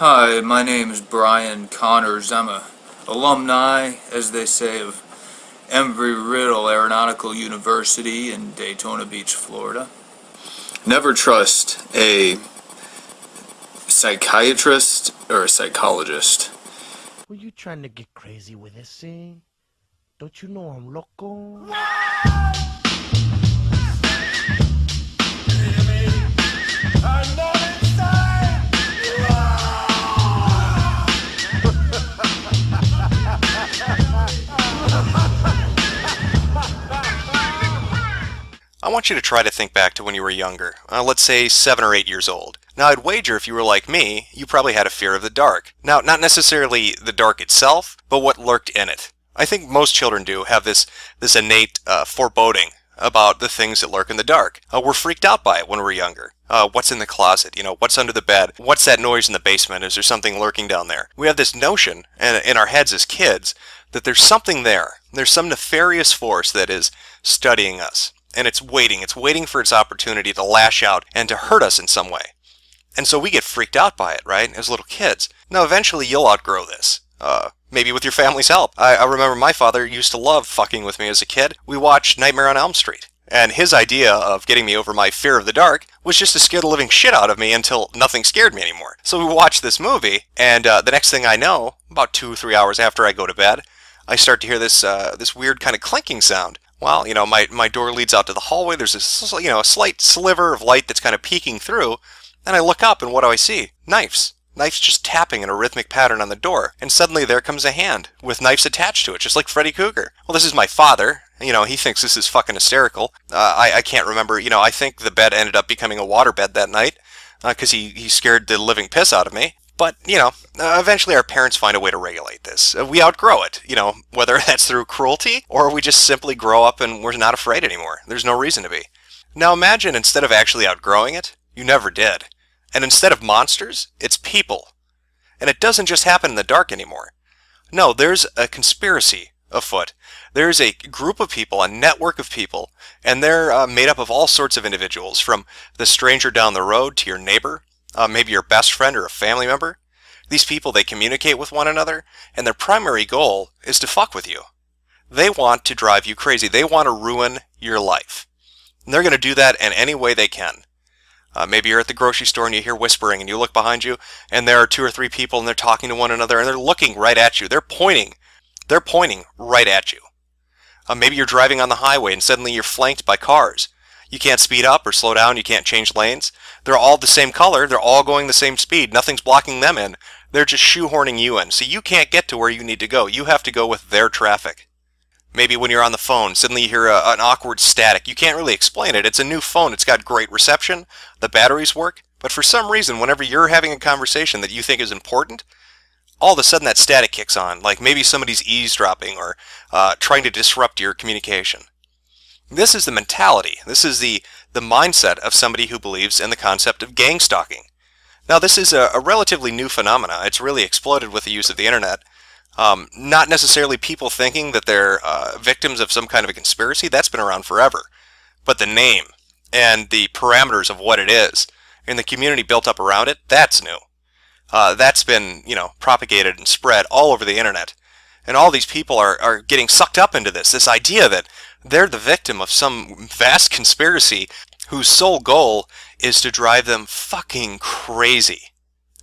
Hi, my name is Brian Connors. I'm a alumni, as they say, of Embry-Riddle Aeronautical University in Daytona Beach, Florida. Never trust a psychiatrist or a psychologist. Were you trying to get crazy with this thing? Don't you know I'm loco? I want you to try to think back to when you were younger, let's say 7 or 8 years old. Now I'd wager if you were like me, you probably had a fear of the dark. Now, not necessarily the dark itself, but what lurked in it. I think most children do have this innate foreboding about the things that lurk in the dark. We're freaked out by it when we're younger. What's in the closet? What's under the bed? What's that noise in the basement? Is there something lurking down there? We have this notion in our heads as kids that there's something there. There's some nefarious force that is studying us. And it's waiting for its opportunity to lash out and to hurt us in some way. And so we get freaked out by it, right, as little kids. Now, eventually you'll outgrow this, maybe with your family's help. I remember my father used to love fucking with me as a kid. We watched Nightmare on Elm Street. And his idea of getting me over my fear of the dark was just to scare the living shit out of me until nothing scared me anymore. So we watched this movie, and the next thing I know, about 2 or 3 hours after I go to bed, I start to hear this weird kind of clinking sound. Well, my door leads out to the hallway. There's this, a slight sliver of light that's kind of peeking through. And I look up, and what do I see? Knives. Knives just tapping in a rhythmic pattern on the door. And suddenly there comes a hand with knives attached to it, just like Freddy Krueger. Well, this is my father. He thinks this is fucking hysterical. I can't remember. I think the bed ended up becoming a waterbed that night because he scared the living piss out of me. But, eventually our parents find a way to regulate this. We outgrow it, whether that's through cruelty or we just simply grow up and we're not afraid anymore. There's no reason to be. Now imagine instead of actually outgrowing it, you never did. And instead of monsters, it's people. And it doesn't just happen in the dark anymore. No, there's a conspiracy afoot. There's a group of people, a network of people, and they're made up of all sorts of individuals, from the stranger down the road to your neighbor, maybe your best friend or a family member. These people, they communicate with one another, and their primary goal is to fuck with you. They want to drive you crazy. They want to ruin your life. And they're going to do that in any way they can. Maybe you're at the grocery store and you hear whispering and you look behind you and there are 2 or 3 people and they're talking to one another and they're looking right at you. They're pointing right at you. Maybe you're driving on the highway and suddenly you're flanked by cars. You can't speed up or slow down. You can't change lanes. They're all the same color. They're all going the same speed. Nothing's blocking them in. They're just shoehorning you in. So you can't get to where you need to go. You have to go with their traffic. Maybe when you're on the phone, suddenly you hear an awkward static. You can't really explain it. It's a new phone. It's got great reception. The batteries work. But for some reason, whenever you're having a conversation that you think is important, all of a sudden that static kicks on. Like maybe somebody's eavesdropping or trying to disrupt your communication. This is the mentality. This is the mindset of somebody who believes in the concept of gang stalking. Now, this is a relatively new phenomena. It's really exploded with the use of the internet. Not necessarily people thinking that they're victims of some kind of a conspiracy. That's been around forever. But the name and the parameters of what it is and the community built up around it, that's new. That's been, propagated and spread all over the internet. And all these people are getting sucked up into this idea that they're the victim of some vast conspiracy whose sole goal is to drive them fucking crazy.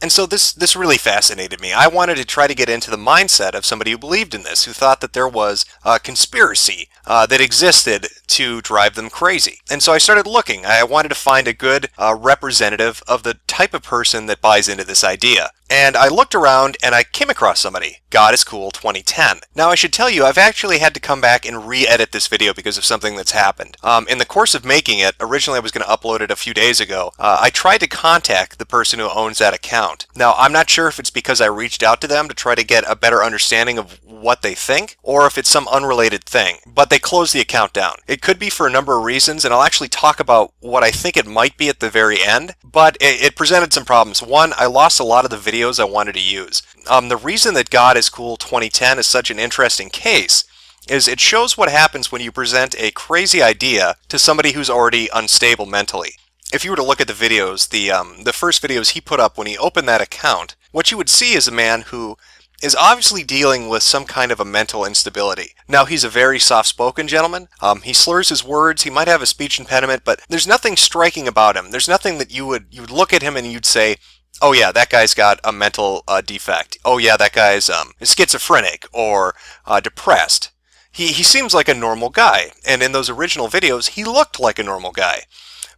And so this really fascinated me. I wanted to try to get into the mindset of somebody who believed in this, who thought that there was a conspiracy that existed to drive them crazy. And so I started looking. I wanted to find a good representative of the type of person that buys into this idea. And I looked around and I came across somebody, God is Cool 2010. Now I should tell you, I've actually had to come back and re-edit this video because of something that's happened. In the course of making it, originally I was going to upload it a few days ago, I tried to contact the person who owns that account. Now I'm not sure if it's because I reached out to them to try to get a better understanding of what they think, or if it's some unrelated thing, but they closed the account down. It could be for a number of reasons, and I'll actually talk about what I think it might be at the very end, but it presented some problems. One, I lost a lot of the videos I wanted to use. The reason that God is Cool 2010 is such an interesting case is it shows what happens when you present a crazy idea to somebody who's already unstable mentally. if you were to look at the videos, the first videos he put up when he opened that account, what you would see is a man who is obviously dealing with some kind of a mental instability. Now, he's a very soft-spoken gentleman. He slurs his words. He might have a speech impediment, but there's nothing striking about him. There's nothing that you would look at him and you'd say, oh yeah, that guy's got a mental defect. Oh yeah, that guy's schizophrenic or depressed. He seems like a normal guy, and in those original videos, he looked like a normal guy.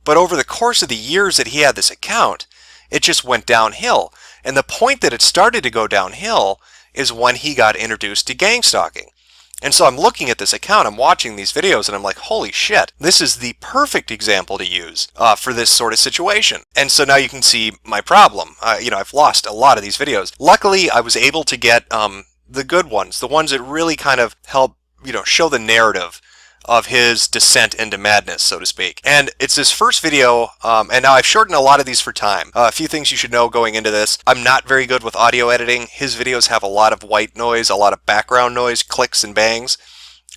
But over the course of the years that he had this account, it just went downhill. And the point that it started to go downhill is when he got introduced to gang stalking. And so I'm looking at this account, I'm watching these videos, and I'm like, holy shit, this is the perfect example to use for this sort of situation. And so now you can see my problem. I've lost a lot of these videos. Luckily, I was able to get the good ones, the ones that really kind of help, show the narrative of his descent into madness, so to speak. And it's his first video, and now I've shortened a lot of these for time. A few things you should know going into this. I'm not very good with audio editing. His videos have a lot of white noise, a lot of background noise, clicks and bangs.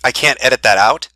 I can't edit that out.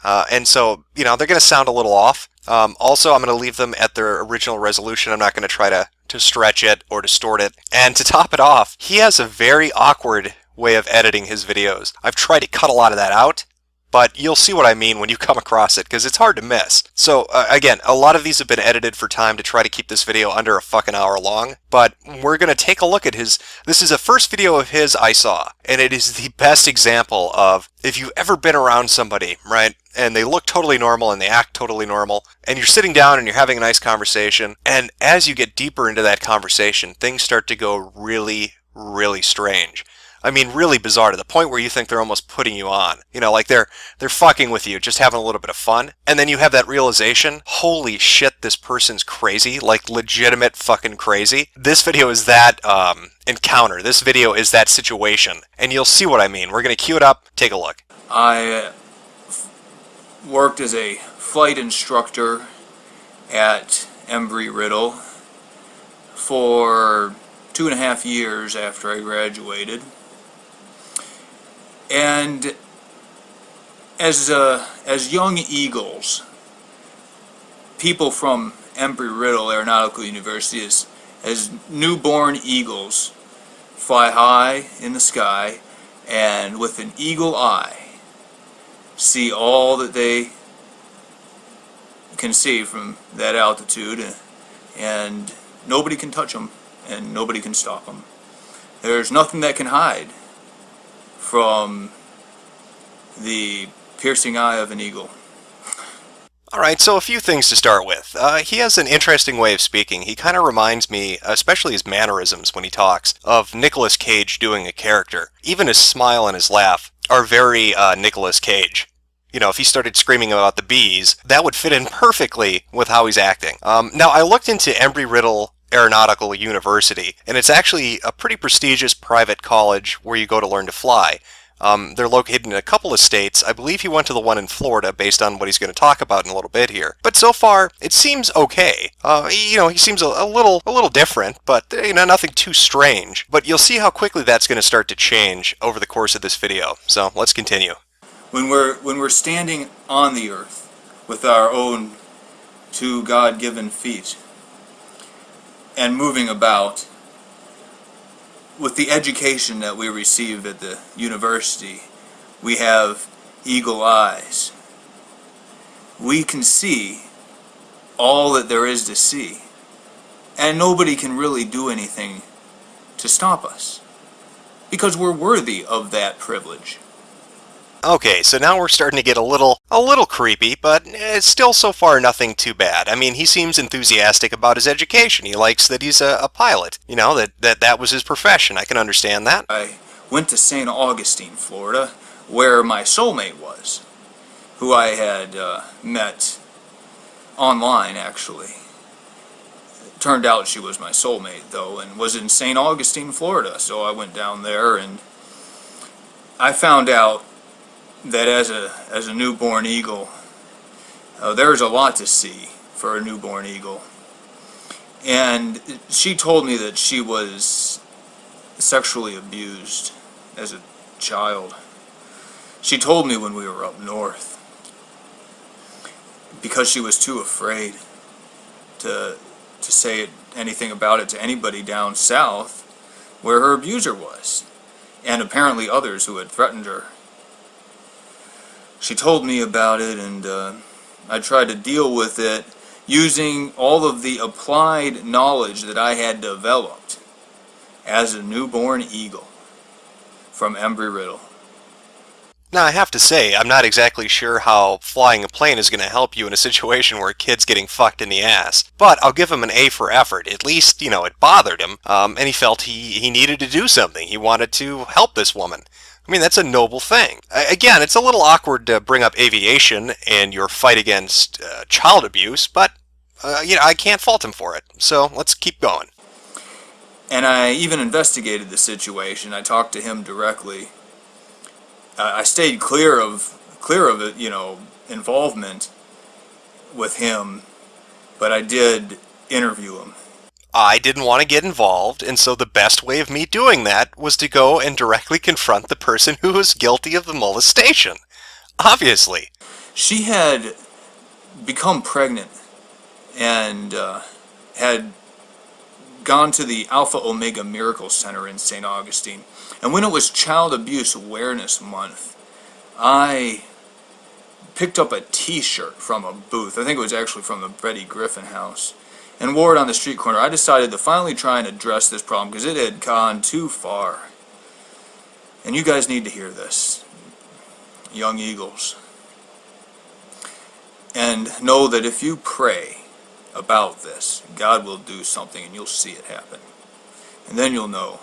And so, they're going to sound a little off. Also, I'm going to leave them at their original resolution. I'm not going to try to stretch it or distort it. And to top it off, he has a very awkward way of editing his videos. I've tried to cut a lot of that out, but you'll see what I mean when you come across it, because it's hard to miss. So, again, a lot of these have been edited for time to try to keep this video under a fucking hour long, but we're going to take a look at his... This is the first video of his I saw, and it is the best example of, if you've ever been around somebody, right, and they look totally normal and they act totally normal, and you're sitting down and you're having a nice conversation, and as you get deeper into that conversation, things start to go really, really strange. I mean, really bizarre, to the point where you think they're almost putting you on. Like they're fucking with you, just having a little bit of fun. And then you have that realization, holy shit, this person's crazy, like legitimate fucking crazy. This video is that encounter. This video is that situation. And you'll see what I mean. We're going to cue it up. Take a look. I worked as a flight instructor at Embry-Riddle for 2.5 years after I graduated. And as young eagles, people from Embry-Riddle Aeronautical University, as newborn eagles, fly high in the sky and with an eagle eye see all that they can see from that altitude, and nobody can touch them and nobody can stop them. There's nothing that can hide from the piercing eye of an eagle. Alright, so a few things to start with. He has an interesting way of speaking. He kind of reminds me, especially his mannerisms when he talks, of Nicolas Cage doing a character. Even his smile and his laugh are very Nicolas Cage. If he started screaming about the bees, that would fit in perfectly with how he's acting. Now, I looked into Embry-Riddle Aeronautical University, and it's actually a pretty prestigious private college where you go to learn to fly. They're located in a couple of states. I believe he went to the one in Florida based on what he's going to talk about in a little bit here. But so far, it seems okay. He seems a little different, but nothing too strange. But you'll see how quickly that's going to start to change over the course of this video. So let's continue. When we're standing on the earth with our own two God-given feet and moving about, with the education that we receive at the university, we have eagle eyes. We can see all that there is to see, and nobody can really do anything to stop us, because we're worthy of that privilege. Okay, so now we're starting to get a little creepy, but it's still so far nothing too bad. I mean, he seems enthusiastic about his education. He likes that he's a pilot. That was his profession. I can understand that. I went to St. Augustine, Florida, where my soulmate was, who I had met online, actually. It turned out she was my soulmate, though, and was in St. Augustine, Florida. So I went down there, and I found out that as a newborn eagle, there's a lot to see for a newborn eagle. And she told me that she was sexually abused as a child. She told me when we were up north, because she was too afraid to say anything about it to anybody down south where her abuser was, and apparently others who had threatened her. She told me about it, and I tried to deal with it using all of the applied knowledge that I had developed as a newborn eagle from Embry-Riddle. Now, I have to say, I'm not exactly sure how flying a plane is going to help you in a situation where a kid's getting fucked in the ass. But I'll give him an A for effort. At least, it bothered him, and he felt he needed to do something. He wanted to help this woman. I mean, that's a noble thing. Again, it's a little awkward to bring up aviation and your fight against child abuse, but, I can't fault him for it. So let's keep going. And I even investigated the situation. I talked to him directly. I stayed clear of it, involvement with him, but I did interview him. I didn't want to get involved, and so the best way of me doing that was to go and directly confront the person who was guilty of the molestation. Obviously. She had become pregnant and had gone to the Alpha Omega Miracle Center in St. Augustine. And when it was Child Abuse Awareness Month, I picked up a t-shirt from a booth. I think it was actually from the Betty Griffin house, and wore it on the street corner. I decided to finally try and address this problem because it had gone too far. And you guys need to hear this, young eagles. And know that if you pray about this, God will do something and you'll see it happen. And then you'll know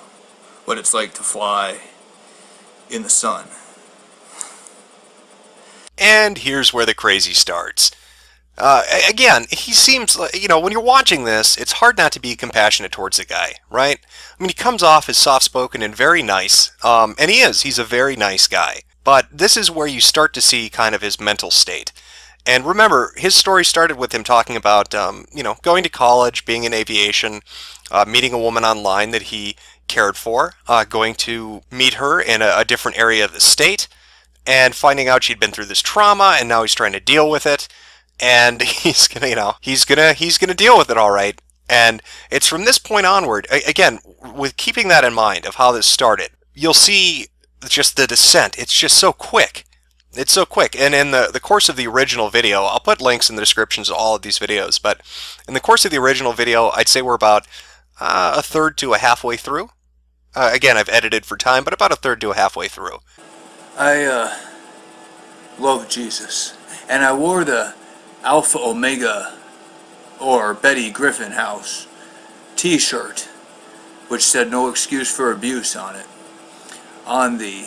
what it's like to fly in the sun. And here's where the crazy starts. Again, he seems like, when you're watching this, it's hard not to be compassionate towards the guy, right? I mean, he comes off as soft-spoken and very nice, and he is. He's a very nice guy. But this is where you start to see kind of his mental state. And remember, his story started with him talking about, going to college, being in aviation, meeting a woman online that he cared for, going to meet her in a different area of the state, and finding out she'd been through this trauma, and now he's trying to deal with it, and he's gonna deal with it all right. And it's from this point onward, again, with keeping that in mind of how this started, you'll see just the descent. It's just so quick. It's so quick. And in the course of the original video, I'll put links in the descriptions of all of these videos, but in the course of the original video, I'd say we're about a third to a halfway through. Again, I've edited for time, but about a third to a halfway through. I love Jesus, and I wore the Alpha Omega or Betty Griffin house t-shirt, which said "No excuse for abuse" on it, on the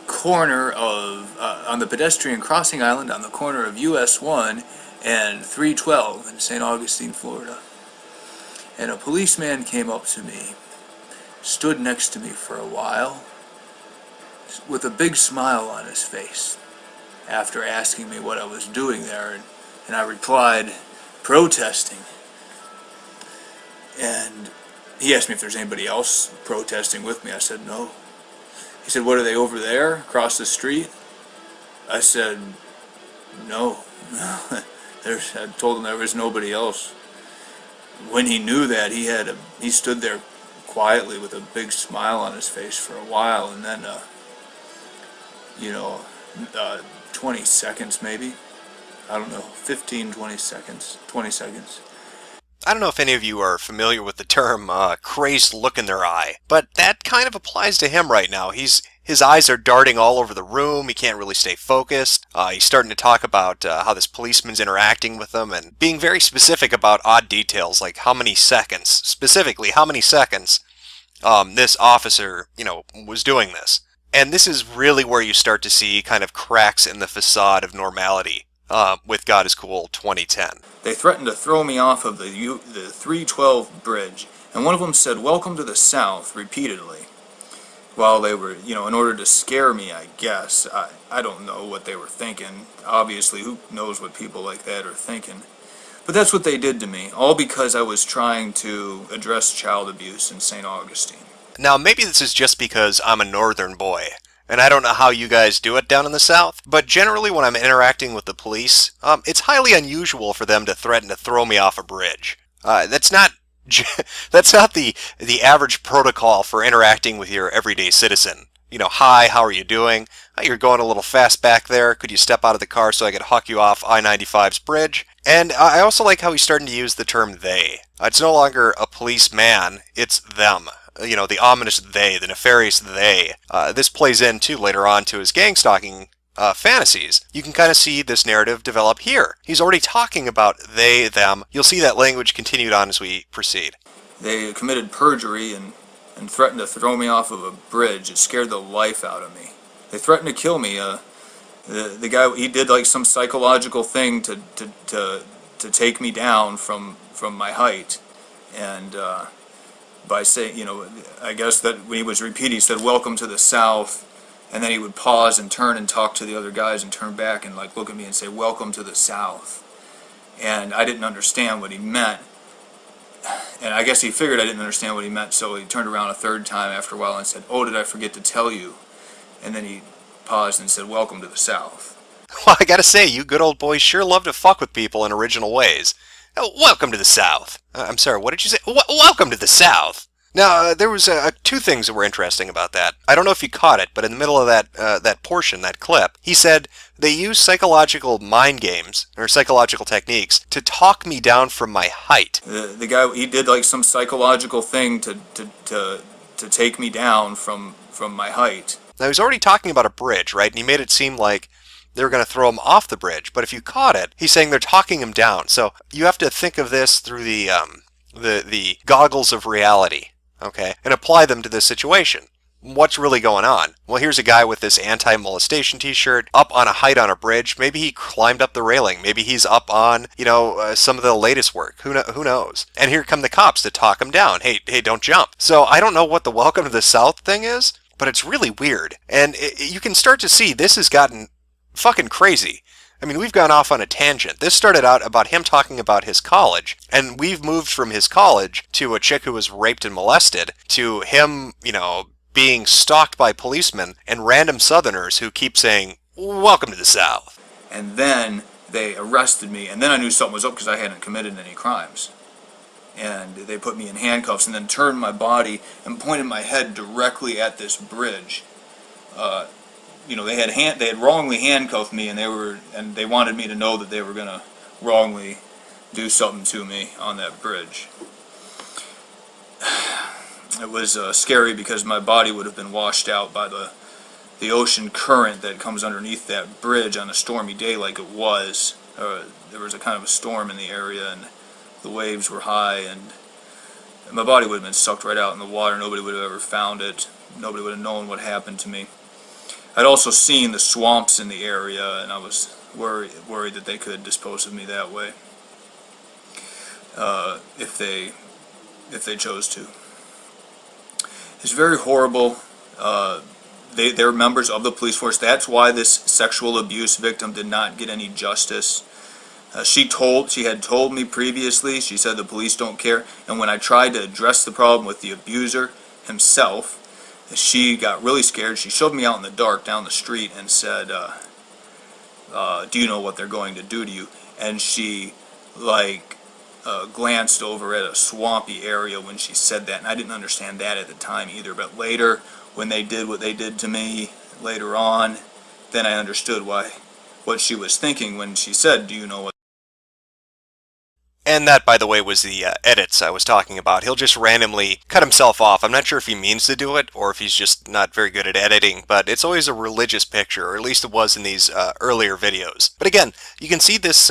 corner of on the pedestrian crossing island on the corner of US 1 and 312 in St. Augustine, Florida. And a policeman came up to me, stood next to me for a while, with a big smile on his face, after asking me what I was doing there, and I replied, protesting. And he asked me if there's anybody else protesting with me. I said no. He said, "What, are they over there, across the street?" I said, "No." I told him there was nobody else. When he knew that, he stood there quietly with a big smile on his face for a while, and then 20 seconds maybe, I don't know, 15, 20 seconds, 20 seconds. I don't know if any of you are familiar with the term crazed look in their eye, but that kind of applies to him right now. His eyes are darting all over the room. He can't really stay focused. He's starting to talk about how this policeman's interacting with him and being very specific about odd details, like how many seconds, specifically how many seconds this officer, was doing this. And this is really where you start to see kind of cracks in the facade of normality with God is Cool 2010. They threatened to throw me off of the 312 bridge, and one of them said, "Welcome to the South," repeatedly, while they were, in order to scare me, I guess. I don't know what they were thinking. Obviously, who knows what people like that are thinking. But that's what they did to me, all because I was trying to address child abuse in St. Augustine. Now, maybe this is just because I'm a northern boy, And I don't know how you guys do it down in the South, but generally when I'm interacting with the police, it's highly unusual for them to threaten to throw me off a bridge. That's not that's not the average protocol for interacting with your everyday citizen. You know, hi, how are you doing? You're going a little fast back there. Could you step out of the car so I could huck you off I-95's bridge? And I also like how he's starting to use the term they. It's no longer a policeman, it's them. You know, the ominous they, the nefarious they. This plays in, too, later on to his gang stalking fantasies. You can kind of see this narrative develop here. He's already talking about they, them. You'll see that language continued on as we proceed. They committed perjury and threatened to throw me off of a bridge. It scared the life out of me. They threatened to kill me. The guy, he did like some psychological thing to take me down from my height, and by saying, you know, I guess that when he was repeating, he said, "Welcome to the South," and then he would pause and turn and talk to the other guys and turn back and like look at me and say, "Welcome to the South," and I didn't understand what he meant. And I guess he figured I didn't understand what he meant, so he turned around a third time after a while and said, "Oh, did I forget to tell you?" And then he paused and said, "Welcome to the South." Well, I gotta say, you good old boys sure love to fuck with people in original ways. Welcome to the South. I'm sorry, what did you say? Welcome to the South. Now, there was two things that were interesting about that. I don't know if you caught it, but in the middle of that portion, that clip, he said they use psychological mind games, or psychological techniques, to talk me down from my height. The guy, he did like some psychological thing to take me down from my height. Now, he's already talking about a bridge, right? And he made it seem like they were going to throw him off the bridge. But if you caught it, he's saying they're talking him down. So you have to think of this through the goggles of reality, okay, and apply them to this situation. What's really going on? Well, here's a guy with this anti-molestation t-shirt up on a height on a bridge. Maybe he climbed up the railing. Maybe he's up on, you know, some of the latest work. Who knows? And here come the cops to talk him down. Hey, don't jump. So I don't know what the welcome to the South thing is, but it's really weird. And you can start to see this has gotten fucking crazy. I mean, we've gone off on a tangent. This started out about him talking about his college, and we've moved from his college to a chick who was raped and molested to him, you know, being stalked by policemen and random Southerners who keep saying, "Welcome to the South." And then they arrested me, and then I knew something was up because I hadn't committed any crimes. And they put me in handcuffs and then turned my body and pointed my head directly at this bridge. You know, they had wrongly handcuffed me, and they wanted me to know that they were gonna wrongly do something to me on that bridge. It was scary because my body would have been washed out by the ocean current that comes underneath that bridge on a stormy day like it was. There was a kind of a storm in the area, and the waves were high, and my body would have been sucked right out in the water. Nobody would have ever found it. Nobody would have known what happened to me. I'd also seen the swamps in the area, and I was worried that they could dispose of me that way if they chose to. It's very horrible. They're members of the police force. That's why this sexual abuse victim did not get any justice. She had told me previously, she said the police don't care, and when I tried to address the problem with the abuser himself, she got really scared. She shoved me out in the dark down the street and said, "Do you know what they're going to do to you?" And she glanced over at a swampy area when she said that, and I didn't understand that at the time either. But later, when they did what they did to me later on, then I understood what she was thinking when she said, "Do you know what?" And that, by the way, was the edits I was talking about. He'll just randomly cut himself off. I'm not sure if he means to do it or if he's just not very good at editing, but it's always a religious picture, or at least it was in these earlier videos. But again, you can see this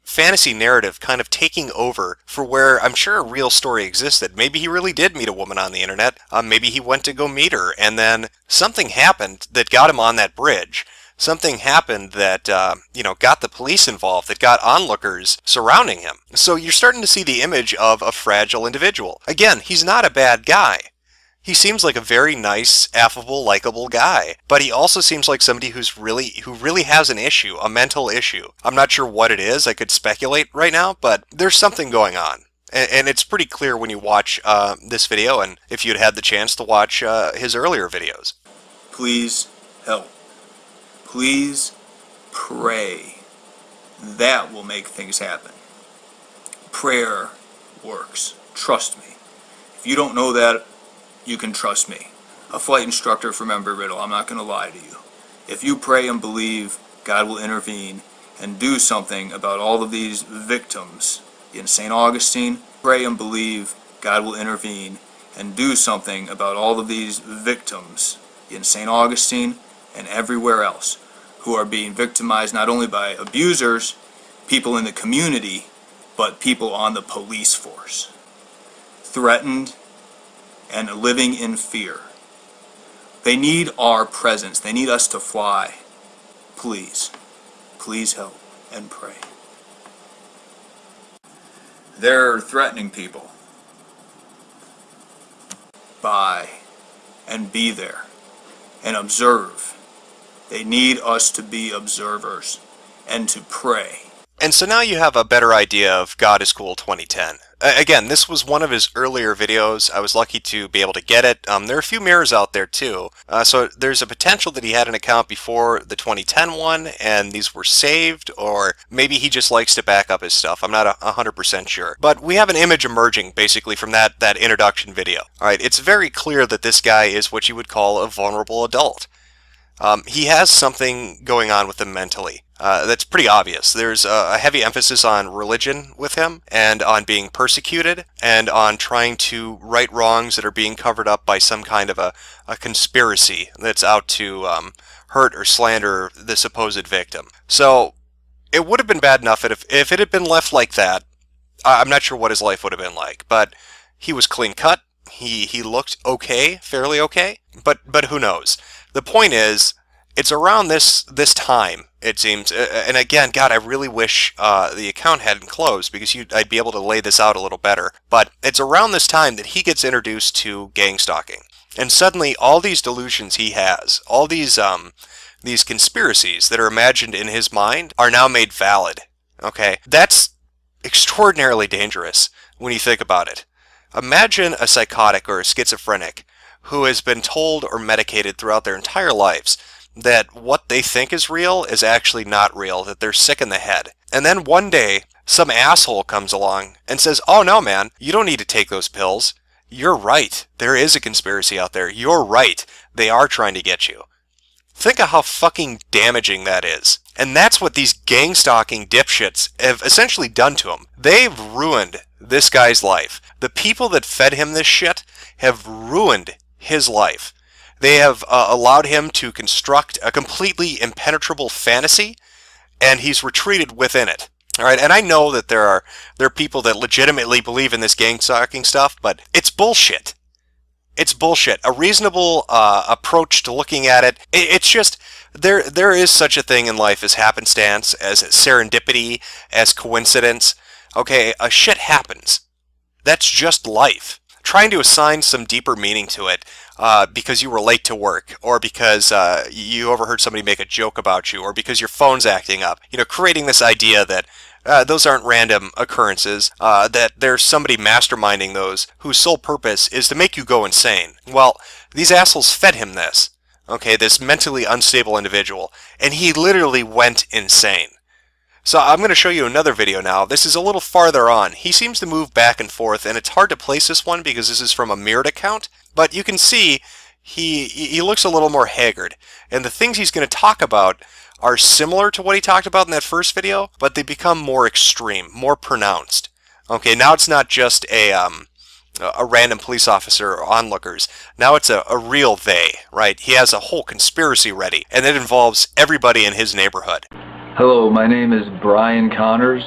fantasy narrative kind of taking over for where I'm sure a real story existed. Maybe he really did meet a woman on the internet. Maybe he went to go meet her, and then something happened that got him on that bridge. Something happened that, got the police involved, that got onlookers surrounding him. So you're starting to see the image of a fragile individual. Again, he's not a bad guy. He seems like a very nice, affable, likable guy. But he also seems like somebody who really has an issue, a mental issue. I'm not sure what it is. I could speculate right now, but there's something going on. And it's pretty clear when you watch this video, and if you'd had the chance to watch his earlier videos. please help. Please pray. That will make things happen. Prayer works. Trust me. If you don't know that, you can trust me. A flight instructor from Embry-Riddle, I'm not going to lie to you. If you pray and believe, God will intervene and do something about all of these victims in St. Augustine. Pray and believe, God will intervene and do something about all of these victims in St. Augustine and everywhere else who are being victimized not only by abusers, people in the community, but people on the police force. Threatened and living in fear. They need our presence. They need us to fly. Please, please help and pray. They're threatening people. Buy and be there and observe. They need us to be observers and to pray. And so now you have a better idea of God is Cool 2010. Again, this was one of his earlier videos. I was lucky to be able to get it. There are a few mirrors out there too. So there's a potential that he had an account before the 2010 one and these were saved, or maybe he just likes to back up his stuff. I'm not 100% sure. But we have an image emerging basically from that introduction video. Alright, it's very clear that this guy is what you would call a vulnerable adult. He has something going on with him mentally. That's pretty obvious. There's a heavy emphasis on religion with him, and on being persecuted, and on trying to right wrongs that are being covered up by some kind of a conspiracy that's out to hurt or slander the supposed victim. So it would have been bad enough if it had been left like that. I'm not sure what his life would have been like, but he was clean cut. He looked okay, fairly okay, but who knows? The point is, it's around this time, it seems, and again, God, I really wish the account hadn't closed, because I'd be able to lay this out a little better, but it's around this time that he gets introduced to gang stalking, and suddenly all these delusions he has, all these conspiracies that are imagined in his mind are now made valid, okay? That's extraordinarily dangerous when you think about it. Imagine a psychotic or a schizophrenic who has been told or medicated throughout their entire lives that what they think is real is actually not real, that they're sick in the head. And then one day, some asshole comes along and says, oh no man, you don't need to take those pills. You're right. There is a conspiracy out there. You're right. They are trying to get you. Think of how fucking damaging that is. And that's what these gang stalking dipshits have essentially done to him. They've ruined this guy's life. The people that fed him this shit have ruined his life. They have allowed him to construct a completely impenetrable fantasy, and he's retreated within it. All right, and I know that there are people that legitimately believe in this gang stalking stuff, but it's bullshit. It's bullshit. A reasonable approach to looking at it, it's just there is such a thing in life as happenstance, as serendipity, as coincidence. Okay, shit happens. That's just life. Trying to assign some deeper meaning to it because you were late to work, or because you overheard somebody make a joke about you, or because your phone's acting up. You know, creating this idea that those aren't random occurrences, that there's somebody masterminding those whose sole purpose is to make you go insane. Well, these assholes fed him this. Okay, this mentally unstable individual, and he literally went insane. So I'm going to show you another video now. This is a little farther on. He seems to move back and forth, and it's hard to place this one because this is from a mirrored account, but you can see he looks a little more haggard, and the things he's going to talk about are similar to what he talked about in that first video, but they become more extreme, more pronounced. Okay, now it's not just a random police officer or onlookers. Now it's a real they, right? He has a whole conspiracy ready, and it involves everybody in his neighborhood. Hello, my name is Brian Connors.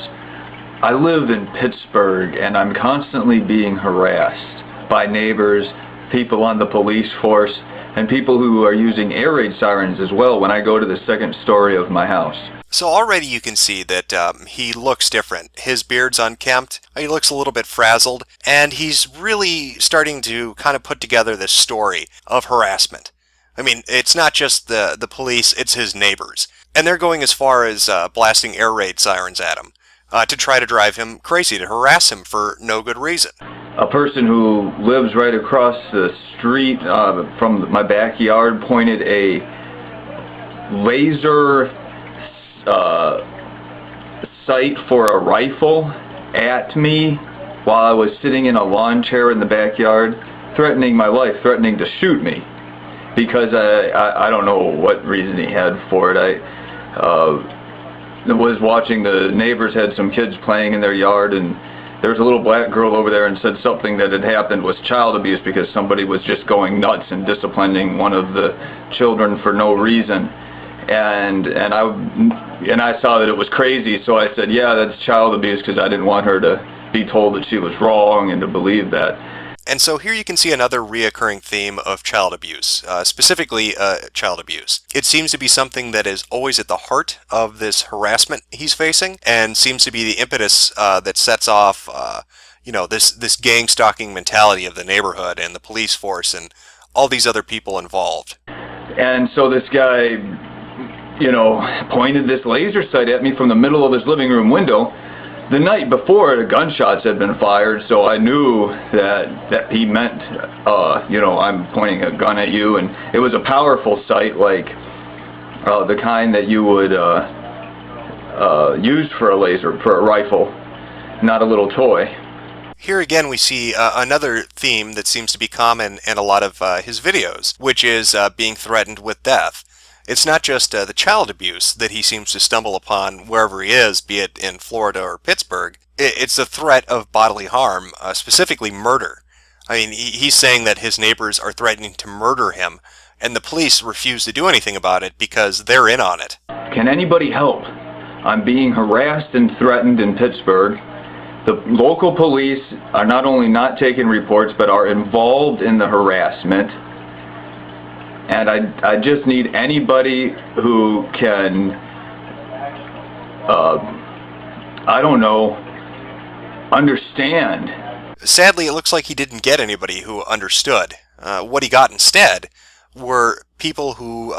I live in Pittsburgh, and I'm constantly being harassed by neighbors, people on the police force, and people who are using air raid sirens as well when I go to the second story of my house. So already you can see that he looks different. His beard's unkempt, he looks a little bit frazzled, and he's really starting to kind of put together this story of harassment. I mean, it's not just the police, it's his neighbors. And they're going as far as blasting air raid sirens at him. to try to drive him crazy, to harass him for no good reason. A person who lives right across the street from my backyard pointed a laser sight for a rifle at me while I was sitting in a lawn chair in the backyard, threatening my life, threatening to shoot me, because I don't know what reason he had for it. I was watching, the neighbors had some kids playing in their yard, and there was a little black girl over there and said something that had happened was child abuse because somebody was just going nuts and disciplining one of the children for no reason. And I saw that it was crazy, so I said, yeah, that's child abuse, because I didn't want her to be told that she was wrong and to believe that. And so here you can see another reoccurring theme of child abuse, specifically child abuse. It seems to be something that is always at the heart of this harassment he's facing, and seems to be the impetus that sets off, this gang stalking mentality of the neighborhood and the police force and all these other people involved. And so this guy, pointed this laser sight at me from the middle of his living room window. The night before, the gunshots had been fired, so I knew that he meant, I'm pointing a gun at you, and it was a powerful sight, like the kind that you would use for a laser, for a rifle, not a little toy. Here again we see another theme that seems to be common in a lot of his videos, which is being threatened with death. It's not just the child abuse that he seems to stumble upon wherever he is, be it in Florida or Pittsburgh. It's the threat of bodily harm, specifically murder. I mean, he's saying that his neighbors are threatening to murder him, and the police refuse to do anything about it because they're in on it. Can anybody help? I'm being harassed and threatened in Pittsburgh. The local police are not only not taking reports, but are involved in the harassment. And I just need anybody who can, understand. Sadly, it looks like he didn't get anybody who understood. What he got instead were people who,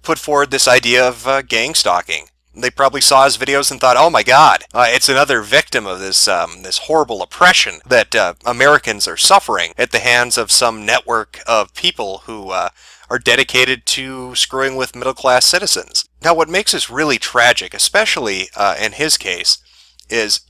put forward this idea of gang stalking. They probably saw his videos and thought, oh my God, it's another victim of this horrible oppression that Americans are suffering at the hands of some network of people who are dedicated to screwing with middle-class citizens. Now, what makes this really tragic, especially in his case, is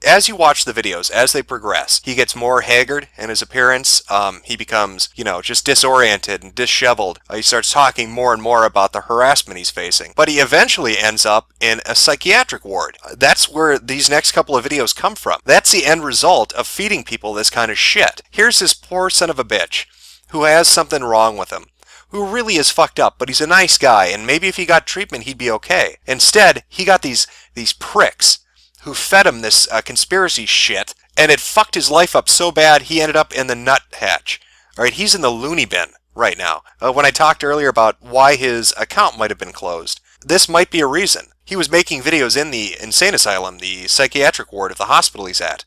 as you watch the videos, as they progress, he gets more haggard in his appearance. He becomes, just disoriented and disheveled. He starts talking more and more about the harassment he's facing. But he eventually ends up in a psychiatric ward. That's where these next couple of videos come from. That's the end result of feeding people this kind of shit. Here's this poor son of a bitch who has something wrong with him, who really is fucked up, but he's a nice guy, and maybe if he got treatment, he'd be okay. Instead, he got these pricks who fed him this conspiracy shit, and it fucked his life up so bad he ended up in the nut hatch. Alright, he's in the loony bin right now. When I talked earlier about why his account might have been closed, this might be a reason. He was making videos in the insane asylum, the psychiatric ward of the hospital he's at.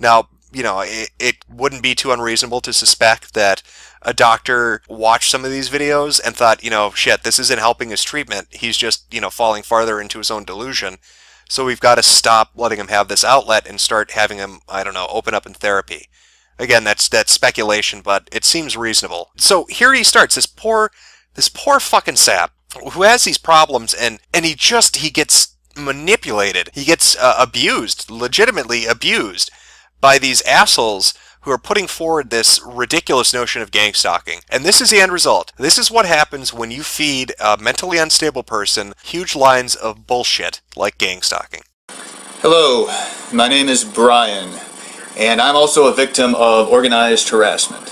Now, it wouldn't be too unreasonable to suspect that a doctor watched some of these videos and thought, shit, this isn't helping his treatment. He's just, falling farther into his own delusion. So we've got to stop letting him have this outlet and start having him, open up in therapy. Again, that's speculation, but it seems reasonable. So here he starts, this poor fucking sap who has these problems, and he gets manipulated. He gets abused, legitimately abused, by these assholes who are putting forward this ridiculous notion of gang stalking. And this is the end result. This is what happens when you feed a mentally unstable person huge lines of bullshit like gang stalking. Hello, my name is Brian, and I'm also a victim of organized harassment.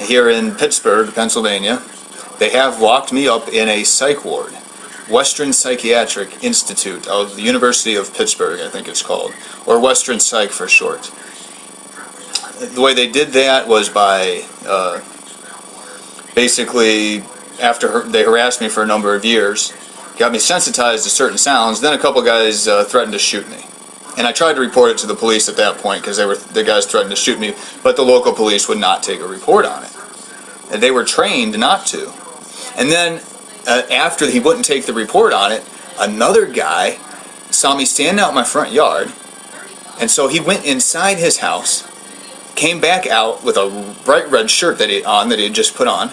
Here in Pittsburgh, Pennsylvania, they have locked me up in a psych ward, Western Psychiatric Institute of the University of Pittsburgh, I think it's called, or Western Psych for short. The way they did that was by basically, after they harassed me for a number of years, got me sensitized to certain sounds, then a couple guys threatened to shoot me. And I tried to report it to the police at that point because the guys threatened to shoot me, but the local police would not take a report on it. And they were trained not to. And then after he wouldn't take the report on it, another guy saw me standing out in my front yard, and so he went inside his house, came back out with a bright red shirt that he had just put on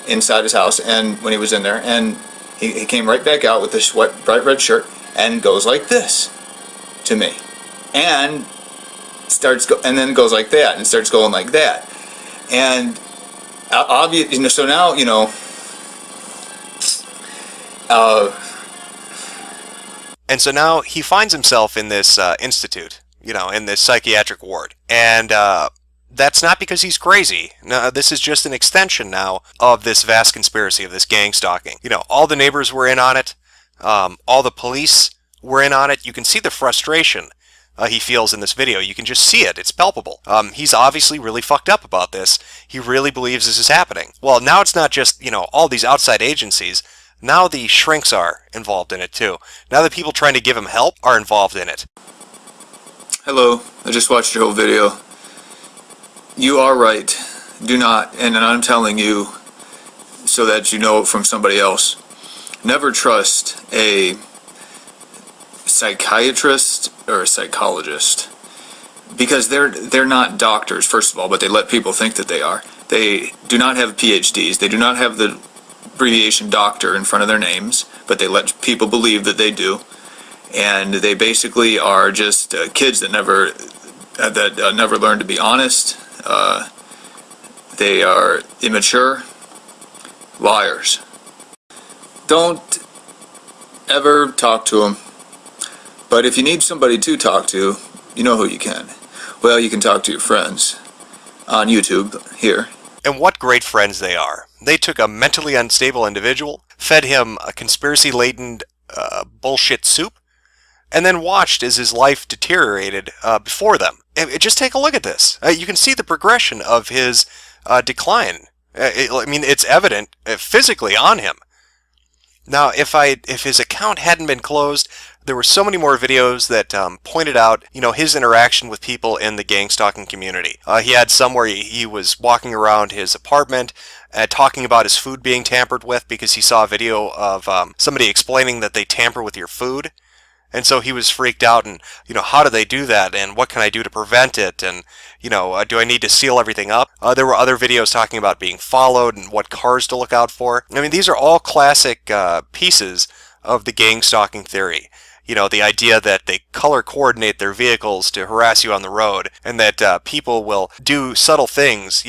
inside his house, and when he was in there, and he came right back out with this bright red shirt and goes like this to me, and then goes like that and starts going like that, and obviously, so now and so now he finds himself in this institute, in this psychiatric ward, and that's not because he's crazy. No, this is just an extension now of this vast conspiracy of this gang stalking. All the neighbors were in on it. All the police were in on it. You can see the frustration he feels in this video. You can just see it. It's palpable. He's obviously really fucked up about this. He really believes this is happening. Well, now it's not just, all these outside agencies. Now the shrinks are involved in it too. Now the people trying to give him help are involved in it. Hello, I just watched your whole video. You are right. Do not, and I'm telling you so that you know it from somebody else, never trust a psychiatrist or a psychologist, because they're not doctors, first of all, but they let people think that they are. They do not have PhDs. They do not have the abbreviation doctor in front of their names, but they let people believe that they do. And they basically are just kids that never learn to be honest. They are immature liars. Don't ever talk to them. But if you need somebody to talk to, you know who you can. Well, you can talk to your friends on YouTube here. And what great friends they are. They took a mentally unstable individual, fed him a conspiracy-laden bullshit soup, and then watched as his life deteriorated before them. And just take a look at this. You can see the progression of his decline. It's evident physically on him. Now, if his account hadn't been closed, there were so many more videos that pointed out, his interaction with people in the gang stalking community. He had some where he was walking around his apartment talking about his food being tampered with because he saw a video of somebody explaining that they tamper with your food. And so he was freaked out and, how do they do that? And what can I do to prevent it? And, do I need to seal everything up? There were other videos talking about being followed and what cars to look out for. These are all classic pieces of the gang stalking theory. The idea that they color coordinate their vehicles to harass you on the road, and that people will do subtle things,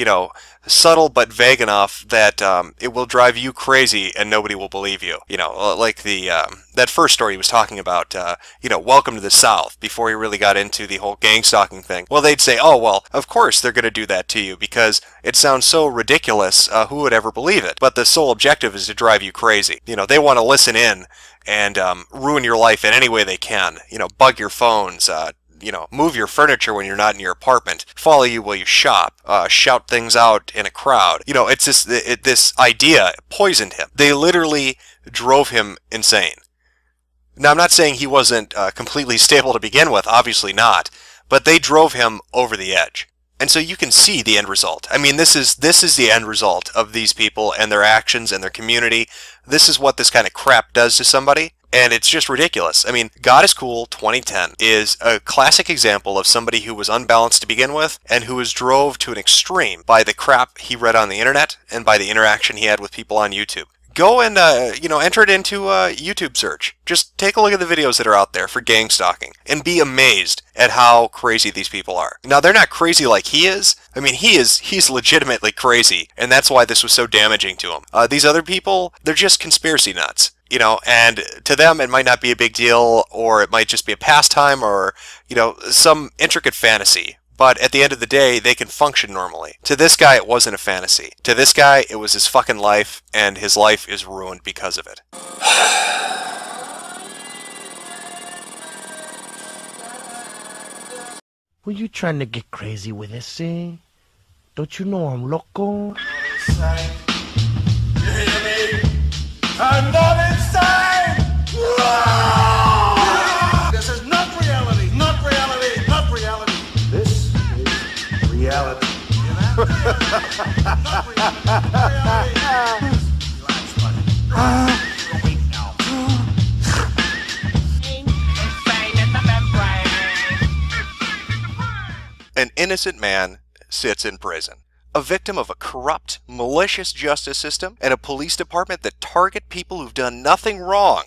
subtle but vague enough that it will drive you crazy and nobody will believe you. Like that first story he was talking about, welcome to the South, before he really got into the whole gang stalking thing. Well, they'd say, oh, well, of course they're going to do that to you because it sounds so ridiculous, who would ever believe it? But the sole objective is to drive you crazy. They want to listen in and ruin your life in any way they can. Bug your phones, move your furniture when you're not in your apartment, follow you while you shop, shout things out in a crowd. It's just this idea poisoned him. They literally drove him insane. Now, I'm not saying he wasn't completely stable to begin with, obviously not, but they drove him over the edge. And so you can see the end result. This is the end result of these people and their actions and their community. This is what this kind of crap does to somebody. And it's just ridiculous. God is Cool 2010 is a classic example of somebody who was unbalanced to begin with and who was drove to an extreme by the crap he read on the internet and by the interaction he had with people on YouTube. Go and, enter it into a YouTube search. Just take a look at the videos that are out there for gang stalking and be amazed at how crazy these people are. Now, they're not crazy like he is. He's legitimately crazy, and that's why this was so damaging to him. These other people, they're just conspiracy nuts. And to them it might not be a big deal, or it might just be a pastime, or, some intricate fantasy. But at the end of the day, they can function normally. To this guy, it wasn't a fantasy. To this guy, it was his fucking life, and his life is ruined because of it. Were you trying to get crazy with this, eh? Don't you know I'm loco? I'm not insane! This is not reality, not reality, not reality. This is reality. Not reality. Relax, buddy. You're awake now. An innocent man sits in prison. A victim of a corrupt, malicious justice system and a police department that target people who've done nothing wrong.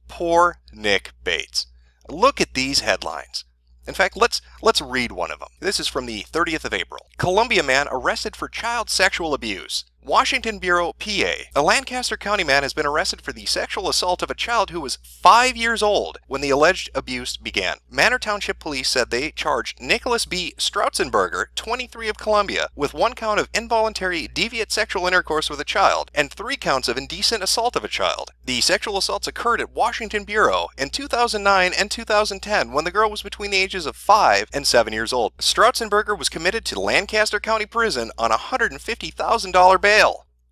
Poor Nick Bates. Look at these headlines. In fact, let's read one of them. This is from the 30th of April. Columbia man arrested for child sexual abuse. Washington Bureau, PA. A Lancaster County man has been arrested for the sexual assault of a child who was 5 years old when the alleged abuse began. Manor Township Police said they charged Nicholas B. Strautzenberger, 23 of Columbia, with 1 count of involuntary deviant sexual intercourse with a child and 3 counts of indecent assault of a child. The sexual assaults occurred at Washington Bureau in 2009 and 2010 when the girl was between the ages of 5 and 7 years old. Strautzenberger was committed to Lancaster County Prison on a $150,000 bail.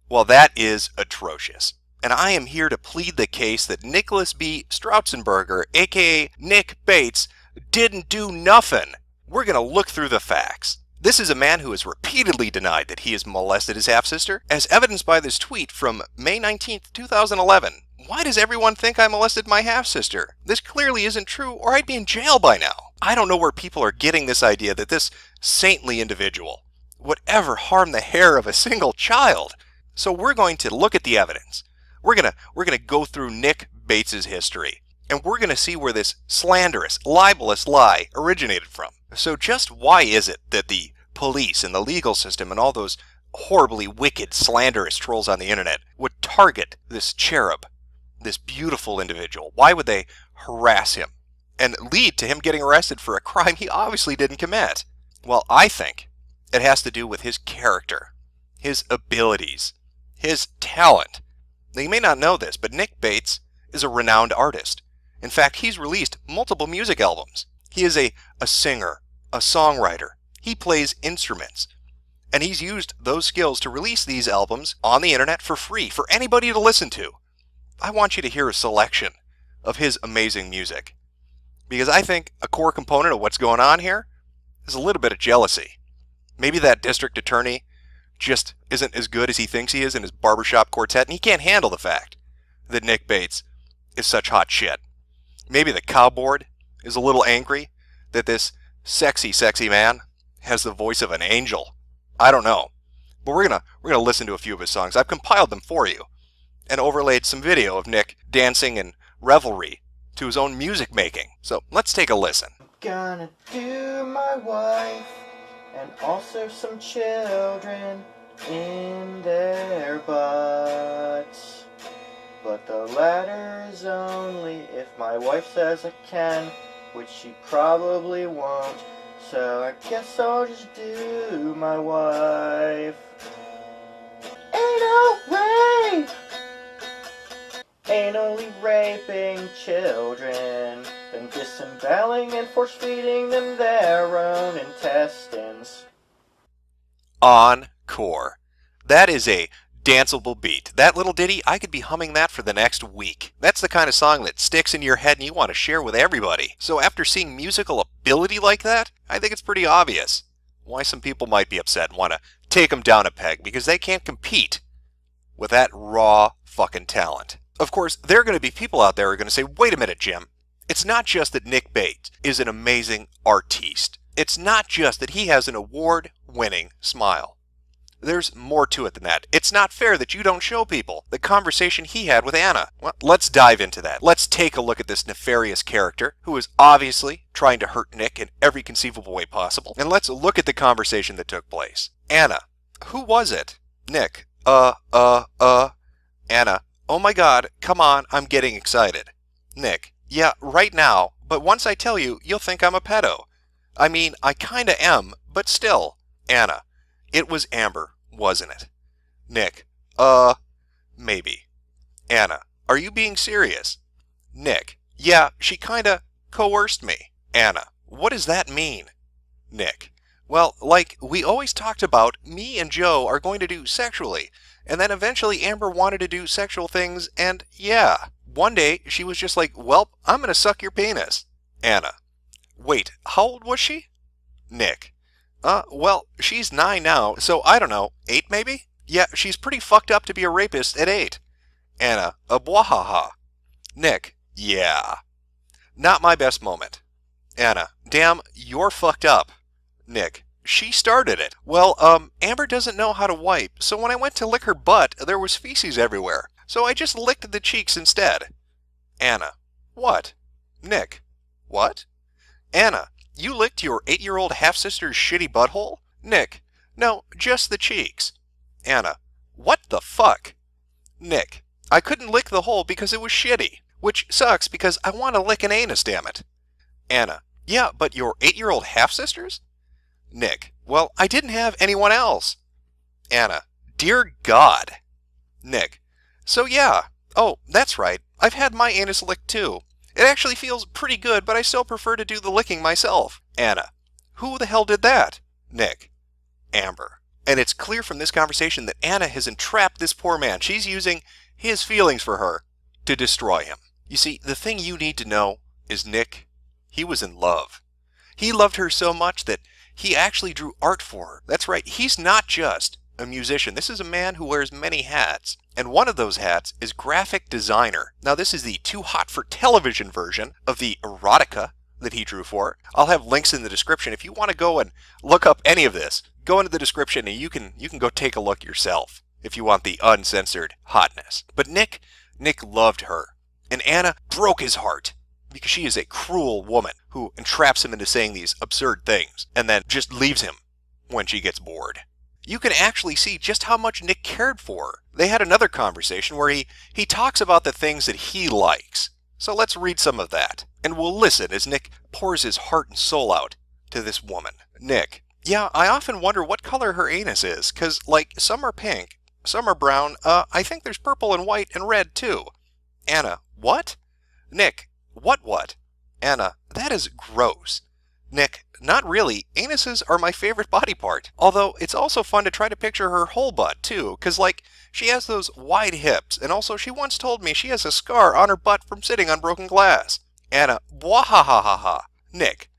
Well, that is atrocious. And I am here to plead the case that Nicholas B. Strautzenberger, aka Nick Bates, didn't do nothing. We're going to look through the facts. This is a man who has repeatedly denied that he has molested his half-sister, as evidenced by this tweet from May 19th, 2011. Why does everyone think I molested my half-sister? This clearly isn't true, or I'd be in jail by now. I don't know where people are getting this idea that this saintly individual would ever harm the hair of a single child. So we're going to look at the evidence. We're gonna go through Nick Bates's history, and we're gonna see where this slanderous, libelous lie originated from. So just why is it that the police and the legal system and all those horribly wicked, slanderous trolls on the internet would target this cherub, this beautiful individual? Why would they harass him and lead to him getting arrested for a crime he obviously didn't commit? Well, I think it has to do with his character, his abilities, his talent. Now, you may not know this, but Nick Bates is a renowned artist. In fact, he's released multiple music albums. He is a singer, a songwriter. He plays instruments. And he's used those skills to release these albums on the internet for free for anybody to listen to. I want you to hear a selection of his amazing music, because I think a core component of what's going on here is a little bit of jealousy. Maybe that district attorney just isn't as good as he thinks he is in his barbershop quartet, and he can't handle the fact that Nick Bates is such hot shit. Maybe the cow board is a little angry that this sexy, sexy man has the voice of an angel. I don't know. But we're gonna listen to a few of his songs. I've compiled them for you and overlaid some video of Nick dancing in revelry to his own music making. So let's take a listen. Gonna do my wife and also some children in their butts. But the latter is only if my wife says I can, which she probably won't. So I guess I'll just do my wife. Anal rape! Anally raping children, then disemboweling and force-feeding them their own intestines. Encore. That is a danceable beat. That little ditty, I could be humming that for the next week. That's the kind of song that sticks in your head and you want to share with everybody. So after seeing musical ability like that, I think it's pretty obvious why some people might be upset and want to take them down a peg, because they can't compete with that raw fucking talent. Of course, there are going to be people out there who are going to say, wait a minute, Jim. It's not just that Nick Bates is an amazing artiste. It's not just that he has an award-winning smile. There's more to it than that. It's not fair that you don't show people the conversation he had with Anna. Well, let's dive into that. Let's take a look at this nefarious character who is obviously trying to hurt Nick in every conceivable way possible. And let's look at the conversation that took place. Anna. Who was it? Nick. Anna. Oh my God, come on, I'm getting excited. Nick. Yeah, right now, but once I tell you, you'll think I'm a pedo. I mean, I kinda am, but still. Anna. It was Amber, wasn't it? Nick. Maybe. Anna. Are you being serious? Nick. Yeah, she kinda coerced me. Anna. What does that mean? Nick. Well, like we always talked about, me and Joe are going to do sexually, and then eventually Amber wanted to do sexual things, and yeah. One day, she was just like, well, I'm gonna suck your penis. Anna. Wait, how old was she? Nick. Well, she's 9 now, so I don't know, 8 maybe? Yeah, she's pretty fucked up to be a rapist at 8. Anna. Bwahaha. Nick. Yeah. Not my best moment. Anna. Damn, you're fucked up. Nick, she started it. Well, Amber doesn't know how to wipe, so when I went to lick her butt, there was feces everywhere. So I just licked the cheeks instead. Anna, what? Nick, what? Anna, you licked your 8-year-old half-sister's shitty butthole? Nick, no, just the cheeks. Anna, what the fuck? Nick, I couldn't lick the hole because it was shitty, which sucks because I want to lick an anus, damn it. Anna, yeah, but your 8-year-old half-sisters? Nick, well, I didn't have anyone else. Anna, dear God. Nick, so yeah. Oh, that's right. I've had my anus licked too. It actually feels pretty good, but I still prefer to do the licking myself. Anna, who the hell did that? Nick, Amber. And it's clear from this conversation that Anna has entrapped this poor man. She's using his feelings for her to destroy him. You see, the thing you need to know is Nick, he was in love. He loved her so much that he actually drew art for her. That's right, he's not just a musician. This is a man who wears many hats. And one of those hats is graphic designer. Now this is the Too Hot for Television version of the erotica that he drew for. I'll have links in the description. If you want to go and look up any of this, go into the description and you can go take a look yourself if you want the uncensored hotness. But Nick loved her. And Anna broke his heart because she is a cruel woman who entraps him into saying these absurd things and then just leaves him when she gets bored. You can actually see just how much Nick cared for her. They had another conversation where he talks about the things that he likes. So let's read some of that. And we'll listen as Nick pours his heart and soul out to this woman. Nick, yeah, I often wonder what color her anus is, 'cause like some are pink, some are brown, I think there's purple and white and red too. Anna, what? Nick, what? Anna, that is gross. Nick, not really. Anuses are my favorite body part. Although, it's also fun to try to picture her whole butt, too, 'cause, like, she has those wide hips, and also she once told me she has a scar on her butt from sitting on broken glass. Anna, wahahaha. Nick,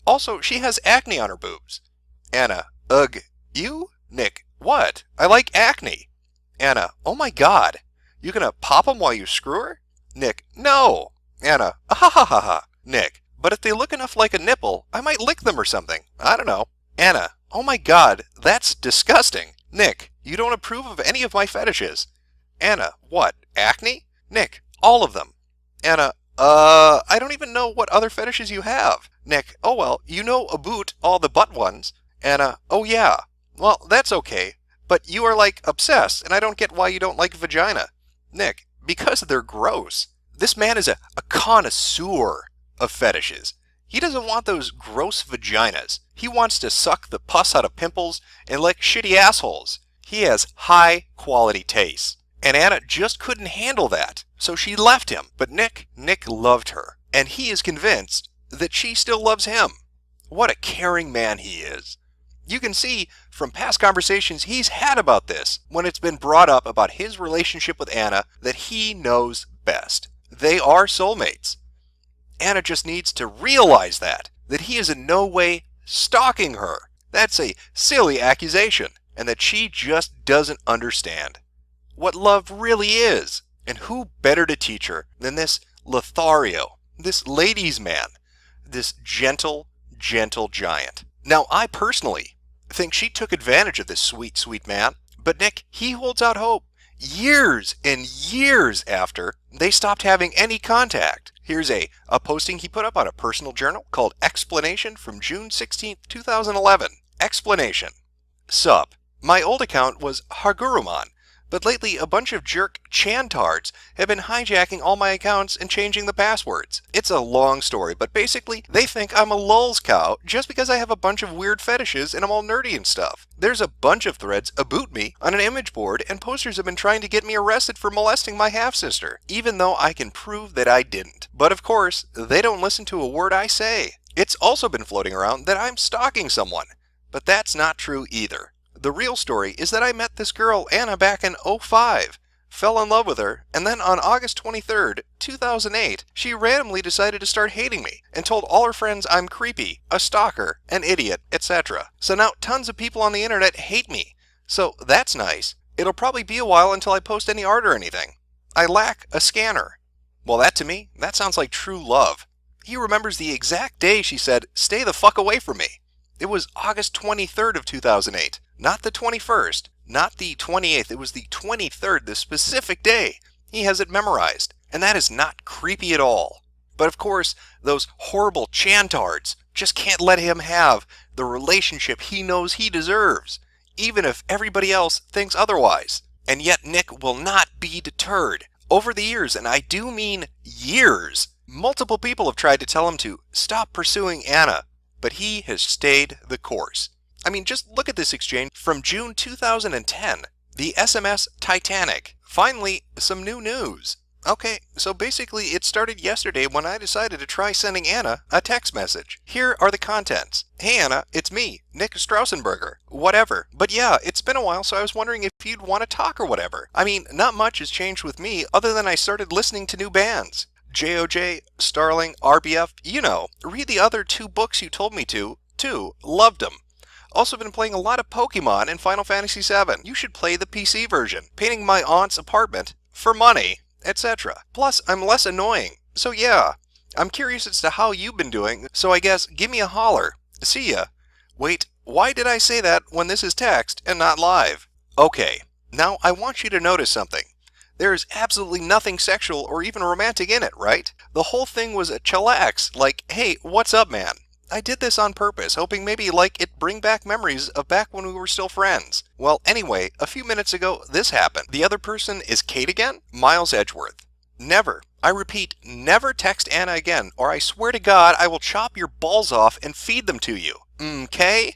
also, she has acne on her boobs. Anna, ugh, you? Nick, what? I like acne. Anna, oh my god. You gonna pop 'em while you screw her? Nick, no. Anna, ahahaha. Nick, but if they look enough like a nipple, I might lick them or something. I don't know. Anna, oh my god, that's disgusting. Nick, you don't approve of any of my fetishes. Anna, what, acne? Nick, all of them. Anna, I don't even know what other fetishes you have. Nick, oh well, you know about all the butt ones. Anna, oh yeah. Well, that's okay, but you are like obsessed, and I don't get why you don't like vagina. Nick, because they're gross. This man is a connoisseur of fetishes. He doesn't want those gross vaginas. He wants to suck the pus out of pimples and lick shitty assholes. He has high quality tastes. And Anna just couldn't handle that, so she left him. But Nick loved her, and he is convinced that she still loves him. What a caring man he is. You can see from past conversations he's had about this when it's been brought up about his relationship with Anna that he knows best. They are soulmates. Anna just needs to realize that he is in no way stalking her. That's a silly accusation, and that she just doesn't understand what love really is. And who better to teach her than this Lothario, this ladies' man, this gentle giant. Now, I personally think she took advantage of this sweet man, but Nick, he holds out hope years and years after they stopped having any contact. Here's a posting he put up on a personal journal called Explanation from June 16th, 2011. Explanation. Sup. My old account was Haguruman, but lately a bunch of jerk chantards have been hijacking all my accounts and changing the passwords. It's a long story, but basically they think I'm a lulz cow just because I have a bunch of weird fetishes and I'm all nerdy and stuff. There's a bunch of threads about me on an image board, and posters have been trying to get me arrested for molesting my half-sister, even though I can prove that I didn't. But of course, they don't listen to a word I say. It's also been floating around that I'm stalking someone, but that's not true either. The real story is that I met this girl, Anna, back in '05, fell in love with her, and then on August 23rd, 2008, she randomly decided to start hating me, and told all her friends I'm creepy, a stalker, an idiot, etc. So now tons of people on the internet hate me. So that's nice. It'll probably be a while until I post any art or anything. I lack a scanner. Well, that to me, that sounds like true love. He remembers the exact day she said, "Stay the fuck away from me." It was August 23rd of 2008. Not the 21st, not the 28th, it was the 23rd, the specific day. He has it memorized, and that is not creepy at all. But of course, those horrible chantards just can't let him have the relationship he knows he deserves, even if everybody else thinks otherwise. And yet Nick will not be deterred. Over the years, and I do mean years, multiple people have tried to tell him to stop pursuing Anna, but he has stayed the course. I mean, just look at this exchange from June 2010. The SMS Titanic. Finally, some new news. Okay, so basically it started yesterday when I decided to try sending Anna a text message. Here are the contents. Hey Anna, it's me, Nick Strausenberger. Whatever. But yeah, it's been a while, so I was wondering if you'd want to talk or whatever. I mean, not much has changed with me other than I started listening to new bands. JOJ, Starling, RBF, you know. Read the other 2 books you told me to, too. Loved them. Also been playing a lot of Pokemon and Final Fantasy VII. You should play the PC version. Painting my aunt's apartment for money, etc. Plus, I'm less annoying. So yeah, I'm curious as to how you've been doing, so I guess give me a holler. See ya. Wait, why did I say that when this is text and not live? Okay, now I want you to notice something. There is absolutely nothing sexual or even romantic in it, right? The whole thing was a chillax, like, hey, what's up, man? I did this on purpose, hoping maybe it bring back memories of back when we were still friends. Well, anyway, a few minutes ago, this happened. The other person is Kate again? Miles Edgeworth. Never, I repeat, never text Anna again, or I swear to God I will chop your balls off and feed them to you. Okay?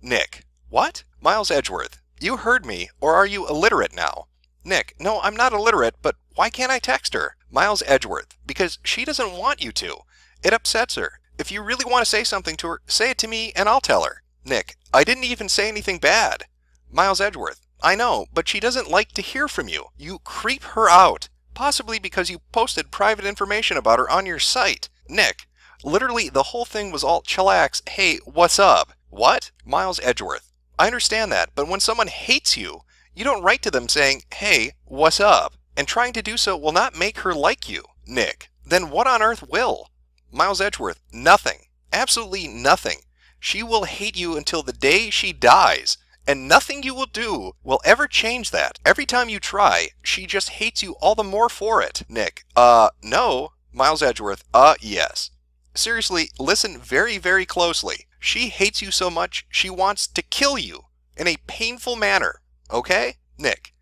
Nick. What? Miles Edgeworth. You heard me, or are you illiterate now? Nick. No, I'm not illiterate, but why can't I text her? Miles Edgeworth. Because she doesn't want you to. It upsets her. If you really want to say something to her, say it to me and I'll tell her. Nick. I didn't even say anything bad. Miles Edgeworth. I know, but she doesn't like to hear from you. You creep her out. Possibly because you posted private information about her on your site. Nick. Literally, the whole thing was all chillax, hey, what's up? What? Miles Edgeworth. I understand that, but when someone hates you, you don't write to them saying, hey, what's up? And trying to do so will not make her like you. Nick. Then what on earth will? Miles Edgeworth. Nothing. Absolutely nothing. She will hate you until the day she dies, and nothing you will do will ever change that. Every time you try, she just hates you all the more for it. Nick. No. Miles Edgeworth. Yes. Seriously, listen very, very closely. She hates you so much, she wants to kill you in a painful manner. Okay? Nick.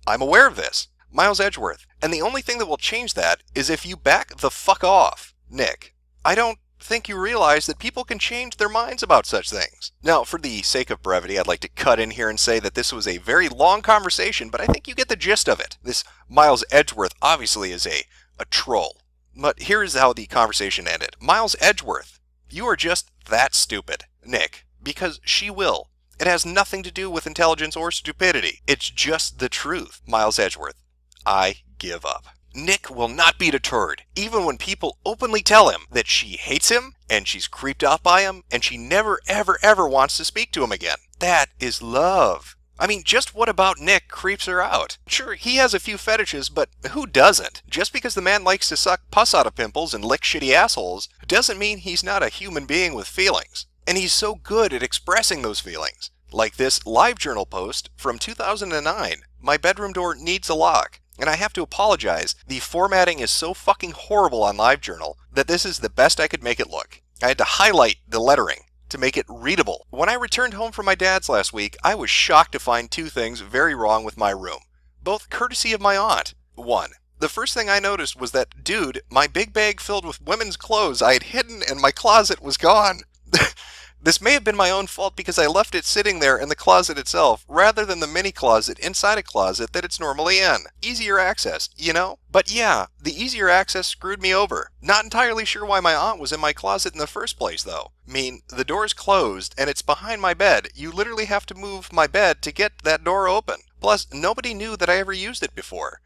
I'm aware of this. Miles Edgeworth. And the only thing that will change that is if you back the fuck off. Nick. I don't think you realize that people can change their minds about such things. Now, for the sake of brevity, I'd like to cut in here and say that this was a very long conversation, but I think you get the gist of it. This Miles Edgeworth obviously is a troll. But here is how the conversation ended. Miles Edgeworth, you are just that stupid. Nick, because she will. It has nothing to do with intelligence or stupidity. It's just the truth. Miles Edgeworth, I give up. Nick will not be deterred, even when people openly tell him that she hates him, and she's creeped out by him, and she never ever ever wants to speak to him again. That is love. I mean, just what about Nick creeps her out? Sure, he has a few fetishes, but who doesn't? Just because the man likes to suck pus out of pimples and lick shitty assholes, doesn't mean he's not a human being with feelings. And he's so good at expressing those feelings. Like this LiveJournal post from 2009, my bedroom door needs a lock. And I have to apologize, the formatting is so fucking horrible on LiveJournal that this is the best I could make it look. I had to highlight the lettering to make it readable. When I returned home from my dad's last week, I was shocked to find 2 things very wrong with my room, both courtesy of my aunt. 1. The first thing I noticed was that, dude, my big bag filled with women's clothes I had hidden in my closet was gone. This may have been my own fault because I left it sitting there in the closet itself, rather than the mini closet inside a closet that it's normally in. Easier access, you know? But yeah, the easier access screwed me over. Not entirely sure why my aunt was in my closet in the first place, though. I mean, the door's closed, and it's behind my bed. You literally have to move my bed to get that door open. Plus, nobody knew that I ever used it before.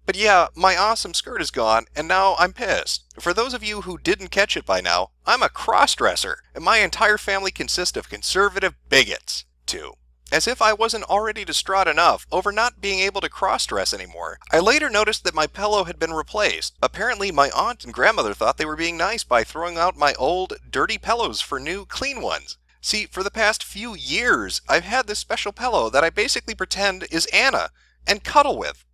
But yeah, my awesome skirt is gone, and now I'm pissed. For those of you who didn't catch it by now, I'm a cross-dresser, and my entire family consists of conservative bigots. 2. As if I wasn't already distraught enough over not being able to cross-dress anymore, I later noticed that my pillow had been replaced. Apparently my aunt and grandmother thought they were being nice by throwing out my old, dirty pillows for new, clean ones. See, for the past few years, I've had this special pillow that I basically pretend is Anna and cuddle with,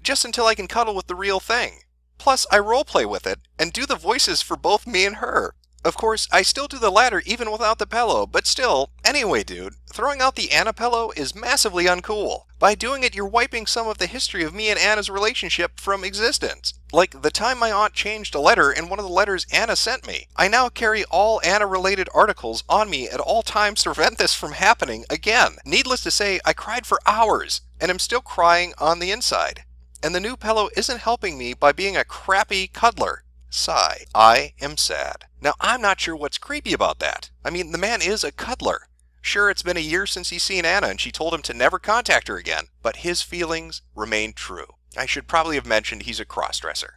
just until I can cuddle with the real thing. Plus, I roleplay with it and do the voices for both me and her. Of course, I still do the latter even without the pillow, but still, anyway dude, throwing out the Anna pillow is massively uncool. By doing it, you're wiping some of the history of me and Anna's relationship from existence. Like the time my aunt changed a letter in one of the letters Anna sent me. I now carry all Anna-related articles on me at all times to prevent this from happening again. Needless to say, I cried for hours, and am still crying on the inside. And the new pillow isn't helping me by being a crappy cuddler. Sigh. I am sad. Now, I'm not sure what's creepy about that. I mean, the man is a cuddler. Sure, it's been a year since he's seen Anna and she told him to never contact her again, but his feelings remain true. I should probably have mentioned he's a crossdresser.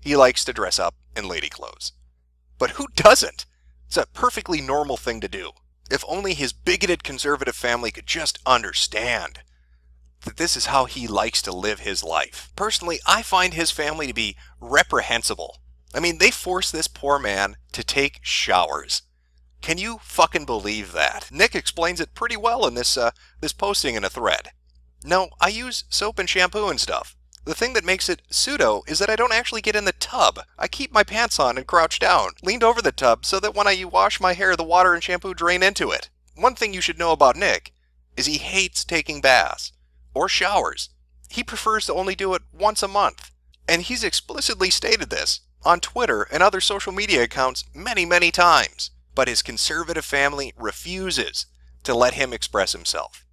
He likes to dress up in lady clothes. But who doesn't? It's a perfectly normal thing to do. If only his bigoted conservative family could just understand that this is how he likes to live his life. Personally, I find his family to be reprehensible. I mean, they force this poor man to take showers. Can you fucking believe that? Nick explains it pretty well in this posting in a thread. No, I use soap and shampoo and stuff. The thing that makes it pseudo is that I don't actually get in the tub. I keep my pants on and crouch down, leaned over the tub so that when I wash my hair, the water and shampoo drain into it. One thing you should know about Nick is he hates taking baths or showers. He prefers to only do it once a month. And he's explicitly stated this on Twitter and other social media accounts many, many times. But his conservative family refuses to let him express himself.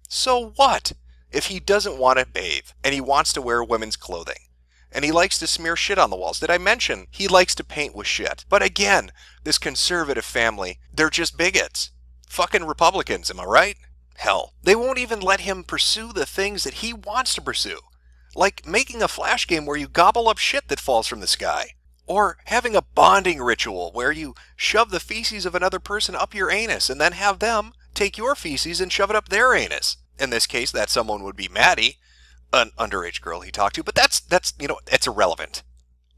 So what if he doesn't want to bathe and he wants to wear women's clothing? And he likes to smear shit on the walls. Did I mention he likes to paint with shit? But again, this conservative family, they're just bigots. Fucking Republicans, am I right? Hell, they won't even let him pursue the things that he wants to pursue. Like making a flash game where you gobble up shit that falls from the sky. Or having a bonding ritual where you shove the feces of another person up your anus and then have them take your feces and shove it up their anus. In this case, that someone would be Maddie, an underage girl he talked to, but that's it's irrelevant.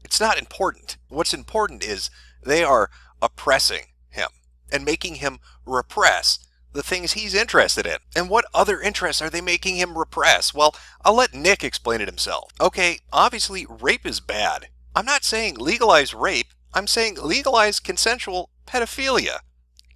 It's not important. What's important is they are oppressing him and making him repress the things he's interested in. And what other interests are they making him repress? Well, I'll let Nick explain it himself. Okay, obviously rape is bad. I'm not saying legalize rape. I'm saying legalize consensual pedophilia.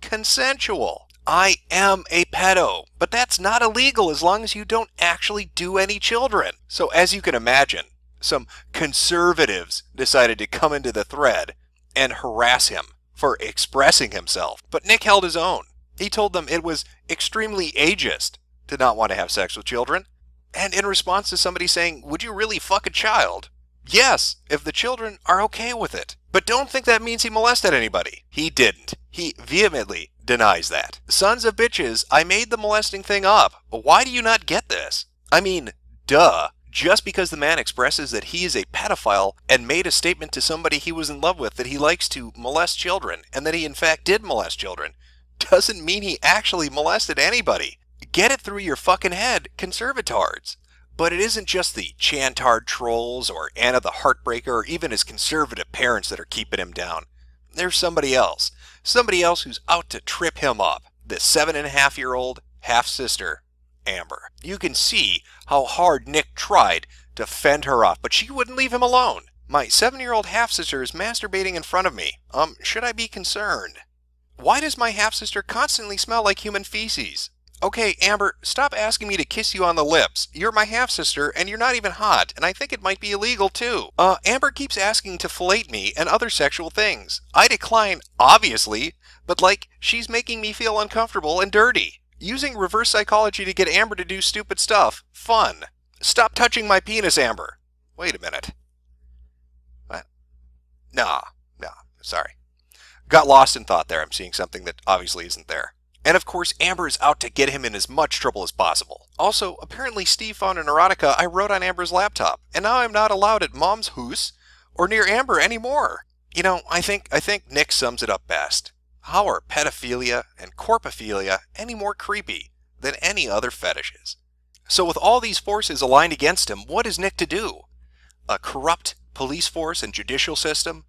Consensual. I am a pedo, but that's not illegal as long as you don't actually do any children. So as you can imagine, some conservatives decided to come into the thread and harass him for expressing himself. But Nick held his own. He told them it was extremely ageist to not want to have sex with children. And in response to somebody saying, "Would you really fuck a child?" Yes, if the children are okay with it. But don't think that means he molested anybody. He didn't. He vehemently denies that. Sons of bitches, I made the molesting thing up. Why do you not get this? I mean, duh. Just because the man expresses that he is a pedophile and made a statement to somebody he was in love with that he likes to molest children, and that he in fact did molest children, doesn't mean he actually molested anybody. Get it through your fucking head, conservatards. But it isn't just the Chantard trolls or Anna the Heartbreaker or even his conservative parents that are keeping him down. There's somebody else. Somebody else who's out to trip him up. The 7.5-year-old half-sister, Amber. You can see how hard Nick tried to fend her off, but she wouldn't leave him alone. My 7-year-old half-sister is masturbating in front of me. Should I be concerned? Why does my half-sister constantly smell like human feces? Okay, Amber, stop asking me to kiss you on the lips. You're my half-sister, and you're not even hot, and I think it might be illegal, too. Amber keeps asking to fillet me and other sexual things. I decline, obviously, but she's making me feel uncomfortable and dirty. Using reverse psychology to get Amber to do stupid stuff. Fun. Stop touching my penis, Amber. Wait a minute. What? Nah, sorry. Got lost in thought there. I'm seeing something that obviously isn't there. And of course, Amber is out to get him in as much trouble as possible. Also, apparently Steve found an erotica I wrote on Amber's laptop, and now I'm not allowed at Mom's house or near Amber anymore. I think Nick sums it up best. How are pedophilia and corpophilia any more creepy than any other fetishes? So with all these forces aligned against him, what is Nick to do? A corrupt police force and judicial system?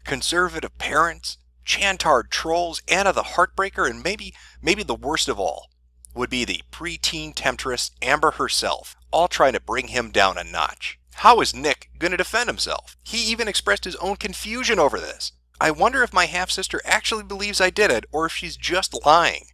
Conservative parents? Chantard trolls, Anna the Heartbreaker, and maybe the worst of all would be the preteen temptress Amber herself, all trying to bring him down a notch. How is Nick going to defend himself? He even expressed his own confusion over this. I wonder if my half-sister actually believes I did it, or if she's just lying.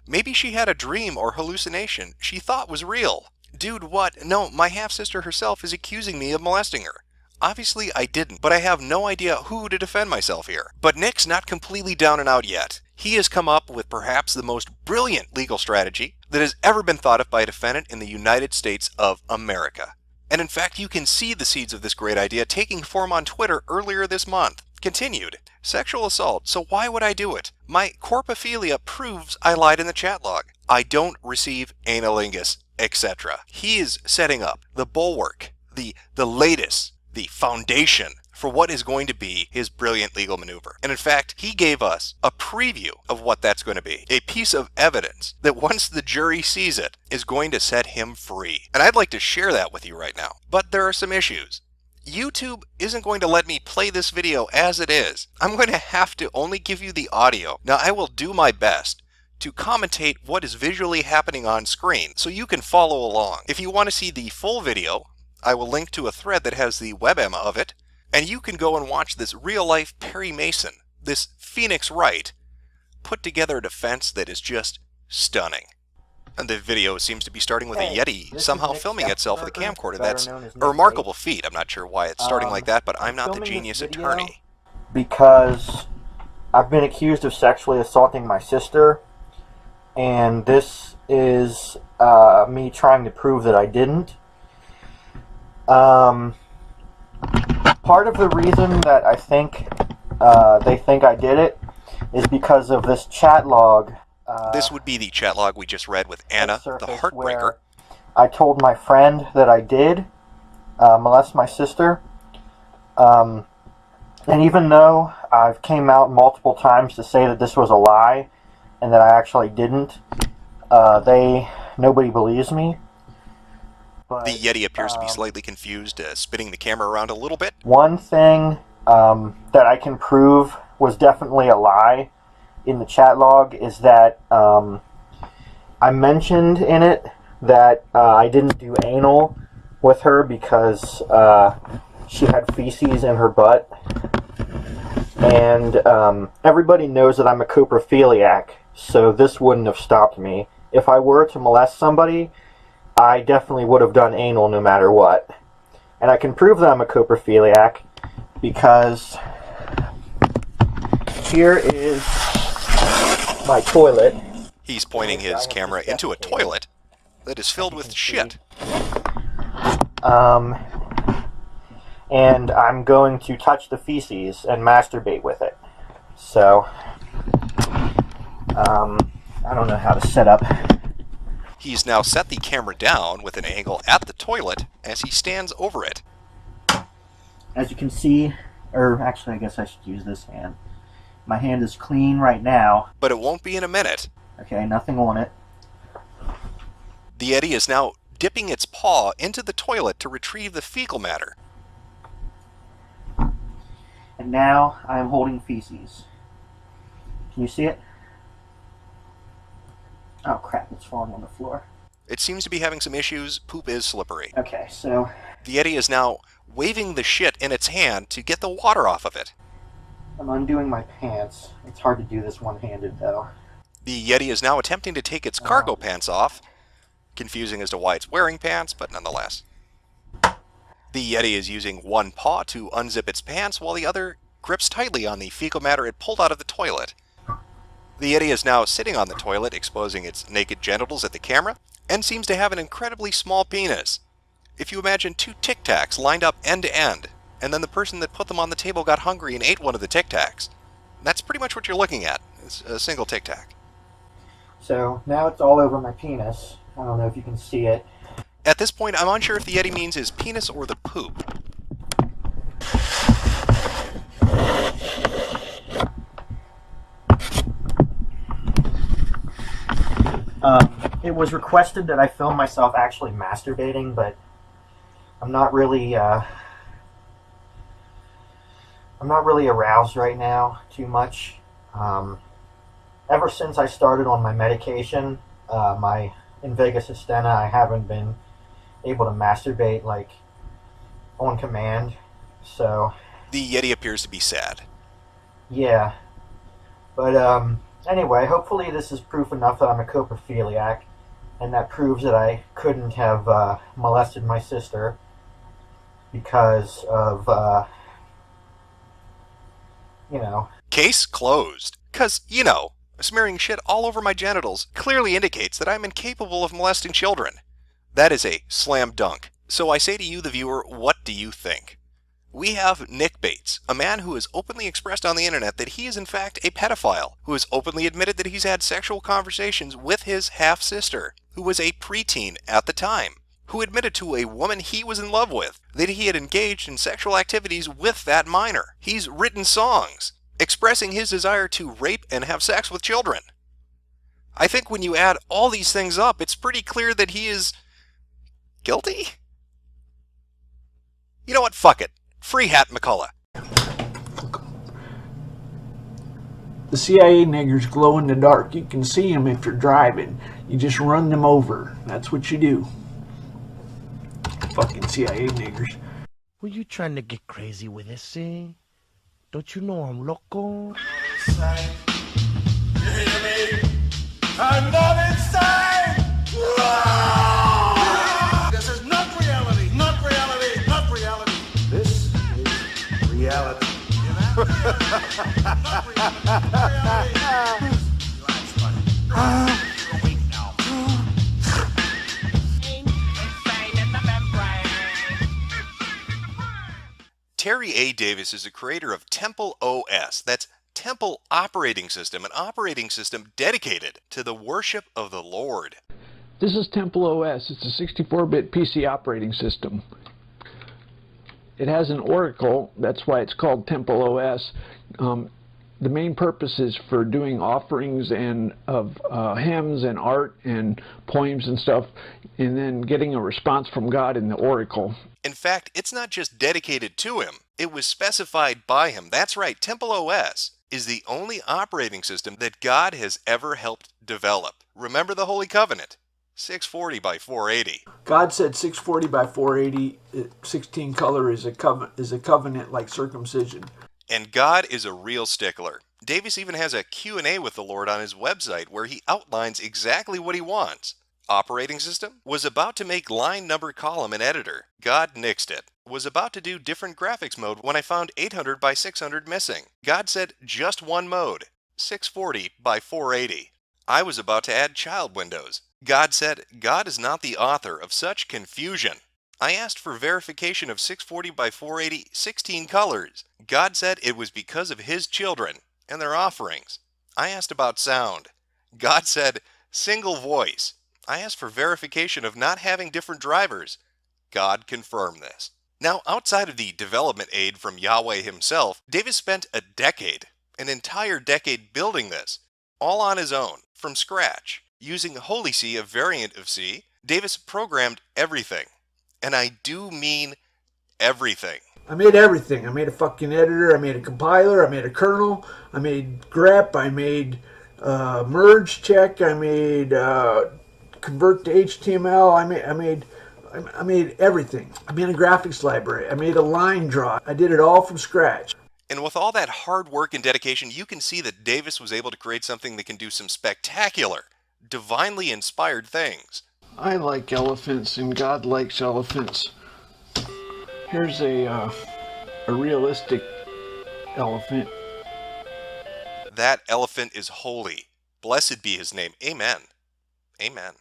Maybe she had a dream or hallucination she thought was real. Dude, what? No, my half-sister herself is accusing me of molesting her. Obviously I didn't, but I have no idea who to defend myself here. But Nick's not completely down and out yet. He has come up with perhaps the most brilliant legal strategy that has ever been thought of by a defendant in the United States of America. And in fact, you can see the seeds of this great idea taking form on Twitter earlier this month. Continued. Sexual assault, so why would I do it? My corpophilia proves I lied in the chat log. I don't receive analingus, etc. He is setting up the bulwark, the latest, the foundation for what is going to be his brilliant legal maneuver. And in fact, he gave us a preview of what that's going to be. A piece of evidence that once the jury sees it is going to set him free. And I'd like to share that with you right now. But there are some issues. YouTube isn't going to let me play this video as it is. I'm going to have to only give you the audio. Now, I will do my best to commentate what is visually happening on screen so you can follow along. If you want to see the full video, I will link to a thread that has the WebM of it, and you can go and watch this real-life Perry Mason, this Phoenix Wright, put together a defense that is just stunning. And the video seems to be starting with a Yeti somehow filming itself with a camcorder. That's a remarkable feat. I'm not sure why it's starting like that, but I'm not the genius attorney. Because I've been accused of sexually assaulting my sister, and this is me trying to prove that I didn't. Part of the reason that I think they think I did it is because of this chat log. This would be the chat log we just read with Anna, the Heartbreaker. I told my friend that I did molest my sister. And even though I've came out multiple times to say that this was a lie and that I actually didn't, nobody believes me. But, the Yeti appears to be slightly confused, spinning the camera around a little bit. One thing that I can prove was definitely a lie in the chat log is that I mentioned in it that I didn't do anal with her because she had feces in her butt. And everybody knows that I'm a coprophiliac, so this wouldn't have stopped me. If I were to molest somebody, I definitely would have done anal no matter what. And I can prove that I'm a coprophiliac because here is my toilet. He's pointing his camera into a toilet that is filled with shit. And I'm going to touch the feces and masturbate with it. So, I don't know how to set up. He's now set the camera down with an angle at the toilet as he stands over it. As you can see, or actually I guess I should use this hand. My hand is clean right now. But it won't be in a minute. Okay, nothing on it. The Yeti is now dipping its paw into the toilet to retrieve the fecal matter. And now I am holding feces. Can you see it? Oh crap, it's falling on the floor. It seems to be having some issues. Poop is slippery. Okay, so the Yeti is now waving the shit in its hand to get the water off of it. I'm undoing my pants. It's hard to do this one-handed, though. The Yeti is now attempting to take its cargo pants off. Confusing as to why it's wearing pants, but nonetheless. The Yeti is using one paw to unzip its pants, while the other grips tightly on the fecal matter it pulled out of the toilet. The Yeti is now sitting on the toilet, exposing its naked genitals at the camera, and seems to have an incredibly small penis. If you imagine two Tic Tacs lined up end to end, and then the person that put them on the table got hungry and ate one of the Tic Tacs, that's pretty much what you're looking at. It's a single Tic Tac. So now it's all over my penis. I don't know if you can see it. At this point, I'm unsure if the Yeti means his penis or the poop. It was requested that I film myself actually masturbating, but I'm not really aroused right now too much. Ever since I started on my medication, my Invega Sustenna, I haven't been able to masturbate like on command. So The Yeti appears to be sad. yeah, but anyway, hopefully this is proof enough that I'm a coprophiliac, and that proves that I couldn't have molested my sister because of you know. Case closed. 'Cause, smearing shit all over my genitals clearly indicates that I'm incapable of molesting children. That is a slam dunk. So I say to you, the viewer, what do you think? We have Nick Bates, a man who has openly expressed on the internet that he is in fact a pedophile, who has openly admitted that he's had sexual conversations with his half-sister, who was a preteen at the time, who admitted to a woman he was in love with that he had engaged in sexual activities with that minor. He's written songs expressing his desire to rape and have sex with children. I think when you add all these things up, it's pretty clear that he is guilty? You know what? Fuck it. Free Hat McCullough. The CIA niggers glow in the dark. You can see them if you're driving. You just run them over. That's what you do. Fucking CIA niggers. Were you trying to get crazy with this thing? Don't you know I'm loco? Insane. You hear me? I'm not insane! This is not reality, not reality, not reality. This is reality. Not reality. That's funny. You're weak now. Terry A. Davis is the creator of Temple OS. That's Temple Operating System, an operating system dedicated to the worship of the Lord. This is Temple OS. It's a 64-bit PC operating system. It has an oracle. That's why it's called Temple OS. The main purpose is for doing offerings and of hymns and art and poems and stuff, and then getting a response from God in the oracle. In fact, it's not just dedicated to him, it was specified by him. That's right, Temple OS is the only operating system that God has ever helped develop. Remember the Holy Covenant, 640 by 480. God said 640 by 480, 16 color is a covenant like circumcision. And God is a real stickler. Davis even has a Q&A with the Lord on his website where he outlines exactly what he wants. Operating system? Was about to make line number column an editor. God nixed it. Was about to do different graphics mode when I found 800 by 600 missing. God said just one mode, 640 by 480. I was about to add child windows. God said, God is not the author of such confusion. I asked for verification of 640 by 480 16 colors. God said it was because of his children and their offerings. I asked about sound. God said single voice. I asked for verification of not having different drivers. God confirmed this. Now, outside of the development aid from Yahweh himself, Davis spent a decade, an entire decade building this, all on his own, from scratch. Using Holy C, a variant of C, Davis programmed everything. And I do mean everything. I made everything. I made a fucking editor. I made a compiler. I made a kernel. I made grep. I made merge check. I made convert to HTML. I made everything. I made a graphics library. I made a line draw. I did it all from scratch. And with all that hard work and dedication, you can see that Davis was able to create something that can do some spectacular, divinely inspired things. I like elephants, and God likes elephants. Here's a realistic elephant. That elephant is holy. Blessed be his name. Amen. Amen.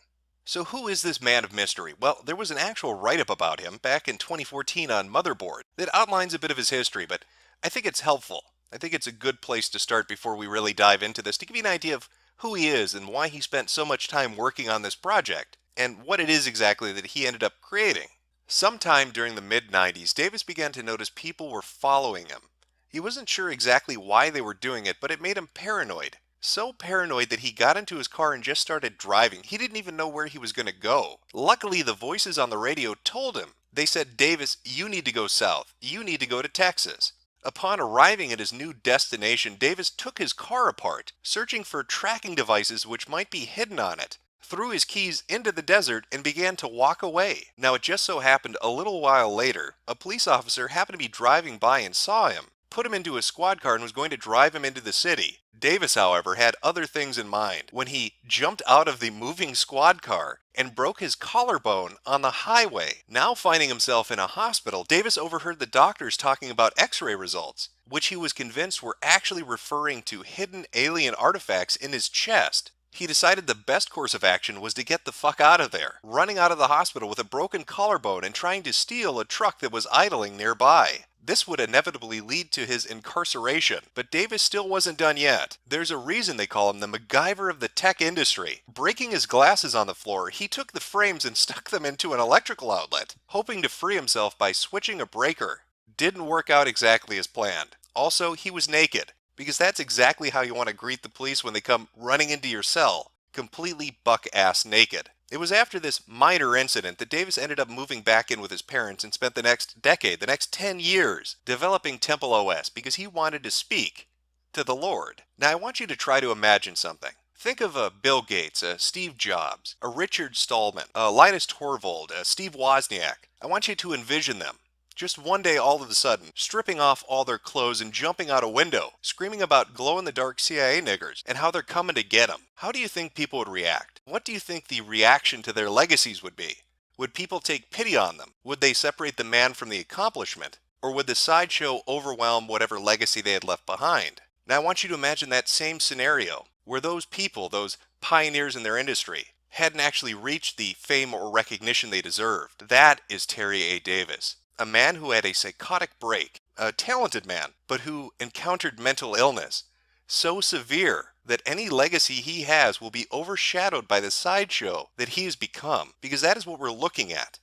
So who is this man of mystery? Well, there was an actual write-up about him back in 2014 on Motherboard that outlines a bit of his history, but I think it's helpful. I think it's a good place to start before we really dive into this, to give you an idea of who he is and why he spent so much time working on this project, and what it is exactly that he ended up creating. Sometime during the mid-90s, Davis began to notice people were following him. He wasn't sure exactly why they were doing it, but it made him paranoid. So paranoid that he got into his car and just started driving. He didn't even know where he was going to go. Luckily, the voices on the radio told him. They said, Davis, you need to go south. You need to go to Texas. Upon arriving at his new destination, Davis took his car apart, searching for tracking devices which might be hidden on it, threw his keys into the desert, and began to walk away. Now, it just so happened a little while later, a police officer happened to be driving by and saw him, put him into a squad car, and was going to drive him into the city. Davis, however, had other things in mind when he jumped out of the moving squad car and broke his collarbone on the highway. Now finding himself in a hospital, Davis overheard the doctors talking about x-ray results, which he was convinced were actually referring to hidden alien artifacts in his chest. He decided the best course of action was to get the fuck out of there, running out of the hospital with a broken collarbone and trying to steal a truck that was idling nearby. This would inevitably lead to his incarceration, but Davis still wasn't done yet. There's a reason they call him the MacGyver of the tech industry. Breaking his glasses on the floor, he took the frames and stuck them into an electrical outlet, hoping to free himself by switching a breaker. Didn't work out exactly as planned. Also, he was naked, because that's exactly how you want to greet the police when they come running into your cell, completely buck-ass naked. It was after this minor incident that Davis ended up moving back in with his parents and spent the next decade, the next 10 years, developing Temple OS because he wanted to speak to the Lord. Now I want you to try to imagine something. Think of a Bill Gates, a Steve Jobs, a Richard Stallman, a Linus Torvald, a Steve Wozniak. I want you to envision them, just one day all of a sudden, stripping off all their clothes and jumping out a window, screaming about glow-in-the-dark CIA niggers and how they're coming to get them. How do you think people would react? What do you think the reaction to their legacies would be? Would people take pity on them? Would they separate the man from the accomplishment? Or would the sideshow overwhelm whatever legacy they had left behind? Now I want you to imagine that same scenario, where those people, those pioneers in their industry, hadn't actually reached the fame or recognition they deserved. That is Terry A. Davis. A man who had a psychotic break, a talented man, but who encountered mental illness so severe that any legacy he has will be overshadowed by the sideshow that he has become, because that is what we're looking at.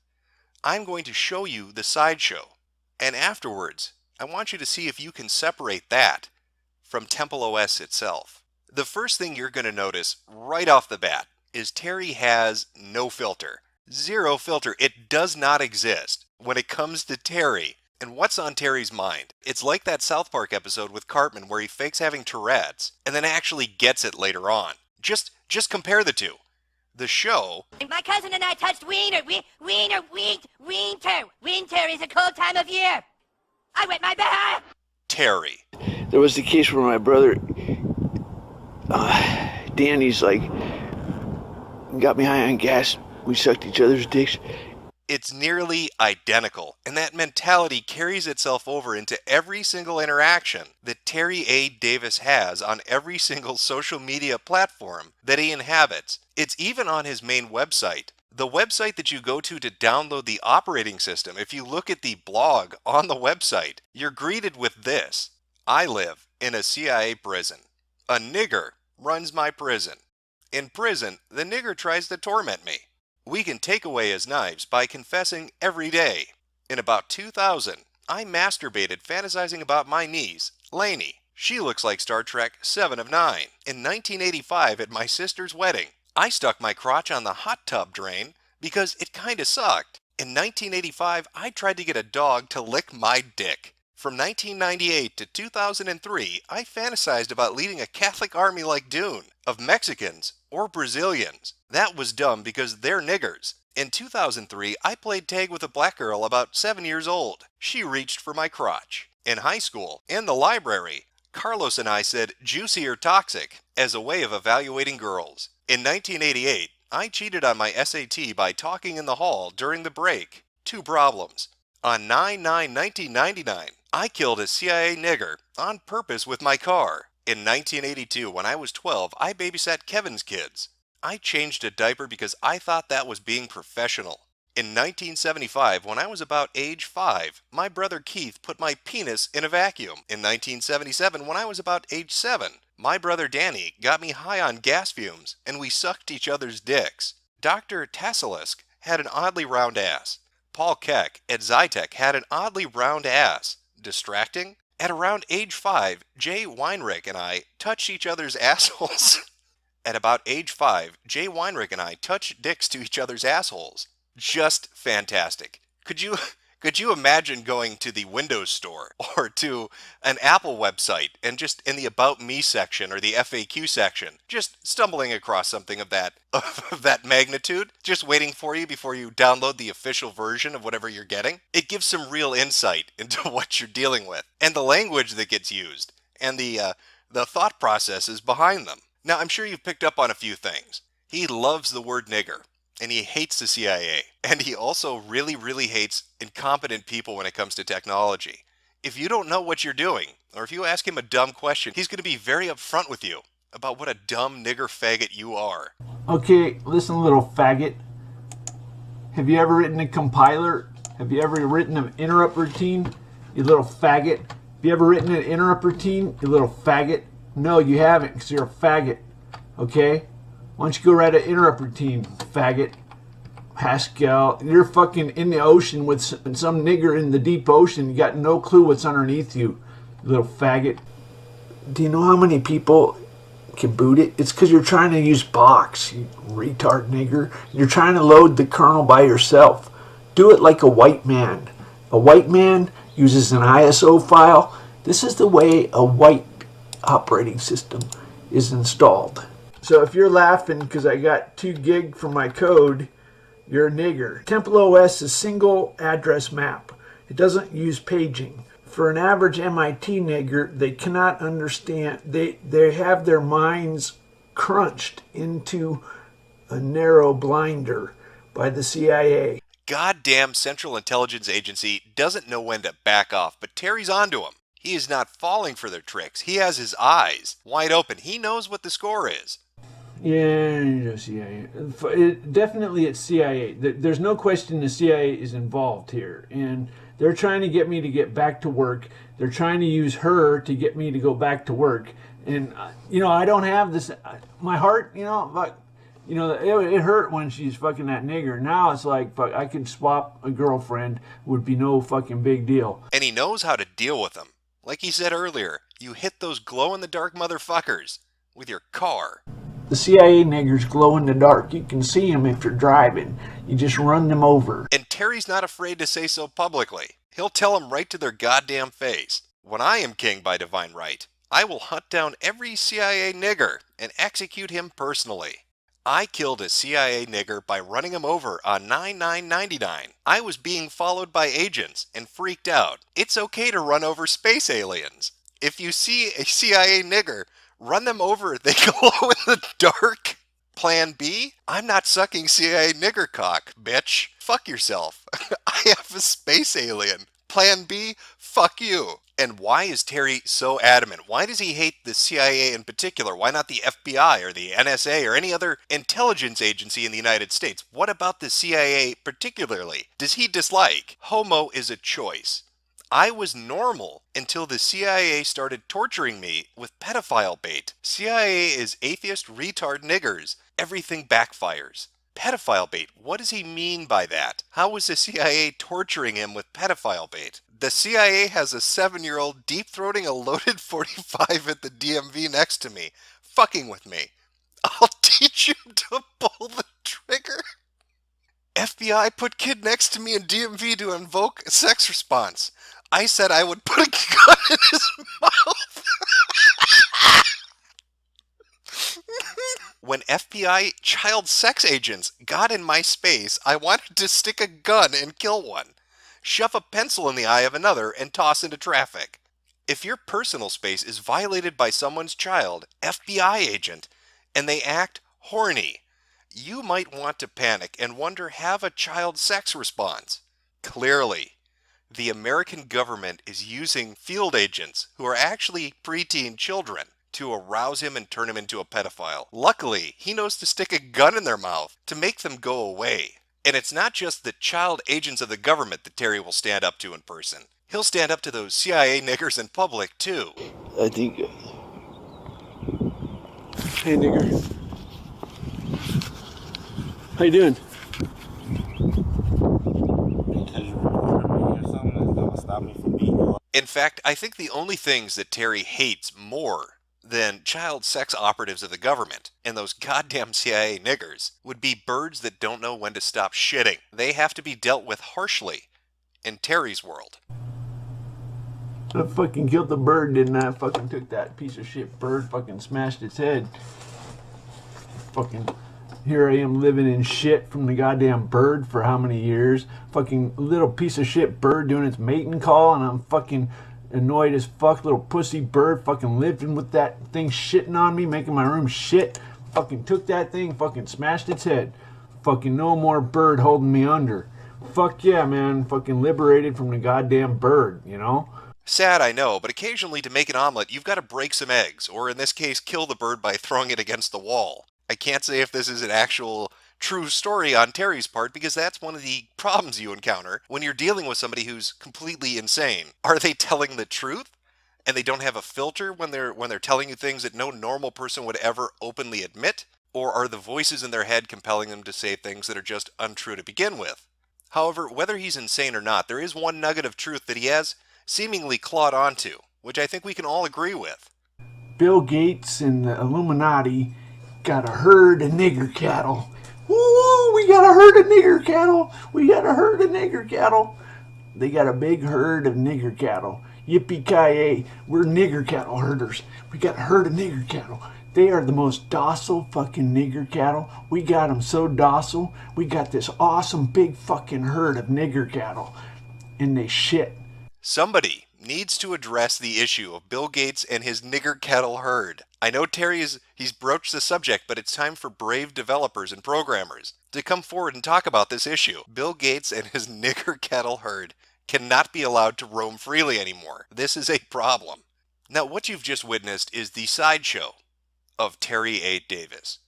I'm going to show you the sideshow, and afterwards, I want you to see if you can separate that from Temple OS itself. The first thing you're going to notice right off the bat is Terry has no filter. Zero filter. It does not exist when it comes to Terry and what's on Terry's mind. It's like that South Park episode with Cartman where he fakes having Tourette's and then actually gets it later on. Just compare the two. The show... My cousin and I touched Wiener. Winter. Winter is a cold time of year. I wet my bear. Terry. There was the case where my brother, Danny's like, got me high on gas. We sucked each other's dicks. It's nearly identical, and that mentality carries itself over into every single interaction that Terry A. Davis has on every single social media platform that he inhabits. It's even on his main website. The website that you go to download the operating system, if you look at the blog on the website, you're greeted with this. I live in a CIA prison. A nigger runs my prison. In prison, the nigger tries to torment me. We can take away his knives by confessing every day. In about 2000, I masturbated fantasizing about my niece, Lainey. She looks like Star Trek 7 of 9. In 1985 at my sister's wedding, I stuck my crotch on the hot tub drain because it kinda sucked. In 1985, I tried to get a dog to lick my dick. From 1998 to 2003, I fantasized about leading a Catholic army like Dune, of Mexicans or Brazilians. That was dumb because they're niggers. In 2003, I played tag with a black girl about 7 years old. She reached for my crotch. In high school, in the library, Carlos and I said juicy or toxic as a way of evaluating girls. In 1988, I cheated on my SAT by talking in the hall during the break. 2 problems. On 9/9/1999, I killed a CIA nigger on purpose with my car. In 1982, when I was 12, I babysat Kevin's kids. I changed a diaper because I thought that was being professional. In 1975, when I was about age 5, my brother Keith put my penis in a vacuum. In 1977, when I was about age 7, my brother Danny got me high on gas fumes, and we sucked each other's dicks. Dr. Tassilisk had an oddly round ass. Paul Keck at Zytec had an oddly round ass. Distracting? At around age 5, Jay Weinrich and I touched each other's assholes. At about age 5, Jay Weinrich and I touched dicks to each other's assholes. Just fantastic. Could you Could you imagine going to the Windows Store or to an Apple website and just in the About Me section or the FAQ section, just stumbling across something of that magnitude, just waiting for you before you download the official version of whatever you're getting? It gives some real insight into what you're dealing with and the language that gets used and the thought processes behind them. Now, I'm sure you've picked up on a few things. He loves the word nigger. And he hates the CIA. And he also really, really hates incompetent people when it comes to technology. If you don't know what you're doing, or if you ask him a dumb question, he's going to be very upfront with you about what a dumb nigger faggot you are. Okay, listen, little faggot. Have you ever written a compiler? Have you ever written an interrupt routine? You little faggot. Have you ever written an interrupt routine? You little faggot. No, you haven't, because you're a faggot. Okay? Why don't you go write an interrupt routine, faggot? Pascal, you're fucking in the ocean with some nigger in the deep ocean. You got no clue what's underneath you, little faggot. Do you know how many people can boot it? It's because you're trying to use box, you retard nigger. You're trying to load the kernel by yourself. Do it like a white man. A white man uses an ISO file. This is the way a white operating system is installed. So if you're laughing because I got 2 gig from my code, you're a nigger. Temple OS is single address map. It doesn't use paging. For an average MIT nigger, they cannot understand. They have their minds crunched into a narrow blinder by the CIA. Goddamn Central Intelligence Agency doesn't know when to back off, but Terry's onto him. He is not falling for their tricks. He has his eyes wide open. He knows what the score is. Yeah, CIA. Definitely it's CIA. There's no question the CIA is involved here. And they're trying to get me to get back to work. They're trying to use her to get me to go back to work. And, I don't have this. My heart, it hurt when she's fucking that nigger. Now it's like, fuck, I could swap a girlfriend. Would be no fucking big deal. And he knows how to deal with them. Like he said earlier, you hit those glow-in-the-dark motherfuckers with your car. The CIA niggers glow in the dark. You can see them if you're driving. You just run them over. And Terry's not afraid to say so publicly. He'll tell them right to their goddamn face. When I am king by divine right, I will hunt down every CIA nigger and execute him personally. I killed a CIA nigger by running him over on 9999. I was being followed by agents and freaked out. It's okay to run over space aliens. If you see a CIA nigger, run them over. They glow in the dark. Plan B? I'm not sucking CIA nigger cock, bitch. Fuck yourself. I have a space alien. Plan B? Fuck you. And why is Terry so adamant? Why does he hate the CIA in particular? Why not the FBI or the NSA or any other intelligence agency in the United States? What about the CIA particularly does he dislike? Homo is a choice. I was normal until the CIA started torturing me with pedophile bait. CIA is atheist retard niggers. Everything backfires. Pedophile bait. What does he mean by that? How was the CIA torturing him with pedophile bait? The CIA has a 7-year-old deep-throating a loaded 45 at the DMV next to me, fucking with me. I'll teach you to pull the trigger. FBI put kid next to me in DMV to invoke a sex response. I said I would put a gun in his mouth. When FBI child sex agents got in my space, I wanted to stick a gun and kill one, shove a pencil in the eye of another, and toss into traffic. If your personal space is violated by someone's child, FBI agent, and they act horny, you might want to panic and wonder, have a child sex response. Clearly, the American government is using field agents who are actually preteen children to arouse him and turn him into a pedophile. Luckily, he knows to stick a gun in their mouth to make them go away. And it's not just the child agents of the government that Terry will stand up to in person. He'll stand up to those CIA niggers in public, too. I think... Hey, nigger. How you doing? In fact, I think the only things that Terry hates more than child sex operatives of the government and those goddamn CIA niggers would be birds that don't know when to stop shitting. They have to be dealt with harshly. in Terry's world. I fucking killed the bird, didn't I? I fucking took that piece of shit bird, fucking smashed its head. Fucking, here I am living in shit from the goddamn bird for how many years? Fucking little piece of shit bird doing its mating call, and I'm fucking annoyed as fuck. Little pussy bird fucking living with that thing shitting on me, making my room shit. Fucking took that thing, fucking smashed its head. Fucking no more bird holding me under. Fuck yeah, man. Fucking liberated from the goddamn bird, you know? Sad, I know, but occasionally to make an omelet, you've got to break some eggs, or in this case, kill the bird by throwing it against the wall. I can't say if this is an actual true story on Terry's part, because that's one of the problems you encounter when you're dealing with somebody who's completely insane. Are they telling the truth? And they don't have a filter when they're telling you things that no normal person would ever openly admit? Or are the voices in their head compelling them to say things that are just untrue to begin with? However, whether he's insane or not, there is one nugget of truth that he has seemingly clawed onto, which I think we can all agree with. Bill Gates and the Illuminati got a herd of nigger cattle. Woo! We got a herd of nigger cattle. We got a herd of nigger cattle. They got a big herd of nigger cattle. Yippee-ki-yay. We're nigger cattle herders. We got a herd of nigger cattle. They are the most docile fucking nigger cattle. We got them so docile. We got this awesome big fucking herd of nigger cattle. And they shit. Somebody needs to address the issue of Bill Gates and his nigger cattle herd. I know he's broached the subject, but it's time for brave developers and programmers to come forward and talk about this issue. Bill Gates and his nigger cattle herd cannot be allowed to roam freely anymore. This is a problem. Now, what you've just witnessed is the sideshow of Terry A. Davis,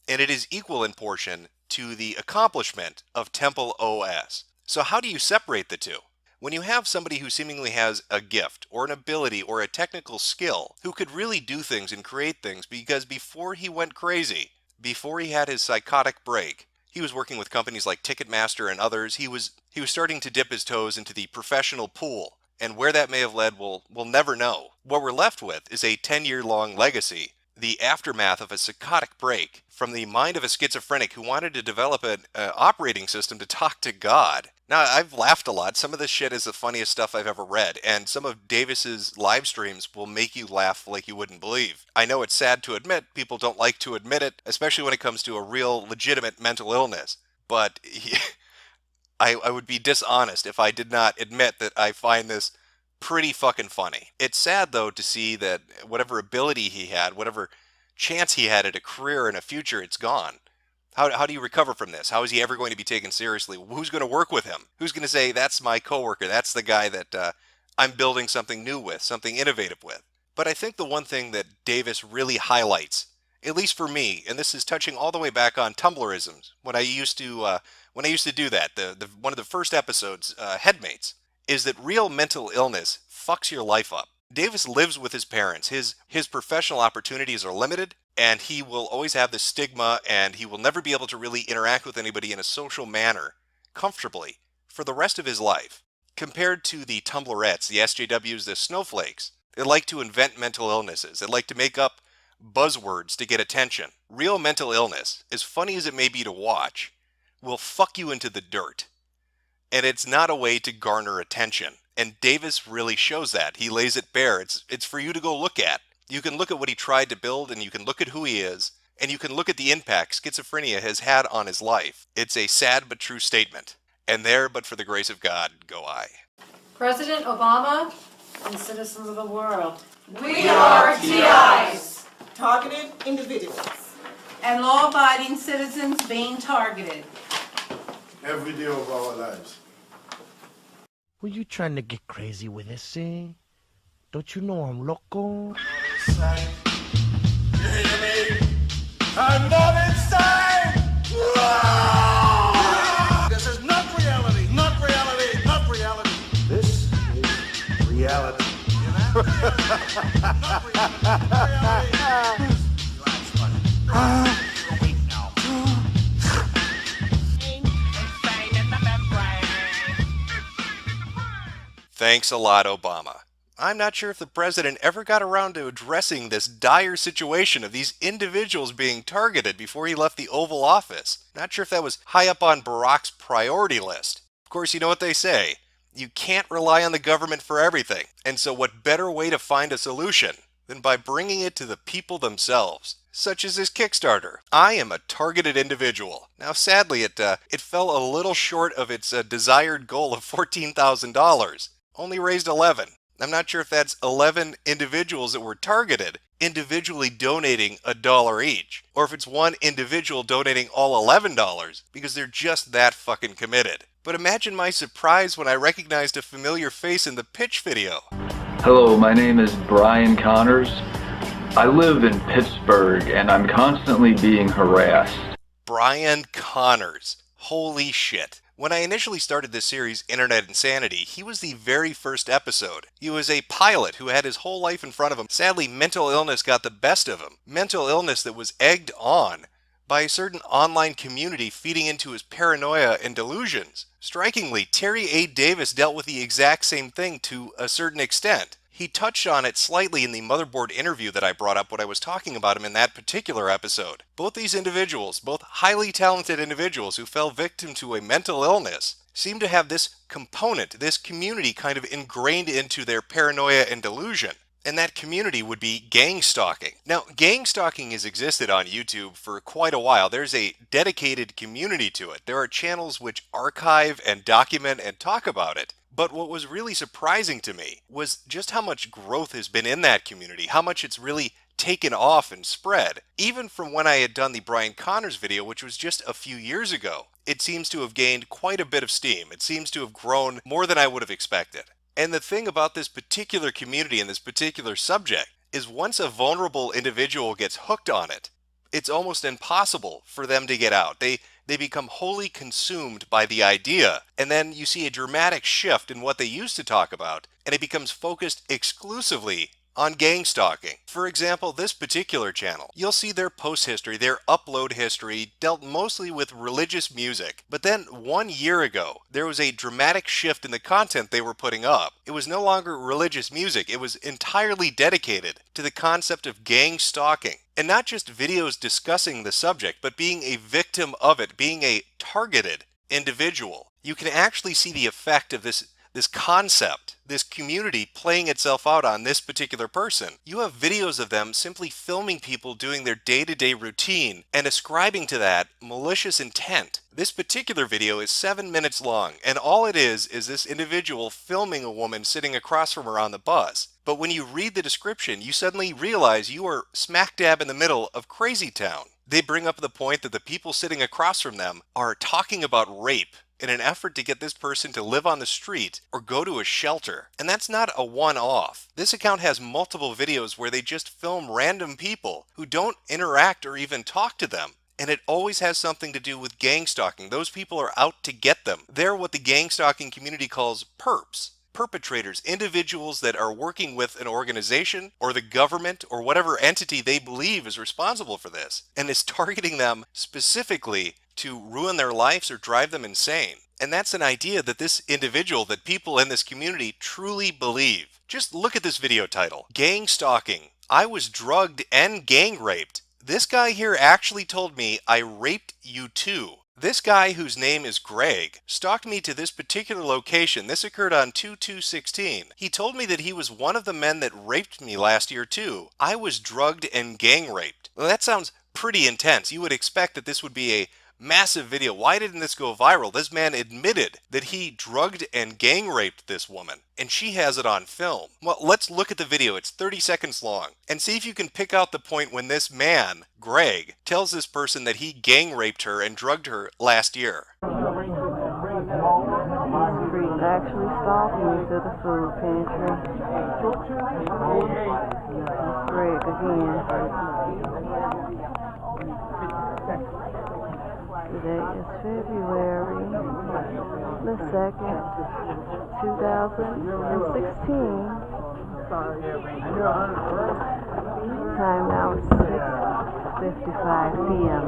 and it is equal in portion to the accomplishment of Temple OS. So how do you separate the two? When you have somebody who seemingly has a gift or an ability or a technical skill who could really do things and create things, because before he went crazy, before he had his psychotic break, he was working with companies like Ticketmaster and others. He was starting to dip his toes into the professional pool, and where that may have led, we'll never know. What we're left with is a 10-year-long legacy, the aftermath of a psychotic break from the mind of a schizophrenic who wanted to develop an operating system to talk to God. Now, I've laughed a lot. Some of this shit is the funniest stuff I've ever read, and some of Davis's live streams will make you laugh like you wouldn't believe. I know it's sad to admit, people don't like to admit it, especially when it comes to a real, legitimate mental illness, but I would be dishonest if I did not admit that I find this pretty fucking funny. It's sad, though, to see that whatever ability he had, whatever chance he had at a career and a future, it's gone. How do you recover from this? How is he ever going to be taken seriously? Who's going to work with him? Who's going to say, that's my coworker, that's the guy that I'm building something new with, something innovative with? But I think the one thing that Davis really highlights, at least for me, and this is touching all the way back on Tumblrisms, when I used to do that, the one of the first episodes, Headmates, is that real mental illness fucks your life up. Davis lives with his parents. His professional opportunities are limited, and he will always have this stigma, and he will never be able to really interact with anybody in a social manner comfortably for the rest of his life. Compared to the Tumblerettes, the SJWs, the snowflakes, they like to invent mental illnesses. They like to make up buzzwords to get attention. Real mental illness, as funny as it may be to watch, will fuck you into the dirt. And it's not a way to garner attention. And Davis really shows that. He lays it bare. It's for you to go look at. You can look at what he tried to build, and you can look at who he is, and you can look at the impact schizophrenia has had on his life. It's a sad but true statement. And there, but for the grace of God, go I. President Obama and citizens of the world. We are TIs, targeted individuals, And law-abiding citizens being targeted. Every day of our lives. Were you trying to get crazy with this thing? Don't you know I'm loco? You hear me? I'm not insane! This is not reality, not reality, not reality. This is reality. not reality, not reality. Thanks a lot, Obama. I'm not sure if the president ever got around to addressing this dire situation of these individuals being targeted before he left the Oval Office. Not sure if that was high up on Barack's priority list. Of course, you know what they say. You can't rely on the government for everything. And so what better way to find a solution than by bringing it to the people themselves, such as this Kickstarter. I am a targeted individual. Now sadly it fell a little short of its desired goal of $14,000. Only raised 11. I'm not sure if that's 11 individuals that were targeted, individually donating $1 each, or if it's one individual donating all $11 because they're just that fucking committed. But imagine my surprise when I recognized a familiar face in the pitch video. Hello, my name is Brian Connors. I live in Pittsburgh and I'm constantly being harassed. Brian Connors. Holy shit. When I initially started this series, Internet Insanity, he was the very first episode. He was a pilot who had his whole life in front of him. Sadly, mental illness got the best of him. Mental illness that was egged on by a certain online community feeding into his paranoia and delusions. Strikingly, Terry A. Davis dealt with the exact same thing to a certain extent. He touched on it slightly in the Motherboard interview that I brought up when I was talking about him in that particular episode. Both these individuals, both highly talented individuals who fell victim to a mental illness, seem to have this component, this community kind of ingrained into their paranoia and delusion. And that community would be gang stalking. Now, gang stalking has existed on YouTube for quite a while. There's a dedicated community to it. There are channels which archive and document and talk about it. But what was really surprising to me was just how much growth has been in that community, how much it's really taken off and spread. Even from when I had done the Brian Connors video, which was just a few years ago, it seems to have gained quite a bit of steam. It seems to have grown more than I would have expected. And the thing about this particular community and this particular subject is once a vulnerable individual gets hooked on it, it's almost impossible for them to get out. They become wholly consumed by the idea, and then you see a dramatic shift in what they used to talk about, and it becomes focused exclusively on gang stalking. For example, this particular channel, you'll see their post history, their upload history dealt mostly with religious music. But then 1 year ago, there was a dramatic shift in the content they were putting up. It was no longer religious music, it was entirely dedicated to the concept of gang stalking. And not just videos discussing the subject, but being a victim of it, being a targeted individual. You can actually see the effect of this concept, this community playing itself out on this particular person. You have videos of them simply filming people doing their day-to-day routine and ascribing to that malicious intent. This particular video is 7 minutes long, and all it is this individual filming a woman sitting across from her on the bus. But when you read the description, you suddenly realize you are smack dab in the middle of Crazy Town. They bring up the point that the people sitting across from them are talking about rape in an effort to get this person to live on the street or go to a shelter. And that's not a one-off. This account has multiple videos where they just film random people who don't interact or even talk to them. And it always has something to do with gang stalking. Those people are out to get them. They're what the gang stalking community calls perps. Perpetrators, individuals that are working with an organization or the government or whatever entity they believe is responsible for this, and is targeting them specifically to ruin their lives or drive them insane. And that's an idea that this individual, that people in this community truly believe. Just look at this video title, Gang Stalking. I was drugged and gang raped. This guy here actually told me I raped you too. This guy, whose name is Greg, stalked me to this particular location. This occurred on 2/2/16. He told me that he was one of the men that raped me last year too. I was drugged and gang raped. Well, that sounds pretty intense. You would expect that this would be a massive video. Why didn't this go viral? This man admitted that he drugged and gang raped this woman, and she has it on film. Well, let's look at the video. It's 30 seconds long, and see if you can pick out the point when this man, Greg, tells this person that he gang raped her and drugged her last year. Actually stalking me to the food pantry. Greg again. Today is February the 2nd, 2016. Time now is 6:55 p.m.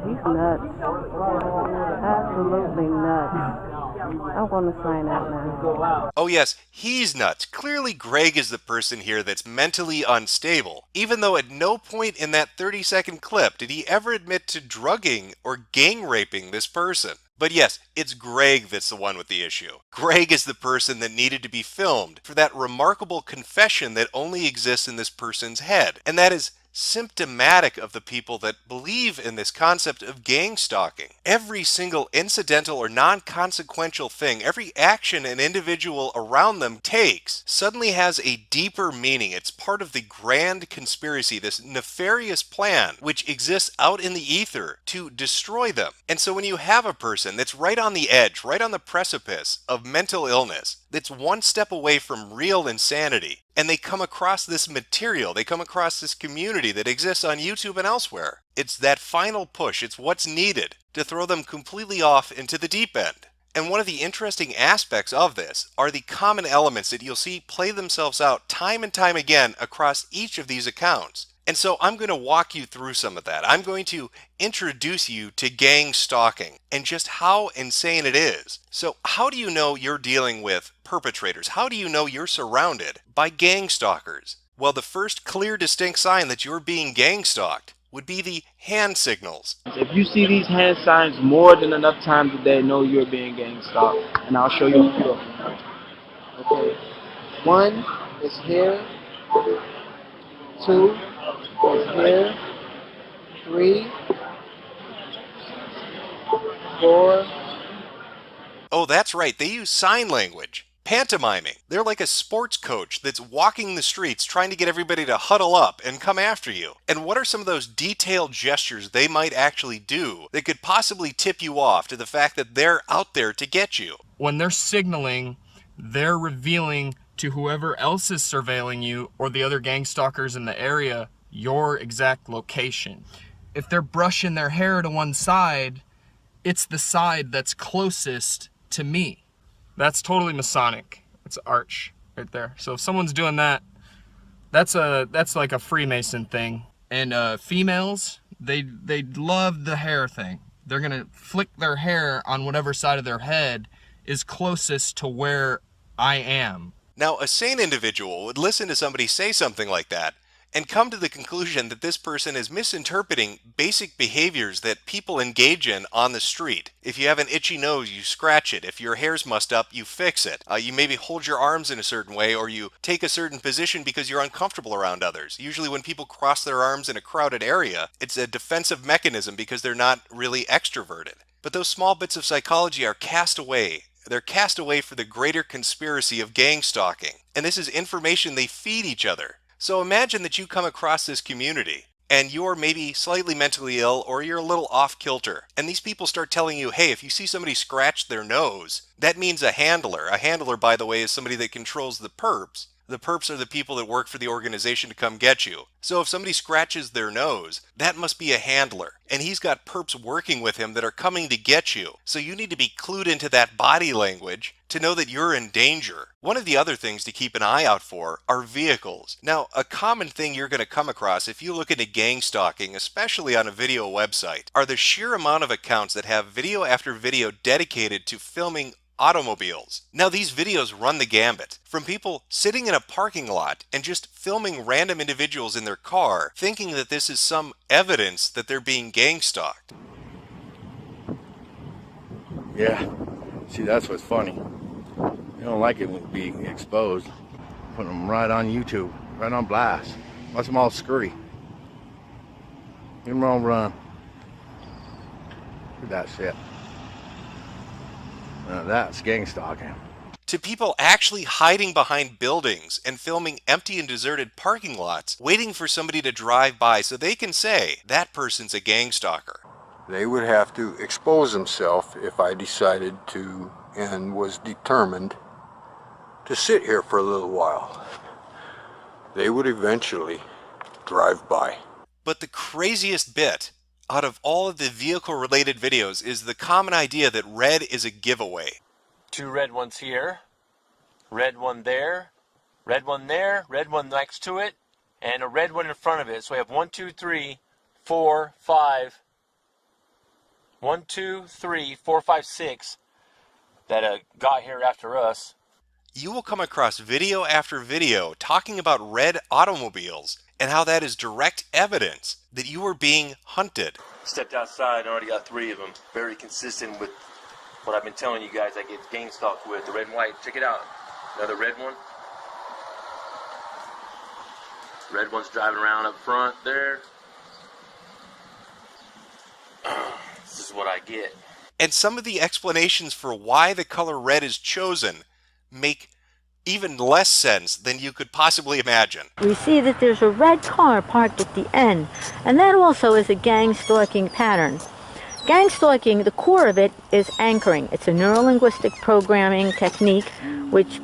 He's nuts. Absolutely nuts. I'm going to sign out now. Oh yes, he's nuts. Clearly Greg is the person here that's mentally unstable, even though at no point in that 30-second clip did he ever admit to drugging or gang raping this person. But yes, it's Greg that's the one with the issue. Greg is the person that needed to be filmed for that remarkable confession that only exists in this person's head. And that is symptomatic of the people that believe in this concept of gang stalking. Every single incidental or non-consequential thing, every action an individual around them takes, suddenly has a deeper meaning. It's part of the grand conspiracy, this nefarious plan which exists out in the ether to destroy them. And so when you have a person that's right on the edge, right on the precipice of mental illness, that's one step away from real insanity, and they come across this material, they come across this community that exists on YouTube and elsewhere, it's that final push, it's what's needed to throw them completely off into the deep end. And one of the interesting aspects of this are the common elements that you'll see play themselves out time and time again across each of these accounts. And so I'm going to walk you through some of that. I'm going to introduce you to gang stalking and just how insane it is. So how do you know you're dealing with perpetrators? How do you know you're surrounded by gang stalkers? Well, the first clear, distinct sign that you're being gang stalked would be the hand signals. If you see these hand signs more than enough times a day, know you're being gang stalked. And I'll show you a few of them. Okay. 1 is here. 2 is here. 3, 4. Oh, that's right. They use sign language. Pantomiming. They're like a sports coach that's walking the streets trying to get everybody to huddle up and come after you. And what are some of those detailed gestures they might actually do that could possibly tip you off to the fact that they're out there to get you? When they're signaling, they're revealing to whoever else is surveilling you or the other gang stalkers in the area your exact location. If they're brushing their hair to one side, it's the side that's closest to me. That's totally Masonic. It's arch right there. So if someone's doing that, that's like a Freemason thing. And females, they love the hair thing. They're gonna flick their hair on whatever side of their head is closest to where I am. Now, a sane individual would listen to somebody say something like that and come to the conclusion that this person is misinterpreting basic behaviors that people engage in on the street. If you have an itchy nose, you scratch it. If your hair's mussed up, you fix it. You maybe hold your arms in a certain way, or you take a certain position because you're uncomfortable around others. Usually when people cross their arms in a crowded area, it's a defensive mechanism because they're not really extroverted. But those small bits of psychology are cast away. They're cast away for the greater conspiracy of gang stalking. And this is information they feed each other. So imagine that you come across this community and you're maybe slightly mentally ill or you're a little off kilter. And these people start telling you, hey, if you see somebody scratch their nose, that means a handler. A handler, by the way, is somebody that controls the perps. The perps are the people that work for the organization to come get you. So if somebody scratches their nose, that must be a handler. And he's got perps working with him that are coming to get you. So you need to be clued into that body language to know that you're in danger. One of the other things to keep an eye out for are vehicles. Now, a common thing you're going to come across if you look into gang stalking, especially on a video website, are the sheer amount of accounts that have video after video dedicated to filming automobiles. Now these videos run the gambit, from people sitting in a parking lot and just filming random individuals in their car, thinking that this is some evidence that they're being gang stalked. Yeah, see, that's what's funny. You don't like it when being exposed. Putting them right on YouTube, right on blast. Watch them all scurry. Get them all run. Look at that shit. That's gang stalking. To people actually hiding behind buildings and filming empty and deserted parking lots, waiting for somebody to drive by so they can say, that person's a gang stalker. They would have to expose themselves if I decided to and was determined to sit here for a little while. They would eventually drive by. But the craziest bit out of all of the vehicle-related videos is the common idea that red is a giveaway. 2 red ones here, red one there, red one there, red one next to it, and a red one in front of it. So we have 1, 2, 3, 4, 5, 1, 2, 3, 4, 5, 6 that got here after us. You will come across video after video talking about red automobiles and how that is direct evidence that you are being hunted. Stepped outside and already got 3 of them. Very consistent with what I've been telling you guys I get gang stalked with. The red and white. Check it out. Another red one. Red one's driving around up front there. This is what I get. And some of the explanations for why the color red is chosen make even less sense than you could possibly imagine. We see that there's a red car parked at the end, and that also is a gang stalking pattern. Gang stalking, the core of it is anchoring. It's a neuro-linguistic programming technique which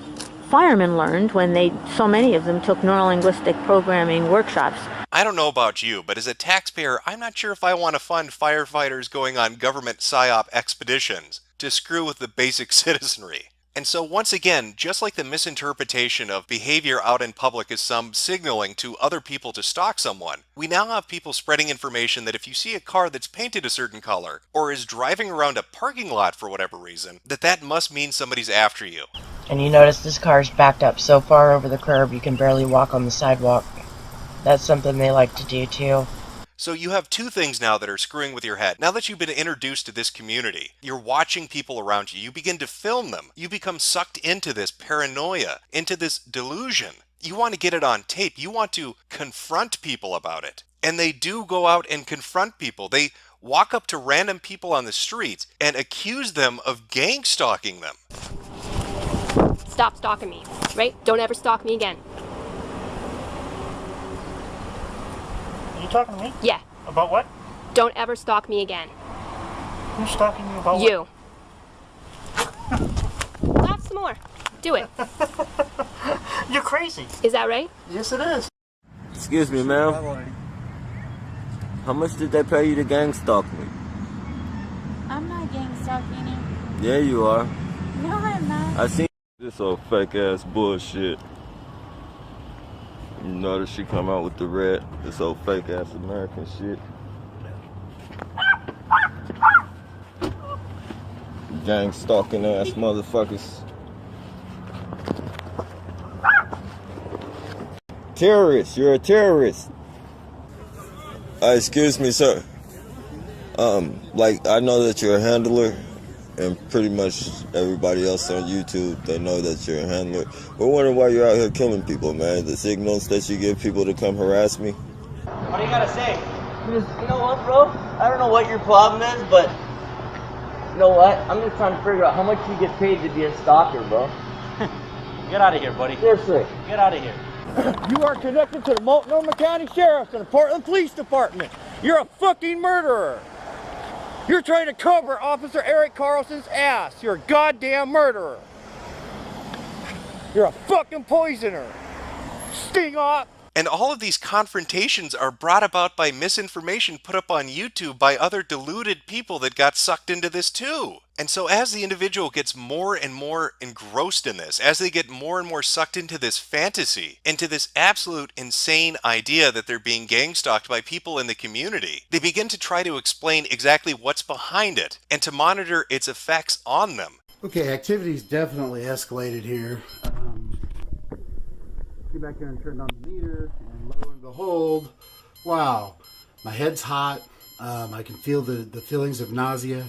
firemen learned when so many of them took neuro-linguistic programming workshops. I don't know about you, but as a taxpayer, I'm not sure if I want to fund firefighters going on government PSYOP expeditions to screw with the basic citizenry. And so once again, just like the misinterpretation of behavior out in public as some signaling to other people to stalk someone, we now have people spreading information that if you see a car that's painted a certain color, or is driving around a parking lot for whatever reason, that must mean somebody's after you. And you notice this car's backed up so far over the curb you can barely walk on the sidewalk. That's something they like to do too. So you have two things now that are screwing with your head. Now that you've been introduced to this community, you're watching people around you, you begin to film them, you become sucked into this paranoia, into this delusion. You want to get it on tape, you want to confront people about it. And they do go out and confront people. They walk up to random people on the street and accuse them of gang stalking them. Stop stalking me, right? Don't ever stalk me again. You talking to me? Yeah. About what? Don't ever stalk me again. Who's stalking you about you. Laugh some more. Do it. You're crazy. Is that right? Yes, it is. Excuse me, ma'am. How much did they pay you to gang stalk me? I'm not gang stalking you. Yeah, you are. No, I'm not. I seen this old fake ass bullshit. You notice she come out with the red, this old fake ass American shit. Gang stalking ass motherfuckers. Terrorist, you're a terrorist. Excuse me, sir. Like, I know that you're a handler, and pretty much everybody else on YouTube, they know that you're a handler. We're wondering why you're out here killing people, man. The signals that you give people to come harass me. What do you gotta say? You know what, bro? I don't know what your problem is, but you know what? I'm just trying to figure out how much you get paid to be a stalker, bro. Get out of here, buddy. Seriously. Get out of here. You are connected to the Multnomah County Sheriff and the Portland Police Department. You're a fucking murderer. You're trying to cover Officer Eric Carlson's ass. You're a goddamn murderer. You're a fucking poisoner. Sting off. And all of these confrontations are brought about by misinformation put up on YouTube by other deluded people that got sucked into this too. And so as the individual gets more and more engrossed in this, as they get more and more sucked into this fantasy, into this absolute insane idea that they're being gang stalked by people in the community, they begin to try to explain exactly what's behind it and to monitor its effects on them. Okay, activity's definitely escalated here. Get back here and turned on the meter, and lo and behold, wow, my head's hot. I can feel the feelings of nausea.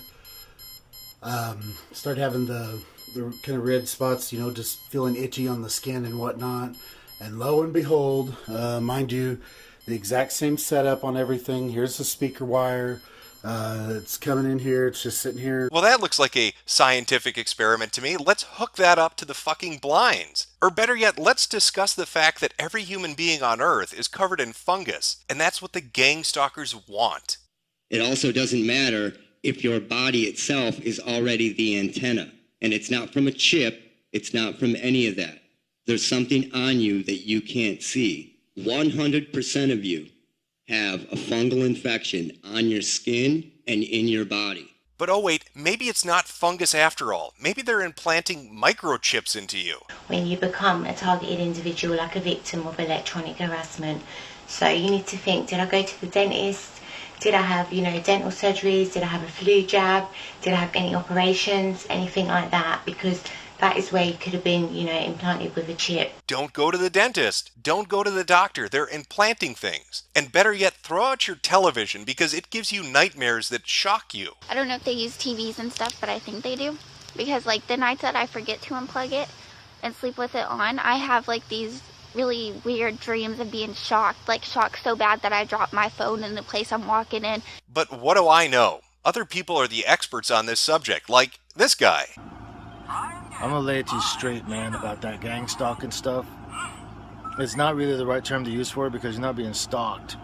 Start having the kind of red spots, you know, just feeling itchy on the skin and whatnot. And lo and behold, mind you, the exact same setup on everything. Here's the speaker wire. It's coming in here. It's just sitting here. Well, that looks like a scientific experiment to me. Let's hook that up to the fucking blinds. Or better yet, let's discuss the fact that every human being on Earth is covered in fungus, and that's what the gang stalkers want. It also doesn't matter if your body itself is already the antenna, and it's not from a chip, it's not from any of that. There's something on you that you can't see. 100% of you have a fungal infection on your skin and in your body. But oh wait, maybe it's not fungus after all. Maybe they're implanting microchips into you. When you become a targeted individual, like a victim of electronic harassment, so you need to think, did I go to the dentist? Did I have, dental surgeries? Did I have a flu jab? Did I have any operations? Anything like that? Because that is where you could have been, you know, implanted with a chip. Don't go to the dentist. Don't go to the doctor. They're implanting things. And better yet, throw out your television because it gives you nightmares that shock you. I don't know if they use TVs and stuff, but I think they do. Because like the nights that I forget to unplug it and sleep with it on, I have like these really weird dreams of being shocked. Like shocked so bad that I drop my phone in the place I'm walking in. But what do I know? Other people are the experts on this subject, like this guy. I'm gonna lay it to you straight, man, about that gang stalking stuff. It's not really the right term to use for it because you're not being stalked.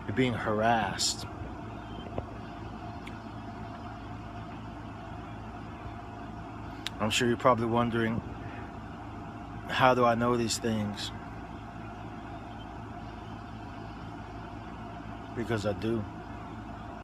You're being harassed. I'm sure you're probably wondering, how do I know these things? Because I do.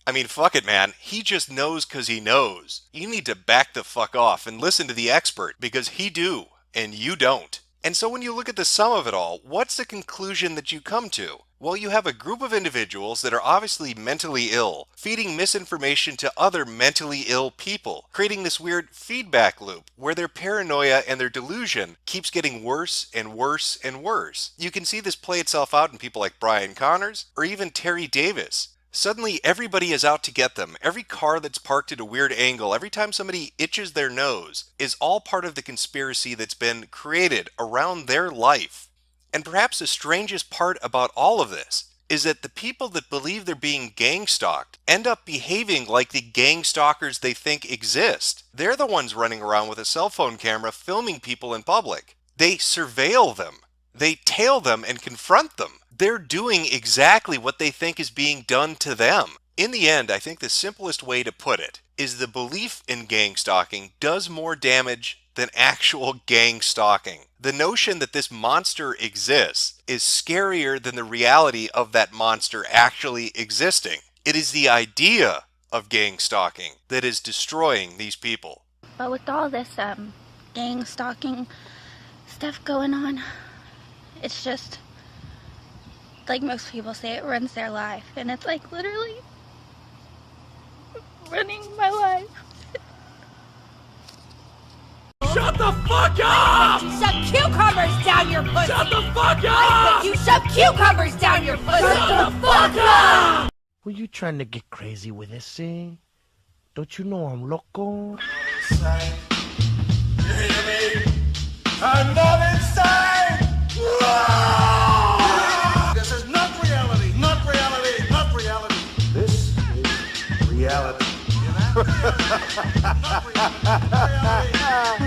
I mean, fuck it, man. He just knows because he knows. You need to back the fuck off and listen to the expert because he do, and you don't. And so when you look at the sum of it all, what's the conclusion that you come to? Well, you have a group of individuals that are obviously mentally ill, feeding misinformation to other mentally ill people, creating this weird feedback loop where their paranoia and their delusion keeps getting worse and worse and worse. You can see this play itself out in people like Brian Connors or even Terry Davis. Suddenly, everybody is out to get them. Every car that's parked at a weird angle, every time somebody itches their nose, is all part of the conspiracy that's been created around their life. And perhaps the strangest part about all of this is that the people that believe they're being gang stalked end up behaving like the gang stalkers they think exist. They're the ones running around with a cell phone camera filming people in public. They surveil them. They tail them and confront them. They're doing exactly what they think is being done to them. In the end, I think the simplest way to put it is the belief in gang stalking does more damage than actual gang stalking. The notion that this monster exists is scarier than the reality of that monster actually existing. It is the idea of gang stalking that is destroying these people. But with all this gang stalking stuff going on, it's just, like most people say, it runs their life. And it's like literally running my life. Shut the fuck up! You shove cucumbers down your pussy! Shut the fuck up! I said you shove cucumbers down your pussy! Shut the fuck up! Were you trying to get crazy with this, eh? Don't you know I'm loco? You hear me? I'm not inside! This is not reality, not reality, not reality. This is reality. Not reality.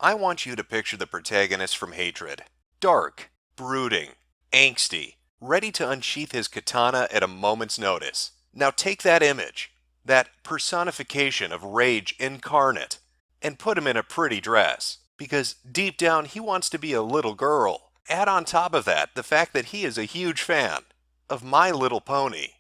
I want you to picture the protagonist from Hatred. Dark, brooding, angsty, ready to unsheath his katana at a moment's notice. Now take that image, that personification of rage incarnate, and put him in a pretty dress. Because deep down he wants to be a little girl. Add on top of that the fact that he is a huge fan of My Little Pony.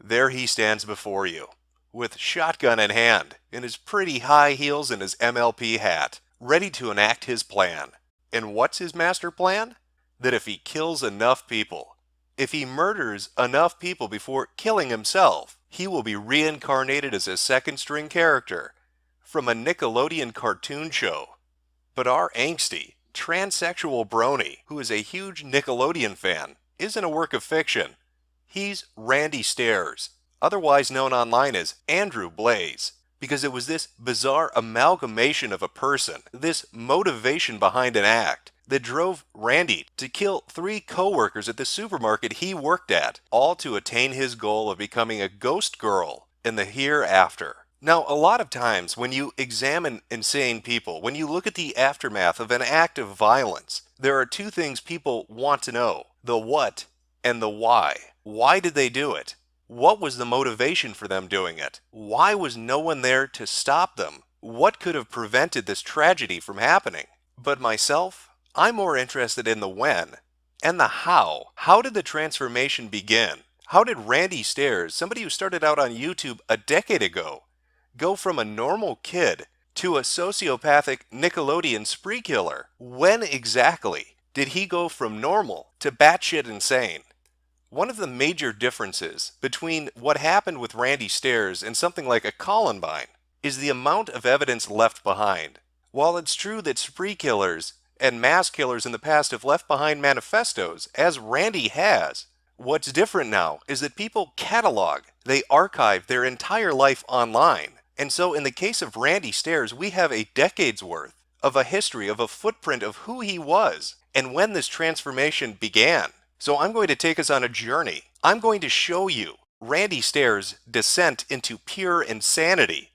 There he stands before you, with shotgun in hand, in his pretty high heels and his MLP hat, ready to enact his plan. And what's his master plan? That if he kills enough people, if he murders enough people before killing himself, he will be reincarnated as a second-string character from a Nickelodeon cartoon show. But our angsty, transsexual brony, who is a huge Nickelodeon fan, isn't a work of fiction. He's Randy Stairs, otherwise known online as Andrew Blaze, because it was this bizarre amalgamation of a person, this motivation behind an act, that drove Randy to kill 3 co-workers at the supermarket he worked at, all to attain his goal of becoming a ghost girl in the hereafter. Now, a lot of times when you examine insane people, when you look at the aftermath of an act of violence, there are 2 things people want to know: the what and the why. Why did they do it? What was the motivation for them doing it? Why was no one there to stop them? What could have prevented this tragedy from happening? But myself, I'm more interested in the when and the how. How did the transformation begin? How did Randy Stairs, somebody who started out on YouTube a decade ago, go from a normal kid to a sociopathic Nickelodeon spree killer? When exactly did he go from normal to batshit insane. One of the major differences between what happened with Randy Stairs and something like a Columbine is the amount of evidence left behind. While it's true that spree killers and mass killers in the past have left behind manifestos, as Randy has, what's different now is that people catalog, they archive their entire life online. And so in the case of Randy Stairs, we have a decade's worth of a history, of a footprint of who he was and when this transformation began. So I'm going to take us on a journey. I'm going to show you Randy Stairs' descent into pure insanity.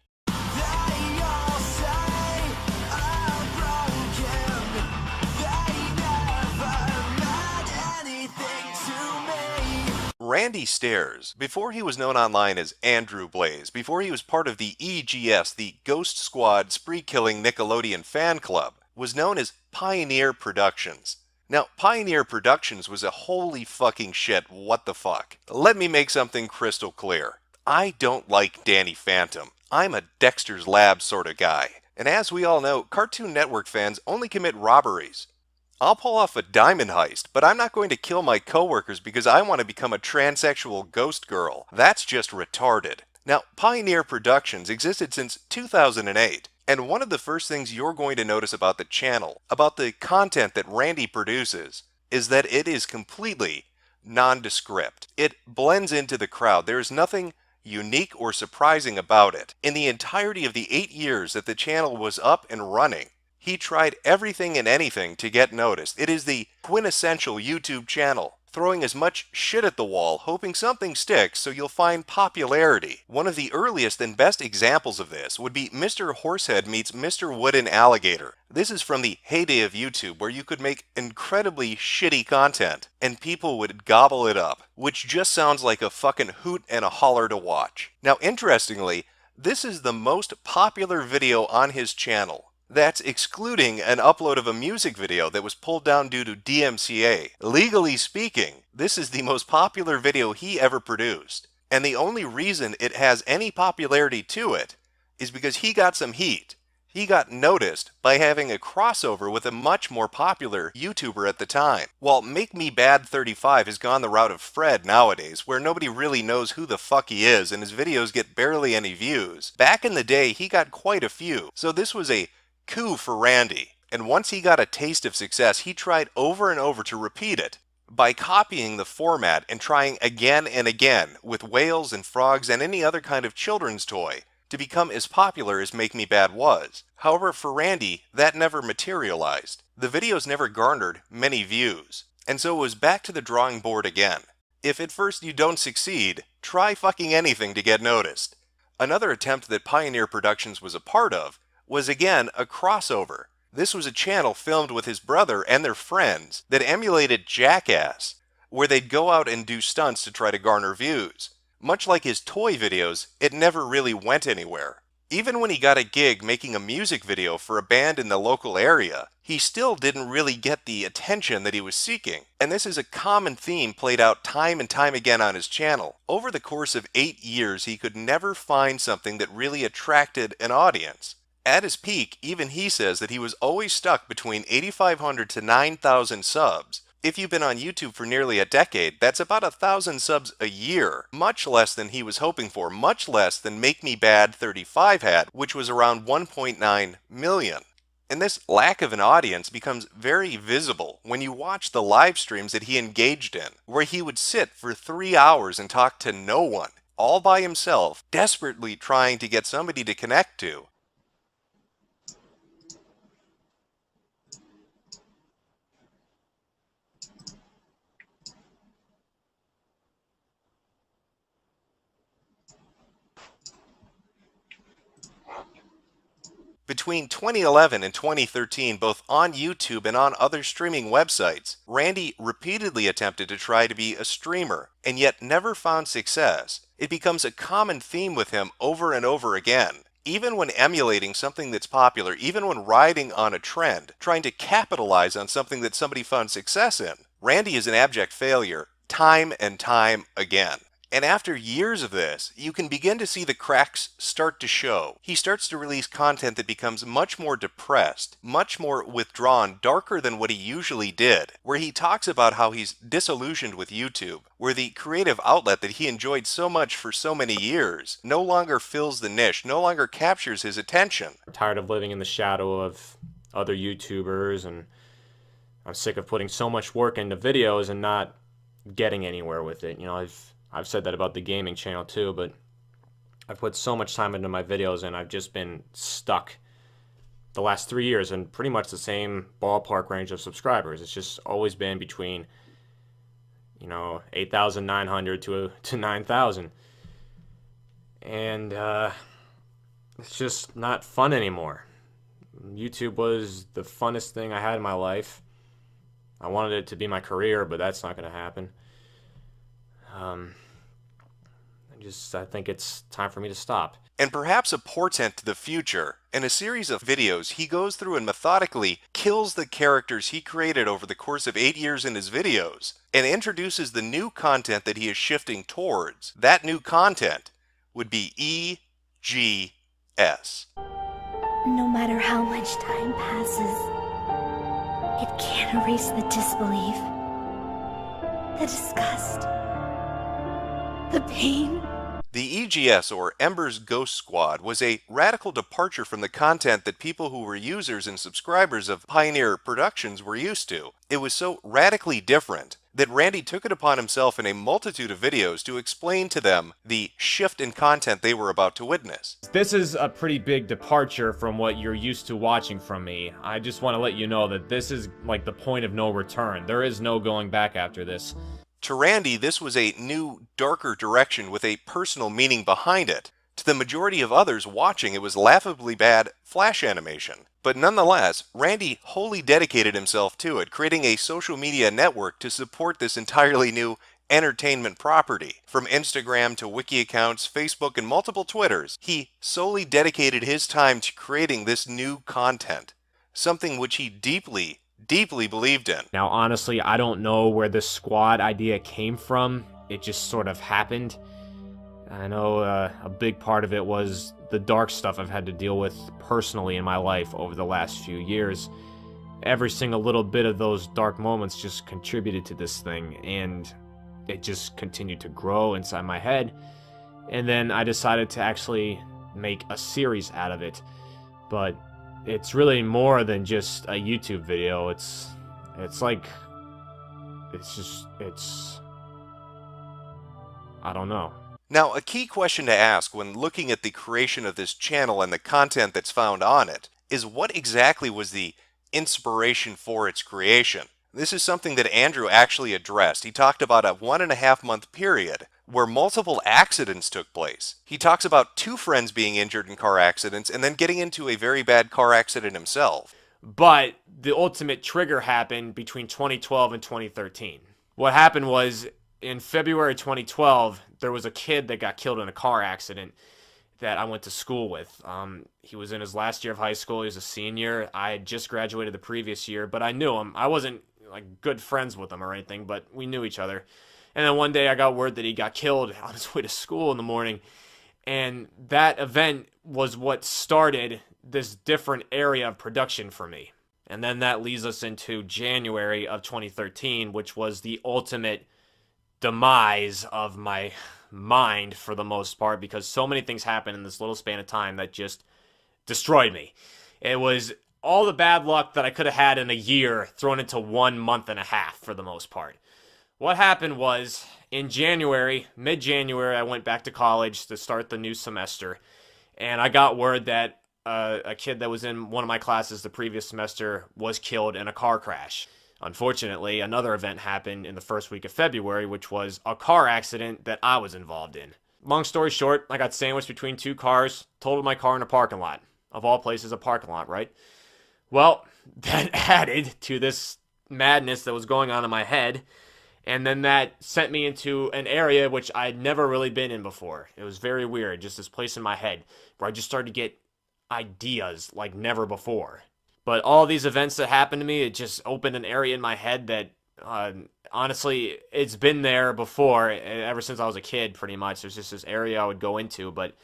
Randy Stairs, before he was known online as Andrew Blaze, before he was part of the EGS, the Ghost Squad spree-killing Nickelodeon fan club, was known as Pioneer Productions. Now, Pioneer Productions was a holy fucking shit what the fuck. Let me make something crystal clear. I don't like Danny Phantom. I'm a Dexter's Lab sort of guy. And as we all know, Cartoon Network fans only commit robberies. I'll pull off a diamond heist, but I'm not going to kill my coworkers because I want to become a transsexual ghost girl. That's just retarded. Now, Pioneer Productions existed since 2008, and one of the first things you're going to notice about the channel, about the content that Randy produces, is that it is completely nondescript. It blends into the crowd. There is nothing unique or surprising about it. In the entirety of the 8 years that the channel was up and running, he tried everything and anything to get noticed. It is the quintessential YouTube channel, throwing as much shit at the wall, hoping something sticks so you'll find popularity. One of the earliest and best examples of this would be Mr. Horsehead meets Mr. Wooden Alligator. This is from the heyday of YouTube, where you could make incredibly shitty content and people would gobble it up, which just sounds like a fucking hoot and a holler to watch. Now, interestingly, this is the most popular video on his channel. That's excluding an upload of a music video that was pulled down due to DMCA. Legally speaking, this is the most popular video he ever produced. And the only reason it has any popularity to it is because he got some heat. He got noticed by having a crossover with a much more popular YouTuber at the time. While Make Me Bad 35 has gone the route of Fred nowadays, where nobody really knows who the fuck he is and his videos get barely any views, back in the day he got quite a few. So this was a coup for Randy, and once he got a taste of success, he tried over and over to repeat it by copying the format and trying again and again with whales and frogs and any other kind of children's toy to become as popular as Make Me Bad was. However, for Randy, that never materialized. The videos never garnered many views, and so it was back to the drawing board again. If at first you don't succeed, try fucking anything to get noticed. Another attempt that Pioneer Productions was a part of was again a crossover. This was a channel filmed with his brother and their friends that emulated Jackass, where they'd go out and do stunts to try to garner views. Much like his toy videos, it never really went anywhere. Even when he got a gig making a music video for a band in the local area, he still didn't really get the attention that he was seeking. And this is a common theme played out time and time again on his channel. Over the course of 8 years, he could never find something that really attracted an audience. At his peak, even he says that he was always stuck between 8,500 to 9,000 subs. If you've been on YouTube for nearly a decade, that's about 1,000 subs a year. Much less than he was hoping for, much less than Make Me Bad 35 had, which was around 1.9 million. And this lack of an audience becomes very visible when you watch the live streams that he engaged in, where he would sit for 3 hours and talk to no one, all by himself, desperately trying to get somebody to connect to. Between 2011 and 2013, both on YouTube and on other streaming websites, Randy repeatedly attempted to try to be a streamer, and yet never found success. It becomes a common theme with him over and over again. Even when emulating something that's popular, even when riding on a trend, trying to capitalize on something that somebody found success in, Randy is an abject failure time and time again. And after years of this, you can begin to see the cracks start to show. He starts to release content that becomes much more depressed, much more withdrawn, darker than what he usually did, where he talks about how he's disillusioned with YouTube, where the creative outlet that he enjoyed so much for so many years no longer fills the niche, no longer captures his attention. I'm tired of living in the shadow of other YouTubers, and I'm sick of putting so much work into videos and not getting anywhere with it. You know, I've said that about the gaming channel too, but I've put so much time into my videos and I've just been stuck the last 3 years in pretty much the same ballpark range of subscribers. It's just always been between, you know, 8,900 to 9,000. And it's just not fun anymore. YouTube was the funnest thing I had in my life. I wanted it to be my career, but that's not going to happen. I think it's time for me to stop. And perhaps a portent to the future, in a series of videos, he goes through and methodically kills the characters he created over the course of 8 years in his videos, and introduces the new content that he is shifting towards. That new content would be EGS. No matter how much time passes, it can't erase the disbelief, the disgust, the pain. The EGS, or Ember's Ghost Squad, was a radical departure from the content that people who were users and subscribers of Pioneer Productions were used to. It was so radically different that Randy took it upon himself in a multitude of videos to explain to them the shift in content they were about to witness. This is a pretty big departure from what you're used to watching from me. I just want to let you know that this is like the point of no return. There is no going back after this. To Randy, this was a new, darker direction with a personal meaning behind it. To the majority of others watching, it was laughably bad flash animation. But nonetheless, Randy wholly dedicated himself to it, creating a social media network to support this entirely new entertainment property. From Instagram to wiki accounts, Facebook, and multiple Twitters, he solely dedicated his time to creating this new content, something which he deeply believed in. Now, honestly, I don't know where this squad idea came from. It just sort of happened. I know a big part of it was the dark stuff I've had to deal with personally in my life over the last few years. Every single little bit of those dark moments just contributed to this thing, and it just continued to grow inside my head. And then I decided to actually make a series out of it. But it's really more than just a YouTube video. It's I don't know. Now, a key question to ask when looking at the creation of this channel and the content that's found on it is what exactly was the inspiration for its creation? This is something that Andrew actually addressed. He talked about a 1.5 month period where multiple accidents took place. He talks about 2 friends being injured in car accidents and then getting into a very bad car accident himself. But the ultimate trigger happened between 2012 and 2013. What happened was, in February 2012, there was a kid that got killed in a car accident that I went to school with. He was in his last year of high school. He was a senior. I had just graduated the previous year, but I knew him. I wasn't like good friends with him or anything, but we knew each other. And then one day I got word that he got killed on his way to school in the morning. And that event was what started this different area of production for me. And then that leads us into January of 2013, which was the ultimate demise of my mind for the most part, because so many things happened in this little span of time that just destroyed me. It was all the bad luck that I could have had in a year thrown into 1.5 months for the most part. What happened was, in January, mid-January, I went back to college to start the new semester, and I got word that a kid that was in one of my classes the previous semester was killed in a car crash. Unfortunately, another event happened in the first week of February, which was a car accident that I was involved in. Long story short, I got sandwiched between 2 cars, totaled my car in a parking lot. Of all places, a parking lot, right? Well, that added to this madness that was going on in my head. And then that sent me into an area which I'd never really been in before. It was very weird, just this place in my head where I just started to get ideas like never before. But all these events that happened to me, it just opened an area in my head that Honestly, it's been there before, ever since I was a kid, pretty much. There's just this area I would go into, but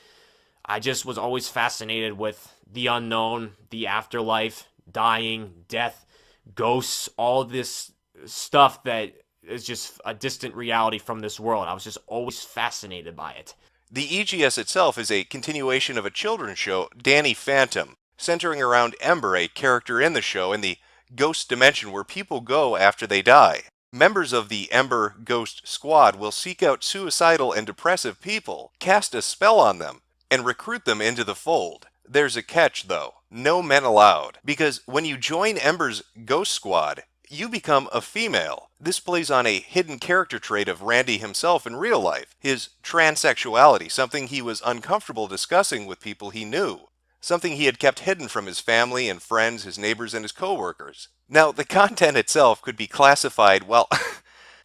I just was always fascinated with the unknown, the afterlife, dying, death, ghosts, all this stuff that is just a distant reality from this world. I was just always fascinated by it. The EGS itself is a continuation of a children's show, Danny Phantom, centering around Ember, a character in the show, in the ghost dimension where people go after they die. Members of the Ember Ghost Squad will seek out suicidal and depressive people, cast a spell on them, and recruit them into the fold. There's a catch, though. No men allowed. Because when you join Ember's Ghost Squad, you become a female. This plays on a hidden character trait of Randy himself in real life, his transsexuality, something he was uncomfortable discussing with people he knew. Something he had kept hidden from his family and friends, his neighbors, and his co-workers. Now, the content itself could be classified, well,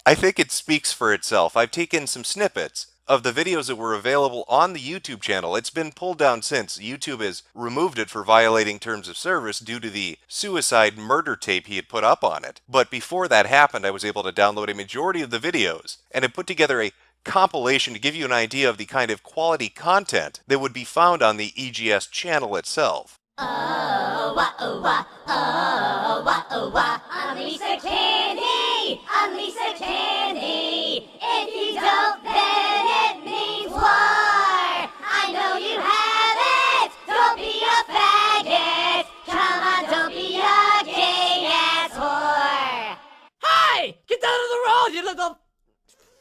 I think it speaks for itself. I've taken some snippets of the videos that were available on the YouTube channel. It's been pulled down since. YouTube has removed it for violating terms of service due to the suicide murder tape he had put up on it. But before that happened, I was able to download a majority of the videos and have put together a compilation to give you an idea of the kind of quality content that would be found on the EGS channel itself. Oh, wah, oh, wah, oh, wah, oh, wah. I'm Lisa Candy, I'm Lisa Candy. If you don't, then it means war. I know you haven't, don't be a faggot. Come on, don't be a gay-ass whore. Hey! Get down on the road, you little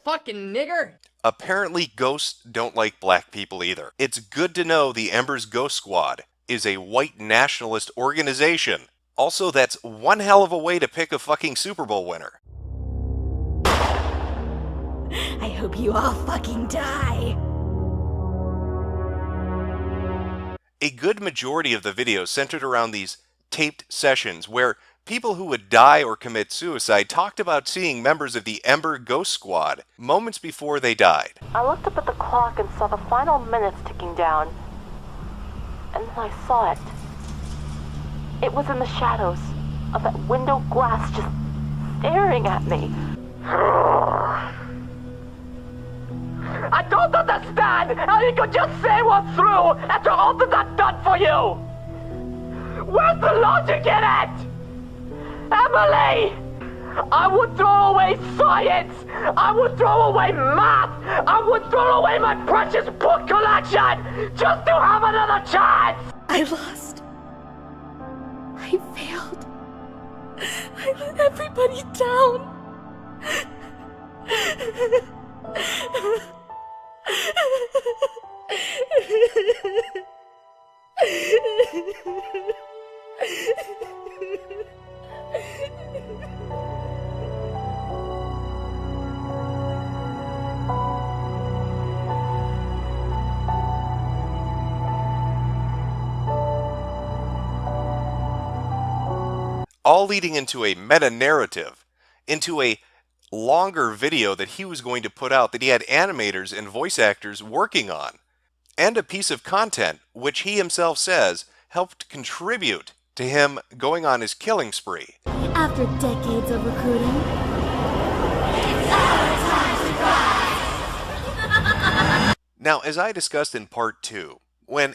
fucking nigger! Apparently, ghosts don't like black people either. It's good to know the Ember's Ghost Squad is a white nationalist organization. Also, that's one hell of a way to pick a fucking Super Bowl winner. I hope you all fucking die. A good majority of the videos centered around these taped sessions where people who would die or commit suicide talked about seeing members of the Ember Ghost Squad moments before they died. I looked up at the clock and saw the final minutes ticking down. And then I saw it. It was in the shadows of that window glass just staring at me. I don't understand how you could just say what's through after all that I've done for you! Where's the logic in it? Emily! I would throw away science! I would throw away math! I would throw away my precious book collection just to have another chance! I lost. I failed. I let everybody down. All leading into a meta-narrative, into a longer video that he was going to put out that he had animators and voice actors working on, and a piece of content which he himself says helped contribute to him going on his killing spree. After decades of recruiting, Now, as I discussed in part 2, when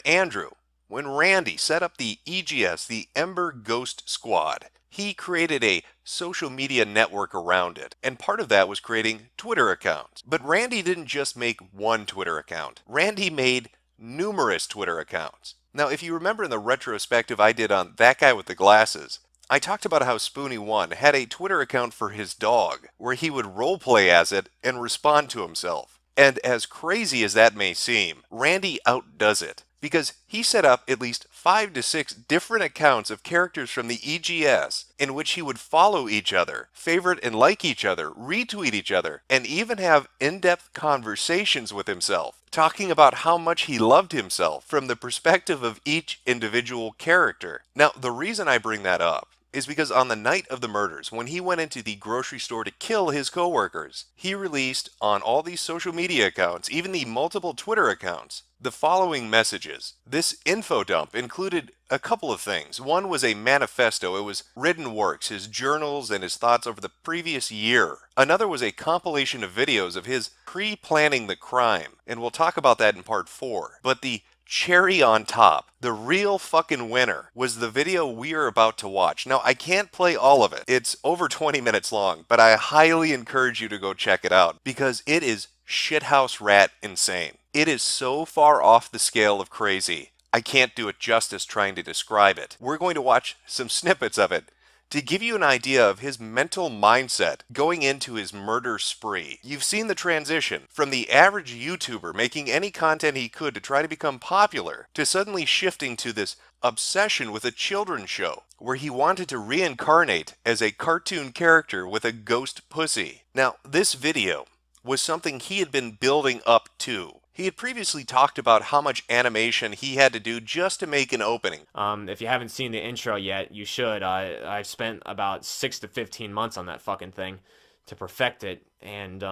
Randy set up the EGS, the Ember Ghost Squad, he created a social media network around it, and part of that was creating Twitter accounts. But Randy didn't just make one Twitter account. Randy made numerous Twitter accounts. Now, if you remember in the retrospective I did on That Guy with the Glasses, I talked about how Spoony1 had a Twitter account for his dog, where he would roleplay as it and respond to himself. And as crazy as that may seem, Randy outdoes it, because he set up at least 5 to 6 different accounts of characters from the EGS in which he would follow each other, favorite and like each other, retweet each other, and even have in-depth conversations with himself, talking about how much he loved himself from the perspective of each individual character. Now, the reason I bring that up is because on the night of the murders, when he went into the grocery store to kill his coworkers, he released on all these social media accounts, even the multiple Twitter accounts, the following messages. This info dump included a couple of things. One was a manifesto. It was written works, his journals, and his thoughts over the previous year. Another was a compilation of videos of his pre-planning the crime, and we'll talk about that in part 4. But the cherry on top, the real fucking winner, was the video we are about to watch. Now, I can't play all of it. It's over 20 minutes long, but I highly encourage you to go check it out because it is shithouse rat insane. It is so far off the scale of crazy, I can't do it justice trying to describe it. We're going to watch some snippets of it to give you an idea of his mental mindset going into his murder spree. You've seen the transition from the average YouTuber making any content he could to try to become popular to suddenly shifting to this obsession with a children's show where he wanted to reincarnate as a cartoon character with a ghost pussy. Now, this video was something he had been building up to. He had previously talked about how much animation he had to do just to make an opening. If you haven't seen the intro yet, you should. I've spent about 6 to 15 months on that fucking thing to perfect it, and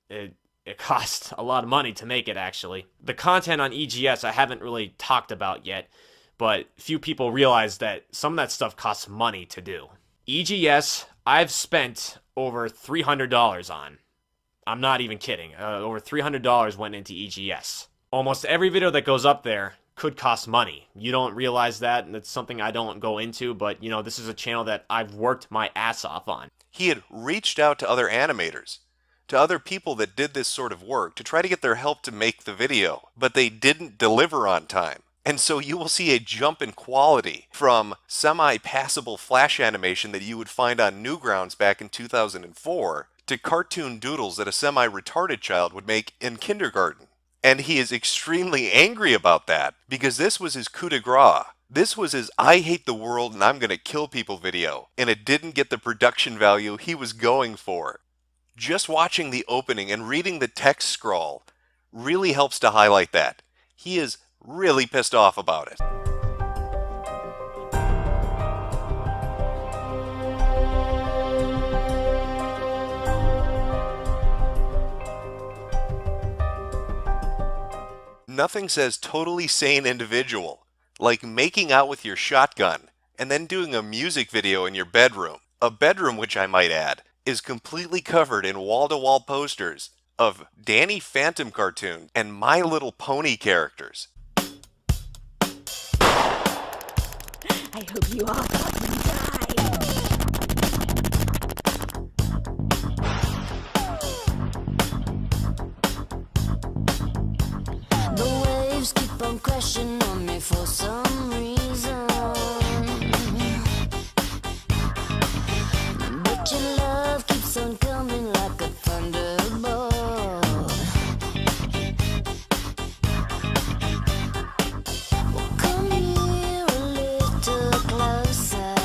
it cost a lot of money to make it, actually. The content on EGS I haven't really talked about yet, but few people realize that some of that stuff costs money to do. EGS, I've spent over $300 on. I'm not even kidding. Over $300 went into EGS. Almost every video that goes up there could cost money. You don't realize that, and it's something I don't go into, but, you know, this is a channel that I've worked my ass off on. He had reached out to other animators, to other people that did this sort of work, to try to get their help to make the video, but they didn't deliver on time. And so you will see a jump in quality from semi-passable flash animation that you would find on Newgrounds back in 2004 to cartoon doodles that a semi-retarded child would make in kindergarten. And he is extremely angry about that because this was his coup de grace. This was his I hate the world and I'm gonna kill people video, and it didn't get the production value he was going for. Just watching the opening and reading the text scroll really helps to highlight that. He is really pissed off about it. Nothing says totally sane individual like making out with your shotgun and then doing a music video in your bedroom. A bedroom, which I might add, is completely covered in wall-to-wall posters of Danny Phantom cartoons and My Little Pony characters. I hope you all fucking die. The waves keep on crashing on me for some reason, but your love keeps on coming like a thunderbolt. Well, come here a little closer.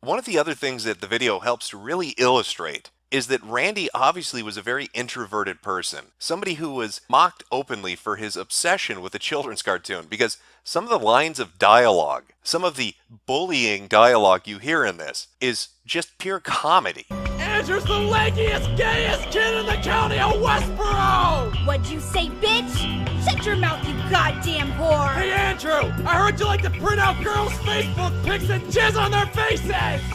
One of the other things that the video helps to really illustrate is that Randy obviously was a very introverted person, somebody who was mocked openly for his obsession with a children's cartoon, because some of the lines of dialogue, some of the bullying dialogue you hear in this, is just pure comedy. Andrew's the leggiest, gayest kid in the county of Westboro! What'd you say, bitch? Shut your mouth, you goddamn whore! Hey, Andrew! I heard you like to print out girls' Facebook pics and jizz on their faces!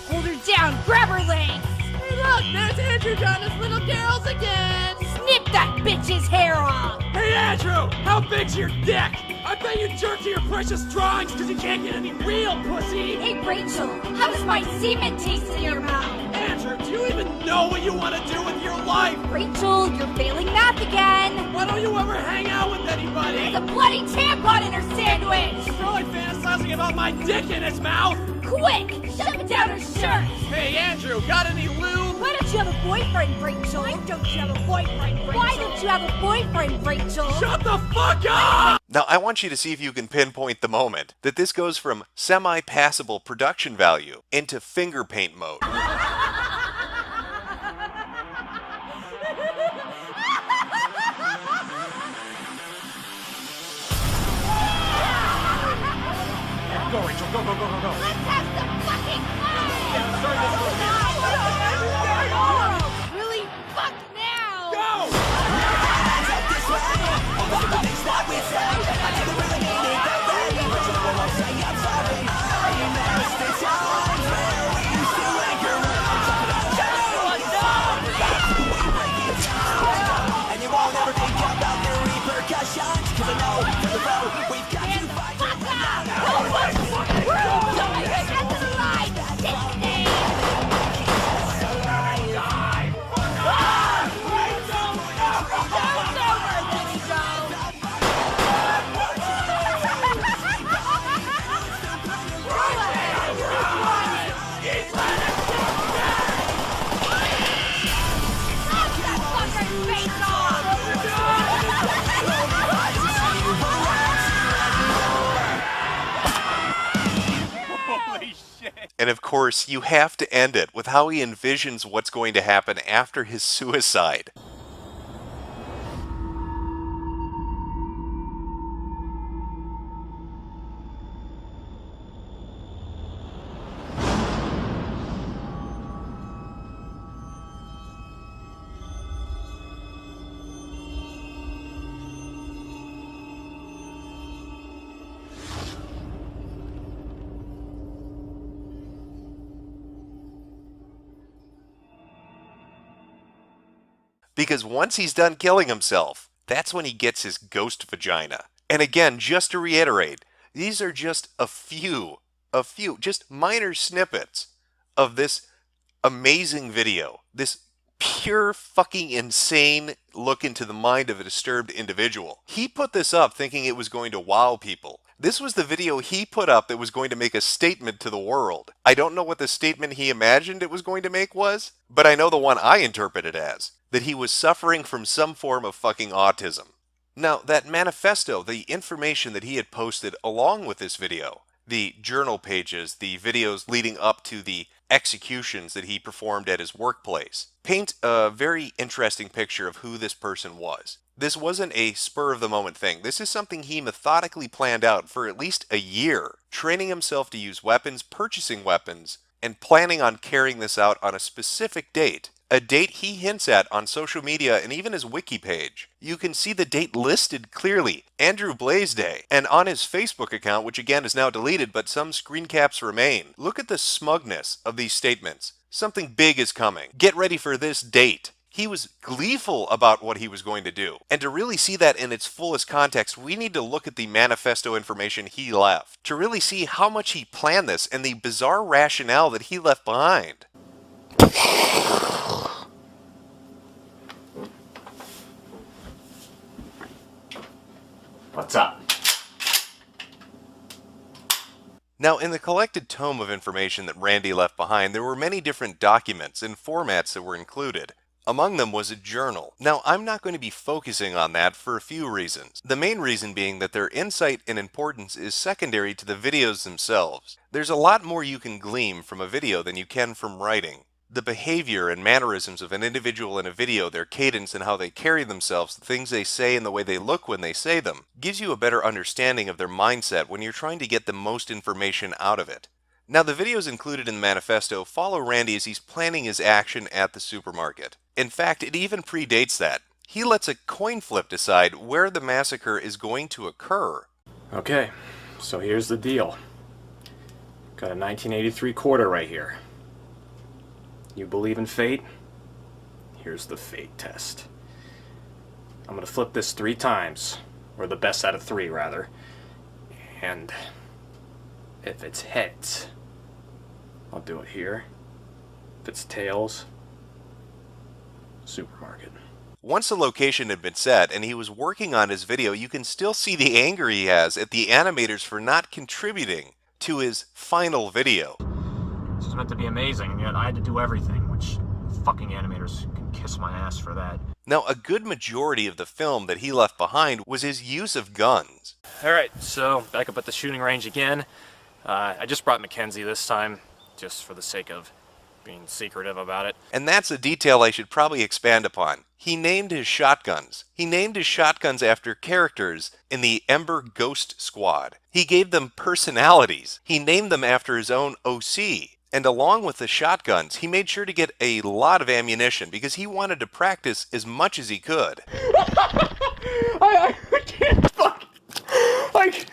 Hold her down, grab her legs! Hey, look, there's Andrew drawing his little girls again! Snip that bitch's hair off! Hey, Andrew! How big's your dick? I bet you jerk to your precious drawings because you can't get any real pussy! Hey, Rachel, how does my semen taste in your mouth? Andrew, do you even know what you want to do with your life? Rachel, you're failing math again! Why don't you ever hang out with anybody? There's a bloody tampon in her sandwich! You're probably fantasizing about my dick in his mouth! Quick! Shove it down her shirt! Hey, Andrew, got any lube? Why don't you have a boyfriend, Rachel? Why don't you have a boyfriend, Rachel? Why don't you have a boyfriend, Rachel? Shut the fuck up! Now, I want you to see if you can pinpoint the moment that this goes from semi-passable production value into finger paint mode. Go, Rachel, go, go, go, go, go. Let's have some fucking fun! Yeah, Really? Fuck now! Go! course, you have to end it with how he envisions what's going to happen after his suicide. Because once he's done killing himself, that's when he gets his ghost vagina. And again, just to reiterate, these are just a few, just minor snippets of this amazing video. This pure fucking insane look into the mind of a disturbed individual. He put this up thinking it was going to wow people. This was the video he put up that was going to make a statement to the world. I don't know what the statement he imagined it was going to make was, but I know the one I interpret it as. That he was suffering from some form of fucking autism. Now, that manifesto, the information that he had posted along with this video, the journal pages, the videos leading up to the executions that he performed at his workplace, paint a very interesting picture of who this person was. This wasn't a spur-of-the-moment thing. This is something he methodically planned out for at least a year, training himself to use weapons, purchasing weapons, and planning on carrying this out on a specific date. A date he hints at on social media and even his wiki page. You can see the date listed clearly, Andrew Blaze Day, and on his Facebook account, which again is now deleted, but some screen caps remain. Look at the smugness of these statements. Something big is coming. Get ready for this date. He was gleeful about what he was going to do. And to really see that in its fullest context, we need to look at the manifesto information he left, to really see how much he planned this and the bizarre rationale that he left behind. What's up? Now, in the collected tome of information that Randy left behind, there were many different documents and formats that were included. Among them was a journal. Now, I'm not going to be focusing on that for a few reasons. The main reason being that their insight and importance is secondary to the videos themselves. There's a lot more you can glean from a video than you can from writing. The behavior and mannerisms of an individual in a video, their cadence and how they carry themselves, the things they say and the way they look when they say them, gives you a better understanding of their mindset when you're trying to get the most information out of it. Now, the videos included in the manifesto follow Randy as he's planning his action at the supermarket. In fact, it even predates that. He lets a coin flip decide where the massacre is going to occur. Okay, so here's the deal. Got a 1983 quarter right here. You believe in fate? Here's the fate test. I'm gonna flip this 3 times, or the best out of 3 rather, and if it's heads, I'll do it here. If it's tails, supermarket. Once the location had been set and he was working on his video, you can still see the anger he has at the animators for not contributing to his final video. This is meant to be amazing, and yet I had to do everything, which fucking animators can kiss my ass for that. Now, a good majority of the film that he left behind was his use of guns. Alright, so back up at the shooting range again. I just brought Mackenzie this time, just for the sake of being secretive about it. And that's a detail I should probably expand upon. He named his shotguns. He named his shotguns after characters in the Ember Ghost Squad. He gave them personalities. He named them after his own OC. And along with the shotguns, he made sure to get a lot of ammunition because he wanted to practice as much as he could. I can't fuck. Like,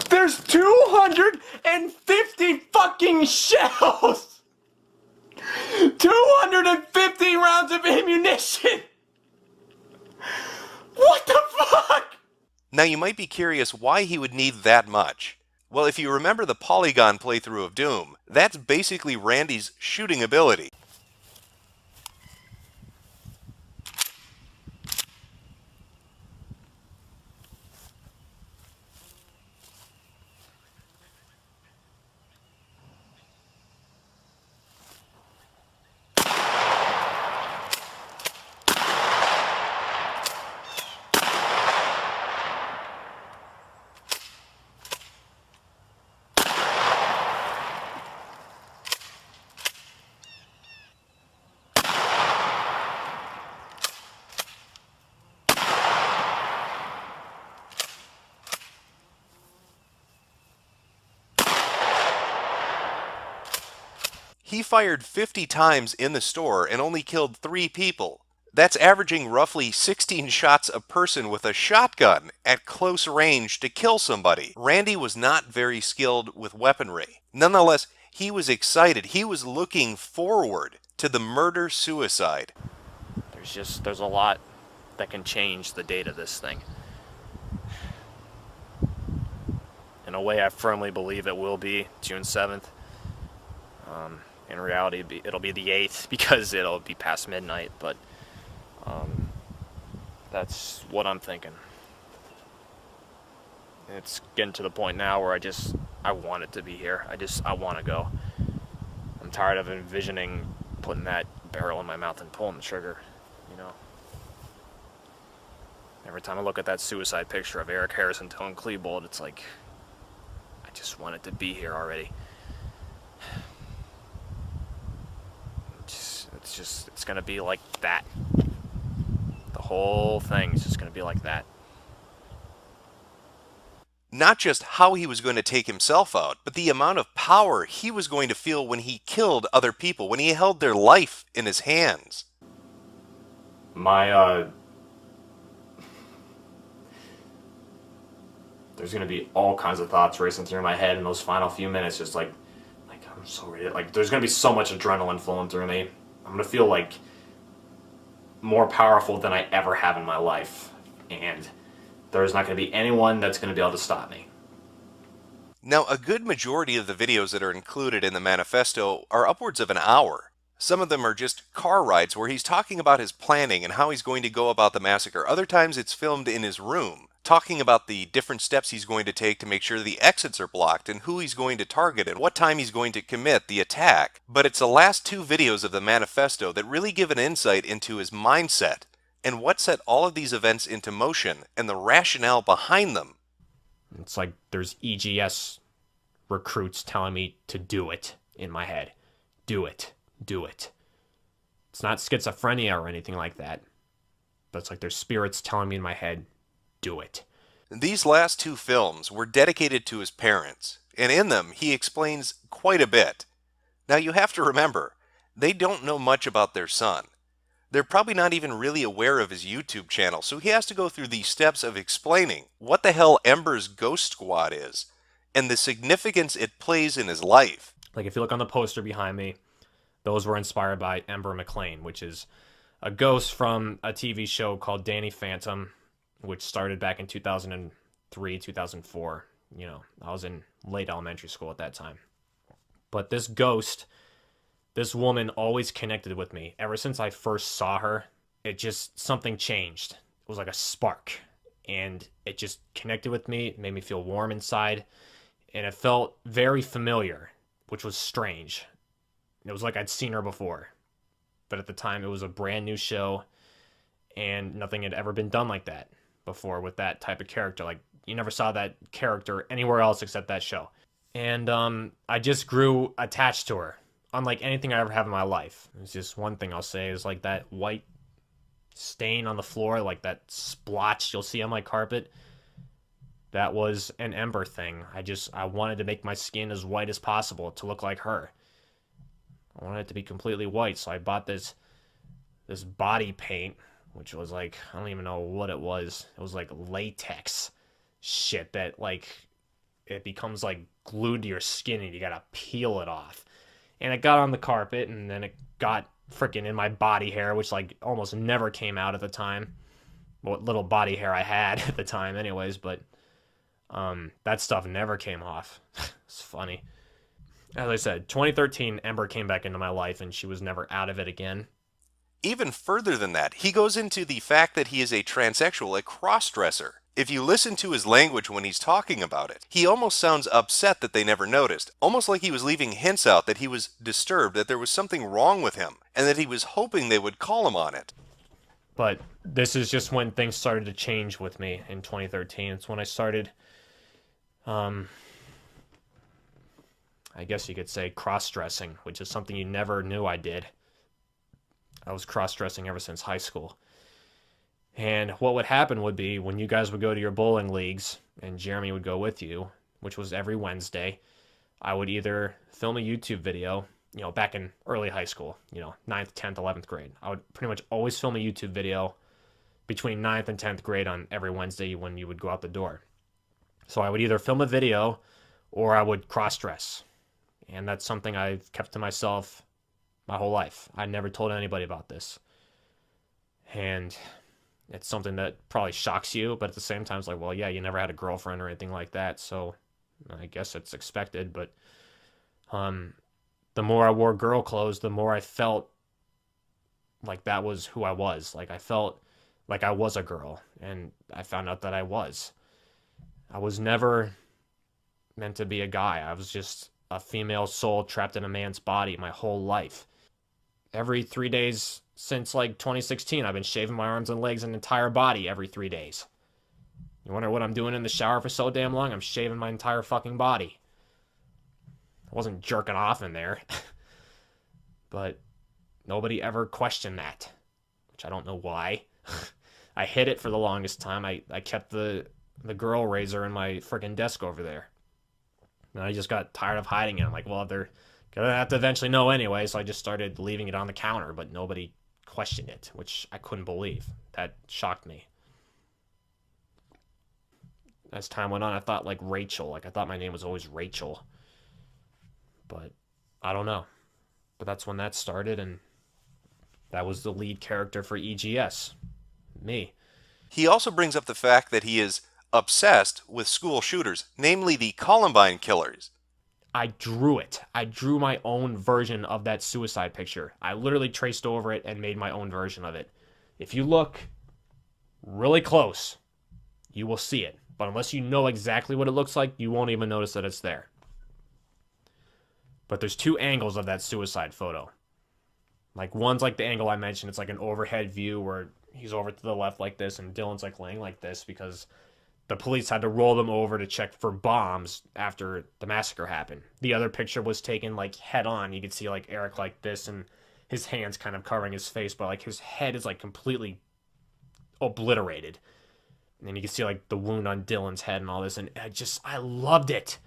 there's 250 fucking shells. 250 rounds of ammunition. What the fuck? Now you might be curious why he would need that much. Well, if you remember the Polygon playthrough of Doom, that's basically Randy's shooting ability. He fired 50 times in the store and only killed 3 people. That's averaging roughly 16 shots a person with a shotgun at close range to kill somebody. Randy was not very skilled with weaponry. Nonetheless, he was excited. He was looking forward to the murder-suicide. There's a lot that can change the date of this thing. In a way, I firmly believe it will be June 7th. In reality, it'll be the 8th because it'll be past midnight, but that's what I'm thinking. It's getting to the point now where I want it to be here. I want to go. I'm tired of envisioning putting that barrel in my mouth and pulling the trigger, you know. Every time I look at that suicide picture of Eric Harrison telling Klebold, it's like, I just want it to be here already. It's gonna be like that. The whole thing is just gonna be like that. Not just how he was going to take himself out, but the amount of power he was going to feel when he killed other people, when he held their life in his hands. There's gonna be all kinds of thoughts racing through my head in those final few minutes, just like I'm so ready. Like, there's gonna be so much adrenaline flowing through me. I'm gonna feel like more powerful than I ever have in my life, and there's not gonna be anyone that's gonna be able to stop me. Now, a good majority of the videos that are included in the manifesto are upwards of an hour. Some of them are just car rides where he's talking about his planning and how he's going to go about the massacre. Other times it's filmed in his room, talking about the different steps he's going to take to make sure the exits are blocked and who he's going to target and what time he's going to commit the attack. But it's the last 2 videos of the manifesto that really give an insight into his mindset and what set all of these events into motion and the rationale behind them. It's like there's EGS recruits telling me to do it in my head. Do it. Do it. It's not schizophrenia or anything like that. But it's like there's spirits telling me in my head, do it. These last 2 films were dedicated to his parents, and in them he explains quite a bit. Now you have to remember, they don't know much about their son. They're probably not even really aware of his YouTube channel, so he has to go through these steps of explaining what the hell Ember's Ghost Squad is, and the significance it plays in his life. Like, if you look on the poster behind me, those were inspired by Ember McLean, which is a ghost from a TV show called Danny Phantom, which started back in 2003, 2004. You know, I was in late elementary school at that time. But this ghost, this woman always connected with me. Ever since I first saw her, something changed. It was like a spark. And it just connected with me. It made me feel warm inside. And it felt very familiar, which was strange. It was like I'd seen her before. But at the time, it was a brand new show. And nothing had ever been done like that before with that type of character. Like, you never saw that character anywhere else except that show. And I just grew attached to her. Unlike anything I ever have in my life. It's just one thing I'll say is like that white stain on the floor, like that splotch you'll see on my carpet. That was an Ember thing. I wanted to make my skin as white as possible to look like her. I wanted it to be completely white, so I bought this body paint, which was like, I don't even know what it was. It was like latex shit that like, it becomes like glued to your skin and you gotta peel it off. And it got on the carpet, and then it got freaking in my body hair, which like almost never came out at the time. What little body hair I had at the time anyways, but that stuff never came off. It's funny. As I said, 2013, Ember came back into my life, and she was never out of it again. Even further than that, he goes into the fact that he is a transsexual, a cross-dresser. If you listen to his language when he's talking about it, he almost sounds upset that they never noticed, almost like he was leaving hints out that he was disturbed, that there was something wrong with him, and that he was hoping they would call him on it. But this is just when things started to change with me in 2013. It's when I started, I guess you could say cross-dressing, which is something you never knew I did. I was cross-dressing ever since high school. And what would happen would be when you guys would go to your bowling leagues and Jeremy would go with you, which was every Wednesday, I would either film a YouTube video you know, back in early high school, you know, 9th, 10th, 11th grade. I would pretty much always film a YouTube video between 9th and 10th grade on every Wednesday when you would go out the door. So I would either film a video or I would cross-dress. And that's something I've kept to myself my whole life. I never told anybody about this. And it's something that probably shocks you, but at the same time, it's like, well, yeah, you never had a girlfriend or anything like that, so I guess it's expected. But the more I wore girl clothes, the more I felt like that was who I was. Like, I felt like I was a girl, and I found out that I was. I was never meant to be a guy. I was just a female soul trapped in a man's body my whole life. Every 3 days since like 2016, I've been shaving my arms and legs and entire body every 3 days. You wonder what I'm doing in the shower for so damn long? I'm shaving my entire fucking body. I wasn't jerking off in there. But nobody ever questioned that, which I don't know why. I hid it for the longest time. I kept the girl razor in my freaking desk over there. And I just got tired of hiding it. I'm like, well, they're gonna have to eventually know anyway, so I just started leaving it on the counter, but nobody questioned it, which I couldn't believe. That shocked me. As time went on, I thought like Rachel. Like, I thought my name was always Rachel. But I don't know. But that's when that started, and that was the lead character for EGS. Me. He also brings up the fact that he is obsessed with school shooters, namely the Columbine killers. I drew it. I drew my own version of that suicide picture. I literally traced over it and made my own version of it. If you look really close, you will see it. But unless you know exactly what it looks like, you won't even notice that it's there. But there's two angles of that suicide photo. Like, one's like the angle I mentioned. It's like an overhead view where he's over to the left like this and Dylan's like laying like this because the police had to roll them over to check for bombs after the massacre happened. The other picture was taken like head on. You could see like Eric like this and his hands kind of covering his face, but like his head is like completely obliterated. And then you can see like the wound on Dylan's head and all this. And I loved it.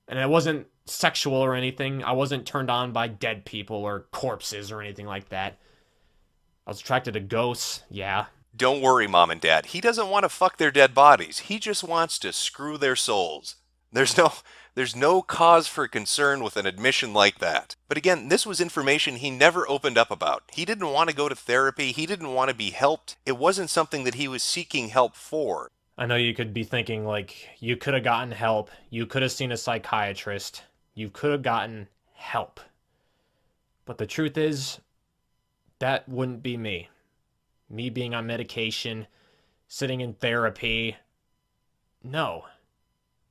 And it wasn't sexual or anything. I wasn't turned on by dead people or corpses or anything like that. I was attracted to ghosts, yeah. Don't worry, Mom and Dad. He doesn't want to fuck their dead bodies. He just wants to screw their souls. There's no cause for concern with an admission like that. But again, this was information he never opened up about. He didn't want to go to therapy. He didn't want to be helped. It wasn't something that he was seeking help for. I know you could be thinking, like, you could have gotten help. You could have seen a psychiatrist. You could have gotten help. But the truth is, that wouldn't be me. Me being on medication, sitting in therapy. No.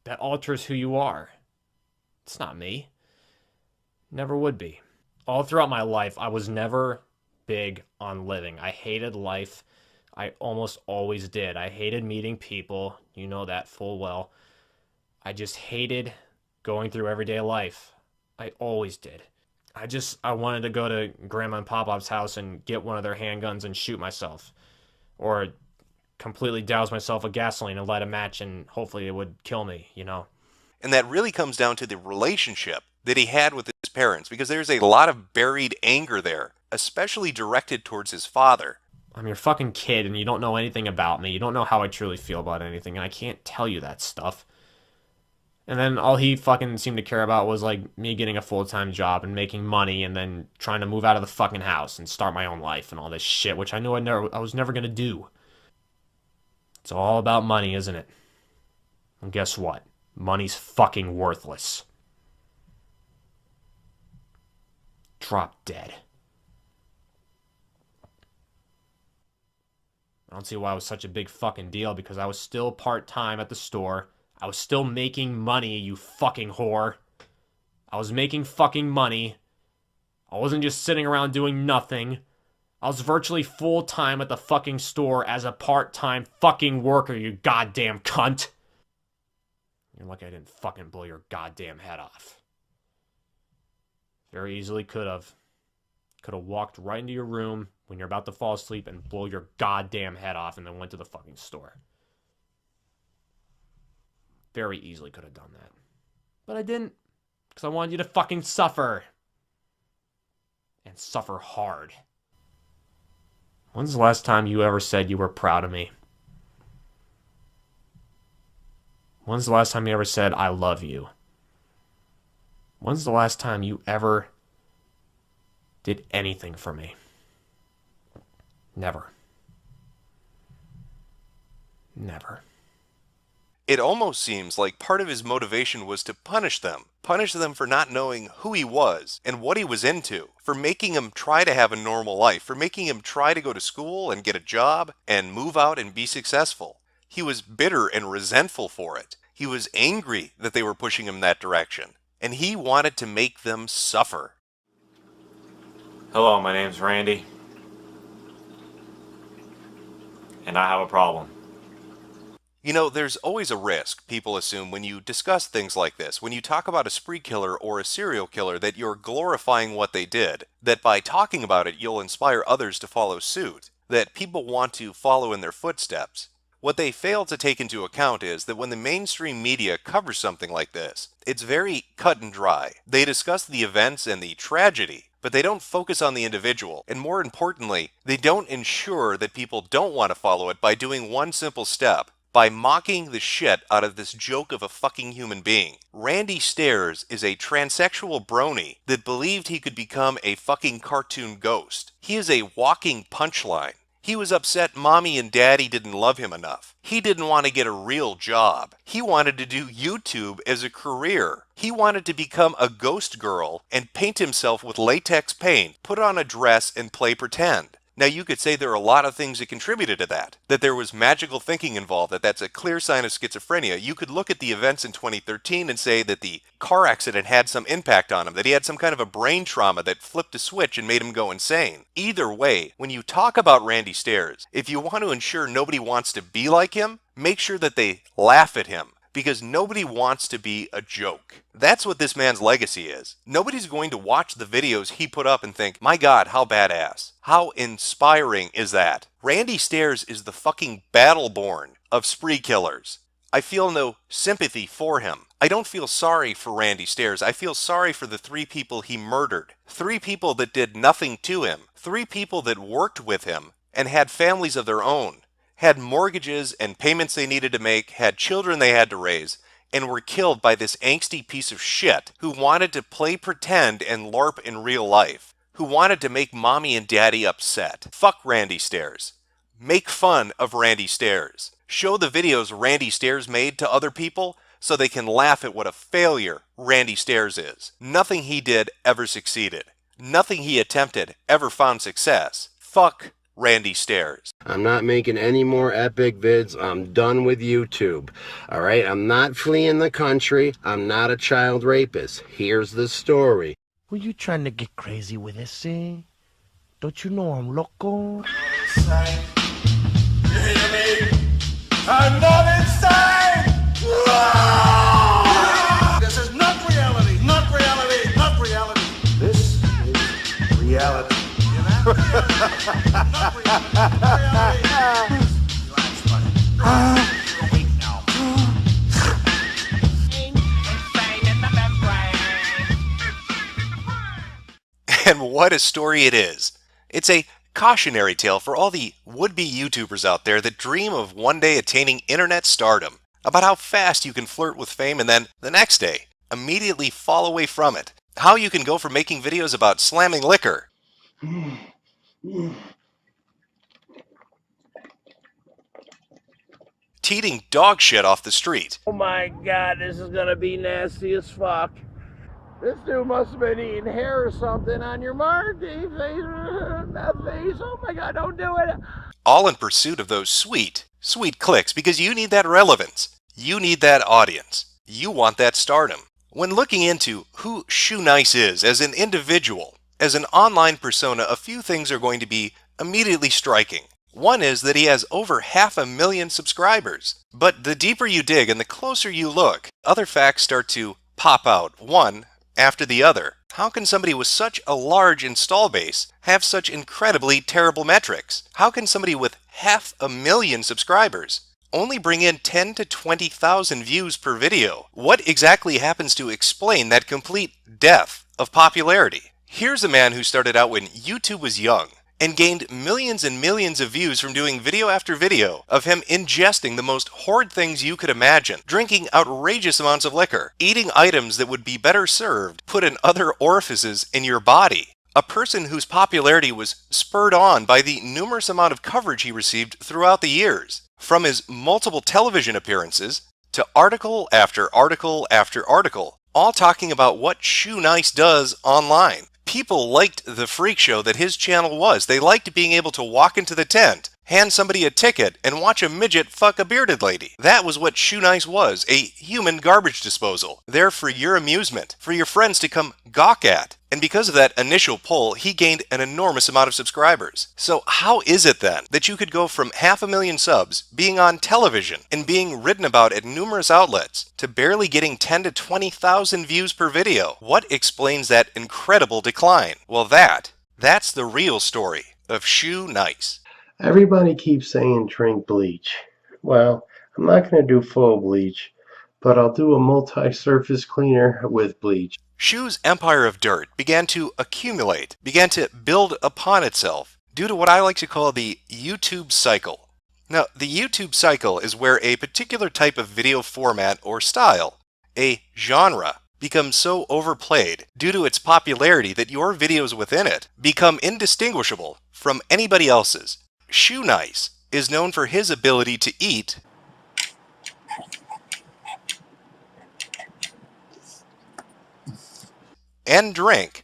That alters who you are. It's not me. Never would be. All throughout my life, I was never big on living. I hated life. I almost always did. I hated meeting people. You know that full well. I just hated going through everyday life. I always did. I wanted to go to Grandma and Pop-Pop's house and get one of their handguns and shoot myself. Or completely douse myself with gasoline and light a match and hopefully it would kill me, you know. And that really comes down to the relationship that he had with his parents, because there's a lot of buried anger there, especially directed towards his father. I'm your fucking kid and you don't know anything about me. You don't know how I truly feel about anything, and I can't tell you that stuff. And then all he fucking seemed to care about was, like, me getting a full-time job and making money and then trying to move out of the fucking house and start my own life and all this shit, which I knew I was never gonna do. It's all about money, isn't it? And guess what? Money's fucking worthless. Drop dead. I don't see why it was such a big fucking deal, because I was still part-time at the store. I was still making money, you fucking whore. I was making fucking money. I wasn't just sitting around doing nothing. I was virtually full-time at the fucking store as a part-time fucking worker, you goddamn cunt. You're lucky I didn't fucking blow your goddamn head off. Very easily could have. Could have walked right into your room when you're about to fall asleep and blow your goddamn head off and then went to the fucking store. Very easily could have done that. But I didn't. Because I wanted you to fucking suffer. and suffer hard. When's the last time you ever said you were proud of me? When's the last time you ever said, I love you? When's the last time you ever did anything for me? Never. Never. It almost seems like part of his motivation was to punish them for not knowing who he was and what he was into, for making him try to have a normal life, for making him try to go to school and get a job and move out and be successful. He was bitter and resentful for it. He was angry that they were pushing him that direction, and he wanted to make them suffer. Hello, my name's Randy. And I have a problem. You know, there's always a risk, people assume, when you discuss things like this, when you talk about a spree killer or a serial killer, that you're glorifying what they did, that by talking about it you'll inspire others to follow suit, that people want to follow in their footsteps. What they fail to take into account is that when the mainstream media covers something like this, it's very cut and dry. They discuss the events and the tragedy, but they don't focus on the individual, and more importantly, they don't ensure that people don't want to follow it by doing one simple step. By mocking the shit out of this joke of a fucking human being. Randy Stairs is a transsexual brony that believed he could become a fucking cartoon ghost. He is a walking punchline. He was upset mommy and daddy didn't love him enough. He didn't want to get a real job. He wanted to do YouTube as a career. He wanted to become a ghost girl and paint himself with latex paint, put on a dress and play pretend. Now you could say there are a lot of things that contributed to that there was magical thinking involved, that's a clear sign of schizophrenia. You could look at the events in 2013 and say that the car accident had some impact on him, that he had some kind of a brain trauma that flipped a switch and made him go insane. Either way, when you talk about Randy Stairs, if you want to ensure nobody wants to be like him, make sure that they laugh at him. Because nobody wants to be a joke. That's what this man's legacy is. Nobody's going to watch the videos he put up and think, my God, how badass. How inspiring is that? Randy Stairs is the fucking Battleborn of spree killers. I feel no sympathy for him. I don't feel sorry for Randy Stairs. I feel sorry for the 3 people he murdered. 3 people that did nothing to him. 3 people that worked with him and had families of their own. Had mortgages and payments they needed to make, had children they had to raise, and were killed by this angsty piece of shit who wanted to play pretend and LARP in real life, who wanted to make mommy and daddy upset. Fuck Randy Stairs. Make fun of Randy Stairs. Show the videos Randy Stairs made to other people so they can laugh at what a failure Randy Stairs is. Nothing he did ever succeeded. Nothing he attempted ever found success. Fuck Randy Stairs. I'm not making any more epic vids. I'm done with YouTube. Alright, I'm not fleeing the country. I'm not a child rapist. Here's the story. Were you trying to get crazy with this, eh? Don't you know I'm loco? Insane. You hear me? I'm not insane! This is not reality, not reality, not reality. This is reality. And what a story it is. It's a cautionary tale for all the would-be YouTubers out there that dream of one day attaining internet stardom, about how fast you can flirt with fame and then, the next day, immediately fall away from it. How you can go from making videos about slamming liquor eating dog shit off the street. Oh my God, this is gonna be nasty as fuck. This dude must have been eating hair or something on your mark, face. Oh my God, don't do it. All in pursuit of those sweet clicks, because you need that relevance. You need that audience. You want that stardom. When looking into who Shoenice is as an individual, as an online persona, a few things are going to be immediately striking. One is that he has over 500,000 subscribers. But the deeper you dig and the closer you look, other facts start to pop out, one after the other. How can somebody with such a large install base have such incredibly terrible metrics? How can somebody with 500,000 subscribers only bring in 10 to 20,000 views per video? What exactly happens to explain that complete death of popularity? Here's a man who started out when YouTube was young and gained millions and millions of views from doing video after video of him ingesting the most horrid things you could imagine, drinking outrageous amounts of liquor, eating items that would be better served put in other orifices in your body. A person whose popularity was spurred on by the numerous amount of coverage he received throughout the years, from his multiple television appearances to article after article after article, all talking about what Shoenice does online. People liked the freak show that his channel was. They liked being able to walk into the tent, hand somebody a ticket, and watch a midget fuck a bearded lady. That was what Shoenice was, a human garbage disposal, there for your amusement, for your friends to come gawk at. And because of that initial pull, he gained an enormous amount of subscribers. So how is it then that you could go from 500,000 subs, being on television, and being written about at numerous outlets, to barely getting 10 to 20,000 views per video? What explains that incredible decline? Well, that's the real story of Shoenice. Everybody keeps saying drink bleach. Well, I'm not going to do full bleach, but I'll do a multi-surface cleaner with bleach. Shoe's empire of dirt began to accumulate, began to build upon itself, due to what I like to call the YouTube cycle. Now, the YouTube cycle is where a particular type of video format or style, a genre, becomes so overplayed due to its popularity that your videos within it become indistinguishable from anybody else's. Shoenice is known for his ability to eat and drink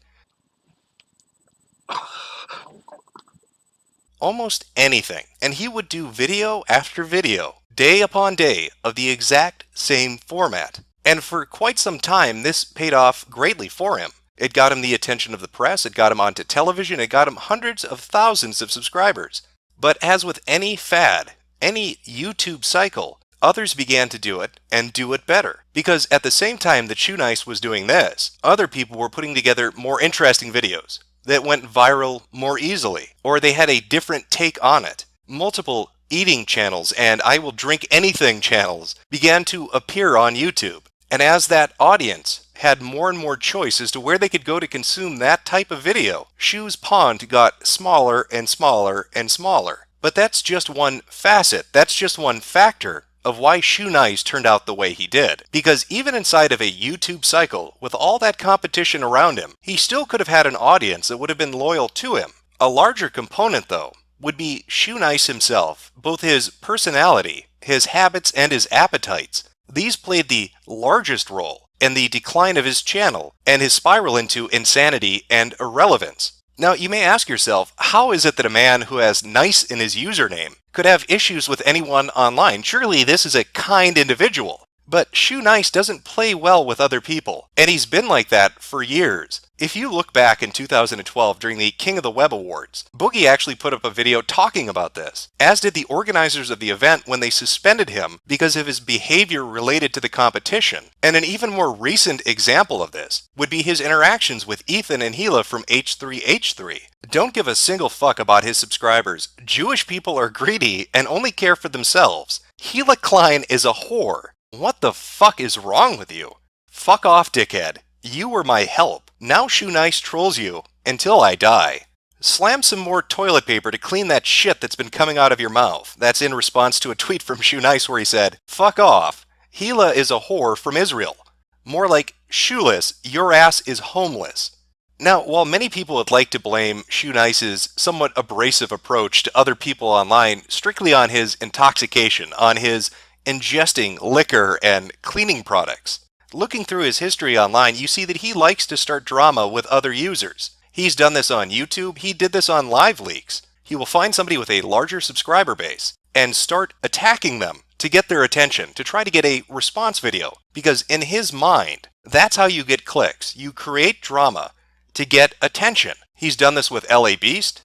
almost anything, and he would do video after video, day upon day, of the exact same format. And for quite some time, this paid off greatly for him. It got him the attention of the press, it got him onto television, it got him hundreds of thousands of subscribers. But as with any fad, any YouTube cycle, others began to do it and do it better. Because at the same time that Shoenice was doing this, other people were putting together more interesting videos that went viral more easily, or they had a different take on it. Multiple eating channels and I will drink anything channels began to appear on YouTube. And as that audience had more and more choice as to where they could go to consume that type of video, Shoe's pond got smaller and smaller and smaller. But that's just one facet, that's just one factor of why Shoenice turned out the way he did. Because even inside of a YouTube cycle, with all that competition around him, he still could have had an audience that would have been loyal to him. A larger component, though, would be Shoenice himself, both his personality, his habits, and his appetites. These played the largest role in the decline of his channel and his spiral into insanity and irrelevance. Now, you may ask yourself, how is it that a man who has nice in his username could have issues with anyone online? Surely this is a kind individual. But Shoenice doesn't play well with other people, and he's been like that for years. If you look back in 2012 during the King of the Web Awards, Boogie actually put up a video talking about this, as did the organizers of the event when they suspended him because of his behavior related to the competition. And an even more recent example of this would be his interactions with Ethan and Gila from H3H3. Don't give a single fuck about his subscribers. Jewish people are greedy and only care for themselves. Gila Klein is a whore. What the fuck is wrong with you? Fuck off, dickhead. You were my help. Now Shoenice trolls you until I die. Slam some more toilet paper to clean that shit that's been coming out of your mouth. That's in response to a tweet from Shoenice where he said, "Fuck off. Gila is a whore from Israel." More like, "Shoeless, your ass is homeless." Now, while many people would like to blame Shoenice's somewhat abrasive approach to other people online strictly on his intoxication, on his ingesting liquor and cleaning products, looking through his history online, you see that he likes to start drama with other users. He's done this on YouTube, he did this on Live Leaks. He will find somebody with a larger subscriber base and start attacking them to get their attention, to try to get a response video. Because in his mind, that's how you get clicks. You create drama to get attention. He's done this with LA Beast.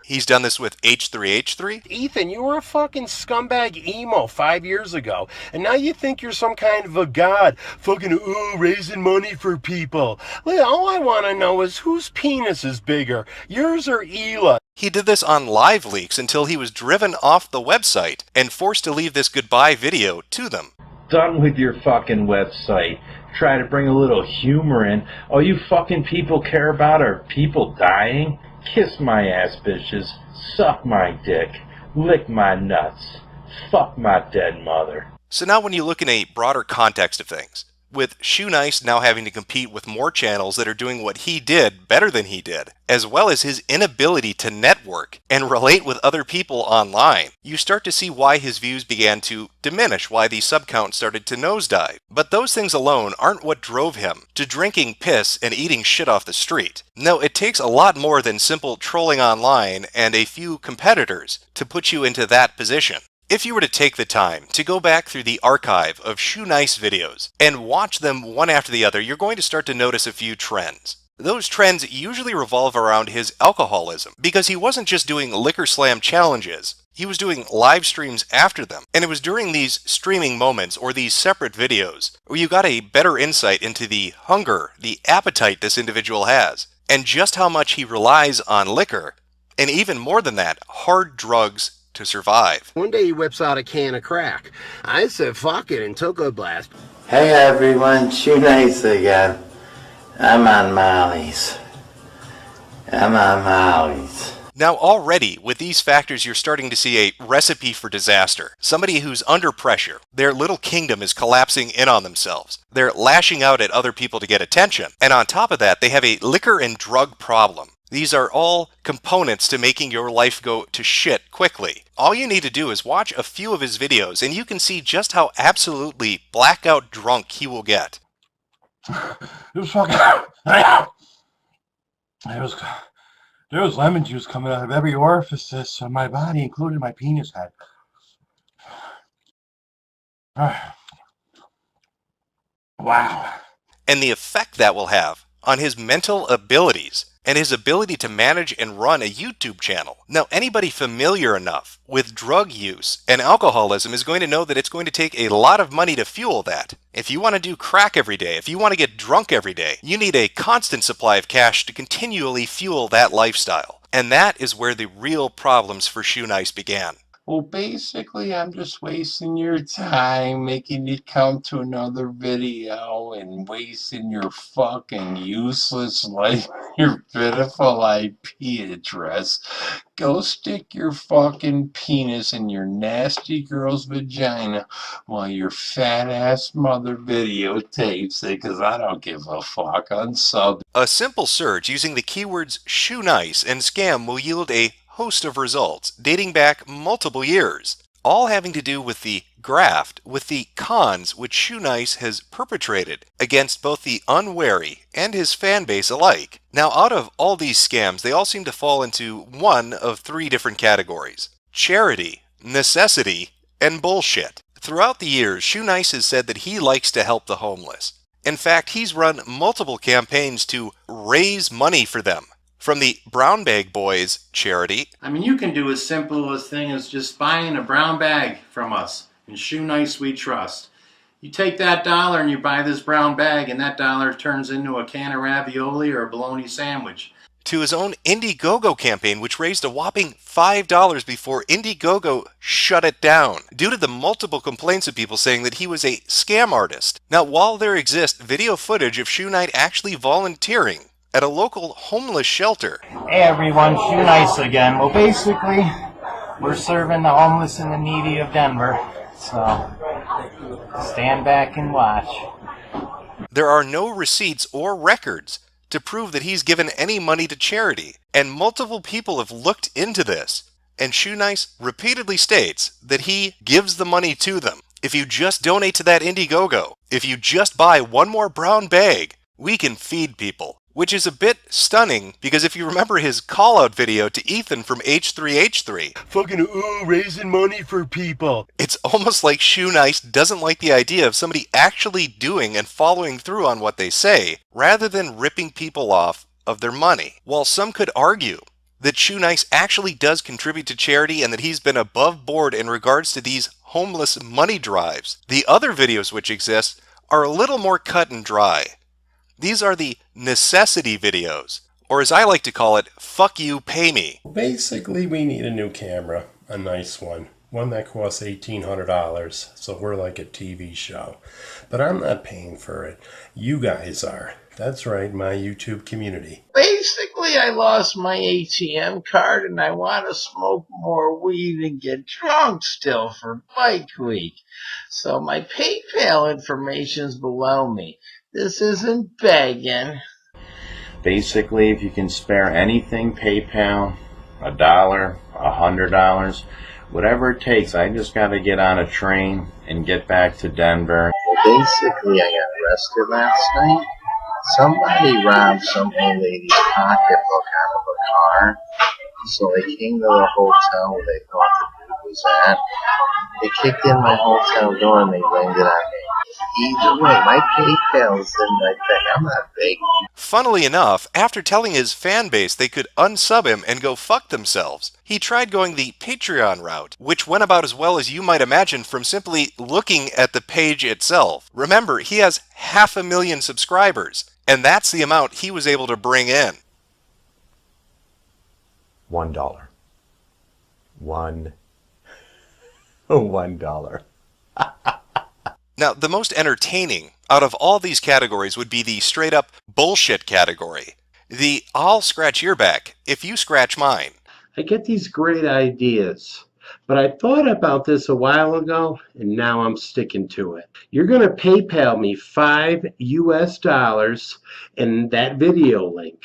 He's done this with H3H3? Ethan, you were a fucking scumbag emo 5 years ago, and now you think you're some kind of a god, fucking, ooh, raising money for people. All I want to know is whose penis is bigger, yours or Ela? He did this on live leaks until he was driven off the website and forced to leave this goodbye video to them. Done with your fucking website. Try to bring a little humor in. All you fucking people care about are people dying? Kiss my ass, bitches. Suck my dick. Lick my nuts. Fuck my dead mother. So now when you look in a broader context of things, with Shoenice now having to compete with more channels that are doing what he did better than he did, as well as his inability to network and relate with other people online, you start to see why his views began to diminish, why the sub count started to nosedive. But those things alone aren't what drove him to drinking piss and eating shit off the street. No, it takes a lot more than simple trolling online and a few competitors to put you into that position. If you were to take the time to go back through the archive of Shoenice videos and watch them one after the other, you're going to start to notice a few trends. Those trends usually revolve around his alcoholism, because he wasn't just doing Liquor Slam challenges, he was doing live streams after them. And it was during these streaming moments or these separate videos where you got a better insight into the hunger, the appetite this individual has, and just how much he relies on liquor, and even more than that, hard drugs to survive. One day he whips out a can of crack. I said fuck it and took a blast. Hey everyone, Shoenice again. I'm on Molly's. Now already, with these factors, you're starting to see a recipe for disaster. Somebody who's under pressure. Their little kingdom is collapsing in on themselves. They're lashing out at other people to get attention. And on top of that, they have a liquor and drug problem. These are all components to making your life go to shit quickly. All you need to do is watch a few of his videos and you can see just how absolutely blackout drunk he will get. It was fucking... There was lemon juice coming out of every orifice of my body, including my penis head. Wow. And the effect that will have on his mental abilities and his ability to manage and run a YouTube channel. Now, anybody familiar enough with drug use and alcoholism is going to know that it's going to take a lot of money to fuel that. If you want to do crack every day, if you want to get drunk every day, you need a constant supply of cash to continually fuel that lifestyle. And that is where the real problems for Shoenice began. Well, basically, I'm just wasting your time, making you come to another video and wasting your fucking useless life, your pitiful IP address. Go stick your fucking penis in your nasty girl's vagina while your fat-ass mother videotapes it, because I don't give a fuck. Unsub. A simple search using the keywords Shoenice and scam will yield a host of results dating back multiple years, all having to do with the graft, with the cons which Shoenice has perpetrated against both the unwary and his fan base alike. Now, out of all these scams, they all seem to fall into one of three different categories: charity, necessity, and bullshit. Throughout the years, Shoenice has said that he likes to help the homeless. In fact, he's run multiple campaigns to raise money for them. From the Brown Bag Boys charity. I mean, you can do as simple a thing as just buying a brown bag from us. In Shoenice we trust. You take that $1 and you buy this brown bag, and that $1 turns into a can of ravioli or a bologna sandwich. To his own Indiegogo campaign, which raised a whopping $5 before Indiegogo shut it down, due to the multiple complaints of people saying that he was a scam artist. Now, while there exists video footage of Shoenice actually volunteering at a local homeless shelter. Hey everyone, Shoenice again. Well, basically, we're serving the homeless and the needy of Denver, so stand back and watch. There are no receipts or records to prove that he's given any money to charity, and multiple people have looked into this, and Shoenice repeatedly states that he gives the money to them. If you just donate to that Indiegogo, if you just buy one more brown bag, we can feed people. Which is a bit stunning, because if you remember his call-out video to Ethan from H3H3, fucking ooh, raising money for people. It's almost like Shoenice doesn't like the idea of somebody actually doing and following through on what they say, rather than ripping people off of their money. While some could argue that Shoenice actually does contribute to charity and that he's been above board in regards to these homeless money drives. The other videos which exist are a little more cut and dry. These are the necessity videos, or as I like to call it, fuck you, pay me. Basically, we need a new camera, a nice one. One that costs $1,800, so we're like a TV show. But I'm not paying for it. You guys are. That's right, my YouTube community. Basically, I lost my ATM card and I want to smoke more weed and get drunk still for Bike Week. So my PayPal information's below me. This isn't begging. Basically, if you can spare anything, PayPal, $1, $100, whatever it takes. I just got to get on a train and get back to Denver. Basically, I got arrested last night. Somebody robbed some old lady's pocketbook out of a car. So they came to the hotel where they thought the dude was at. They kicked in my hotel door and they blamed it on me. Either way, my PayPal's in my thing. I'm not begging. Funnily enough, after telling his fan base they could unsub him and go fuck themselves, he tried going the Patreon route, which went about as well as you might imagine from simply looking at the page itself. Remember, he has 500,000 subscribers, and that's the amount he was able to bring in. $1. $1. Now, the most entertaining out of all these categories would be the straight-up bullshit category. The I'll scratch your back if you scratch mine. I get these great ideas, but I thought about this a while ago, and now I'm sticking to it. You're going to PayPal me $5 US and that video link,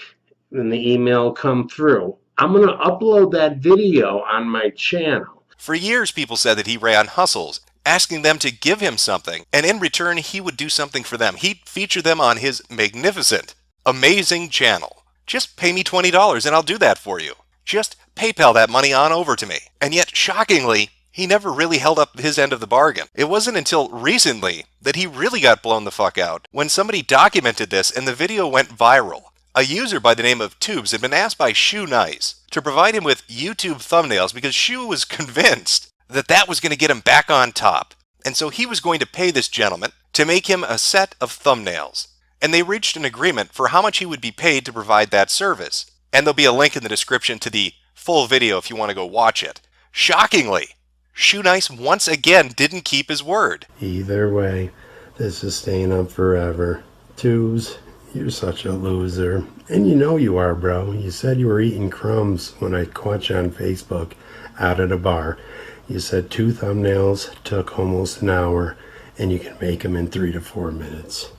and the email will come through. I'm going to upload that video on my channel. For years, people said that he ran hustles, asking them to give him something, and in return, he would do something for them. He'd feature them on his magnificent, amazing channel. Just pay me $20 and I'll do that for you. Just PayPal that money on over to me. And yet, shockingly, he never really held up his end of the bargain. It wasn't until recently that he really got blown the fuck out when somebody documented this and the video went viral. A user by the name of Tubes had been asked by Shoenice to provide him with YouTube thumbnails because Shoe was convinced that that was going to get him back on top. And so he was going to pay this gentleman to make him a set of thumbnails. And they reached an agreement for how much he would be paid to provide that service. And there'll be a link in the description to the full video if you want to go watch it. Shockingly, Shoenice once again didn't keep his word. Either way, this is staying up forever. Tubes, you're such a loser. And you know you are, bro. You said you were eating crumbs when I caught you on Facebook out at a bar. You said 2 thumbnails took almost an hour, and you can make them in 3 to 4 minutes.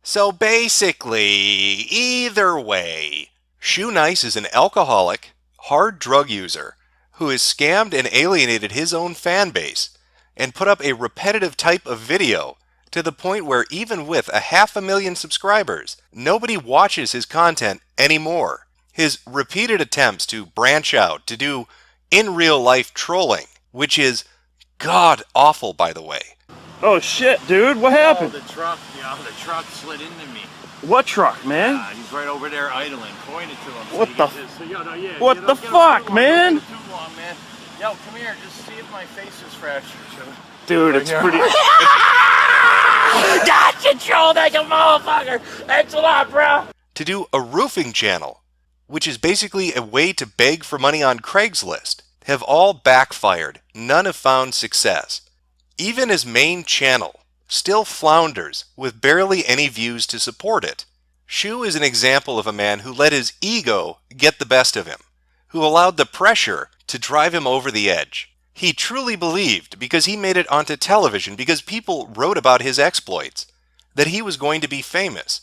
So basically, either way, Shoenice is an alcoholic, hard drug user who has scammed and alienated his own fan base and put up a repetitive type of video to the point where even with 500,000 subscribers, nobody watches his content anymore. His repeated attempts to branch out, to do in real life trolling, which is god awful, by the way. Oh shit, dude, what happened? The truck slid into me. What truck, man? He's right over there idling. Point it to him. What the what the fuck, man? Too long, man. Yo, come here. Just see if my face is fractured. Dude, it's pretty. Dodge control like a motherfucker. Thanks a lot, bro. To do a roofing channel, which is basically a way to beg for money on Craigslist, have all backfired. None have found success. Even his main channel still flounders with barely any views to support it. Shoe is an example of a man who let his ego get the best of him, who allowed the pressure to drive him over the edge. He truly believed, because he made it onto television, because people wrote about his exploits, that he was going to be famous.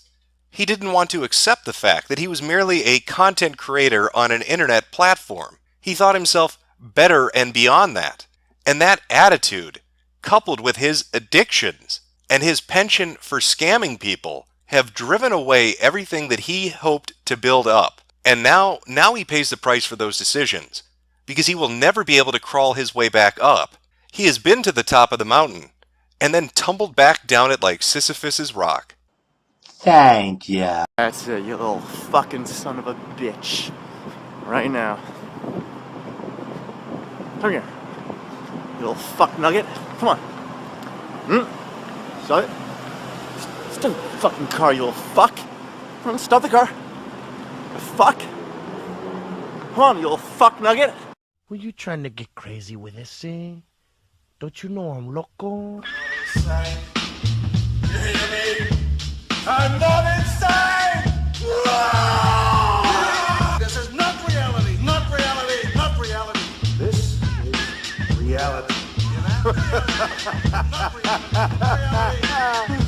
He didn't want to accept the fact that he was merely a content creator on an internet platform. He thought himself better and beyond that. And that attitude, coupled with his addictions and his penchant for scamming people, have driven away everything that he hoped to build up. And now he pays the price for those decisions, because he will never be able to crawl his way back up. He has been to the top of the mountain, and then tumbled back down it like Sisyphus's rock. Thank ya. That's it, you little fucking son of a bitch. Right now. Come here. You little fuck nugget. Come on. Stop it. Stop the fucking car, you little fuck. Come on, stop the car. You fuck. Come on, you little fuck nugget. Were you trying to get crazy with this, eh? Don't you know I'm loco? I'm not insane! This is not reality, not reality, not reality. This is reality. Not reality.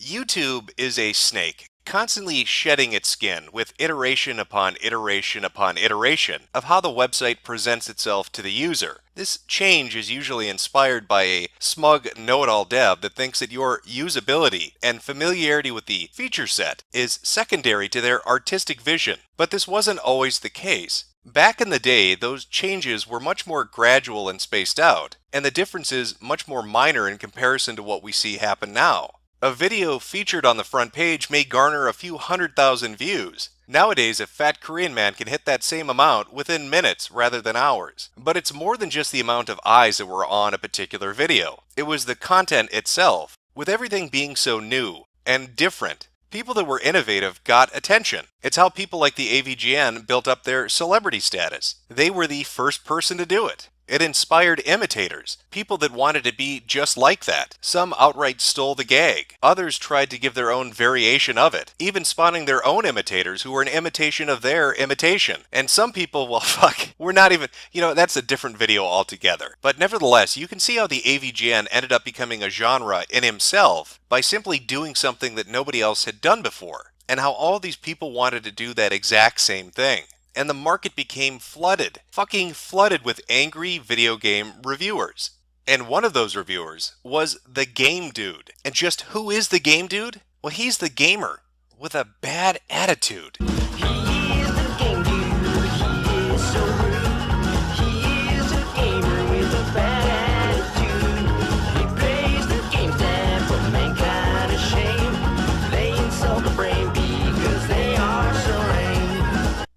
YouTube is a snake, constantly shedding its skin with iteration upon iteration upon iteration of how the website presents itself to the user. This change is usually inspired by a smug know-it-all dev that thinks that your usability and familiarity with the feature set is secondary to their artistic vision. But this wasn't always the case. Back in the day, those changes were much more gradual and spaced out, and the differences much more minor in comparison to what we see happen now. A video featured on the front page may garner a few 100,000 views. Nowadays, a fat Korean man can hit that same amount within minutes rather than hours. But it's more than just the amount of eyes that were on a particular video. It was the content itself. With everything being so new and different, people that were innovative got attention. It's how people like the AVGN built up their celebrity status. They were the first person to do it. It inspired imitators, people that wanted to be just like that. Some outright stole the gag. Others tried to give their own variation of it, even spawning their own imitators who were an imitation of their imitation. And some people, well, fuck, we're not even, that's a different video altogether. But nevertheless, you can see how the AVGN ended up becoming a genre in himself by simply doing something that nobody else had done before, and how all these people wanted to do that exact same thing. And the market became flooded, fucking flooded with angry video game reviewers. And one of those reviewers was the Game Dude. And just who is the Game Dude? Well, he's the gamer with a bad attitude.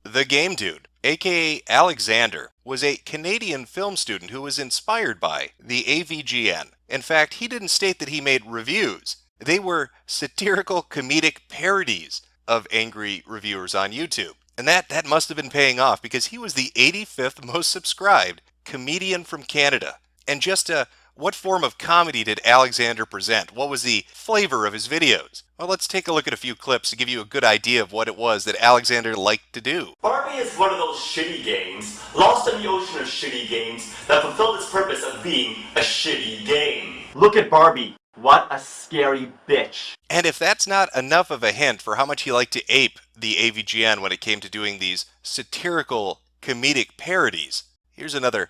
The Game Dude, aka Alexander, was a Canadian film student who was inspired by the AVGN. In fact, he didn't state that he made reviews. They were satirical comedic parodies of angry reviewers on YouTube. And that must have been paying off because he was the 85th most subscribed comedian from Canada. And just what form of comedy did Alexander present? What was the flavor of his videos? Well, let's take a look at a few clips to give you a good idea of what it was that Alexander liked to do. Barbie is one of those shitty games, lost in the ocean of shitty games, that fulfilled its purpose of being a shitty game. Look at Barbie. What a scary bitch. And if that's not enough of a hint for how much he liked to ape the AVGN when it came to doing these satirical comedic parodies, here's another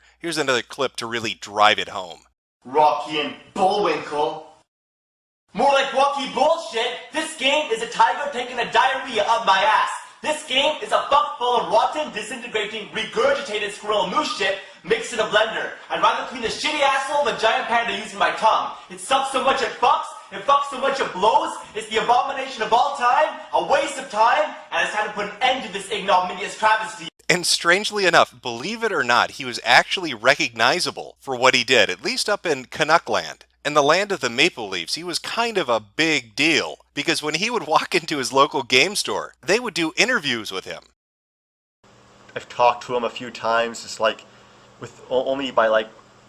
clip to really drive it home. Rocky and Bullwinkle. More like Rocky bullshit. This game is a tiger taking a diarrhea up my ass. This game is a fuck full of rotten, disintegrating, regurgitated squirrel moose shit mixed in a blender. I'd rather clean the shitty asshole of a giant panda using my tongue. It sucks so much it fucks so much it blows. It's the abomination of all time, a waste of time, and it's time to put an end to this ignominious travesty. And strangely enough, believe it or not, he was actually recognizable for what he did, at least up in Canuckland. In the land of the Maple Leafs, he was kind of a big deal, because when he would walk into his local game store, they would do interviews with him. I've talked to him a few times, just only by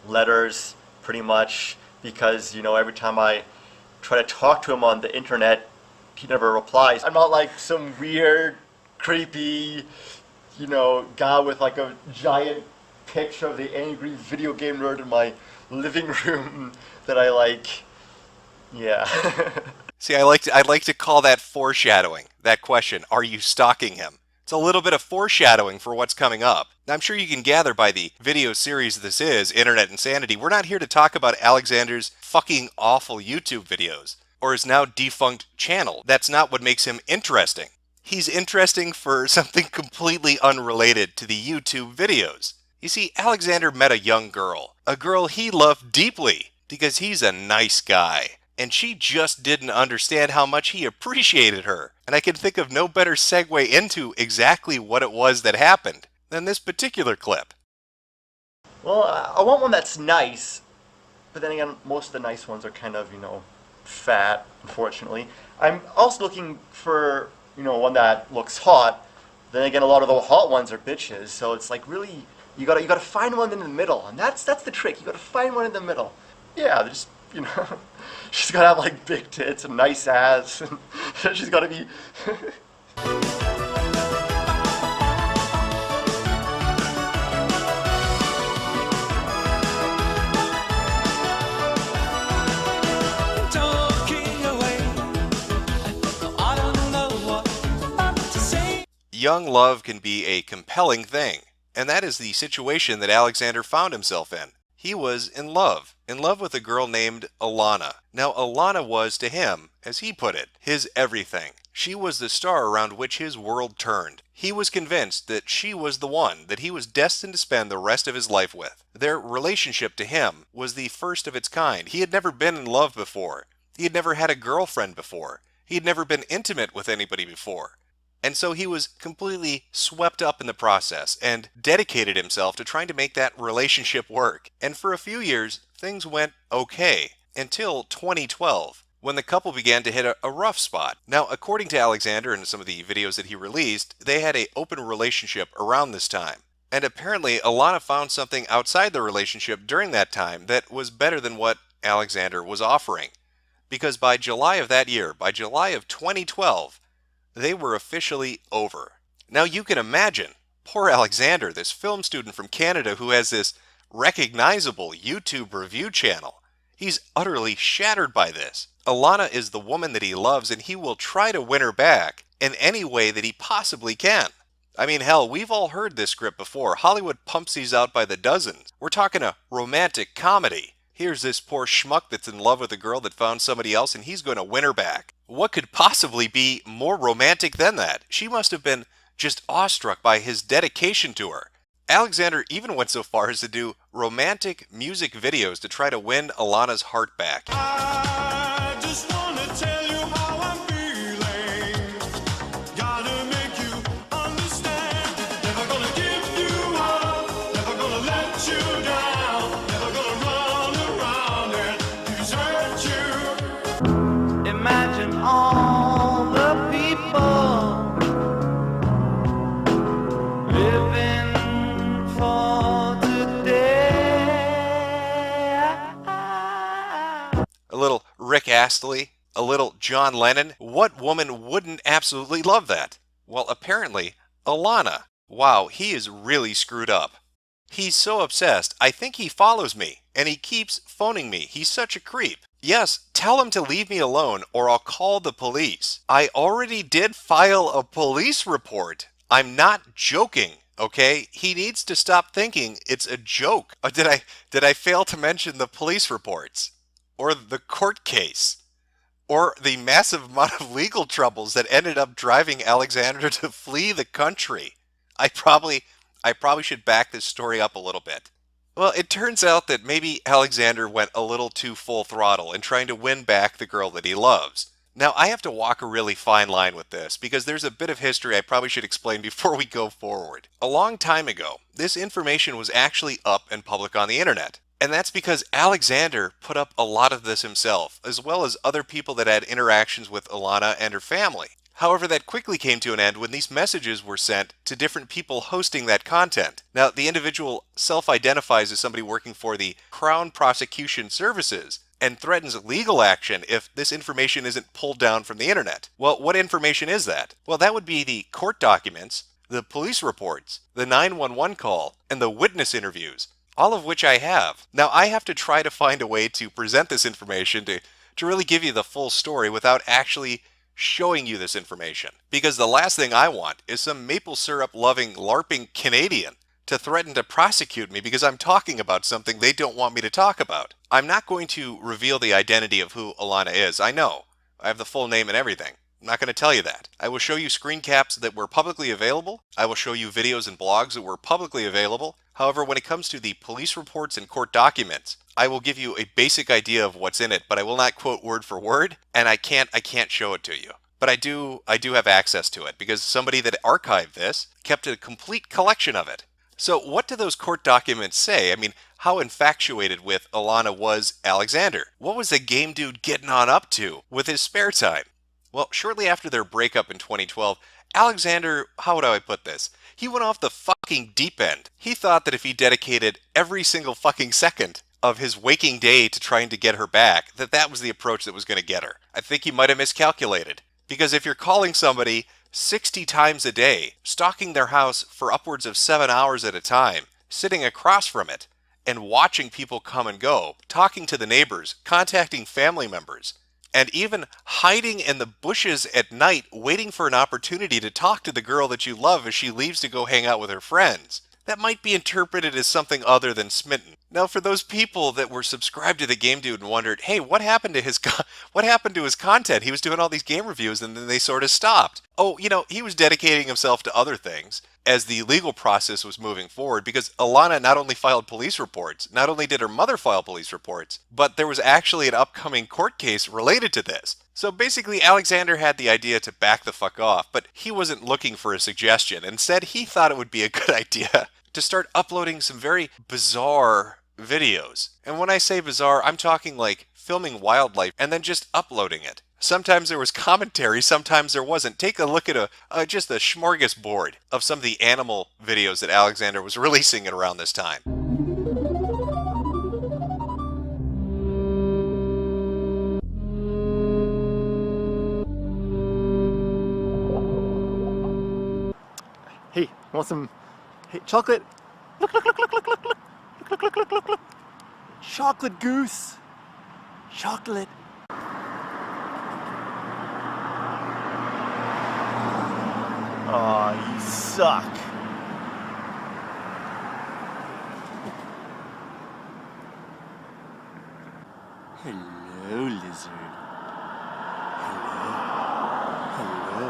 letters, pretty much, because, every time I try to talk to him on the internet, he never replies. I'm not like some weird, creepy, guy with a giant picture of the angry video game nerd in my living room that I like. Yeah. See, I'd like to call that foreshadowing. That question, are you stalking him? It's a little bit of foreshadowing for what's coming up. Now, I'm sure you can gather by the video series this is, Internet Insanity, we're not here to talk about Alexander's fucking awful YouTube videos, or his now defunct channel. That's not what makes him interesting. He's interesting for something completely unrelated to the YouTube videos. You see, Alexander met a young girl, a girl he loved deeply, because he's a nice guy. and she just didn't understand how much he appreciated her. And I can think of no better segue into exactly what it was that happened than this particular clip. Well, I want one that's nice, but then again, most of the nice ones are kind of, fat, unfortunately. I'm also looking for, one that looks hot. Then again, a lot of the hot ones are bitches, so it's like really, you gotta find one in the middle, and that's the trick. You gotta find one in the middle. Yeah, they're just, she's gotta have like big tits and nice ass, and she's gotta be. Young love can be a compelling thing, and that is the situation that Alexander found himself in. He was in love with a girl named Alana. Now, Alana was, to him, as he put it, his everything. She was the star around which his world turned. He was convinced that she was the one that he was destined to spend the rest of his life with. Their relationship to him was the first of its kind. He had never been in love before. He had never had a girlfriend before. He had never been intimate with anybody before. And so he was completely swept up in the process and dedicated himself to trying to make that relationship work. And for a few years, things went okay, until 2012, when the couple began to hit a rough spot. Now, according to Alexander and some of the videos that he released, they had an open relationship around this time. And apparently, Alana found something outside the relationship during that time that was better than what Alexander was offering. Because by July of that year, by July of 2012, they were officially over. Now you can imagine, poor Alexander, this film student from Canada who has this recognizable YouTube review channel. He's utterly shattered by this. Alana is the woman that he loves, and he will try to win her back in any way that he possibly can. I mean, hell, we've all heard this script before. Hollywood pumps these out by the dozens. We're talking a romantic comedy. Here's this poor schmuck that's in love with a girl that found somebody else, and he's going to win her back. What could possibly be more romantic than that? She must have been just awestruck by his dedication to her. Alexander even went so far as to do romantic music videos to try to win Alana's heart back. I just wanna tell you how I'm feeling. Gotta make you understand. Never gonna give you up. Never gonna let you down. Never gonna run around and desert you. Imagine all the people living for today. A little Rick Astley, a little John Lennon. What woman wouldn't absolutely love that? Well, apparently, Alana. Wow, he is really screwed up. He's so obsessed, I think he follows me, and he keeps phoning me. He's such a creep. Yes, tell him to leave me alone, or I'll call the police. I already did file a police report. I'm not joking, okay? He needs to stop thinking it's a joke. Did I fail to mention the police reports? Or the court case? Or the massive amount of legal troubles that ended up driving Alexander to flee the country? I probably should back this story up a little bit. Well, it turns out that maybe Alexander went a little too full throttle in trying to win back the girl that he loves. Now, I have to walk a really fine line with this, because there's a bit of history I probably should explain before we go forward. A long time ago, this information was actually up and public on the internet. And that's because Alexander put up a lot of this himself, as well as other people that had interactions with Alana and her family. However, that quickly came to an end when these messages were sent to different people hosting that content. Now, the individual self-identifies as somebody working for the Crown Prosecution Services and threatens legal action if this information isn't pulled down from the internet. Well, what information is that? Well, that would be the court documents, the police reports, the 911 call, and the witness interviews, all of which I have. Now, I have to try to find a way to present this information to really give you the full story without actually showing you this information. Because the last thing I want is some maple syrup loving LARPing Canadian to threaten to prosecute me because I'm talking about something they don't want me to talk about. I'm not going to reveal the identity of who Alana is. I know. I have the full name and everything. I'm not going to tell you that. I will show you screen caps that were publicly available. I will show you videos and blogs that were publicly available. However, when it comes to the police reports and court documents, I will give you a basic idea of what's in it, but I will not quote word for word, and I can't show it to you. But I do have access to it because somebody that archived this kept a complete collection of it. So what do those court documents say? I mean, how infatuated with Alana was Alexander? What was the game dude getting on up to with his spare time? Well, shortly after their breakup in 2012, Alexander, how would I put this? He went off the fucking deep end. He thought that if he dedicated every single fucking second of his waking day to trying to get her back, that was the approach that was going to get her. I think he might have miscalculated. Because if you're calling somebody 60 times a day, stalking their house for upwards of 7 hours at a time, sitting across from it, and watching people come and go, talking to the neighbors, contacting family members, and even hiding in the bushes at night waiting for an opportunity to talk to the girl that you love as she leaves to go hang out with her friends, that might be interpreted as something other than smitten. Now, for those people that were subscribed to the Game Dude and wondered, hey, what happened to his content? He was doing all these game reviews and then they sort of stopped. Oh, he was dedicating himself to other things as the legal process was moving forward, because Alana not only filed police reports, not only did her mother file police reports, but there was actually an upcoming court case related to this. So basically, Alexander had the idea to back the fuck off, but he wasn't looking for a suggestion. Instead, he thought it would be a good idea to start uploading some very bizarre videos. And when I say bizarre, I'm talking like filming wildlife and then just uploading it. Sometimes there was commentary, sometimes there wasn't. Take a look at just a smorgasbord of some of the animal videos that Alexander was releasing at around this time. Hey, want some chocolate? Look, look, look, look, look, look, look, look, look, look, look, look. Chocolate goose. Chocolate. Aw, you suck. Hello, lizard. Hello.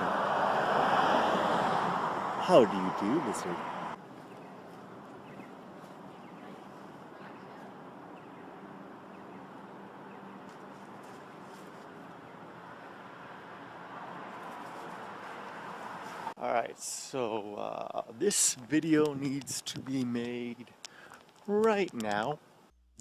How do you do, lizard? Alright, so this video needs to be made right now.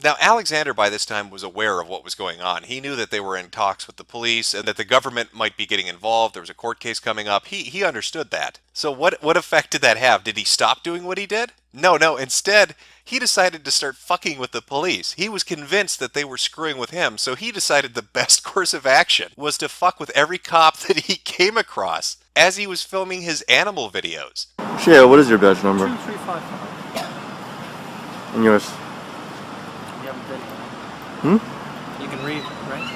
Now, Alexander by this time was aware of what was going on. He knew that they were in talks with the police and that the government might be getting involved. There was a court case coming up. He understood that. So what effect did that have? Did he stop doing what he did? No. Instead, he decided to start fucking with the police. He was convinced that they were screwing with him, so he decided the best course of action was to fuck with every cop that he came across as he was filming his animal videos. Shea, what is your badge number? 2355. And yours? You have a video. Hmm? You can read, right?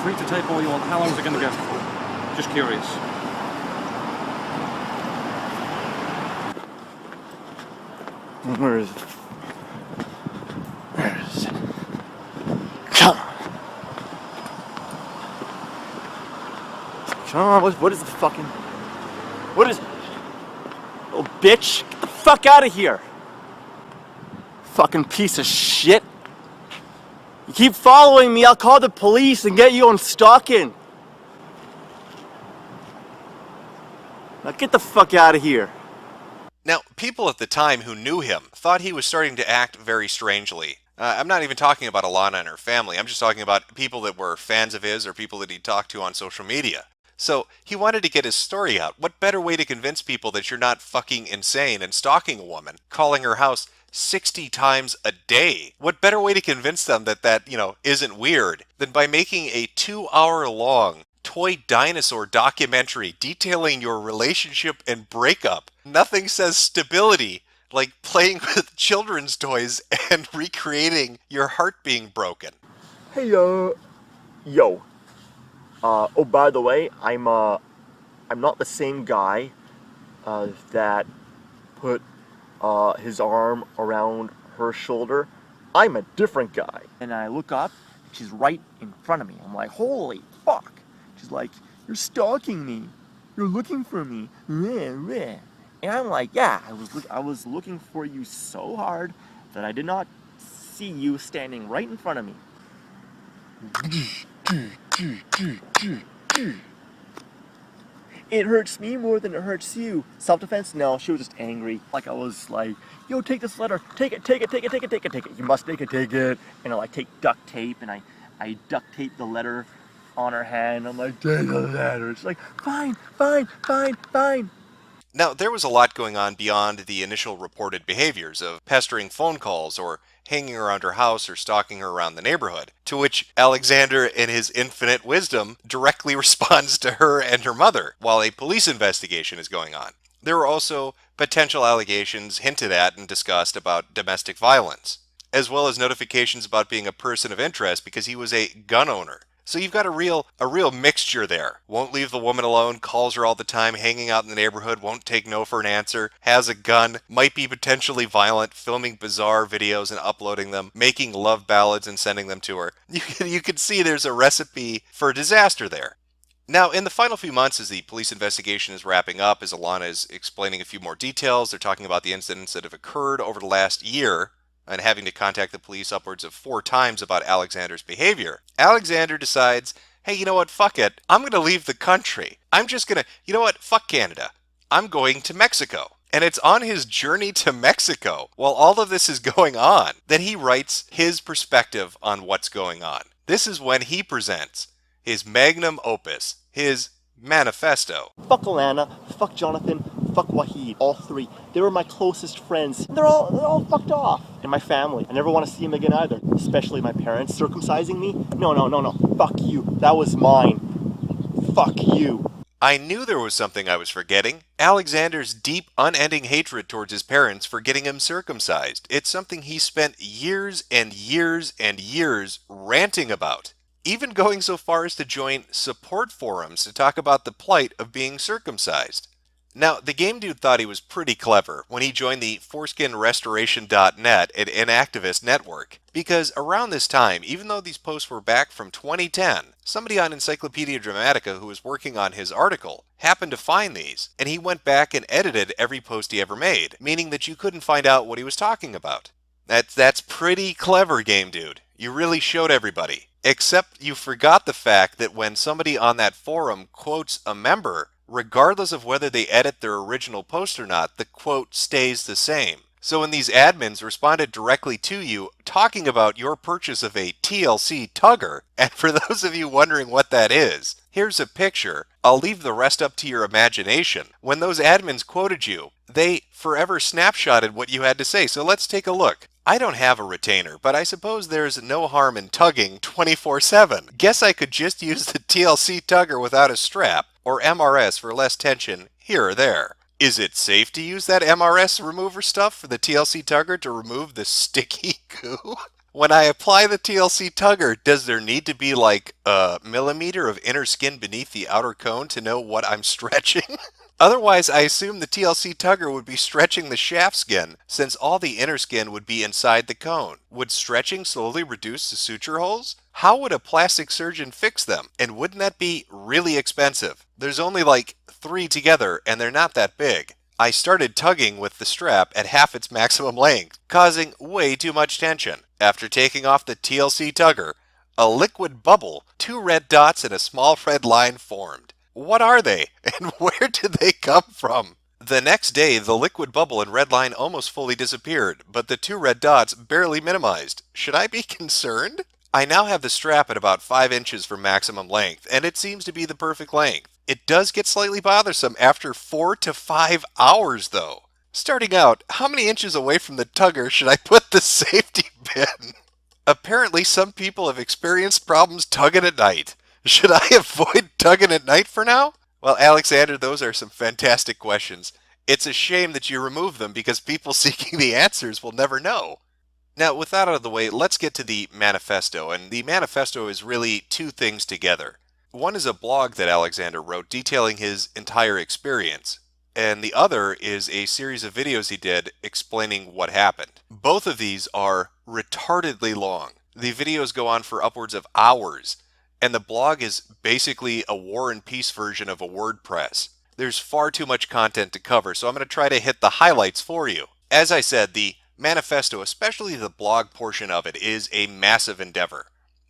Free to type all you want. How long is it going to go? Just curious. Where is it? Where is it? Come on. Come on, what is the fucking... What is... Oh, bitch, get the fuck out of here! Fucking piece of shit. You keep following me, I'll call the police and get you on stalking. Now get the fuck out of here. Now, people at the time who knew him thought he was starting to act very strangely. I'm not even talking about Alana and her family. I'm just talking about people that were fans of his or people that he talked to on social media. So he wanted to get his story out. What better way to convince people that you're not fucking insane and stalking a woman, calling her house 60 times a day? What better way to convince them that isn't weird than by making a 2-hour-long toy dinosaur documentary detailing your relationship and breakup? Nothing says stability like playing with children's toys and recreating your heart being broken. Hey, yo. Oh, by the way, I'm not the same guy that put his arm around her shoulder. I'm a different guy. And I look up, She's right in front of me. I'm like, holy fuck. She's like, you're stalking me. You're looking for me. And I'm like, yeah, I was looking for you so hard that I did not see you standing right in front of me. It hurts me more than it hurts you. Self-defense? No, she was just angry. Like I was like, yo, take this letter. Take it. You must take it. And I like take duct tape and I duct tape the letter on her hand. I'm like, take the letter. She's like, fine. Now, there was a lot going on beyond the initial reported behaviors of pestering phone calls or hanging around her house or stalking her around the neighborhood, to which Alexander, in his infinite wisdom, directly responds to her and her mother while a police investigation is going on. There were also potential allegations hinted at and discussed about domestic violence, as well as notifications about being a person of interest because he was a gun owner. So you've got a real mixture there. Won't leave the woman alone, calls her all the time, hanging out in the neighborhood, won't take no for an answer, has a gun, might be potentially violent, filming bizarre videos and uploading them, making love ballads and sending them to her. You can see there's a recipe for disaster there. Now, in the final few months, as the police investigation is wrapping up, as Alana is explaining a few more details, they're talking about the incidents that have occurred over the last year, and having to contact the police upwards of 4 times about Alexander's behavior. Alexander decides, hey, you know what, fuck it, I'm going to leave the country. I'm just going to, you know what, fuck Canada. I'm going to Mexico. And it's on his journey to Mexico, while all of this is going on, that he writes his perspective on what's going on. This is when he presents his magnum opus, his manifesto. Fuck Alana, fuck Jonathan, fuck Wahid, all 3. They were my closest friends. They're all fucked off. And my family. I never want to see them again either. Especially my parents circumcising me. No. Fuck you. That was mine. Fuck you. I knew there was something I was forgetting. Alexander's deep, unending hatred towards his parents for getting him circumcised. It's something he spent years and years and years ranting about. Even going so far as to join support forums to talk about the plight of being circumcised. Now, the game dude thought he was pretty clever when he joined the foreskinrestoration.net, an inactivist network, because around this time, even though these posts were back from 2010, somebody on Encyclopedia Dramatica who was working on his article happened to find these, and he went back and edited every post he ever made, meaning that you couldn't find out what he was talking about. That's pretty clever, game dude. You really showed everybody. Except you forgot the fact that when somebody on that forum quotes a member, regardless of whether they edit their original post or not, the quote stays the same. So when these admins responded directly to you talking about your purchase of a TLC Tugger, and for those of you wondering what that is, here's a picture. I'll leave the rest up to your imagination. When those admins quoted you, they forever snapshotted what you had to say. So let's take a look. I don't have a retainer, but I suppose there's no harm in tugging 24/7. Guess I could just use the TLC Tugger without a strap, or MRS for less tension here or there. Is it safe to use that MRS remover stuff for the TLC Tugger to remove the sticky goo? When I apply the TLC Tugger, does there need to be like a millimeter of inner skin beneath the outer cone to know what I'm stretching? Otherwise, I assume the TLC Tugger would be stretching the shaft skin, since all the inner skin would be inside the cone. Would stretching slowly reduce the suture holes? How would a plastic surgeon fix them? And wouldn't that be really expensive? There's only like 3 together, and they're not that big. I started tugging with the strap at half its maximum length, causing way too much tension. After taking off the TLC Tugger, a liquid bubble, 2 red dots, and a small red line formed. What are they, and where did they come from? The next day, the liquid bubble and red line almost fully disappeared, but the 2 red dots barely minimized. Should I be concerned? I now have the strap at about 5 inches for maximum length, and it seems to be the perfect length. It does get slightly bothersome after 4 to 5 hours, though. Starting out, how many inches away from the tugger should I put the safety pin? Apparently, some people have experienced problems tugging at night. Should I avoid tugging at night for now? Well, Alexander, those are some fantastic questions. It's a shame that you remove them because people seeking the answers will never know. Now, with that out of the way, let's get to the manifesto. And the manifesto is really 2 things together. One is a blog that Alexander wrote detailing his entire experience. And the other is a series of videos he did explaining what happened. Both of these are retardedly long. The videos go on for upwards of hours, and the blog is basically a War and Peace version of a WordPress. There's far too much content to cover, so I'm going to try to hit the highlights for you. As I said, the manifesto, especially the blog portion of it, is a massive endeavor.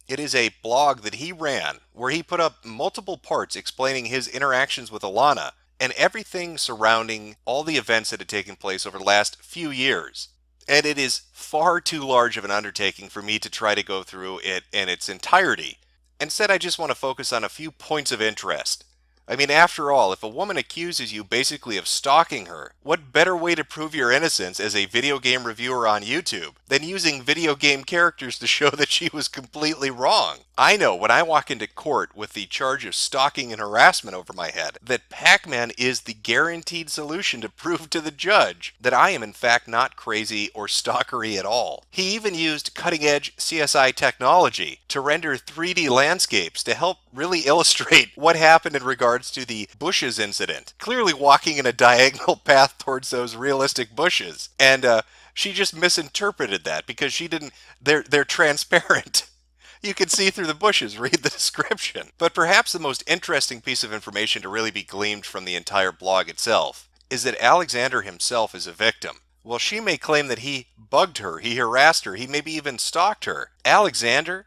It is a blog that he ran where he put up multiple parts explaining his interactions with Alana and everything surrounding all the events that had taken place over the last few years. And it is far too large of an undertaking for me to try to go through it in its entirety. Instead, I just want to focus on a few points of interest. I mean, after all, if a woman accuses you basically of stalking her, what better way to prove your innocence as a video game reviewer on YouTube than using video game characters to show that she was completely wrong? I know when I walk into court with the charge of stalking and harassment over my head that Pac-Man is the guaranteed solution to prove to the judge that I am in fact not crazy or stalkery at all. He even used cutting-edge CSI technology to render 3D landscapes to help really illustrate what happened in regards to the bushes incident. Clearly walking in a diagonal path towards those realistic bushes. And she just misinterpreted that because she didn't, they're transparent. You can see through the bushes, read the description. But perhaps the most interesting piece of information to really be gleaned from the entire blog itself is that Alexander himself is a victim. While she may claim that he bugged her, he harassed her, he maybe even stalked her, Alexander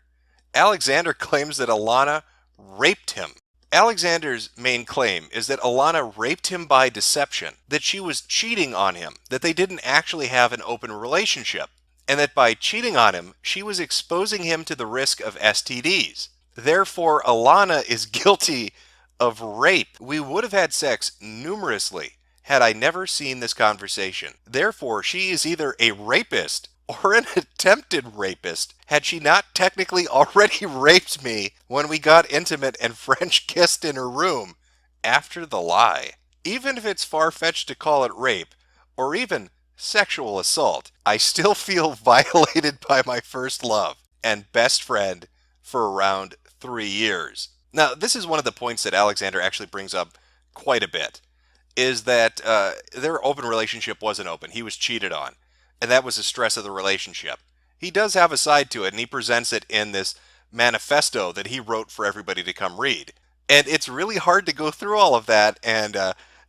claims that Alana raped him. Alexander's main claim is that Alana raped him by deception, that she was cheating on him, that they didn't actually have an open relationship, and that by cheating on him, she was exposing him to the risk of STDs. Therefore, Alana is guilty of rape. We would have had sex numerously had I never seen this conversation. Therefore, she is either a rapist or an attempted rapist, had she not technically already raped me when we got intimate and French kissed in her room after the lie. Even if it's far-fetched to call it rape, or even sexual assault, I still feel violated by my first love and best friend for around 3 years. Now, this is one of the points that Alexander actually brings up quite a bit, is that their open relationship wasn't open. He was cheated on. And that was the stress of the relationship. He does have a side to it, and he presents it in this manifesto that he wrote for everybody to come read. And it's really hard to go through all of that and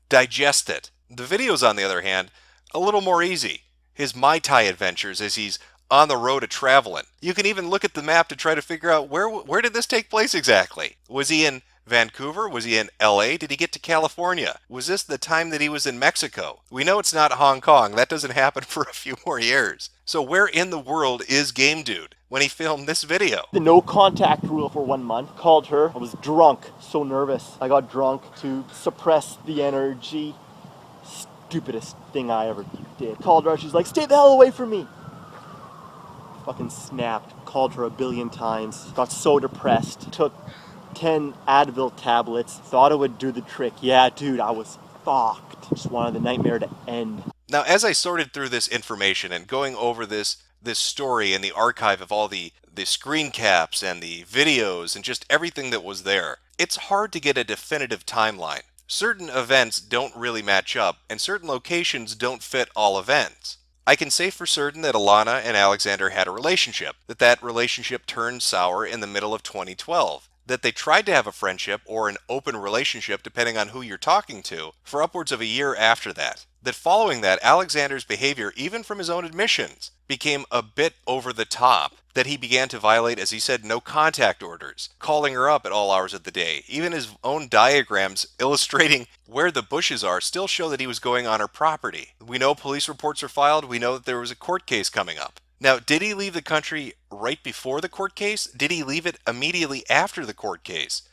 digest it. The videos, on the other hand, a little more easy. His Mai Tai adventures as he's on the road to traveling. You can even look at the map to try to figure out where did this take place exactly? Was he in Vancouver? Was he in LA? Did he get to California? Was this the time that he was in Mexico? We know it's not Hong Kong. That doesn't happen for a few more years. So where in the world is Game Dude when he filmed this video? The no contact rule for 1 month. Called her. I was drunk. So nervous. I got drunk to suppress the energy. Stupidest thing I ever did. Called her. She's like, stay the hell away from me. Fucking snapped. Called her a billion times. Got so depressed. Took 10 Advil tablets, thought it would do the trick. Yeah, dude, I was fucked. Just wanted the nightmare to end. Now, as I sorted through this information and going over this story and the archive of all the screen caps and the videos and just everything that was there, it's hard to get a definitive timeline. Certain events don't really match up, and certain locations don't fit all events. I can say for certain that Alana and Alexander had a relationship, that relationship turned sour in the middle of 2012. That they tried to have a friendship or an open relationship, depending on who you're talking to, for upwards of a year after that. That following that, Alexander's behavior, even from his own admissions, became a bit over the top. That he began to violate, as he said, no contact orders, calling her up at all hours of the day. Even his own diagrams illustrating where the bushes are still show that he was going on her property. We know police reports are filed. We know that there was a court case coming up. Now, did he leave the country right before the court case? Did he leave it immediately after the court case?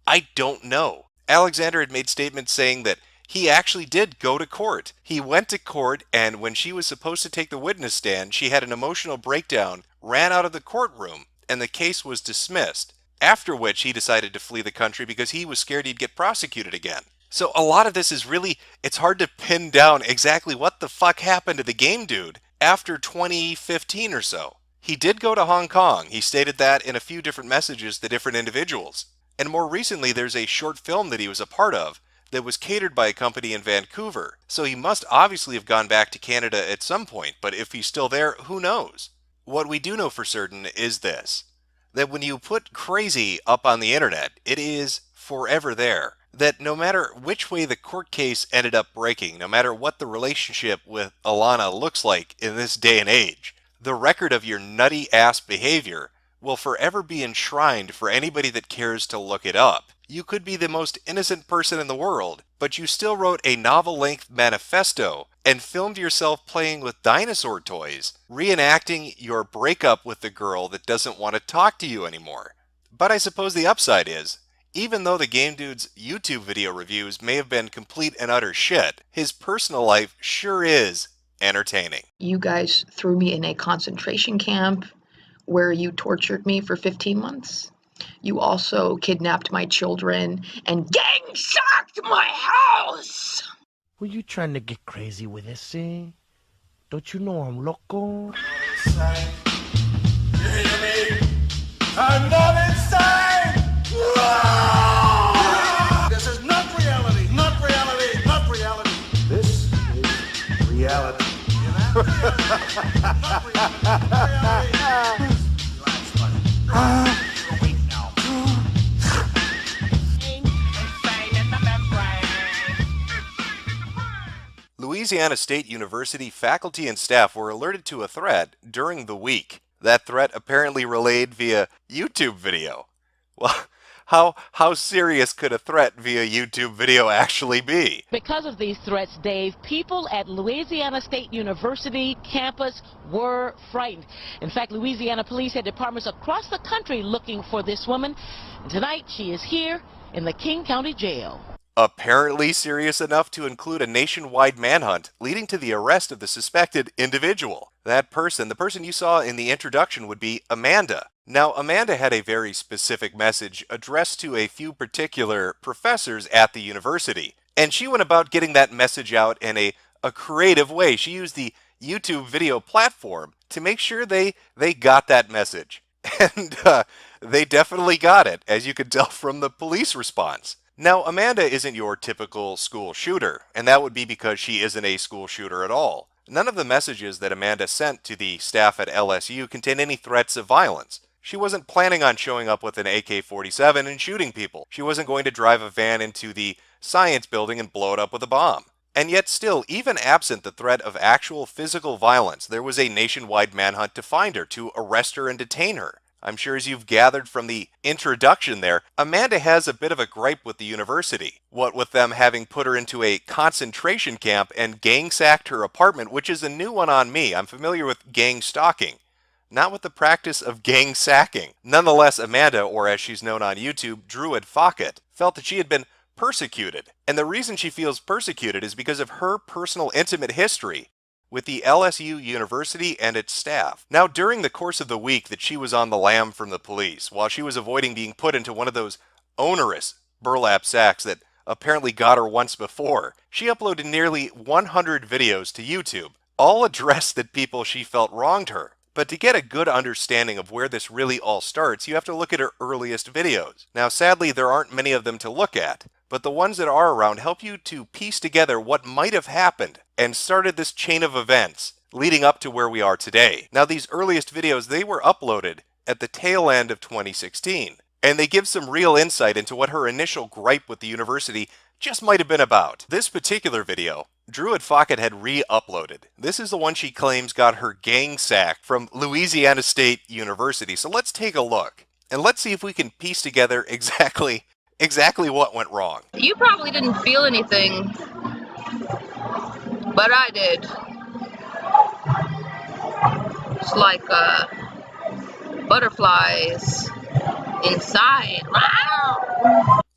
I don't know. Alexander had made statements saying that he actually did go to court. He went to court, and when she was supposed to take the witness stand, she had an emotional breakdown, ran out of the courtroom, and the case was dismissed. After which he decided to flee the country because he was scared he'd get prosecuted again. So a lot of this is really, it's hard to pin down exactly what the fuck happened to the Game Dude after 2015 or so. He did go to Hong Kong. He stated that in a few different messages to different individuals. And more recently, there's a short film that he was a part of that was catered by a company in Vancouver. So he must obviously have gone back to Canada at some point, but if he's still there, who knows? What we do know for certain is this, that when you put crazy up on the internet, it is forever there. That no matter which way the court case ended up breaking, no matter what the relationship with Alana looks like in this day and age, the record of your nutty ass behavior will forever be enshrined for anybody that cares to look it up. You could be the most innocent person in the world, but you still wrote a novel-length manifesto and filmed yourself playing with dinosaur toys, reenacting your breakup with the girl that doesn't want to talk to you anymore. But I suppose the upside is, even though the Game Dude's YouTube video reviews may have been complete and utter shit, his personal life sure is entertaining. You guys threw me in a concentration camp where you tortured me for 15 months. You also kidnapped my children and gang-sacked my house! Were you trying to get crazy with this, eh? Don't you know I'm loco? I'm not insane! This is not reality, not reality, not reality. This is reality. Louisiana State University faculty and staff were alerted to a threat during the week. That threat apparently relayed via YouTube video. Well, how serious could a threat via YouTube video actually be? Because of these threats, Dave, people at Louisiana State University campus were frightened. In fact, Louisiana police had departments across the country looking for this woman. And tonight, she is here in the King County Jail. Apparently serious enough to include a nationwide manhunt, leading to the arrest of the suspected individual. That person, the person you saw in the introduction, would be Amanda. Now, Amanda had a very specific message addressed to a few particular professors at the university, and she went about getting that message out in a creative way. She used the YouTube video platform to make sure they got that message. And they definitely got it, as you could tell from the police response. Now, Amanda isn't your typical school shooter, and that would be because she isn't a school shooter at all. None of the messages that Amanda sent to the staff at LSU contain any threats of violence. She wasn't planning on showing up with an AK-47 and shooting people. She wasn't going to drive a van into the science building and blow it up with a bomb. And yet still, even absent the threat of actual physical violence, there was a nationwide manhunt to find her, to arrest her and detain her. I'm sure as you've gathered from the introduction there, Amanda has a bit of a gripe with the university. What with them having put her into a concentration camp and gang-sacked her apartment, which is a new one on me. I'm familiar with gang stalking, not with the practice of gang sacking. Nonetheless, Amanda, or as she's known on YouTube, Druid Focket, felt that she had been persecuted. And the reason she feels persecuted is because of her personal intimate history with the LSU University and its staff. Now, during the course of the week that she was on the lam from the police, while she was avoiding being put into one of those onerous burlap sacks that apparently got her once before, she uploaded nearly 100 videos to YouTube, all addressed at people she felt wronged her. But to get a good understanding of where this really all starts, you have to look at her earliest videos. Now, sadly, there aren't many of them to look at, but the ones that are around help you to piece together what might have happened and started this chain of events leading up to where we are today. Now, these earliest videos, they were uploaded at the tail end of 2016, and they give some real insight into what her initial gripe with the university just might have been about. This particular video, Druid Focket had re-uploaded. This is the one she claims got her gang sacked from Louisiana State University. So let's take a look, and let's see if we can piece together exactly what went wrong. You probably didn't feel anything, but I did. It's like butterflies inside.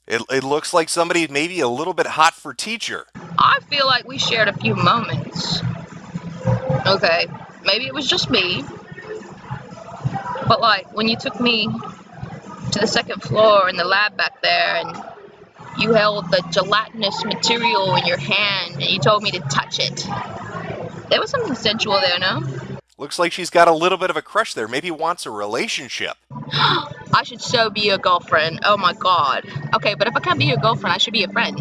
It looks like somebody maybe a little bit hot for teacher. I feel like we shared a few moments. Okay, maybe it was just me, but like when you took me to the second floor in the lab back there and you held the gelatinous material in your hand and you told me to touch it. There was something sensual there, no? Looks like she's got a little bit of a crush there, maybe wants a relationship. I should so be your girlfriend. Oh my god. Okay, but if I can't be your girlfriend, I should be a friend.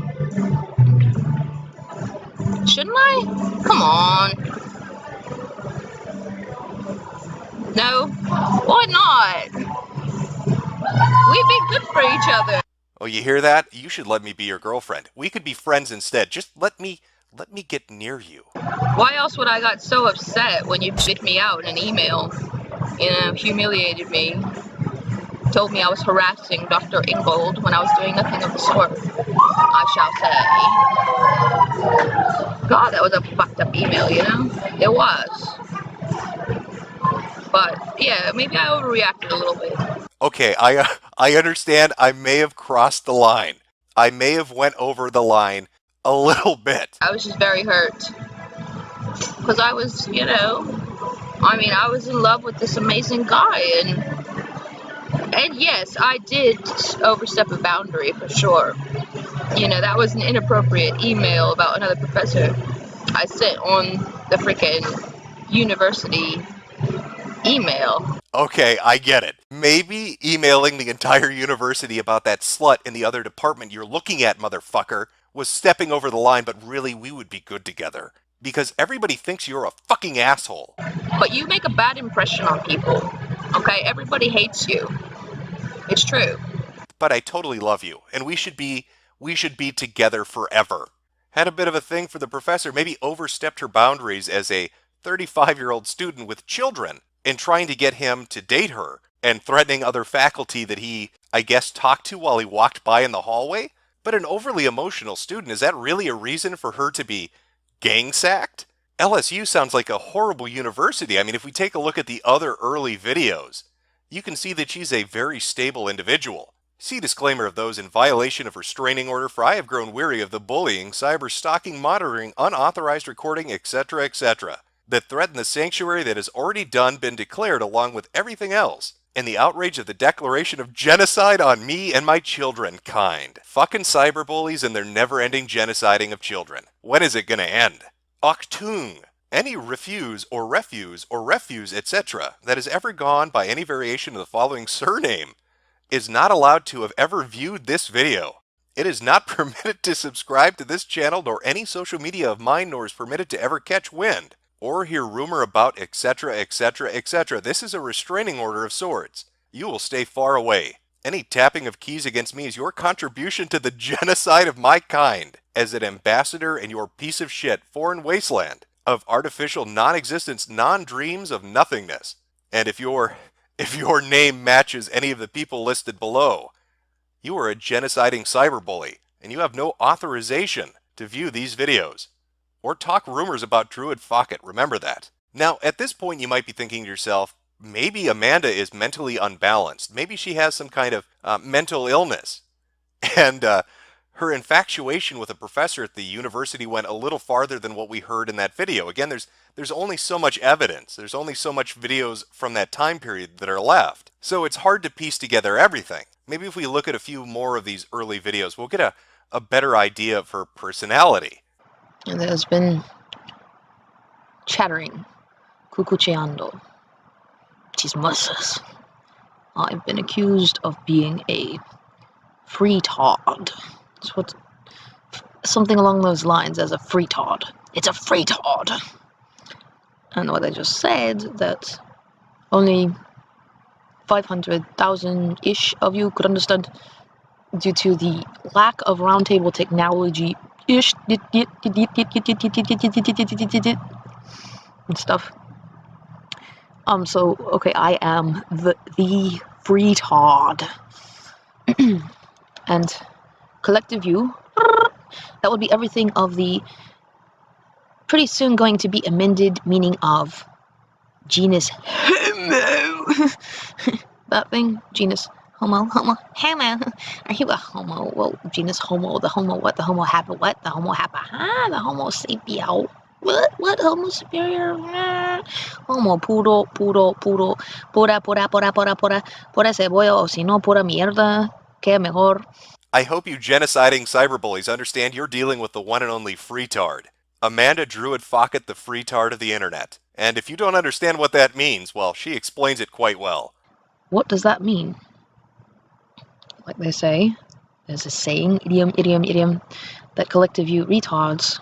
Shouldn't I? Come on. No? Why not? We'd be good for each other. Oh, you hear that? You should let me be your girlfriend. We could be friends instead. Just let me get near you. Why else would I got so upset when you bit me out in an email? You know, humiliated me. Told me I was harassing Dr. Ingold when I was doing nothing of the sort. I shall say. God, that was a fucked up email, you know? It was. But, yeah, maybe I overreacted a little bit. Okay, I understand I may have crossed the line. I may have went over the line a little bit. I was just very hurt. Because I was, you know, I mean, I was in love with this amazing guy, and yes, I did overstep a boundary for sure. You know, that was an inappropriate email about another professor I sent on the freaking university email. Okay, I get it. Maybe emailing the entire university about that slut in the other department you're looking at, motherfucker, was stepping over the line, but really we would be good together. Because everybody thinks you're a fucking asshole. But you make a bad impression on people, okay? Everybody hates you. It's true. But I totally love you, and we should be together forever. Had a bit of a thing for the professor, maybe overstepped her boundaries as a 35-year-old student with children in trying to get him to date her and threatening other faculty that he, I guess, talked to while he walked by in the hallway. But an overly emotional student, is that really a reason for her to be gang-sacked? LSU sounds like a horrible university. I mean, if we take a look at the other early videos, you can see that she's a very stable individual. See disclaimer of those in violation of restraining order, for I have grown weary of the bullying, cyber stalking, monitoring, unauthorized recording, etc., that threaten the sanctuary that has already been declared along with everything else, and the outrage of the declaration of genocide on me and my children kind. Fucking cyberbullies and their never-ending genociding of children. When is it gonna end? Achtung! Any refuse, etc. that has ever gone by any variation of the following surname is not allowed to have ever viewed this video. It is not permitted to subscribe to this channel nor any social media of mine, nor is permitted to ever catch wind or hear rumor about etc. This is a restraining order of sorts. You will stay far away. Any tapping of keys against me is your contribution to the genocide of my kind as an ambassador in your piece of shit foreign wasteland of artificial non-existence, non-dreams of nothingness. And if your name matches any of the people listed below, you are a genociding cyberbully, and you have no authorization to view these videos or talk rumors about Druid Focket. Remember that. Now, at this point, you might be thinking to yourself, maybe Amanda is mentally unbalanced. Maybe she has some kind of mental illness. And her infatuation with a professor at the university went a little farther than what we heard in that video. Again, there's only so much evidence. There's only so much videos from that time period that are left. So it's hard to piece together everything. Maybe if we look at a few more of these early videos, we'll get a better idea of her personality. And there's been chattering, cucucheando, chismosas. I've been accused of being a freetard. It's what, something along those lines as a freetard. It's a freetard. And what I just said, that only 500,000-ish of you could understand due to the lack of roundtable technology ish and stuff. So okay, I am the freetard. And collective view, that would be everything of the pretty soon going to be amended meaning of genus homo. That thing, genus homo. Are you a homo? Well, genus homo, the homo what? The homo happa what? The homo happa the homo sapio. What homo superior? Homo puro, pura cebolla, o si no, pura mierda, que mejor. I hope you genociding cyberbullies understand you're dealing with the one and only freetard. Amanda Druid Focket, the freetard of the internet. And if you don't understand what that means, well, she explains it quite well. What does that mean? Like they say, there's a saying, idiom, that collective view retards,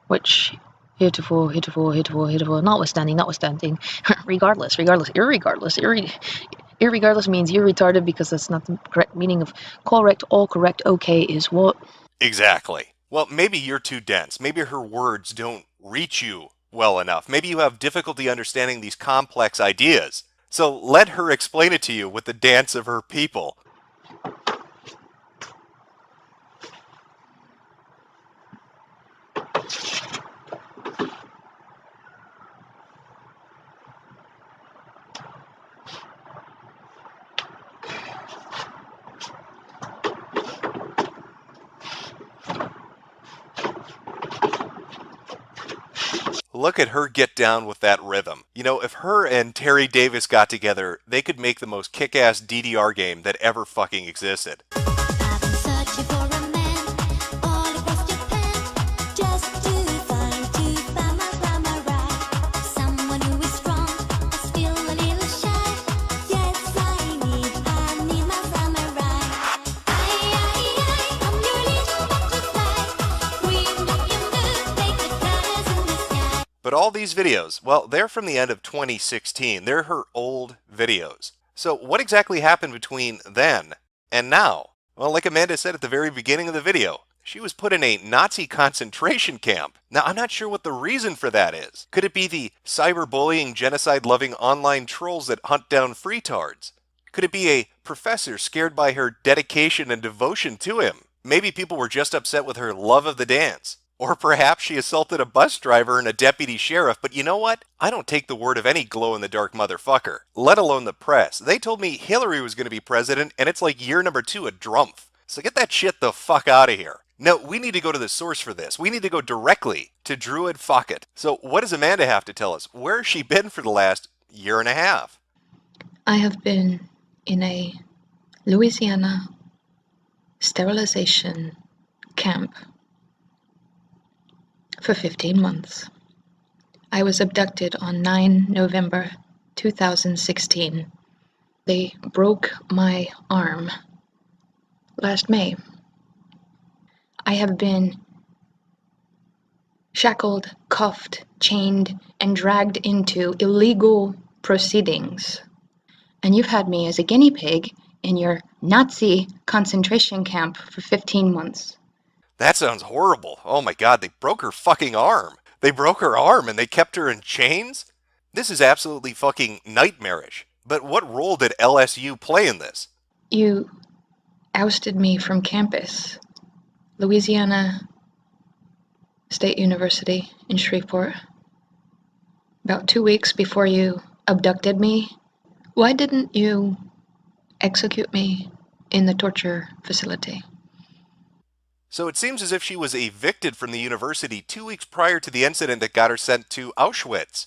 which Heretofore, heretofore, heretofore, heretofore, notwithstanding, regardless, irregardless means you're retarded because that's not the correct meaning of correct, all correct, okay is what? Exactly. Well, maybe you're too dense. Maybe her words don't reach you well enough. Maybe you have difficulty understanding these complex ideas. So let her explain it to you with the dance of her people. Look at her get down with that rhythm. You know, if her and Terry Davis got together, they could make the most kick-ass DDR game that ever fucking existed. But all these videos, well, they're from the end of 2016. They're her old videos. So what exactly happened between then and now? Well, like Amanda said at the very beginning of the video, she was put in a Nazi concentration camp. Now, I'm not sure what the reason for that is. Could it be the cyberbullying, genocide-loving online trolls that hunt down freetards? Could it be a professor scared by her dedication and devotion to him? Maybe people were just upset with her love of the dance. Or perhaps she assaulted a bus driver and a deputy sheriff, but you know what? I don't take the word of any glow-in-the-dark motherfucker, let alone the press. They told me Hillary was going to be president, and it's like year number 2 at Drumpf. So get that shit the fuck out of here. No, we need to go to the source for this. We need to go directly to Druid Focket. So what does Amanda have to tell us? Where has she been for the last year and a half? I have been in a Louisiana sterilization camp for 15 months. I was abducted on 9 November 2016. They broke my arm last May. I have been shackled, cuffed, chained, and dragged into illegal proceedings. And you've had me as a guinea pig in your Nazi concentration camp for 15 months. That sounds horrible. Oh my god, they broke her fucking arm. They broke her arm and they kept her in chains? This is absolutely fucking nightmarish. But what role did LSU play in this? You ousted me from campus. Louisiana State University in Shreveport. About 2 weeks before you abducted me. Why didn't you execute me in the torture facility? So it seems as if she was evicted from the university 2 weeks prior to the incident that got her sent to Auschwitz.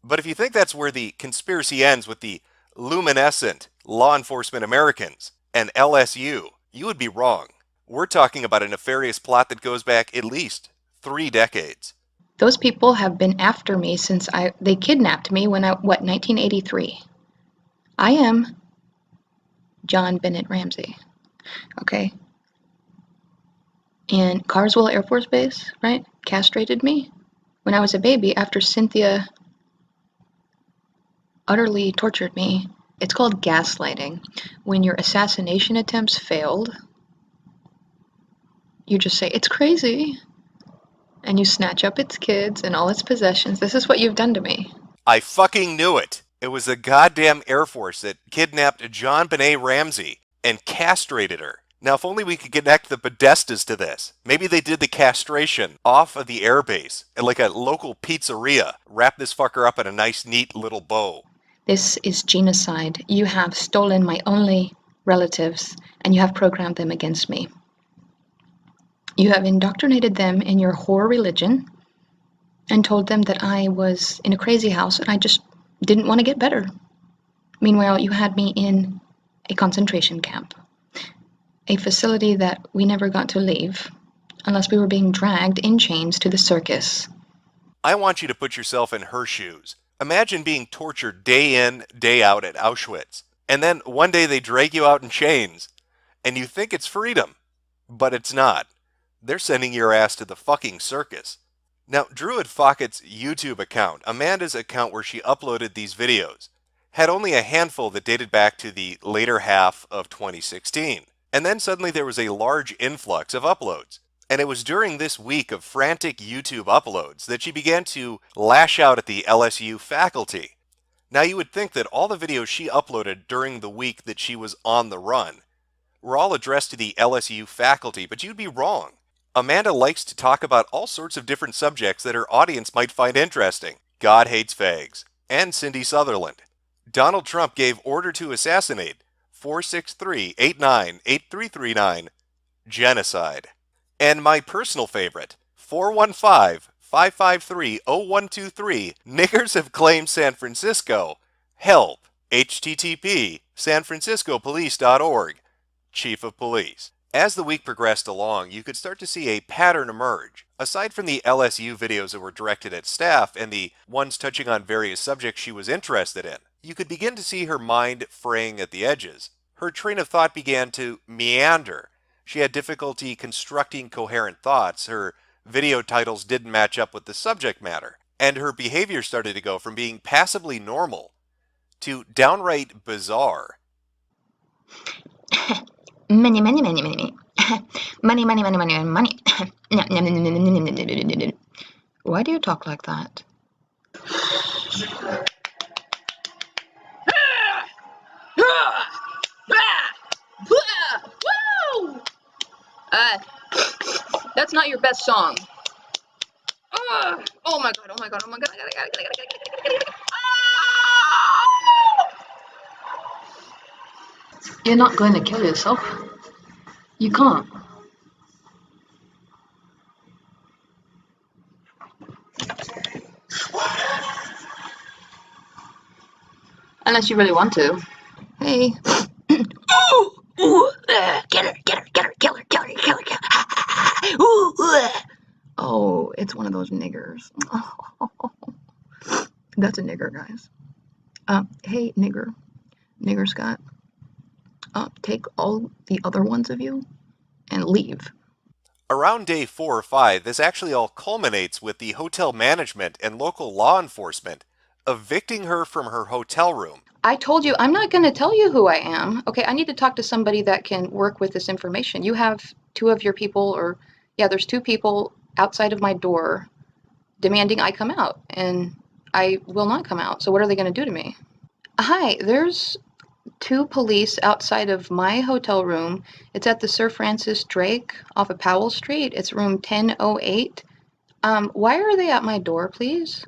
But if you think that's where the conspiracy ends with the luminescent law enforcement Americans and LSU, you would be wrong. We're talking about a nefarious plot that goes back at least 3 decades. Those people have been after me since they kidnapped me when 1983. I am John Bennett Ramsey, okay? And Carswell Air Force Base, right, castrated me when I was a baby after Cynthia utterly tortured me. It's called gaslighting. When your assassination attempts failed, you just say, it's crazy, and you snatch up its kids and all its possessions. This is what you've done to me. I fucking knew it. It was the goddamn Air Force that kidnapped John Benet Ramsey and castrated her. Now, if only we could connect the Podestas to this. Maybe they did the castration off of the airbase at like a local pizzeria. Wrap this fucker up in a nice, neat little bow. This is genocide. You have stolen my only relatives, and you have programmed them against me. You have indoctrinated them in your whore religion and told them that I was in a crazy house and I just didn't want to get better. Meanwhile, you had me in a concentration camp, a facility that we never got to leave unless we were being dragged in chains to the circus. I want you to put yourself in her shoes. Imagine being tortured day in, day out at Auschwitz. And then one day they drag you out in chains. And you think it's freedom. But it's not. They're sending your ass to the fucking circus. Now, Druid Focket's YouTube account, Amanda's account where she uploaded these videos, had only a handful that dated back to the later half of 2016. And then suddenly there was a large influx of uploads. And it was during this week of frantic YouTube uploads that she began to lash out at the LSU faculty. Now, you would think that all the videos she uploaded during the week that she was on the run were all addressed to the LSU faculty, but you'd be wrong. Amanda likes to talk about all sorts of different subjects that her audience might find interesting. God hates fags. And Cindy Sutherland. Donald Trump gave order to assassinate 463-89-8339. Genocide. And my personal favorite, 415-553-0123. Niggers have claimed San Francisco. Help. http sanfranciscopolice.org. Chief of Police. As the week progressed along, you could start to see a pattern emerge. Aside from the LSU videos that were directed at staff and the ones touching on various subjects she was interested in, you could begin to see her mind fraying at the edges. Her train of thought began to meander. She had difficulty constructing coherent thoughts, her video titles didn't match up with the subject matter, and her behavior started to go from being passably normal to downright bizarre. Money, money, money, money, money. Money, money, money, money, money. Why do you talk like that? That's not your best song. Oh my god, oh my god, oh my god. You're not going to kill yourself. You can't. Unless you really want to. Hey. Get her, get her, get her, kill her, kill her, kill her, kill her. Oh, it's one of those niggers. That's a nigger, guys. Hey, nigger. Nigger Scott. Take all the other ones of you and leave. Around day 4 or 5, this actually all culminates with the hotel management and local law enforcement evicting her from her hotel room. I told you, I'm not going to tell you who I am. Okay, I need to talk to somebody that can work with this information. You have 2 of your people, or yeah, there's 2 people outside of my door demanding I come out, and I will not come out. So what are they going to do to me? Hi, there's 2 police outside of my hotel room. It's at the Sir Francis Drake off of Powell Street. It's room 1008. Why are they at my door, please?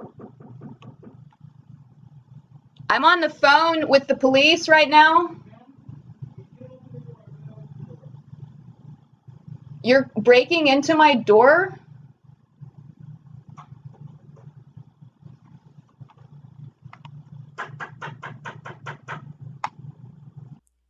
I'm on the phone with the police right now. You're breaking into my door?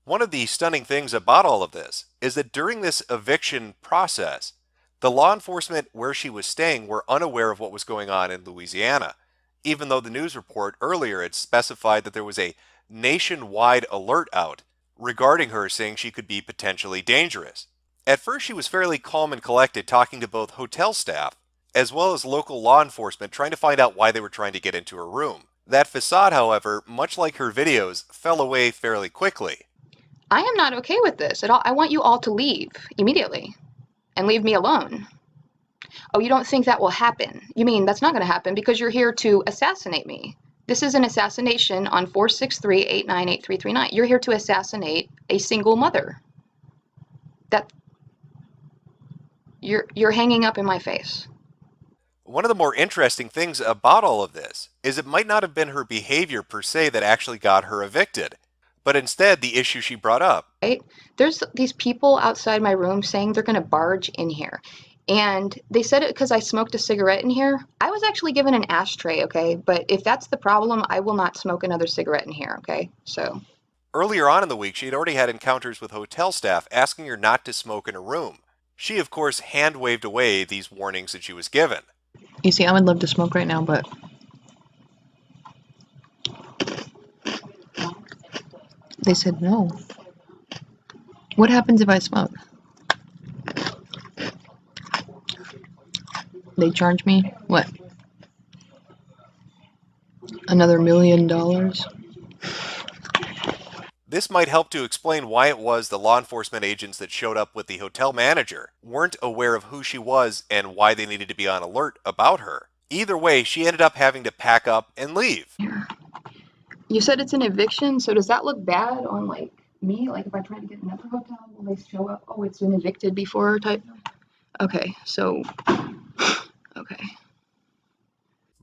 One of the stunning things about all of this is that during this eviction process, the law enforcement where she was staying were unaware of what was going on in Louisiana, even though the news report earlier had specified that there was a nationwide alert out regarding her, saying she could be potentially dangerous. At first, she was fairly calm and collected, talking to both hotel staff as well as local law enforcement, trying to find out why they were trying to get into her room. That facade, however, much like her videos, fell away fairly quickly. I am not okay with this at all. I want you all to leave immediately and leave me alone. Oh, you don't think that will happen? You mean that's not going to happen because you're here to assassinate me? This is an assassination on 463-898339. You're here to assassinate a single mother. That you're hanging up in my face. One of the more interesting things about all of this is it might not have been her behavior per se that actually got her evicted, but instead the issue she brought up. Right? There's these people outside my room saying they're going to barge in here. And they said it because I smoked a cigarette in here. I was actually given an ashtray, okay? But if that's the problem, I will not smoke another cigarette in here, okay? So. Earlier on in the week, she had already had encounters with hotel staff asking her not to smoke in her room. She, of course, hand-waved away these warnings that she was given. You see, I would love to smoke right now, but they said no. What happens if I smoke? They charge me, what? Another $1 million? This might help to explain why it was the law enforcement agents that showed up with the hotel manager weren't aware of who she was and why they needed to be on alert about her. Either way, she ended up having to pack up and leave. You said it's an eviction, so does that look bad on, like, me? Like, if I try to get another hotel, will they show up? Oh, it's been evicted before type? Okay, so... Okay.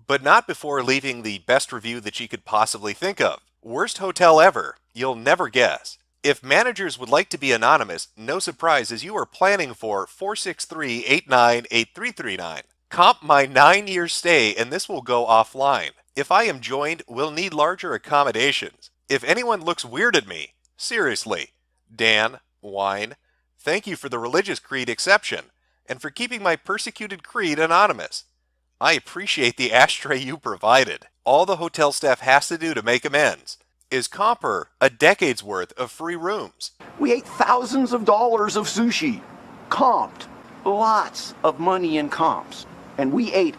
But not before leaving the best review that she could possibly think of. Worst hotel ever. You'll never guess. If managers would like to be anonymous, no surprise, as you are planning for 463-898339. Comp my 9-year stay and this will go offline. If I am joined, we'll need larger accommodations. If anyone looks weird at me, seriously. Dan, Wine, thank you for the religious creed exception, and for keeping my persecuted creed anonymous. I appreciate the ashtray you provided. All the hotel staff has to do to make amends is comp her a decade's worth of free rooms. We ate thousands of dollars of sushi. Comped. Lots of money in comps. And we ate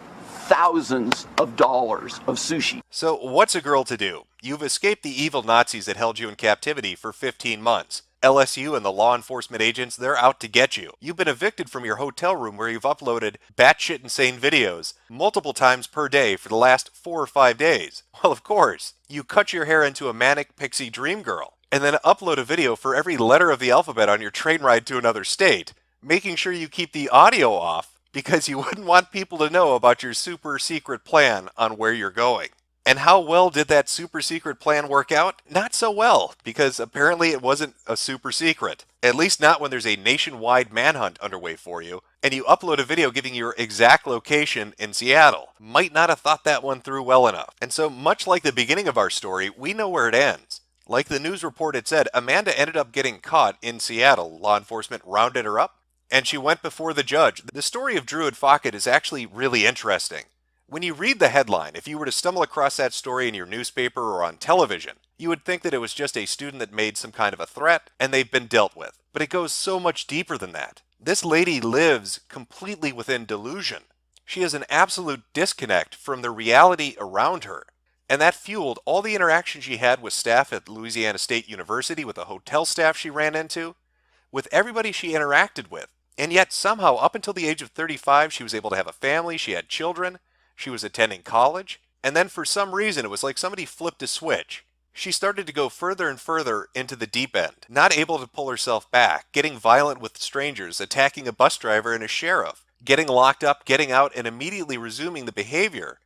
thousands of dollars of sushi. So what's a girl to do? You've escaped the evil Nazis that held you in captivity for 15 months. LSU and the law enforcement agents, they're out to get you. You've been evicted from your hotel room where you've uploaded batshit insane videos multiple times per day for the last 4 or 5 days. Well, of course, you cut your hair into a manic pixie dream girl, and then upload a video for every letter of the alphabet on your train ride to another state, making sure you keep the audio off because you wouldn't want people to know about your super secret plan on where you're going. And how well did that super secret plan work out? Not so well, because apparently it wasn't a super secret. At least not when there's a nationwide manhunt underway for you, and you upload a video giving your exact location in Seattle. Might not have thought that one through well enough. And so, much like the beginning of our story, we know where it ends. Like the news report had said, Amanda ended up getting caught in Seattle. Law enforcement rounded her up, and she went before the judge. The story of Druid Focket is actually really interesting. When you read the headline, if you were to stumble across that story in your newspaper or on television, you would think that it was just a student that made some kind of a threat and they've been dealt with. But it goes so much deeper than that. This lady lives completely within delusion. She has an absolute disconnect from the reality around her. And that fueled all the interactions she had with staff at Louisiana State University, with the hotel staff she ran into, with everybody she interacted with. And yet somehow, up until the age of 35, she was able to have a family, she had children, she was attending college, and then for some reason it was like somebody flipped a switch. She started to go further and further into the deep end, not able to pull herself back, getting violent with strangers, attacking a bus driver and a sheriff, getting locked up, getting out, and immediately resuming the behavior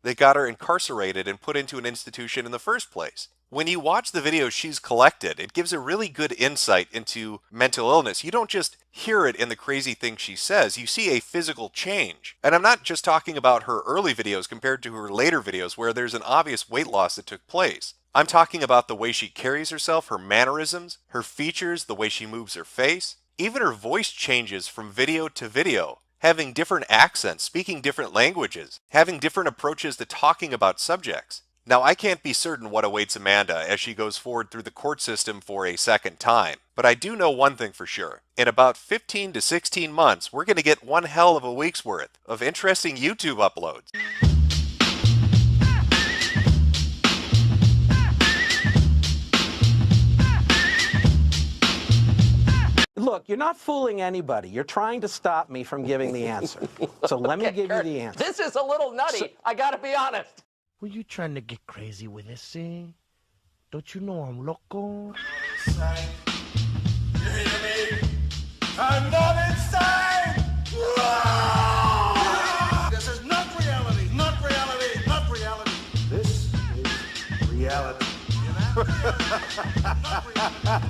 that got her incarcerated and put into an institution in the first place. When you watch the videos she's collected, it gives a really good insight into mental illness. You don't just hear it in the crazy things she says, you see a physical change. And I'm not just talking about her early videos compared to her later videos where there's an obvious weight loss that took place. I'm talking about the way she carries herself, her mannerisms, her features, the way she moves her face. Even her voice changes from video to video, having different accents, speaking different languages, having different approaches to talking about subjects. Now, I can't be certain what awaits Amanda as she goes forward through the court system for a second time, but I do know one thing for sure. In about 15 to 16 months, we're going to get one hell of a week's worth of interesting YouTube uploads. Look, you're not fooling anybody. You're trying to stop me from giving the answer. So let me give you the answer. This is a little nutty, I gotta be honest. Were you trying to get crazy with this, eh? Don't you know I'm loco? I'm not insane! This is not reality, not reality, not reality. This is reality. Not reality.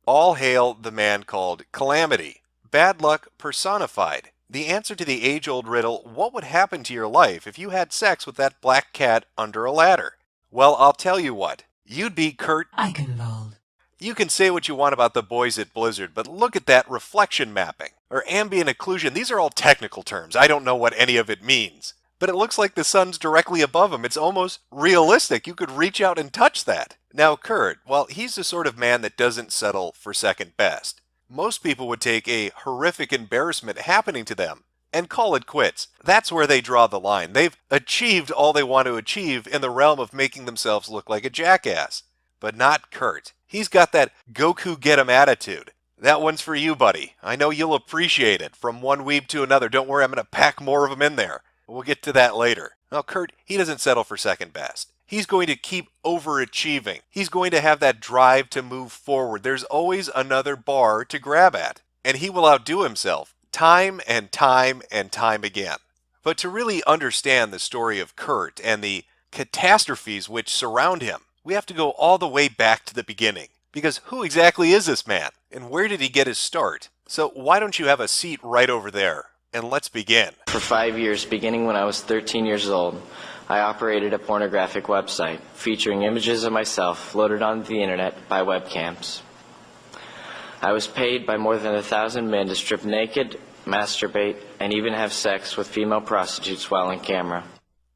All hail the man called Calamity. Bad luck personified. The answer to the age-old riddle, what would happen to your life if you had sex with that black cat under a ladder? Well, I'll tell you what. You'd be Kurt Eichenwald. You can say what you want about the boys at Blizzard, but look at that reflection mapping, or ambient occlusion. These are all technical terms. I don't know what any of it means. but it looks like the sun's directly above him. It's almost realistic. You could reach out and touch that. Now, Kurt, well, he's the sort of man that doesn't settle for second best. Most people would take a horrific embarrassment happening to them and call it quits. That's where they draw the line. They've achieved all they want to achieve in the realm of making themselves look like a jackass. But not Kurt. He's got that Goku get 'em attitude. That one's for you, buddy. I know you'll appreciate it. From one weeb to another. Don't worry, I'm going to pack more of them in there. We'll get to that later. Now, Kurt, he doesn't settle for second best. He's going to keep overachieving. He's going to have that drive to move forward. There's always another bar to grab at. And he will outdo himself time and time and time again. But to really understand the story of Kurt and the catastrophes which surround him, we have to go all the way back to the beginning. Because who exactly is this man? And where did he get his start? So why don't you have a seat right over there? And let's begin. For 5 years, beginning when I was 13 years old, I operated a pornographic website featuring images of myself loaded onto the internet by webcams. I was paid by more than 1,000 men to strip naked, masturbate, and even have sex with female prostitutes while on camera.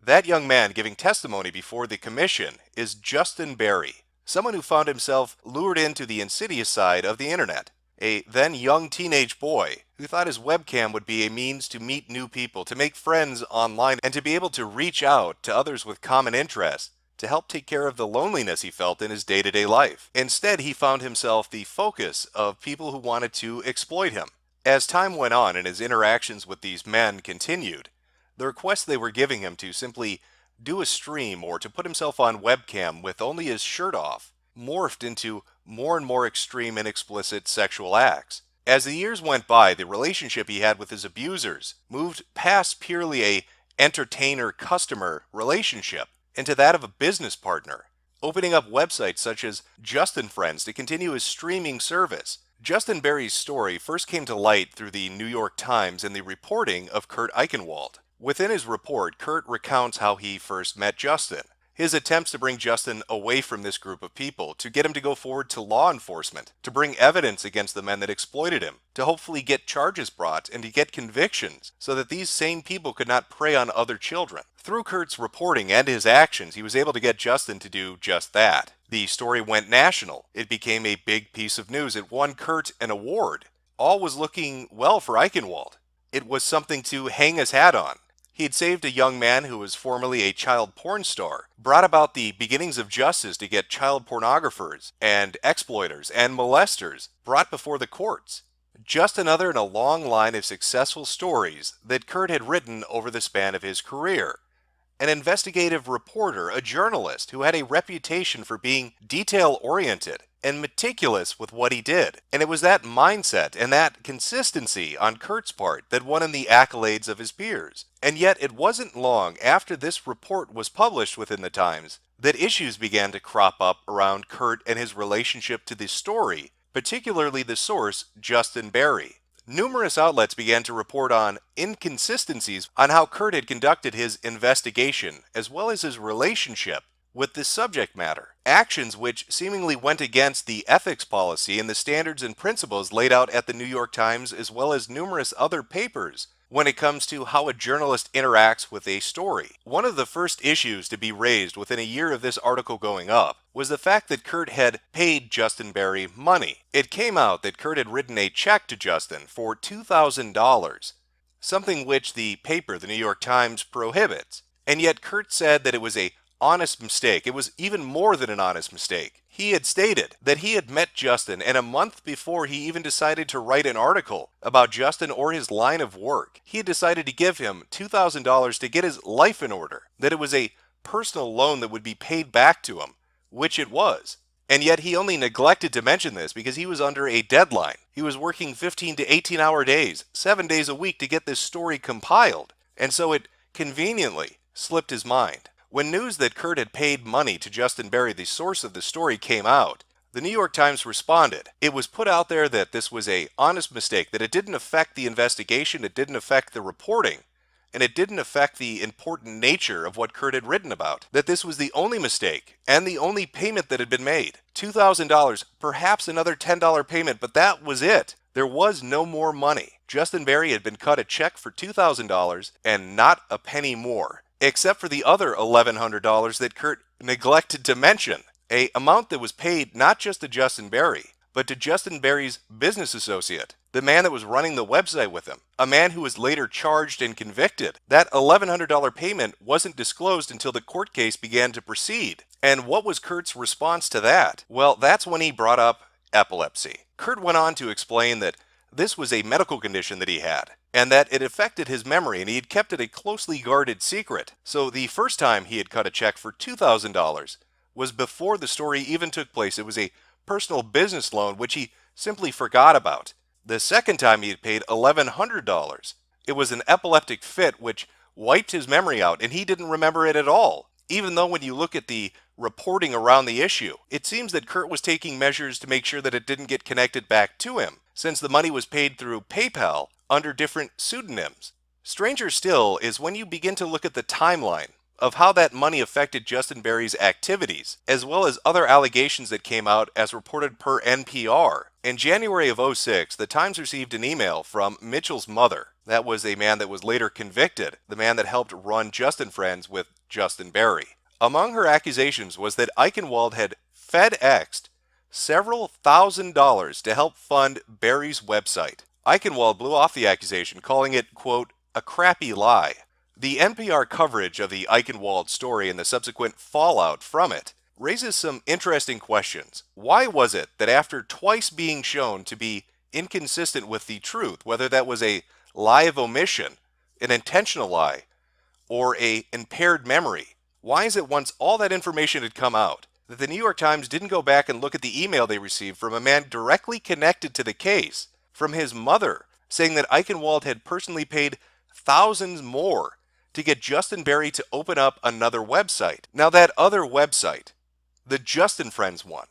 That young man giving testimony before the commission is Justin Berry, someone who found himself lured into the insidious side of the internet. A then young teenage boy who thought his webcam would be a means to meet new people, to make friends online, and to be able to reach out to others with common interests to help take care of the loneliness he felt in his day-to-day life. Instead, he found himself the focus of people who wanted to exploit him. As time went on and his interactions with these men continued, the requests they were giving him to simply do a stream or to put himself on webcam with only his shirt off morphed into more and more extreme and explicit sexual acts. As the years went by, the relationship he had with his abusers moved past purely a entertainer-customer relationship into that of a business partner, opening up websites such as Justin Friends to continue his streaming service. Justin Berry's story first came to light through the New York Times and the reporting of Kurt Eichenwald. Within his report, Kurt recounts how he first met Justin, his attempts to bring Justin away from this group of people, to get him to go forward to law enforcement, to bring evidence against the men that exploited him, to hopefully get charges brought and to get convictions so that these same people could not prey on other children. Through Kurt's reporting and his actions, he was able to get Justin to do just that. The story went national. It became a big piece of news. It won Kurt an award. All was looking well for Eichenwald. It was something to hang his hat on. He had saved a young man who was formerly a child porn star, brought about the beginnings of justice to get child pornographers and exploiters and molesters brought before the courts. Just another in a long line of successful stories that Kurt had written over the span of his career. An investigative reporter, a journalist who had a reputation for being detail-oriented and meticulous with what he did. And it was that mindset and that consistency on Kurt's part that won him the accolades of his peers. And yet it wasn't long after this report was published within the Times that issues began to crop up around Kurt and his relationship to the story, particularly the source, Justin Berry. Numerous outlets began to report on inconsistencies on how Kurt had conducted his investigation, as well as his relationship with the subject matter. Actions which seemingly went against the ethics policy and the standards and principles laid out at the New York Times, as well as numerous other papers, when it comes to how a journalist interacts with a story. One of the first issues to be raised within a year of this article going up was the fact that Kurt had paid Justin Berry money. It came out that Kurt had written a check to Justin for $2,000, something which the paper, the New York Times, prohibits. And yet Kurt said that it was a honest mistake. It was even more than an honest mistake. He had stated that he had met Justin, and a month before he even decided to write an article about Justin or his line of work, he had decided to give him $2,000 to get his life in order, that it was a personal loan that would be paid back to him, which it was. And yet he only neglected to mention this because he was under a deadline. He was working 15 to 18-hour days, 7 days a week to get this story compiled, and so it conveniently slipped his mind. When news that Kurt had paid money to Justin Berry, the source of the story, came out, the New York Times responded. It was put out there that this was an honest mistake, that it didn't affect the investigation, it didn't affect the reporting, and it didn't affect the important nature of what Kurt had written about. That this was the only mistake and the only payment that had been made. $2,000, perhaps another $10 payment, but that was it. There was no more money. Justin Berry had been cut a check for $2,000 and not a penny more, except for the other $1,100 that Kurt neglected to mention, an amount that was paid not just to Justin Berry, but to Justin Berry's business associate, the man that was running the website with him, a man who was later charged and convicted. That $1,100 payment wasn't disclosed until the court case began to proceed. And what was Kurt's response to that? Well, that's when he brought up epilepsy. Kurt went on to explain that this was a medical condition that he had, and that it affected his memory, and he had kept it a closely guarded secret. So the first time he had cut a check for $2,000 was before the story even took place. It was a personal business loan which he simply forgot about. The second time he had paid $1,100. It was an epileptic fit which wiped his memory out, and he didn't remember it at all. Even though when you look at the reporting around the issue, it seems that Kurt was taking measures to make sure that it didn't get connected back to him, since the money was paid through PayPal under different pseudonyms. Stranger still is when you begin to look at the timeline of how that money affected Justin Berry's activities, as well as other allegations that came out as reported per NPR. In January of 2006, the Times received an email from Mitchell's mother. That was a man that was later convicted, the man that helped run Justin Friends with Justin Berry. Among her accusations was that Eichenwald had FedExed several $1,000s to help fund Berry's website. Eichenwald blew off the accusation, calling it, quote, a crappy lie. The NPR coverage of the Eichenwald story and the subsequent fallout from it raises some interesting questions. Why was it that after twice being shown to be inconsistent with the truth, whether that was a lie of omission, an intentional lie, or an impaired memory, why is it once all that information had come out that the New York Times didn't go back and look at the email they received from a man directly connected to the case, from his mother, saying that Eichenwald had personally paid thousands more to get Justin Berry to open up another website? Now that other website, the Justin Friends one,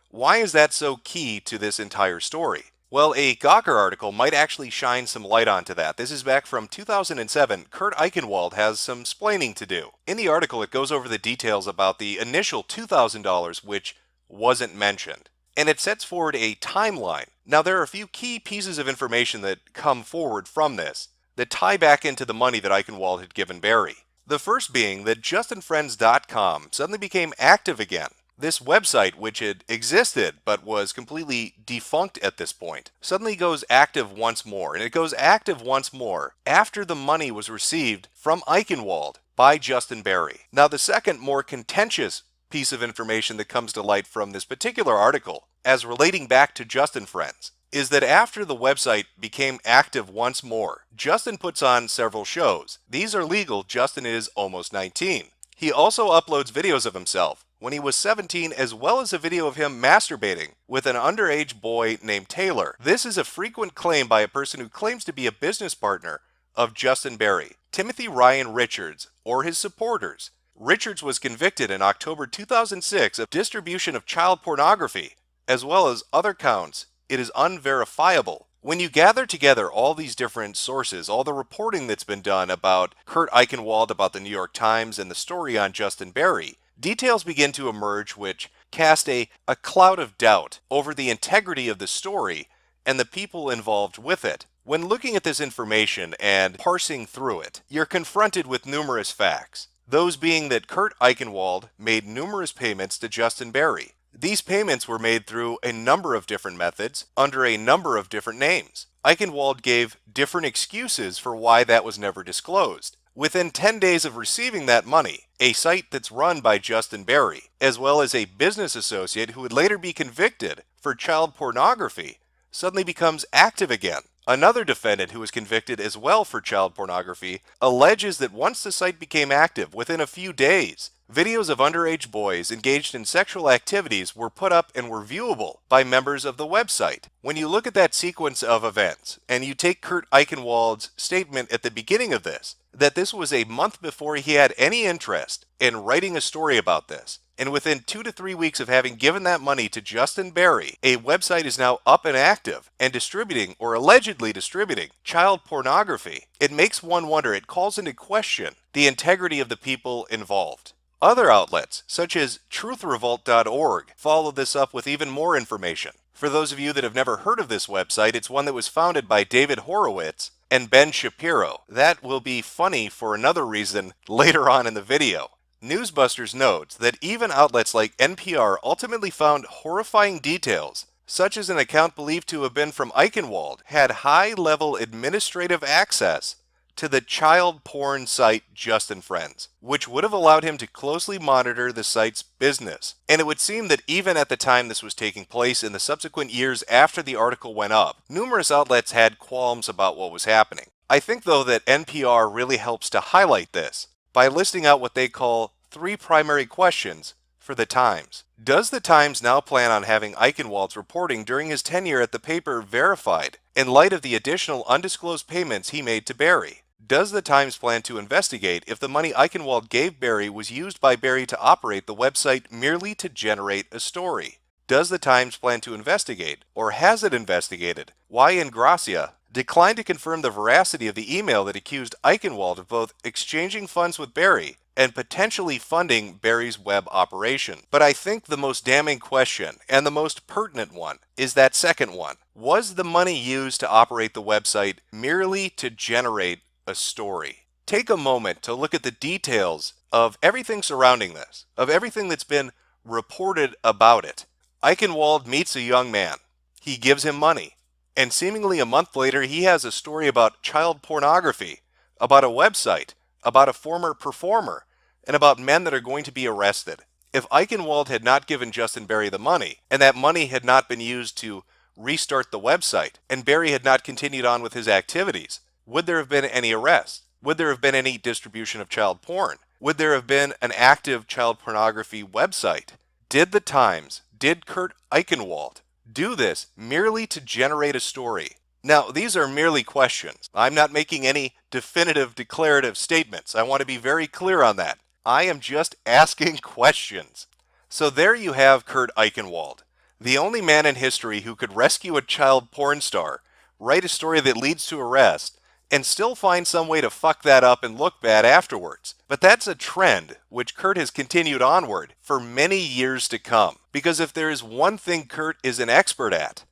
why is that so key to this entire story? Well, a Gawker article might actually shine some light onto that. This is back from 2007. Kurt Eichenwald has some splaining to do. In the article, it goes over the details about the initial $2,000, which wasn't mentioned. And it sets forward a timeline. Now, there are a few key pieces of information that come forward from this that tie back into the money that Eichenwald had given Berry. The first being that JustinFriends.com suddenly became active again. This website, which had existed but was completely defunct at this point, suddenly goes active once more. And it goes active once more after the money was received from Eichenwald by Justin Berry. Now, the second, more contentious piece of information that comes to light from this particular article, as relating back to Justin Friends, is that after the website became active once more, Justin puts on several shows. These are legal. Justin is almost 19. He also uploads videos of himself when he was 17, as well as a video of him masturbating with an underage boy named Taylor. This is a frequent claim by a person who claims to be a business partner of Justin Berry, Timothy Ryan Richards, or his supporters. Richards was convicted in October 2006 of distribution of child pornography, as well as other counts. It is unverifiable. When you gather together all these different sources, all the reporting that's been done about Kurt Eichenwald, about the New York Times, and the story on Justin Berry, details begin to emerge which cast a cloud of doubt over the integrity of the story and the people involved with it. When looking at this information and parsing through it, you're confronted with numerous facts. Those being that Kurt Eichenwald made numerous payments to Justin Berry. These payments were made through a number of different methods, under a number of different names. Eichenwald gave different excuses for why that was never disclosed. Within 10 days of receiving that money, a site that's run by Justin Berry, as well as a business associate who would later be convicted for child pornography, suddenly becomes active again. Another defendant who was convicted as well for child pornography alleges that once the site became active, within a few days, videos of underage boys engaged in sexual activities were put up and were viewable by members of the website. When you look at that sequence of events, and you take Kurt Eichenwald's statement at the beginning of this, that this was a month before he had any interest in writing a story about this, and within 2 to 3 weeks of having given that money to Justin Berry, a website is now up and active and distributing, or allegedly distributing, child pornography, it makes one wonder, it calls into question the integrity of the people involved. Other outlets, such as truthrevolt.org, follow this up with even more information. For those of you that have never heard of this website, it's one that was founded by David Horowitz and Ben Shapiro. That will be funny for another reason later on in the video. Newsbusters notes that even outlets like NPR ultimately found horrifying details, such as an account believed to have been from Eichenwald had high-level administrative access to the child porn site Just and Friends, which would have allowed him to closely monitor the site's business. And it would seem that even at the time this was taking place in the subsequent years after the article went up, numerous outlets had qualms about what was happening. I think though that NPR really helps to highlight this by listing out what they call 3 primary questions for the Times. Does the Times now plan on having Eichenwald's reporting during his tenure at the paper verified in light of the additional undisclosed payments he made to Barry? Does the Times plan to investigate if the money Eichenwald gave Barry was used by Barry to operate the website merely to generate a story? Does the Times plan to investigate, or has it investigated, why Ingracia declined to confirm the veracity of the email that accused Eichenwald of both exchanging funds with Barry and potentially funding Barry's web operation? But I think the most damning question, and the most pertinent one, is that second one. Was the money used to operate the website merely to generate a story? Take a moment to look at the details of everything surrounding this, of everything that's been reported about it. Eichenwald meets a young man. He gives him money. And seemingly a month later, he has a story about child pornography, about a website, about a former performer, and about men that are going to be arrested. If Eichenwald had not given Justin Barry the money, and that money had not been used to restart the website, and Barry had not continued on with his activities, would there have been any arrests? Would there have been any distribution of child porn? Would there have been an active child pornography website? Did the Times, did Kurt Eichenwald do this merely to generate a story? Now, these are merely questions. I'm not making any definitive declarative statements. I want to be very clear on that. I am just asking questions. So there you have Kurt Eichenwald, the only man in history who could rescue a child porn star, write a story that leads to arrest, and still find some way to fuck that up and look bad afterwards. But that's a trend which Kurt has continued onward for many years to come. Because if there is one thing Kurt is an expert at,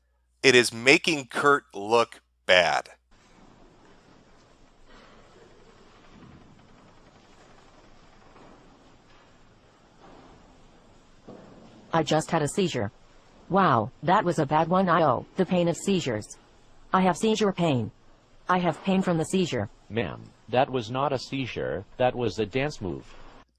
it is making Kurt look bad. I just had a seizure. Wow, that was a bad one. The pain of seizures. I have seizure pain. I have pain from the seizure. Ma'am, that was not a seizure. That was a dance move.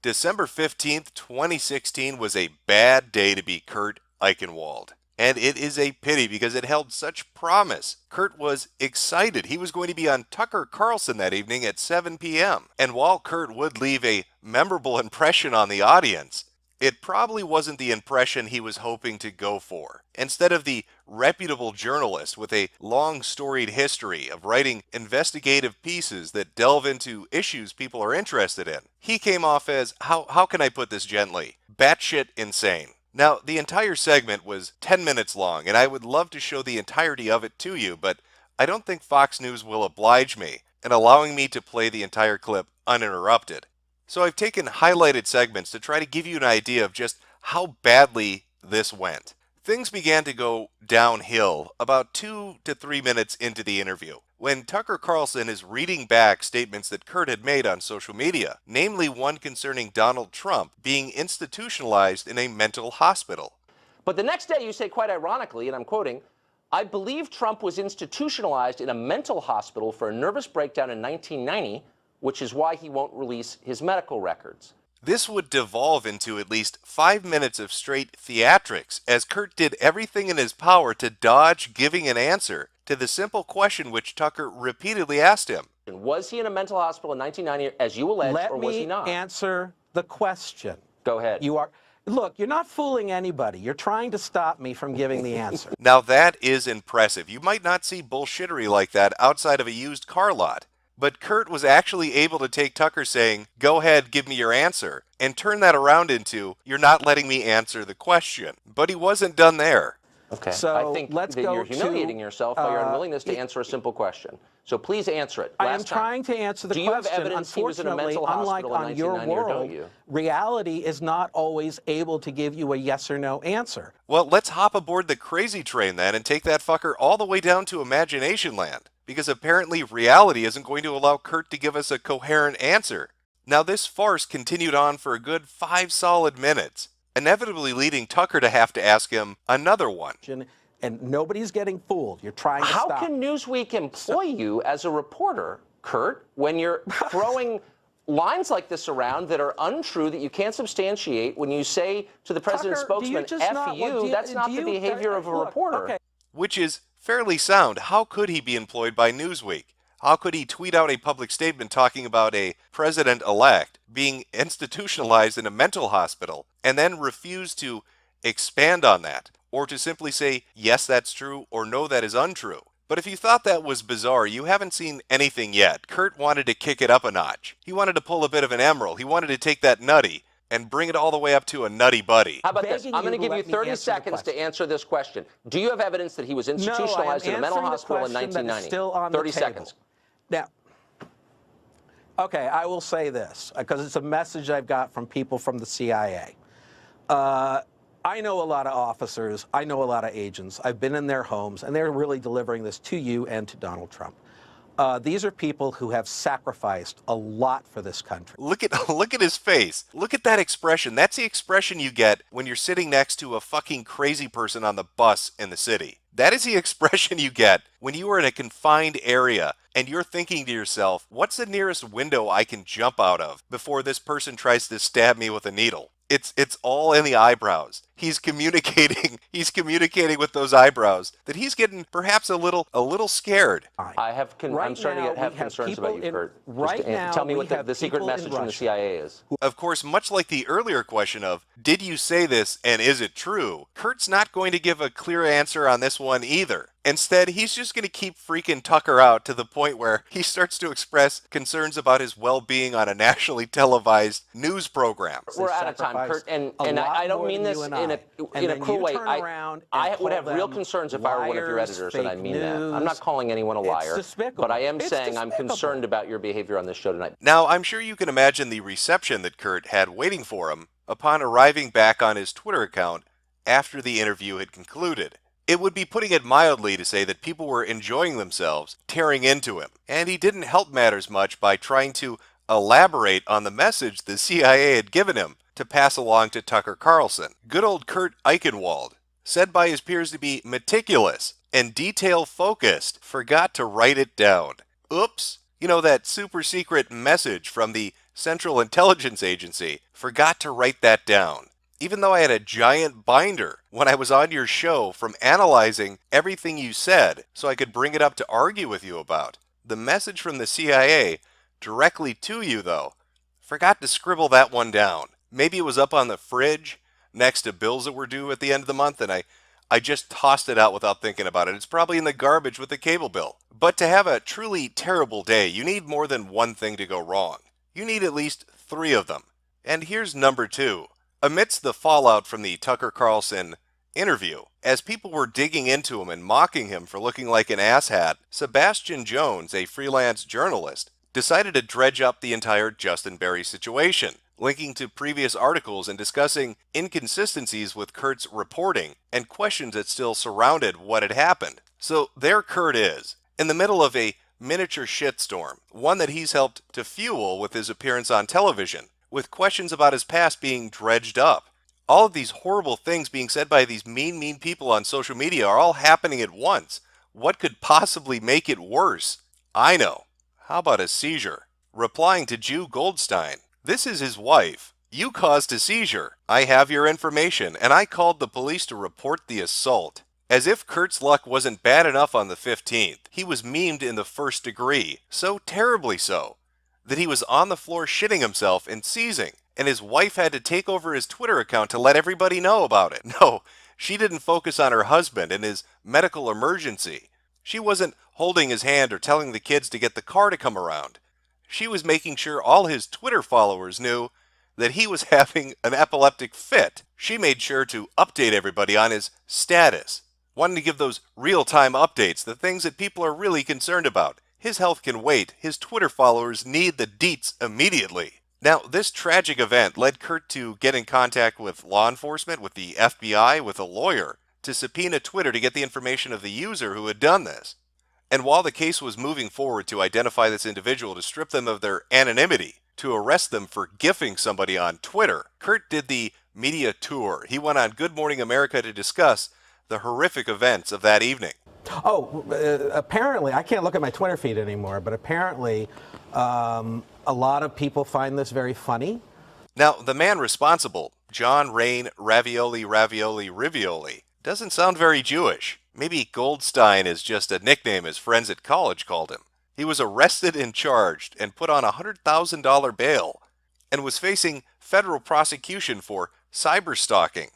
December 15th, 2016 was a bad day to be Kurt Eichenwald. And it is a pity because it held such promise. Kurt was excited. He was going to be on Tucker Carlson that evening at 7 p.m. And while Kurt would leave a memorable impression on the audience, it probably wasn't the impression he was hoping to go for. Instead of the reputable journalist with a long storied history of writing investigative pieces that delve into issues people are interested in, he came off as, how can I put this gently, batshit insane. Now, the entire segment was 10 minutes long, and I would love to show the entirety of it to you, but I don't think Fox News will oblige me in allowing me to play the entire clip uninterrupted. So I've taken highlighted segments to try to give you an idea of just how badly this went. Things began to go downhill about 2 to 3 minutes into the interview, when Tucker Carlson is reading back statements that Kurt had made on social media, namely one concerning Donald Trump being institutionalized in a mental hospital. But the next day you say, quite ironically, and I'm quoting, I believe Trump was institutionalized in a mental hospital for a nervous breakdown in 1990, which is why he won't release his medical records. This would devolve into at least 5 minutes of straight theatrics, as Kurt did everything in his power to dodge giving an answer to the simple question which Tucker repeatedly asked him. Was he in a mental hospital in 1990, as you allege, or was he not? Let me answer the question. Go ahead. Look, you're not fooling anybody. You're trying to stop me from giving the answer. Now that is impressive. You might not see bullshittery like that outside of a used car lot. But Kurt was actually able to take Tucker saying, go ahead, give me your answer, and turn that around into, you're not letting me answer the question. But he wasn't done there. Okay. So I think let's that go you're humiliating to, yourself by your unwillingness to answer a simple question. So please answer it. I am Last time. trying to answer the Do you question. have evidence he was in a Unfortunately, mental unlike hospital in on your 1990, or don't world, you? reality is not always able to give you a yes or no answer. Well, let's hop aboard the crazy train then and take that fucker all the way down to imagination land. Because apparently reality isn't going to allow Kurt to give us a coherent answer. Now this farce continued on for a good 5 solid minutes, inevitably leading Tucker to have to ask him another one. And nobody's getting fooled. You're trying to How stop. can Newsweek employ you as a reporter, Kurt, when you're throwing lines like this around that are untrue, that you can't substantiate, when you say to the president's Tucker, do you spokesman, just F not- you, do you- that's not do the you- behavior of a look, reporter. okay. Which is fairly sound. How could he be employed by Newsweek? How could he tweet out a public statement talking about a president-elect being institutionalized in a mental hospital and then refuse to expand on that, or to simply say, yes, that's true, or no, that is untrue? But if you thought that was bizarre, you haven't seen anything yet. Kurt wanted to kick it up a notch. He wanted to pull a bit of an Emerald. He wanted to take that nutty and bring it all the way up to a nutty buddy. How about this? I'm going to give you 30 seconds to answer this question. Do you have evidence that he was institutionalized in a mental hospital in 1990? Still on 30 the table. seconds. Now, okay, I will say this, because it's a message I've got from people from the CIA. I know a lot of officers, I know a lot of agents, I've been in their homes, and they're really delivering this to you and to Donald Trump. These are people who have sacrificed a lot for this country. Look at his face. Look at that expression. That's the expression you get when you're sitting next to a fucking crazy person on the bus in the city. That is the expression you get when you are in a confined area and you're thinking to yourself, what's the nearest window I can jump out of before this person tries to stab me with a needle? It's all in the eyebrows. He's communicating with those eyebrows that he's getting perhaps a little scared. I'm starting to have concerns about you, Kurt. Tell me what the secret message from the CIA is. Of course, much like the earlier question of, did you say this and is it true? Kurt's not going to give a clear answer on this one either. Instead, he's just going to keep freaking Tucker out to the point where he starts to express concerns about his well-being on a nationally televised news program. We're out of time, Kurt, and I don't mean this in a cruel way. I would have real concerns if I were one of your editors, and I mean that. I'm not calling anyone a liar, but I am saying I'm concerned about your behavior on this show tonight. Now, I'm sure you can imagine the reception that Kurt had waiting for him upon arriving back on his Twitter account after the interview had concluded. It would be putting it mildly to say that people were enjoying themselves, tearing into him, and he didn't help matters much by trying to elaborate on the message the CIA had given him to pass along to Tucker Carlson. Good old Kurt Eichenwald, said by his peers to be meticulous and detail-focused, forgot to write it down. Oops. You know, that super secret message from the Central Intelligence Agency, forgot to write that down. Even though I had a giant binder when I was on your show from analyzing everything you said so I could bring it up to argue with you about. The message from the CIA directly to you, though, forgot to scribble that one down. Maybe it was up on the fridge next to bills that were due at the end of the month, and I just tossed it out without thinking about it. It's probably in the garbage with the cable bill. But to have a truly terrible day, you need more than one thing to go wrong. You need at least 3 of them. And here's number 2. Amidst the fallout from the Tucker Carlson interview, as people were digging into him and mocking him for looking like an asshat, Sebastian Jones, a freelance journalist, decided to dredge up the entire Justin Berry situation, linking to previous articles and discussing inconsistencies with Kurt's reporting and questions that still surrounded what had happened. So there Kurt is, in the middle of a miniature shitstorm, one that he's helped to fuel with his appearance on television, with questions about his past being dredged up. All of these horrible things being said by these mean people on social media are all happening at once. What could possibly make it worse? I know. How about a seizure? Replying to Jew Goldstein, this is his wife. You caused a seizure. I have your information, and I called the police to report the assault. As if Kurt's luck wasn't bad enough on the 15th, he was memed in the 1st degree, so terribly so, that he was on the floor shitting himself and seizing, and his wife had to take over his Twitter account to let everybody know about it. No, she didn't focus on her husband and his medical emergency. She wasn't holding his hand or telling the kids to get the car to come around. She was making sure all his Twitter followers knew that he was having an epileptic fit. She made sure to update everybody on his status, wanting to give those real-time updates, the things that people are really concerned about. His health can wait. His Twitter followers need the deets immediately. Now, this tragic event led Kurt to get in contact with law enforcement, with the FBI, with a lawyer, to subpoena Twitter to get the information of the user who had done this. And while the case was moving forward to identify this individual, to strip them of their anonymity, to arrest them for gifting somebody on Twitter, Kurt did the media tour. He went on Good Morning America to discuss the horrific events of that evening. Apparently, I can't look at my Twitter feed anymore, but apparently a lot of people find this very funny. Now, the man responsible, John Rain Ravioli, doesn't sound very Jewish. Maybe Goldstein is just a nickname his friends at college called him. He was arrested and charged and put on a $100,000 bail and was facing federal prosecution for cyber stalking.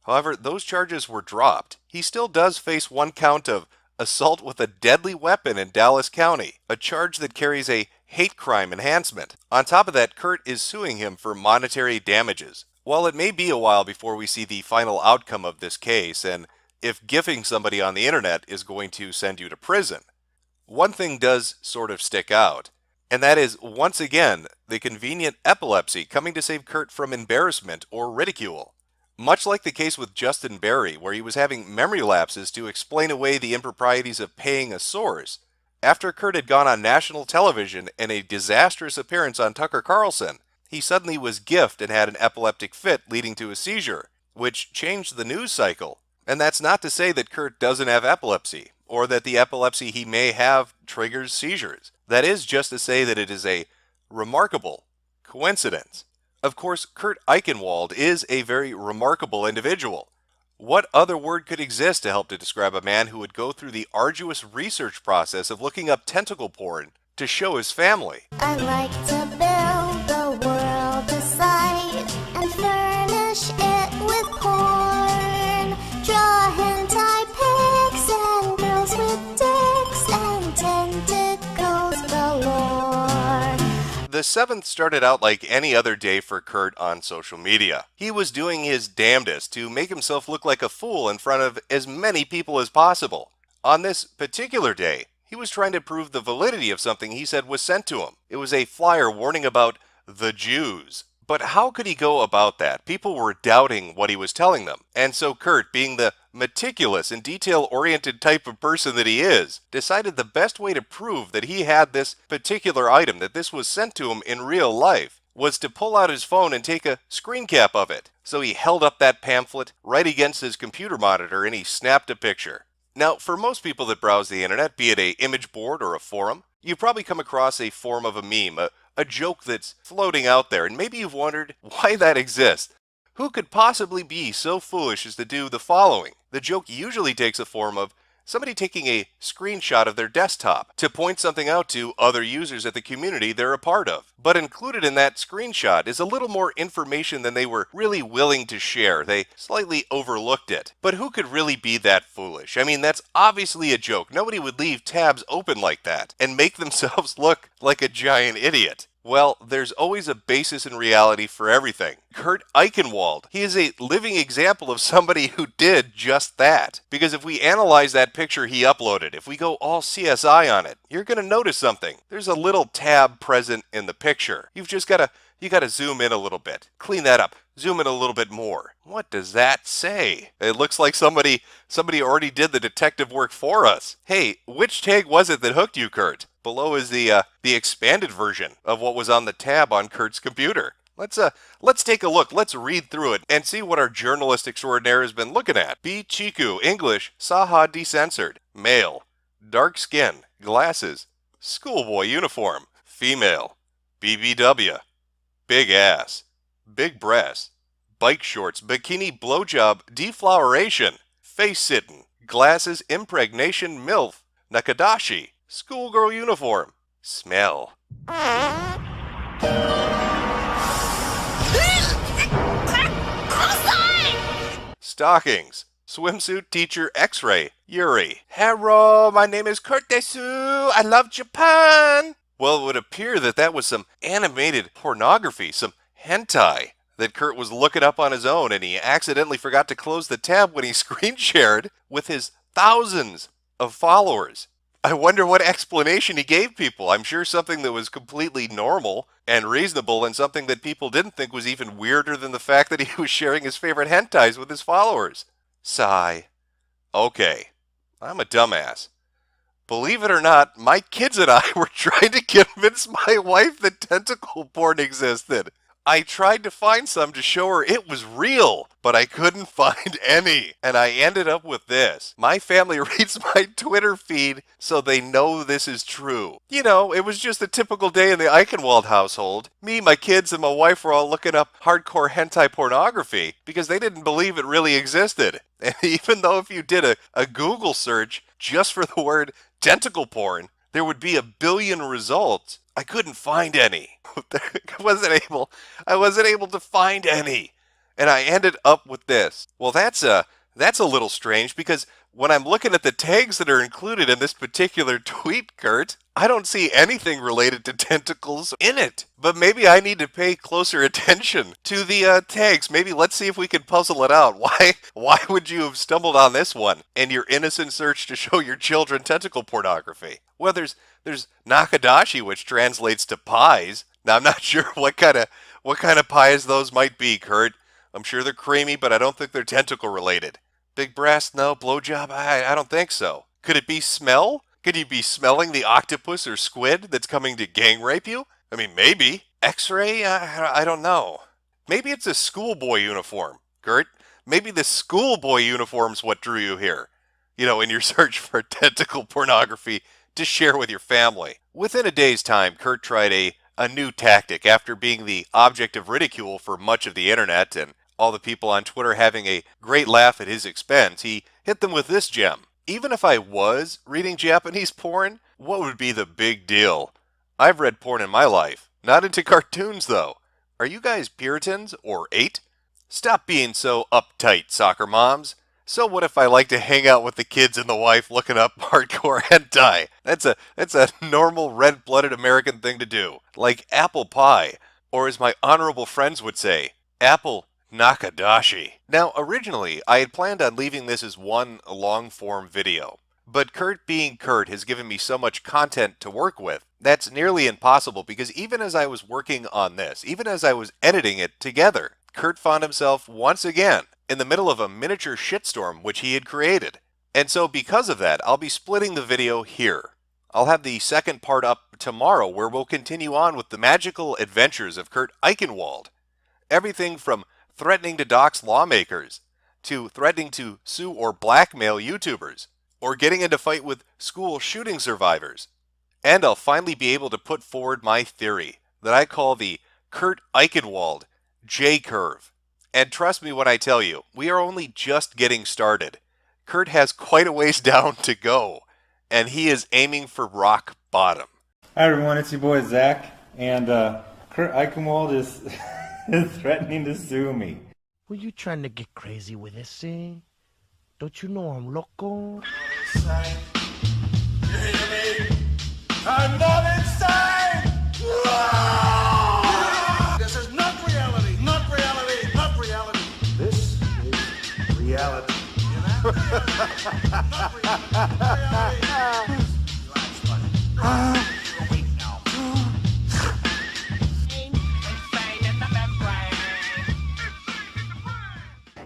However, those charges were dropped. He still does face one count of assault with a deadly weapon in Dallas County, a charge that carries a hate crime enhancement. On top of that, Kurt is suing him for monetary damages. While it may be a while before we see the final outcome of this case, and if gifting somebody on the internet is going to send you to prison, one thing does sort of stick out, and that is, once again, the convenient epilepsy coming to save Kurt from embarrassment or ridicule. Much like the case with Justin Berry, where he was having memory lapses to explain away the improprieties of paying a source, after Kurt had gone on national television in a disastrous appearance on Tucker Carlson, he suddenly was gifted and had an epileptic fit leading to a seizure, which changed the news cycle. And that's not to say that Kurt doesn't have epilepsy, or that the epilepsy he may have triggers seizures. That is just to say that it is a remarkable coincidence. Of course, Kurt Eichenwald is a very remarkable individual. What other word could exist to help to describe a man who would go through the arduous research process of looking up tentacle porn to show his family? I like to build the world aside and furnish it with porn. Draw hentai pics and girls with dicks and tentacles galore. The 7th started out like any other day for Kurt on social media. He was doing his damnedest to make himself look like a fool in front of as many people as possible. On this particular day, he was trying to prove the validity of something he said was sent to him. It was a flyer warning about the Jews. But how could he go about that? People were doubting what he was telling them. And so Kurt, being the meticulous and detail-oriented type of person that he is, decided the best way to prove that he had this particular item, that this was sent to him in real life, was to pull out his phone and take a screen cap of it. So he held up that pamphlet right against his computer monitor and he snapped a picture. Now, for most people that browse the internet, be it an image board or a forum, you've probably come across a form of a meme, a joke that's floating out there, and maybe you've wondered why that exists. Who could possibly be so foolish as to do the following? The joke usually takes a form of somebody taking a screenshot of their desktop to point something out to other users at the community they're a part of. But included in that screenshot is a little more information than they were really willing to share. They slightly overlooked it. But who could really be that foolish? I mean, that's obviously a joke. Nobody would leave tabs open like that and make themselves look like a giant idiot. Well, there's always a basis in reality for everything. Kurt Eichenwald, he is a living example of somebody who did just that. Because if we analyze that picture he uploaded, if we go all CSI on it, you're going to notice something. There's a little tab present in the picture. You've just got to zoom in a little bit. Clean that up. Zoom in a little bit more. What does that say? It looks like somebody already did the detective work for us. Hey, which tag was it that hooked you, Kurt? Below is the expanded version of what was on the tab on Kurt's computer. Let's take a look. Let's read through it and see what our journalist extraordinaire has been looking at. B. Chiku, English, Saha decensored. Male, dark skin, glasses, schoolboy uniform. Female, BBW, big ass, big breasts, bike shorts, bikini blowjob, defloweration, face sitting, glasses, impregnation, MILF, Nakadashi, schoolgirl uniform, smell. Stockings, swimsuit teacher X-ray, Yuri. Hello, my name is Kurt Desu. I love Japan. Well, it would appear that was some animated pornography, some hentai, that Kurt was looking up on his own, and he accidentally forgot to close the tab when he screen shared with his thousands of followers. I wonder what explanation he gave people. I'm sure something that was completely normal and reasonable, and something that people didn't think was even weirder than the fact that he was sharing his favorite hentais with his followers. Sigh. Okay, I'm a dumbass. Believe it or not, my kids and I were trying to convince my wife that tentacle porn existed. I tried to find some to show her it was real, but I couldn't find any. And I ended up with this. My family reads my Twitter feed, so they know this is true. You know, it was just a typical day in the Eichenwald household. Me, my kids, and my wife were all looking up hardcore hentai pornography because they didn't believe it really existed. And even though if you did a Google search just for the word tentacle porn, there would be 1 billion results. I couldn't find any. I wasn't able to find any. And I ended up with this. Well, that's a little strange, because when I'm looking at the tags that are included in this particular tweet, Kurt, I don't see anything related to tentacles in it. But maybe I need to pay closer attention to the tags. Maybe let's see if we can puzzle it out. Why would you have stumbled on this one in your innocent search to show your children tentacle pornography? Well, there's Nakadashi, which translates to pies. Now, I'm not sure what kind of pies those might be, Kurt. I'm sure they're creamy, but I don't think they're tentacle related. Big breast, no. Blowjob, I don't think so. Could it be smell? Could you be smelling the octopus or squid that's coming to gang rape you? I mean, maybe. X-ray? I don't know. Maybe it's a schoolboy uniform, Kurt. Maybe the schoolboy uniform's what drew you here. You know, in your search for tentacle pornography to share with your family. Within a day's time, Kurt tried a new tactic after being the object of ridicule for much of the internet and all the people on Twitter having a great laugh at his expense. He hit them with this gem. Even if I was reading Japanese porn, what would be the big deal? I've read porn in my life. Not into cartoons, though. Are you guys Puritans or 8? Stop being so uptight, soccer moms. So what if I like to hang out with the kids and the wife looking up hardcore hentai? That's a normal red-blooded American thing to do. Like apple pie. Or as my honorable friends would say, apple Nakadashi. Now, originally, I had planned on leaving this as one long-form video. But Kurt being Kurt has given me so much content to work with, that's nearly impossible, because even as I was working on this, even as I was editing it together, Kurt found himself once again in the middle of a miniature shitstorm which he had created. And so because of that, I'll be splitting the video here. I'll have the second part up tomorrow, where we'll continue on with the magical adventures of Kurt Eichenwald. Everything from threatening to dox lawmakers, to threatening to sue or blackmail YouTubers, or getting into fight with school shooting survivors. And I'll finally be able to put forward my theory that I call the Kurt Eichenwald J-curve. And trust me when I tell you, we are only just getting started. Kurt has quite a ways down to go, and he is aiming for rock bottom. Hi everyone, it's your boy Zach, and Kurt Eichenwald is threatening to sue me. Were you trying to get crazy with this, eh? Don't you know I'm loco? I'm not insane! This is not reality, not reality, not reality. This is reality. Not reality.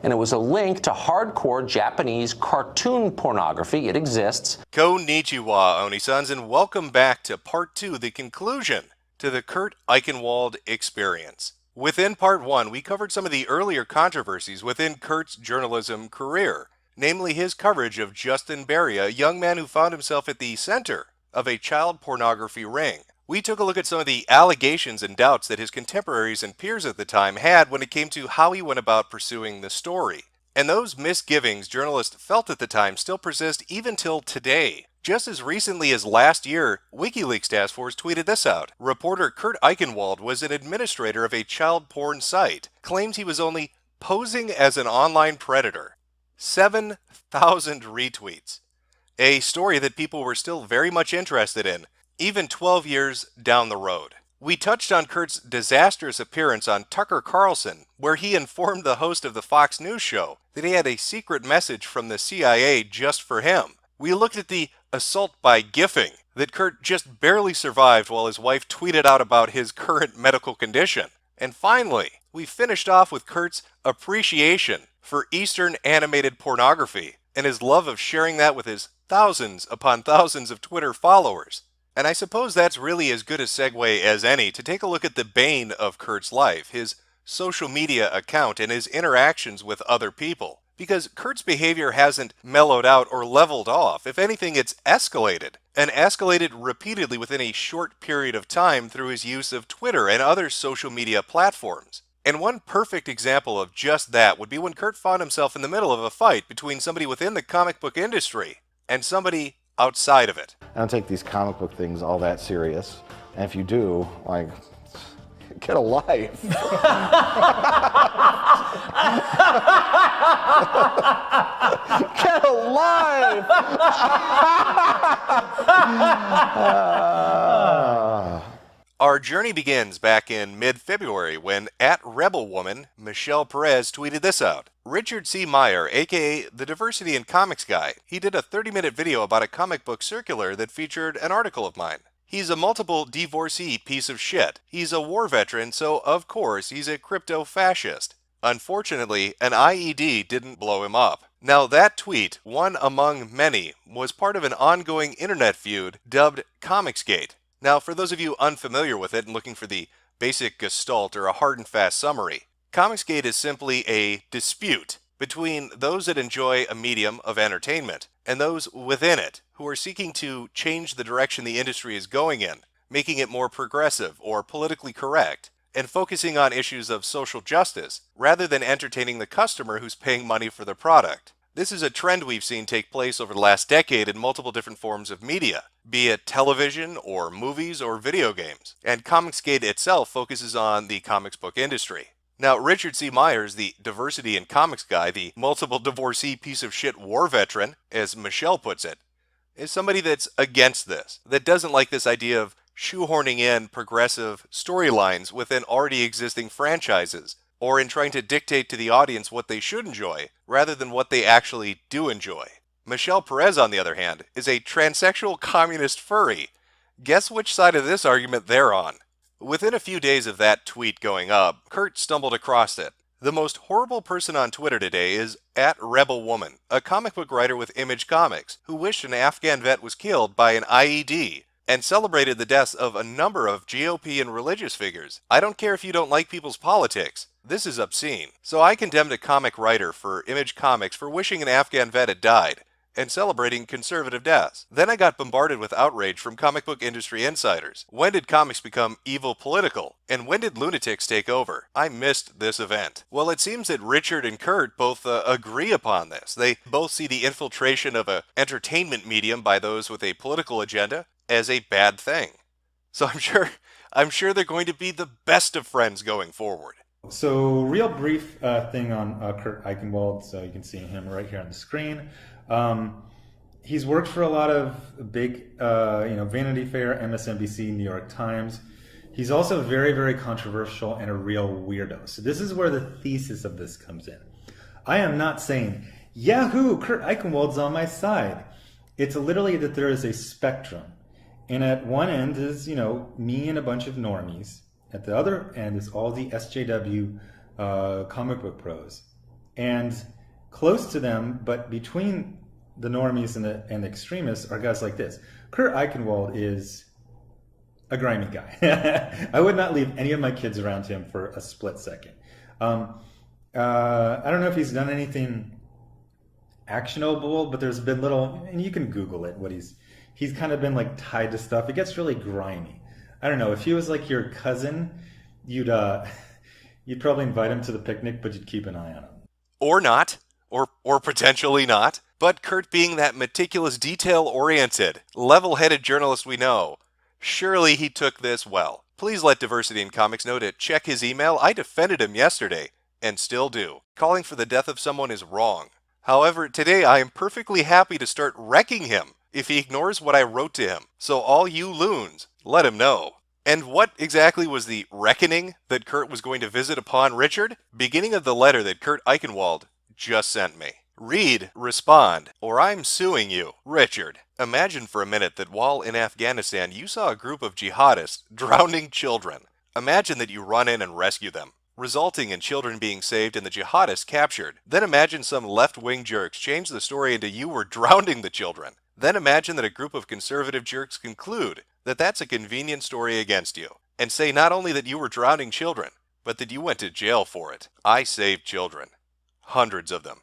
And it was a link to hardcore Japanese cartoon pornography. It exists. Konnichiwa, Oni-sons, and welcome back to Part 2, the conclusion to the Kurt Eichenwald experience. Within Part 1, we covered some of the earlier controversies within Kurt's journalism career, namely his coverage of Justin Berry, a young man who found himself at the center of a child pornography ring. We took a look at some of the allegations and doubts that his contemporaries and peers at the time had when it came to how he went about pursuing the story. And those misgivings journalists felt at the time still persist even till today. Just as recently as last year, WikiLeaks Task Force tweeted this out. Reporter Kurt Eichenwald was an administrator of a child porn site, claims he was only posing as an online predator. 7,000 retweets. A story that people were still very much interested in, even 12 years down the road. We touched on Kurt's disastrous appearance on Tucker Carlson, where he informed the host of the Fox News show that he had a secret message from the CIA just for him. We looked at the assault by gifting that Kurt just barely survived while his wife tweeted out about his current medical condition. And finally, we finished off with Kurt's appreciation for Eastern animated pornography and his love of sharing that with his thousands upon thousands of Twitter followers. And I suppose that's really as good a segue as any to take a look at the bane of Kurt's life, his social media account and his interactions with other people. Because Kurt's behavior hasn't mellowed out or leveled off. If anything, it's escalated, and escalated repeatedly within a short period of time through his use of Twitter and other social media platforms. And one perfect example of just that would be when Kurt found himself in the middle of a fight between somebody within the comic book industry and somebody outside of it. I don't take these comic book things all that serious. And if you do, like, get a life. Get a life! Our journey begins back in mid-February when @RebelWoman Michelle Perez tweeted this out. Richard C. Meyer, aka the Diversity in Comics Guy, he did a 30-minute video about a comic book circular that featured an article of mine. He's a multiple divorcee piece of shit. He's a war veteran, so of course he's a crypto-fascist. Unfortunately, an IED didn't blow him up. Now that tweet, one among many, was part of an ongoing internet feud dubbed Comicsgate. Now, for those of you unfamiliar with it and looking for the basic gestalt or a hard and fast summary, Comicsgate is simply a dispute between those that enjoy a medium of entertainment and those within it who are seeking to change the direction the industry is going in, making it more progressive or politically correct, and focusing on issues of social justice rather than entertaining the customer who's paying money for the product. This is a trend we've seen take place over the last decade in multiple different forms of media, be it television or movies or video games, and Comicsgate itself focuses on the comics book industry. Now, Richard C. Myers, the Diversity in Comics Guy, the multiple divorcee piece of shit war veteran, as Michelle puts it, is somebody that's against this, that doesn't like this idea of shoehorning in progressive storylines within already existing franchises, or in trying to dictate to the audience what they should enjoy, rather than what they actually do enjoy. Michelle Perez, on the other hand, is a transsexual communist furry. Guess which side of this argument they're on? Within a few days of that tweet going up, Kurt stumbled across it. The most horrible person on Twitter today is @RebelWoman, a comic book writer with Image Comics, who wished an Afghan vet was killed by an IED, and celebrated the deaths of a number of GOP and religious figures. I don't care if you don't like people's politics. This is obscene. So I condemned a comic writer for Image Comics for wishing an Afghan vet had died, and celebrating conservative deaths. Then I got bombarded with outrage from comic book industry insiders. When did comics become evil political? And when did lunatics take over? I missed this event. Well, it seems that Richard and Kurt both agree upon this. They both see the infiltration of an entertainment medium by those with a political agenda as a bad thing. So I'm sure they're going to be the best of friends going forward. So, real brief thing on Kurt Eichenwald. So you can see him right here on the screen. He's worked for a lot of big, Vanity Fair, MSNBC, New York Times. He's also very, very controversial and a real weirdo. So this is where the thesis of this comes in. I am not saying, Yahoo, Kurt Eichenwald's on my side. It's literally that there is a spectrum. And at one end is, me and a bunch of normies. At the other end is all the SJW comic book pros. And close to them, but between the normies and the extremists, are guys like this. Kurt Eichenwald is a grimy guy. I would not leave any of my kids around him for a split second. I don't know if he's done anything actionable, but there's been little, and you can Google it, he's kind of been like tied to stuff. It gets really grimy. I don't know, if he was like your cousin, you'd probably invite him to the picnic, but you'd keep an eye on him. Or not. Or potentially not. But Kurt, being that meticulous, detail-oriented, level-headed journalist we know, surely he took this well. Please let Diversity in Comics know to check his email. I defended him yesterday, and still do. Calling for the death of someone is wrong. However, today I am perfectly happy to start wrecking him if he ignores what I wrote to him. So all you loons, let him know. And what exactly was the reckoning that Kurt was going to visit upon Richard? Beginning of the letter that Kurt Eichenwald just sent me. Read, respond, or I'm suing you. Richard, imagine for a minute that while in Afghanistan you saw a group of jihadists drowning children. Imagine that you run in and rescue them, resulting in children being saved and the jihadists captured. Then imagine some left-wing jerks change the story into you were drowning the children. Then imagine that a group of conservative jerks conclude that that's a convenient story against you, and say not only that you were drowning children, but that you went to jail for it. I saved children. Hundreds of them.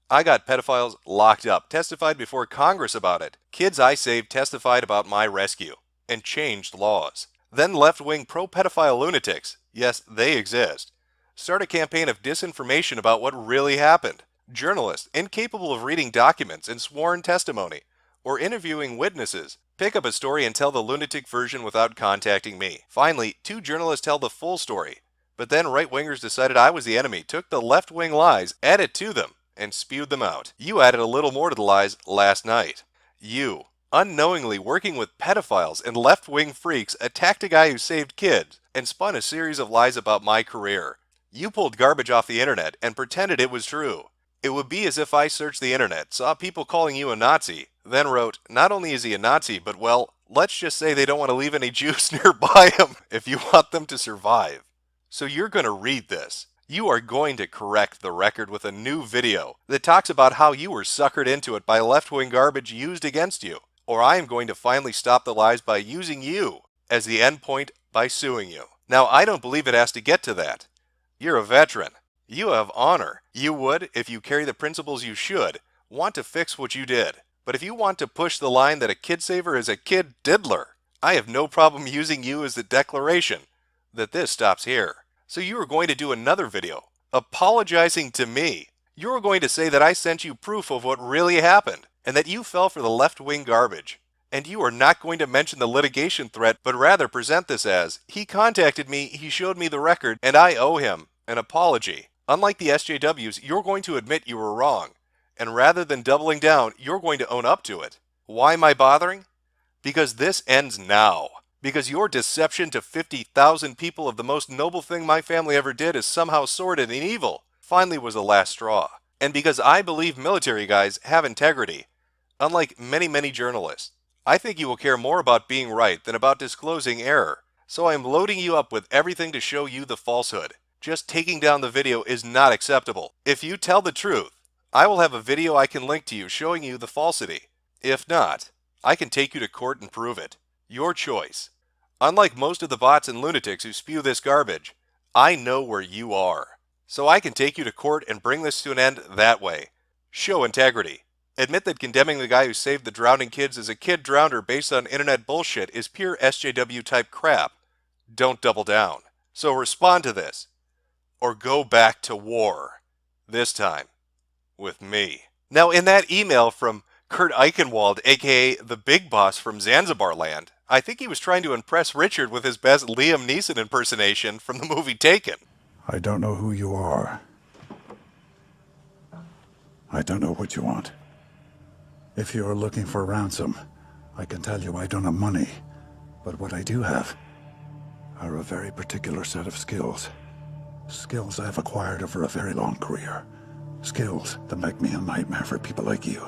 I got pedophiles locked up, testified before Congress about it. Kids I saved testified about my rescue, and changed laws. Then left-wing pro-pedophile lunatics, yes, they exist, start a campaign of disinformation about what really happened. Journalists, incapable of reading documents and sworn testimony, or interviewing witnesses, pick up a story and tell the lunatic version without contacting me. Finally, 2 journalists tell the full story, but then right-wingers decided I was the enemy, took the left-wing lies, added to them, and spewed them out. You added a little more to the lies last night. You, unknowingly working with pedophiles and left-wing freaks, attacked a guy who saved kids, and spun a series of lies about my career. You pulled garbage off the internet and pretended it was true. It would be as if I searched the internet, saw people calling you a Nazi, then wrote, not only is he a Nazi, but well, let's just say they don't want to leave any Jews nearby him if you want them to survive. So you're going to read this. You are going to correct the record with a new video that talks about how you were suckered into it by left-wing garbage used against you. Or I am going to finally stop the lies by using you as the endpoint by suing you. Now, I don't believe it has to get to that. You're a veteran. You have honor. You would, if you carry the principles you should, want to fix what you did. But if you want to push the line that a kid saver is a kid diddler, I have no problem using you as the declaration that this stops here. So you are going to do another video, apologizing to me. You are going to say that I sent you proof of what really happened, and that you fell for the left-wing garbage. And you are not going to mention the litigation threat, but rather present this as, he contacted me, he showed me the record, and I owe him an apology. Unlike the SJWs, you're going to admit you were wrong. And rather than doubling down, you're going to own up to it. Why am I bothering? Because this ends now. Because your deception to 50,000 people of the most noble thing my family ever did is somehow sordid and evil finally was the last straw. And because I believe military guys have integrity, unlike many journalists, I think you will care more about being right than about disclosing error. So I am loading you up with everything to show you the falsehood. Just taking down the video is not acceptable. If you tell the truth, I will have a video I can link to you showing you the falsity. If not, I can take you to court and prove it. Your choice. Unlike most of the bots and lunatics who spew this garbage, I know where you are. So I can take you to court and bring this to an end that way. Show integrity. Admit that condemning the guy who saved the drowning kids as a kid drowner based on internet bullshit is pure SJW type crap. Don't double down. So respond to this. Or go back to war. This time. With me. Now in that email from Kurt Eichenwald, aka the big boss from Zanzibar land, I think he was trying to impress Richard with his best Liam Neeson impersonation from the movie Taken. I don't know who you are. I don't know what you want. If you are looking for ransom, I can tell you I don't have money. But what I do have are a very particular set of skills. Skills I have acquired over a very long career. Skills that make me a nightmare for people like you.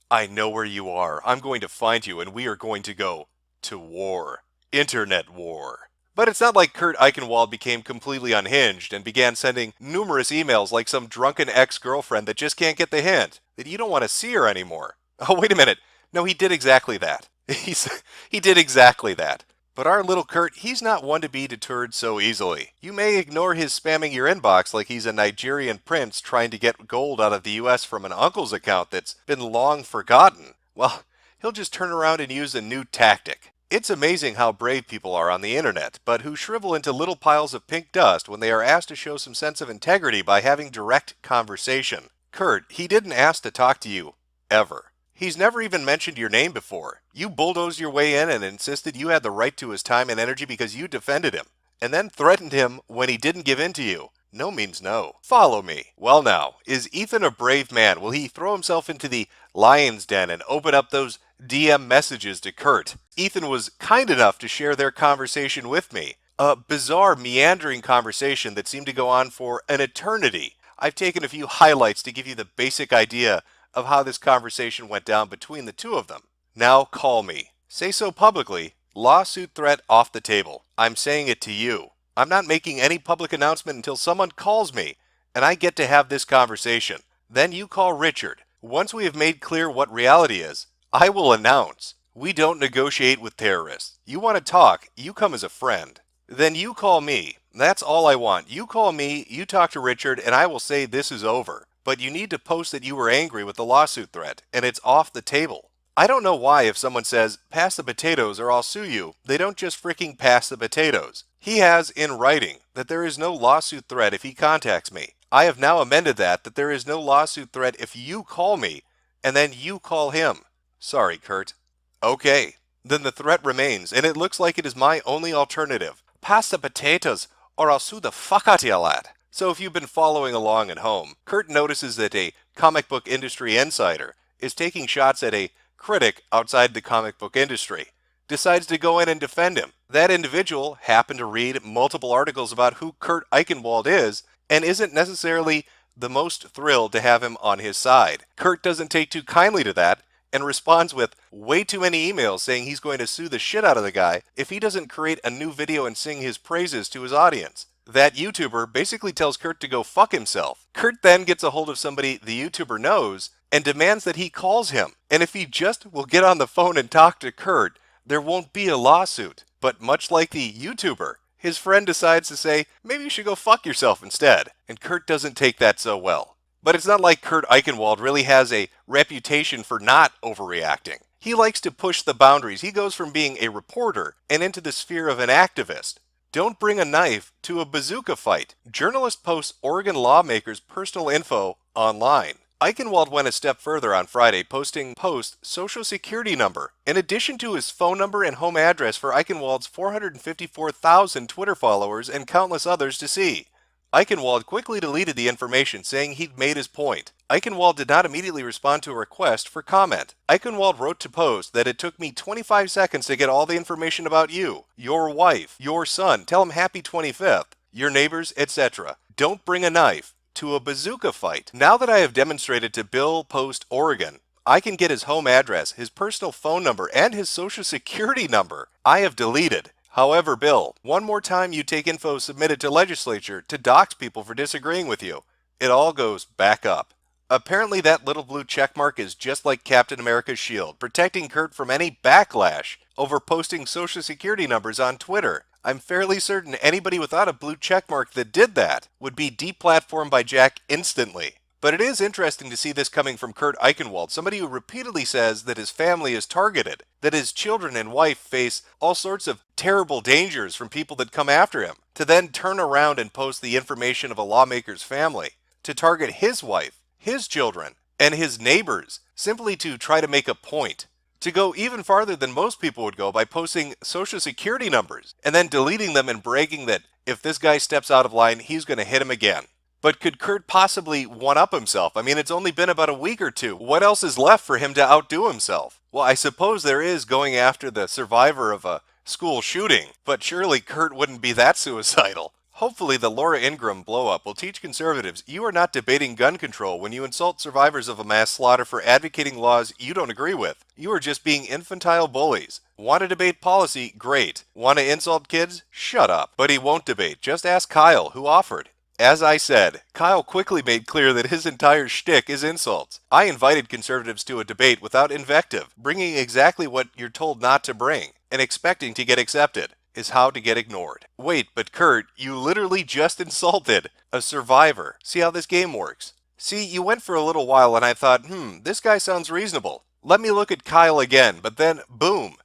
I know where you are. I'm going to find you and we are going to go to war. Internet war. But it's not like Kurt Eichenwald became completely unhinged and began sending numerous emails like some drunken ex-girlfriend that just can't get the hint that you don't want to see her anymore. Oh, wait a minute. No, he did exactly that. He did exactly that. But our little Kurt, he's not one to be deterred so easily. You may ignore his spamming your inbox like he's a Nigerian prince trying to get gold out of the US from an uncle's account that's been long forgotten. Well, he'll just turn around and use a new tactic. It's amazing how brave people are on the internet, but who shrivel into little piles of pink dust when they are asked to show some sense of integrity by having direct conversation. Kurt, he didn't ask to talk to you, ever. He's never even mentioned your name before. You bulldozed your way in and insisted you had the right to his time and energy because you defended him, and then threatened him when he didn't give in to you. No means no. Follow me. Well now, is Ethan a brave man? Will he throw himself into the lion's den and open up those DM messages to Kurt? Ethan was kind enough to share their conversation with me. A bizarre, meandering conversation that seemed to go on for an eternity. I've taken a few highlights to give you the basic idea of how this conversation went down between the two of them. Now call me. Say so publicly. Lawsuit threat off the table. I'm saying it to you. I'm not making any public announcement until someone calls me, and I get to have this conversation. Then you call Richard. Once we have made clear what reality is, I will announce. We don't negotiate with terrorists. You want to talk, you come as a friend. Then you call me. That's all I want. You call me, you talk to Richard, and I will say this is over. But you need to post that you were angry with the lawsuit threat, and it's off the table. I don't know why if someone says, pass the potatoes or I'll sue you, they don't just freaking pass the potatoes. He has in writing that there is no lawsuit threat if he contacts me. I have now amended that there is no lawsuit threat if you call me, and then you call him. Sorry, Kurt. Okay, then the threat remains, and it looks like it is my only alternative. Pass the potatoes or I'll sue the fuck out of you, lad. So if you've been following along at home, Kurt notices that a comic book industry insider is taking shots at a critic outside the comic book industry, decides to go in and defend him. That individual happened to read multiple articles about who Kurt Eichenwald is and isn't necessarily the most thrilled to have him on his side. Kurt doesn't take too kindly to that and responds with way too many emails saying he's going to sue the shit out of the guy if he doesn't create a new video and sing his praises to his audience. That YouTuber basically tells Kurt to go fuck himself. Kurt then gets a hold of somebody the YouTuber knows and demands that he calls him. And if he just will get on the phone and talk to Kurt, there won't be a lawsuit. But much like the YouTuber, his friend decides to say, maybe you should go fuck yourself instead. And Kurt doesn't take that so well. But it's not like Kurt Eichenwald really has a reputation for not overreacting. He likes to push the boundaries. He goes from being a reporter and into the sphere of an activist. Don't bring a knife to a bazooka fight. Journalist posts Oregon lawmakers' personal info online. Eichenwald went a step further on Friday, posting social security number, in addition to his phone number and home address for Eichenwald's 454,000 Twitter followers and countless others to see. Eichenwald quickly deleted the information, saying he'd made his point. Eichenwald did not immediately respond to a request for comment. Eichenwald wrote to post that it took me 25 seconds to get all the information about you, your wife, your son, tell him happy 25th, your neighbors, etc. Don't bring a knife to a bazooka fight. Now that I have demonstrated to Bill Post Oregon, I can get his home address, his personal phone number, and his social security number. I have deleted. However, Bill, one more time you take info submitted to legislature to dox people for disagreeing with you, it all goes back up. Apparently that little blue checkmark is just like Captain America's shield, protecting Kurt from any backlash over posting social security numbers on Twitter. I'm fairly certain anybody without a blue checkmark that did that would be deplatformed by Jack instantly. But it is interesting to see this coming from Kurt Eichenwald, somebody who repeatedly says that his family is targeted, that his children and wife face all sorts of terrible dangers from people that come after him, to then turn around and post the information of a lawmaker's family, to target his wife, his children, and his neighbors, simply to try to make a point. To go even farther than most people would go by posting social security numbers, and then deleting them and bragging that if this guy steps out of line, he's going to hit him again. But could Kurt possibly one-up himself? I mean, it's only been about a week or two. What else is left for him to outdo himself? Well, I suppose there is going after the survivor of a school shooting, but surely Kurt wouldn't be that suicidal. Hopefully the Laura Ingraham blow-up will teach conservatives you are not debating gun control when you insult survivors of a mass slaughter for advocating laws you don't agree with. You are just being infantile bullies. Want to debate policy? Great. Want to insult kids? Shut up. But he won't debate. Just ask Kyle, who offered. As I said, Kyle quickly made clear that his entire shtick is insults. I invited conservatives to a debate without invective, bringing exactly what you're told not to bring, and expecting to get accepted is how to get ignored. Wait, but Kurt, you literally just insulted a survivor. See how this game works? See, you went for a little while and I thought, this guy sounds reasonable. Let me look at Kyle again, but then, boom,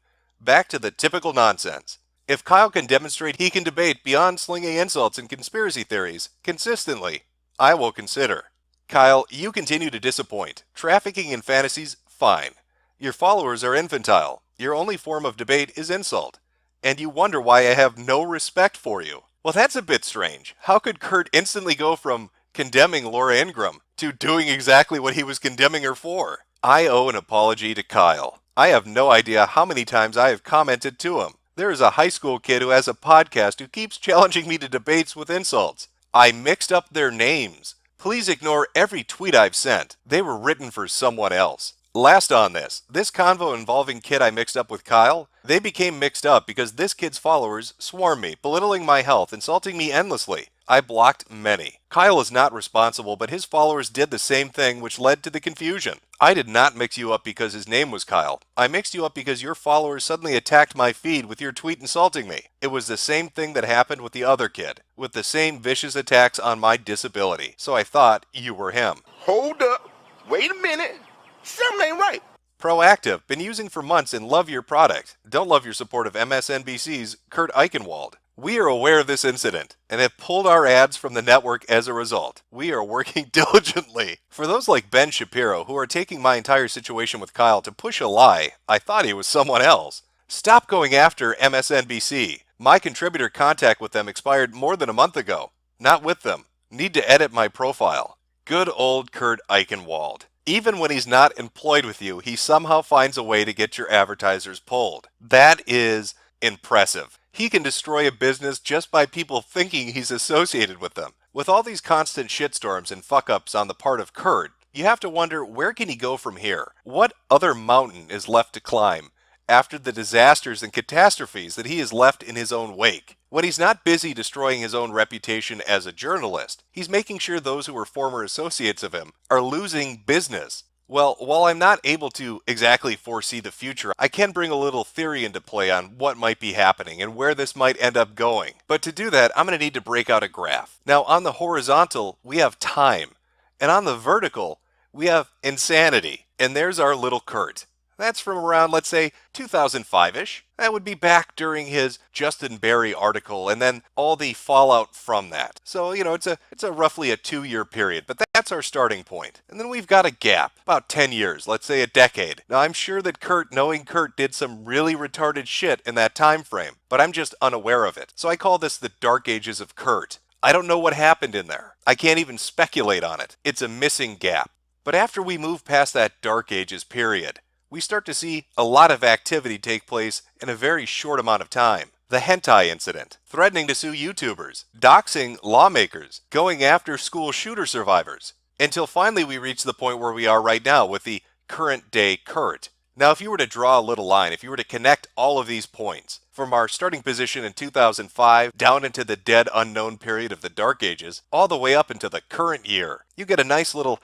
back to the typical nonsense. If Kyle can demonstrate he can debate beyond slinging insults and conspiracy theories consistently, I will consider. Kyle, you continue to disappoint. Trafficking in fantasies, fine. Your followers are infantile. Your only form of debate is insult. And you wonder why I have no respect for you. Well, that's a bit strange. How could Kurt instantly go from condemning Laura Ingraham to doing exactly what he was condemning her for? I owe an apology to Kyle. I have no idea how many times I have commented to him. There is a high school kid who has a podcast who keeps challenging me to debates with insults. I mixed up their names. Please ignore every tweet I've sent. They were written for someone else. Last on this convo involving kid I mixed up with Kyle, they became mixed up because this kid's followers swarmed me, belittling my health, insulting me endlessly. I blocked many. Kyle is not responsible, but his followers did the same thing, which led to the confusion. I did not mix you up because his name was Kyle. I mixed you up because your followers suddenly attacked my feed with your tweet insulting me. It was the same thing that happened with the other kid, with the same vicious attacks on my disability. So I thought you were him. Hold up. Wait a minute. Something ain't right. Proactive, been using for months and love your product. Don't love your support of MSNBC's Kurt Eichenwald. We are aware of this incident and have pulled our ads from the network as a result. We are working diligently. For those like Ben Shapiro who are taking my entire situation with Kyle to push a lie, I thought he was someone else. Stop going after MSNBC. My contributor contact with them expired more than a month ago. Not with them. Need to edit my profile. Good old Kurt Eichenwald. Even when he's not employed with you, he somehow finds a way to get your advertisers pulled. That is impressive. He can destroy a business just by people thinking he's associated with them. With all these constant shitstorms and fuck-ups on the part of Kurt, you have to wonder, where can he go from here? What other mountain is left to climb after the disasters and catastrophes that he has left in his own wake? When he's not busy destroying his own reputation as a journalist, he's making sure those who were former associates of him are losing business. Well, while I'm not able to exactly foresee the future, I can bring a little theory into play on what might be happening and where this might end up going. But to do that, I'm going to need to break out a graph. Now, on the horizontal, we have time. And on the vertical, we have insanity. And there's our little Kurt. That's from around, let's say, 2005-ish. That would be back during his Justin Berry article and then all the fallout from that. So, it's a roughly a 2-year period, but that's our starting point. And then we've got a gap, about 10 years, let's say a decade. Now, I'm sure that knowing Kurt did some really retarded shit in that time frame, but I'm just unaware of it. So I call this the Dark Ages of Kurt. I don't know what happened in there. I can't even speculate on it. It's a missing gap. But after we move past that Dark Ages period, we start to see a lot of activity take place in a very short amount of time. The hentai incident, threatening to sue YouTubers, doxing lawmakers, going after school shooter survivors, until finally we reach the point where we are right now with the current day Kurt. Now, if you were to draw a little line, if you were to connect all of these points, from our starting position in 2005 down into the dead unknown period of the Dark Ages, all the way up into the current year, you get a nice little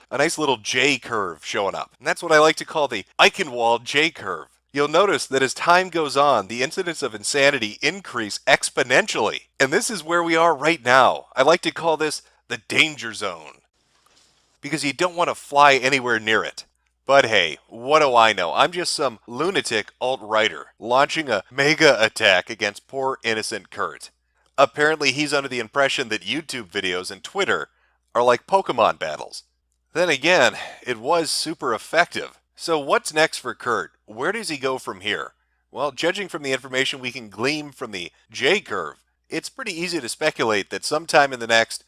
J curve showing up. And that's what I like to call the Eichenwald J curve. You'll notice that as time goes on, the incidents of insanity increase exponentially. And this is where we are right now. I like to call this the danger zone, because you don't want to fly anywhere near it. But hey, what do I know? I'm just some lunatic alt-writer launching a mega attack against poor innocent Kurt. Apparently he's under the impression that YouTube videos and Twitter are like Pokemon battles. Then again, it was super effective. So what's next for Kurt? Where does he go from here? Well, judging from the information we can glean from the J-curve, it's pretty easy to speculate that sometime in the next,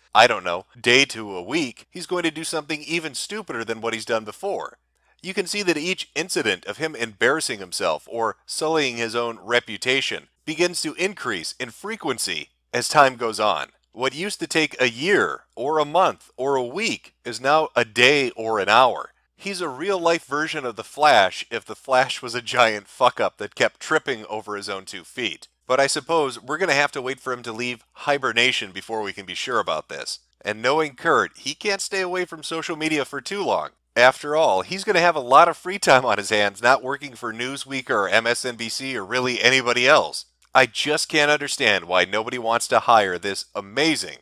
day to a week, he's going to do something even stupider than what he's done before. You can see that each incident of him embarrassing himself or sullying his own reputation begins to increase in frequency as time goes on. What used to take a year or a month or a week is now a day or an hour. He's a real-life version of the Flash if the Flash was a giant fuck-up that kept tripping over his own 2 feet. But I suppose we're going to have to wait for him to leave hibernation before we can be sure about this. And knowing Kurt, he can't stay away from social media for too long. After all, he's going to have a lot of free time on his hands not working for Newsweek or MSNBC or really anybody else. I just can't understand why nobody wants to hire this amazing